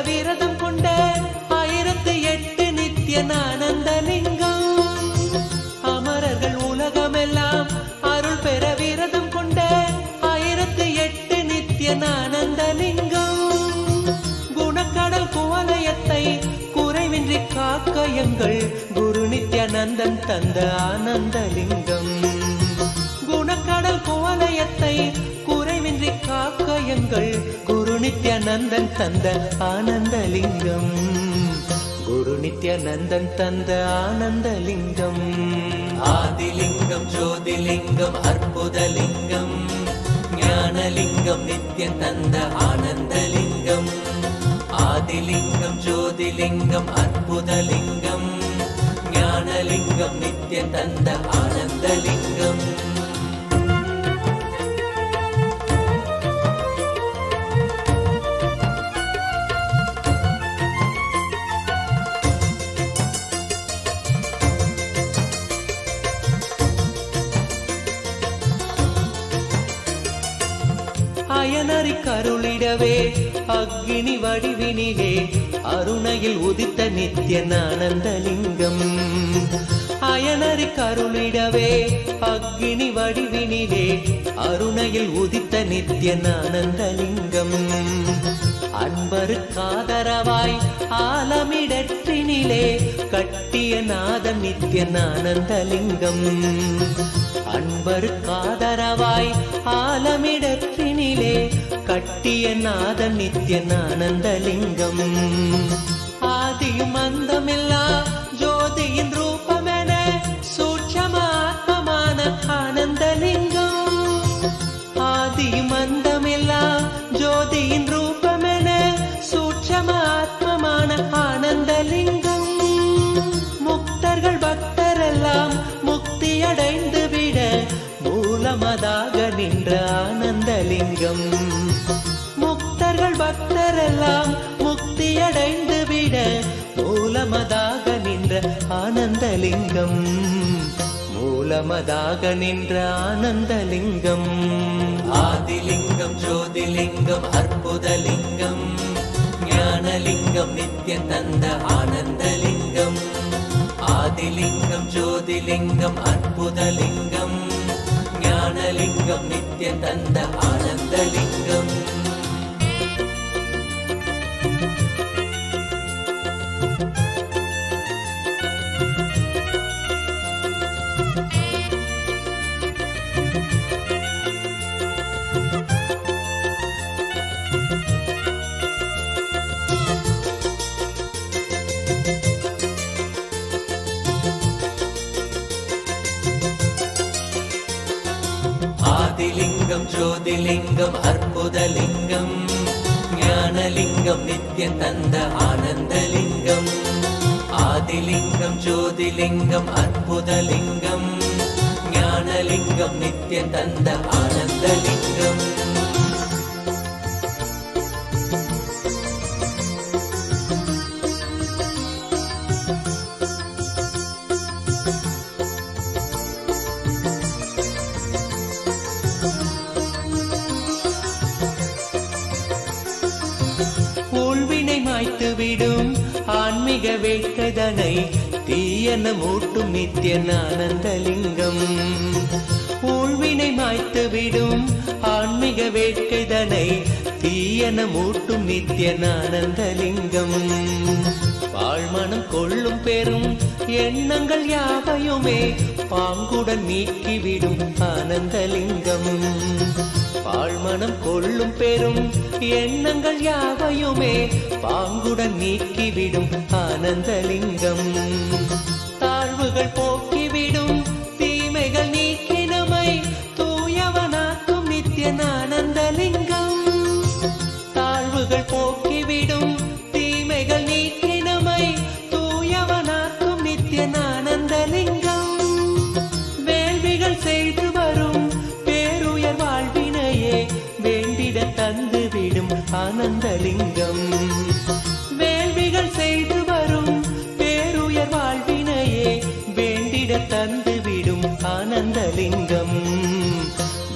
நித்யனானந்தலிங்கம். அமரர்கள் உலகமெல்லாம் அருள் பெற விரதம் கொண்ட 1008 நித்யனானந்தலிங்கம். குணக்கடல் குவலயத்தை குறைவின்றி காக்க எங்கள் குரு நித்யானந்தன் தந்த ஆனந்தலிங்கம். குணக்கடல் குவலயத்தை குறைவின்றி காக்க எங்கள் குரு நித்யானந்தன் தந்த ஆனந்தலிங்கம். குரு நித்யானந்தன் தந்த ஆனந்தலிங்கம். ஆதிலிங்கம் ஜோதிலிங்கம் அற்புதலிங்கம் ஞானலிங்கம் நித்யம் தந்த ஆனந்தலிங்கம். ஆதிலிங்கம் ஜோதிலிங்கம் அற்புதலிங்கம் ஞானலிங்கம் நித்யம் தந்த ஆனந்தலிங்கம். அயனறி கருளிடவே அக்னி வடிவினிலே அருணையில் உதித்த நித்யனானந்தலிங்கம். அயனறி கருளிடவே அக்னி வடிவினிலே அருணையில் உதித்த நித்யனானந்தலிங்கம். அன்பருக்காதரவாய் ஆலமிடற்றினிலே கட்டிய நாதன் நித்யனானந்தலிங்கம். அன்பருக்காதரவாய் ஆலமிடற்றினிலே கட்டிய நாதன் நித்யனானந்தலிங்கம். ஆதியும் அந்தமில்லா ஜோதியின் ரூபமென சூட்சமாத்மமான ஆனந்தலிங்கம். ஆதியும் அந்தமில்லா ஜோதியின் ரூபமென சூட்சமாத்மமான ஆனந்தலிங்கம். முக்தர்கள் பக்தரெல்லாம் முக்தியடைந்து விட மூலமதாக நின்ற ஆனந்தலிங்கம். முக்தர்கள் பக்தரெல்லாம் முக்தியடைந்து விட மூலமதாக நின்ற ஆனந்தலிங்கம். மூலமதாக நின்ற ஆனந்தலிங்கம். ஆதிலிங்கம் ஜோதிலிங்கம் அற்புதலிங்கம் ஞானலிங்கம் நித்யம் தந்த ஆனந்தலிங்கம். ஆதிலிங்கம் ஜோதிலிங்கம் அற்புதலிங்கம் ஞானலிங்கம் நித்யம் தந்த ஆனந்தலிங்கம். ஆதிலிங்கம் ஜோதிலிங்கம் அற்புதலிங்கம் ஞானலிங்கம் நித்யம் தந்த ஆனந்தலிங்கம். ஆதிலிங்கம் ஜோதிலிங்கம் அற்புதலிங்கம் ஞானலிங்கம் நித்யம் தந்த ஆனந்தலிங்கம். ஊழ்வினை மாய்த்து விடும் ஆன்மீக வேட்கைதனை தீயன மூட்டும் நித்யனானந்தலிங்கம். ஊழ்வினை மாய்த்து விடும் ஆன்மீக வேட்கைதனை தீயன மூட்டும் நித்யனானந்தலிங்கம். வாழ்மனம் கொள்ளும் பெரும் எண்ணங்கள் யாவையுமே பாங்குடன் நீக்கிவிடும் ஆனந்தலிங்கம். வாழ்மனம் கொள்ளும் பெரும் எண்ணங்கள் யாவையுமே பாங்குடன் நீக்கிவிடும் ஆனந்தலிங்கம். தாழ்வுகள் போக்கிவிடும் தீமைகள் நீக்கி நம்மை தூயவனாக்கும் நித்யனானந்தலிங்கம். தாழ்வுகள் போக்கிவிடும் தீமைகள் நீக்கி நம்மை தூயவனாக்கும் நித்யனானந்தலிங்கம். வேள்விகள் செய்து வரும் பேருயர் வாழ்வினையே வேண்டிட தந்து விடும் ஆனந்தலிங்கம். வேள்விகள் செய்து வரும் பேருயர் வாழ்வினையே வேண்டிட தந்து விடும் ஆனந்தலிங்கம்.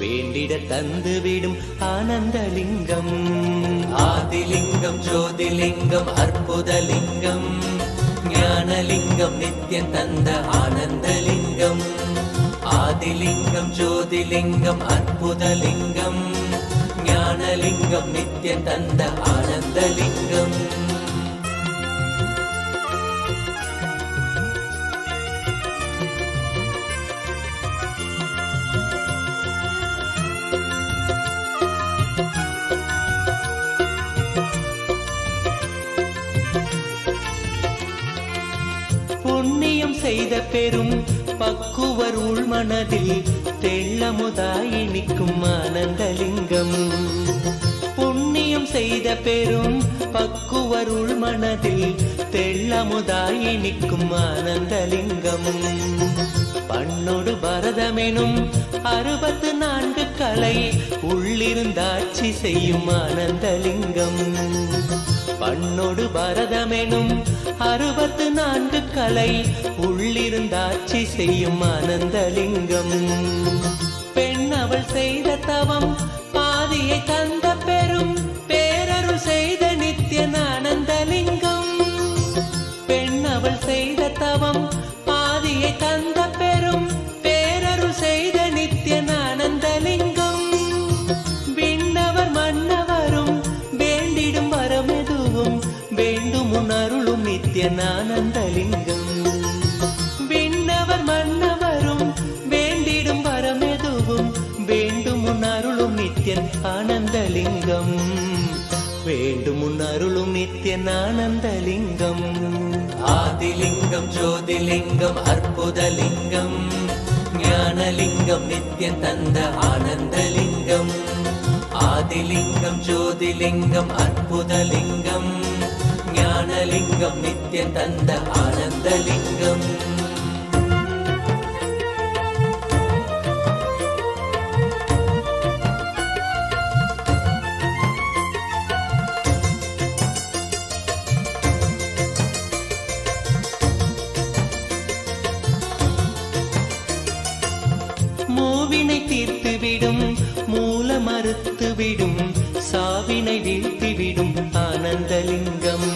வேண்டிட தந்து விடும் ஆனந்தலிங்கம். ஆதிலிங்கம் ஜோதிலிங்கம் அற்புதலிங்கம் ஞானலிங்கம் நித்யம் தந்த ஆனந்தலிங்கம். ஆதிலிங்கம் ஜோதிலிங்கம் அற்புதலிங்கம். ஞானலிங்கம் நித்யம் தந்த ஆனந்தலிங்கம். புண்ணியம் செய்த பெரும் பக்குவர் உள்மனதில் தெள்ளமுதாய் நிற்கும் ஆனந்தலிங்கம். புண்ணியம் செய்த பெரும் பக்குவர் உள்மனதில் தெள்ளமுதாய் நிற்கும் ஆனந்தலிங்கம். பண்ணொடு பரதமெனும் 64 கலை உள்ளிருந்தாட்சி செய்யும் ஆனந்தலிங்கம். பண்ணொடு பரதமெனும் 64 கலை உள்ளிருந்தாட்சி செய்யும் ஆனந்தலிங்கம். பெண் அவள் செய்த தவம் பாதியை தந்த பெரும் பேரருள் செய்த நித்யன் ஆனந்தலிங்கம். பெண் அவள் செய்த தவம் பாதியை தந்த பெரும் பேரருள் செய்த நித்யன் ஆனந்தலிங்கம். விண்ணவர் மன்னவரும் வேண்டிடும் வரமெதுவும் வேண்டும் உணருளும் நித்யன் ஆனந்தலிங்கம். விண்ணவர் மன்னவரும் வேண்டிடும் வரமெதுவும் வேண்டும் உணருளும் நித்யன் ஆனந்தலிங்கம். வேண்டும் உணருளும் நித்யன் ஆனந்தலிங்கம். ஆதிலிங்கம் ஜோதிலிங்கம் அற்புதலிங்கம். ஞானலிங்கம் நித்யம் தந்த ஆனந்தலிங்கம். ஆதிலிங்கம் ஜோதிலிங்கம் அற்புதலிங்கம். ஞானலிங்கம் நித்யம் தந்த ஆனந்தலிங்கம். மூவினை தீர்த்துவிடும் மூல மறுத்துவிடும் சாவினை வீழ்த்திவிடும் ஆனந்தலிங்கம்.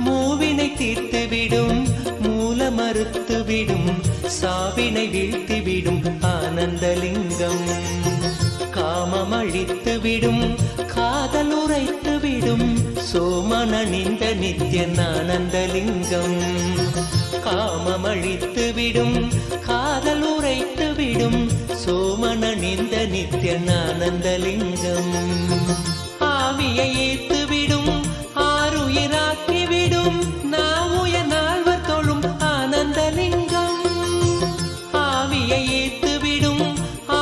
மூவினை தீர்த்துவிடும் மூல மறுத்துவிடும் சாவினை வீழ்த்திவிடும் ஆனந்தலிங்கம். காமம் அழித்துவிடும் காதல் உரைத்துவிடும் சோமனணிந்த நித்யன் ஆனந்தலிங்கம். காமம் அழித்துவிடும் காதல் உரைத்துவிடும் சோமனணிந்த நித்யன் ஆனந்தலிங்கம். ஆவியை ஏத்துவிடும் ஆறுயிராக்கிவிடும் நாவுய நால்வர் தொழும் ஆனந்தலிங்கம். ஆவியை ஏத்துவிடும்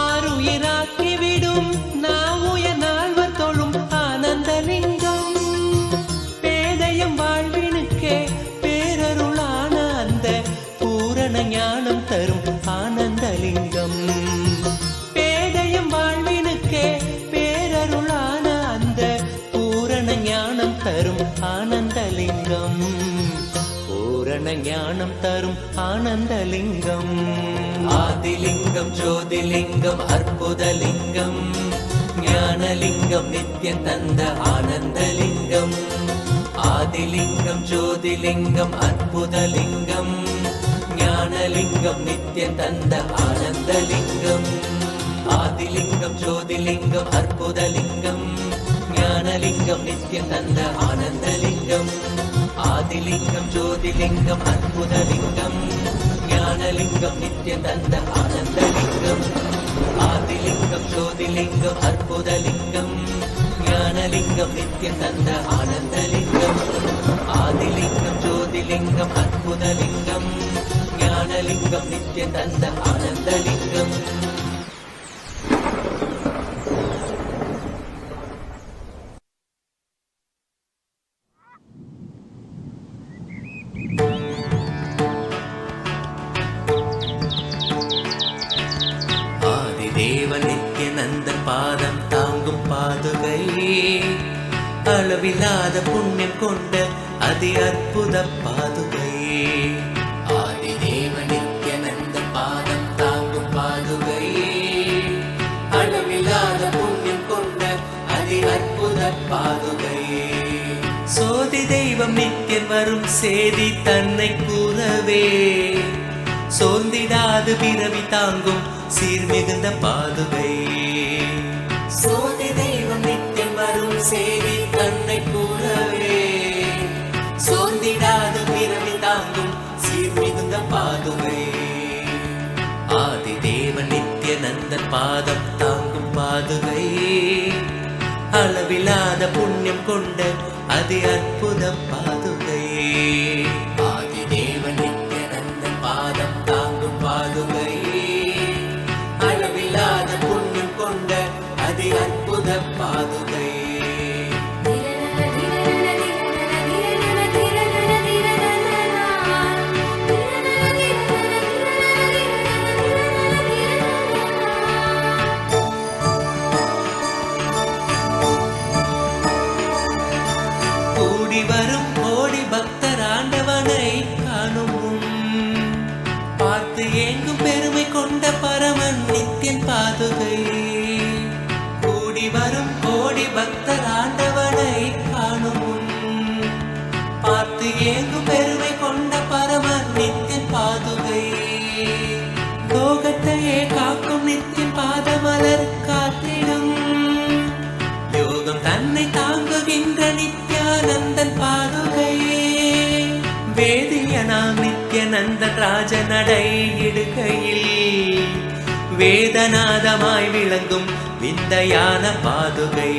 ஆறுயிராக்கிவிடும் நாவுய நால்வர் தொழும் ஆனந்தலிங்கம். பேதையம் வாழ்வினுக்கே பேரருளான அந்த பூரண ஞானம் தரும் ஆனந்தலிங்கம். பேதையம் வாழ்வினுக்கே பேரருளான அந்த பூரண ஞானம் தரும் ஆனந்தலிங்கம். பூரண ஞானம் தரும் ஆனந்தலிங்கம். ஆதிலிங்கம் ஜோதிலிங்கம் அற்புதலிங்கம். ஞானலிங்கம் நித்யம் தந்த ஆனந்தலிங்கம். ஆதிலிங்கம் ஜோதிலிங்கம் அற்புதலிங்கம். ஞானலிங்கம் நித்யம் தந்த ஆனந்தலிங்கம். ஆதிலிங்கம் ஜோதிலிங்கம் அற்புதலிங்கம். ஞானலிங்கம் நித்யம் தந்த ஆனந்தலிங்கம். ஆதிலிங்கம் ஜோதிலிங்கம் அற்புதலிங்கம். ஞானலிங்கம் நித்யம் தந்த ஆனந்தலிங்கம். ஆதிலிங்கம் ஜோதிலிங்கம் அற்புதலிங்கம். ஞானலிங்கம் நித்யம் தந்த ஆனந்தலிங்கம். ஆதிலிங்கம் ஜோதிலிங்கம் அற்புதலிங்கம். ஞானலிங்கம் நித்யம் தந்த ஆனந்தலிங்கம். ஆதிதேவன் நித்யநந்தன் பாதம் தாங்கும் பாதுகை. அளவில்லாத புண்ணியம் கொண்ட அதி அற்புத பாதுகை. ஆதிதேவ நித்யநந்த பாதம் தாங்கும் பாதுகை. அளவில்லாத புண்ணியம் கொண்ட அதி அற்புத பாதுகை. சோதி தெய்வ தெய்வம் நித்தியன் வரும் செய்தி தன்னை கூறவே சோர்ந்திடாது பிறவி தாங்கும் சீர்மிகுந்த பாதுகை. சோதி தெய்வம் நித்தியன் வரும் செய்தி தன்னை கூறவே சோர்ந்திடாது பிறவி தாங்கும் சீர்மிகுந்த பாதுகை. ஆதி தேவன் நித்யநந்தன் பாதம் தாங்கும் பாதுகை. அளவிலாத புண்ணியம் கொண்ட அதி அற்புத பாதுகை. ஆதி தேவன் நித்யநந்தன் பாதம் தாங்கும் பாதுகை. அளவிலாத புண்ணியம் கொண்ட அதி அற்புத பாதுகை. வரும் கோடி பக்தர் ஆண்டவனை காணும் பார்த்து ஏங்கும் பெருமை கொண்ட பரமன் நித்தியன் பாதுகை. கூடி வரும் கோடி பக்தர் ஆண்டவனை காணும் பார்த்து ஏங்கும் பெருமை கொண்ட பரமன் நித்தியன் பாதுகை. லோகத்தையே காக்கும் நித்தியன் பாதமலர் காத்திடும் யோகம் தன்னை தாங்குகின்ற நித்யானந்தன் பாதுகை. வேதியனாம் நித்யநந்தன் ராஜ நடை இடுகையில் வேதநாதமாய் விளங்கும் விந்தையான பாதுகை.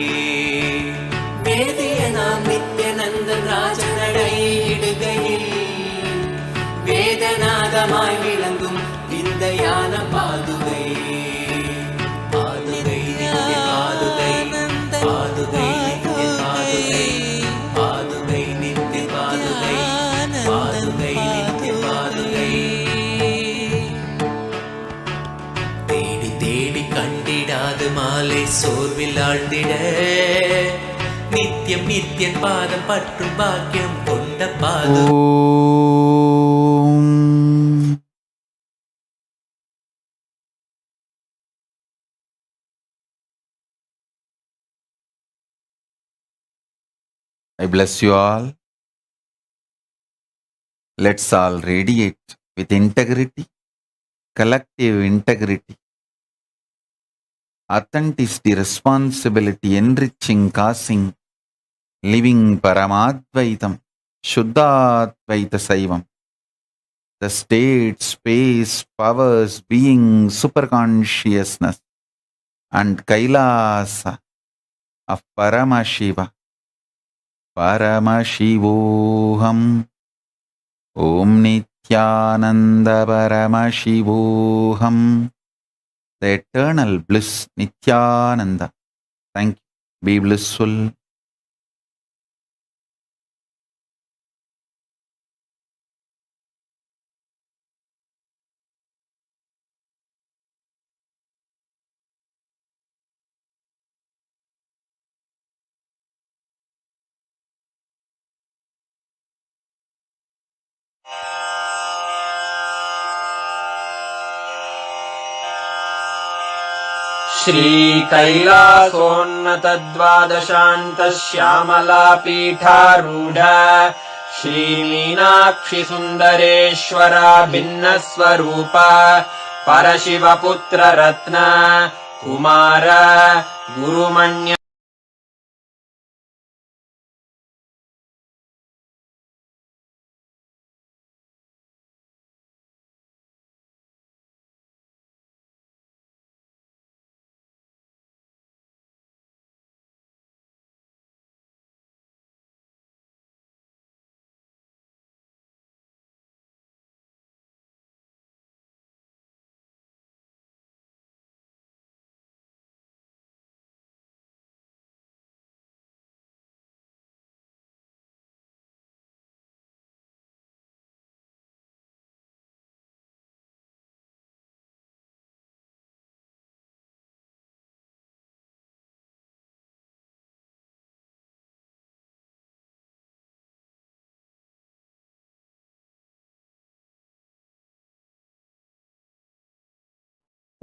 வேதியனாம் நித்யநந்தன் ராஜ நடை இடுகையில் வேதநாதமாய் விளங்கும் விந்தையான பாதுகை. பாதுகை நித்ய பாதுகை பாதுகை நித்ய பாதுகை பாதுகை நித்ய பாதுகை பாதுகை நித்ய பாதுகை. தேடி தேடி கண்டிடாது மாலை சோர்வில் ஆழ்ந்திட நித்தியம் நித்தியன் பாதம் பற்றும் பாக்கியம் கொண்ட பாது.
I bless you all. Let's all radiate with integrity, collective integrity, authenticity, responsibility, enriching, causing, living Paramadvaitam, Shuddhadvaita Saivam, the state, space, powers, being, superconsciousness, and Kailasa of Paramashiva. Paramashivoham. Om Nithyananda Paramashivoham. The eternal bliss Nithyananda. Thank you. Be blissful.
श्रीकैलासोन्नतद्वादशान्तश्यामलापीठारूढ श्रीमीनाक्षिसुन्दरेश्वरा भिन्नस्वरूप परशिवपुत्ररत्न Kumar गुरुमण्य.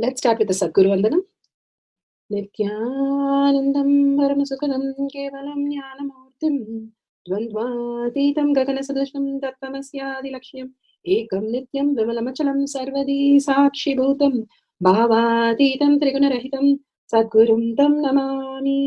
Let's start with the Sadguru Vandanam. Nithyanandam Paramasukhanam Kevalam Jnanamurtim द्वन्द्वातीतं गगनसदृशं तत्त्वमस्यादिलक्ष्यम् एकं नित्यं विमलमचलं सर्वदी साक्षिभूतं भावातीतं त्रिगुणरहितं सद्गुरुं तं नमामि।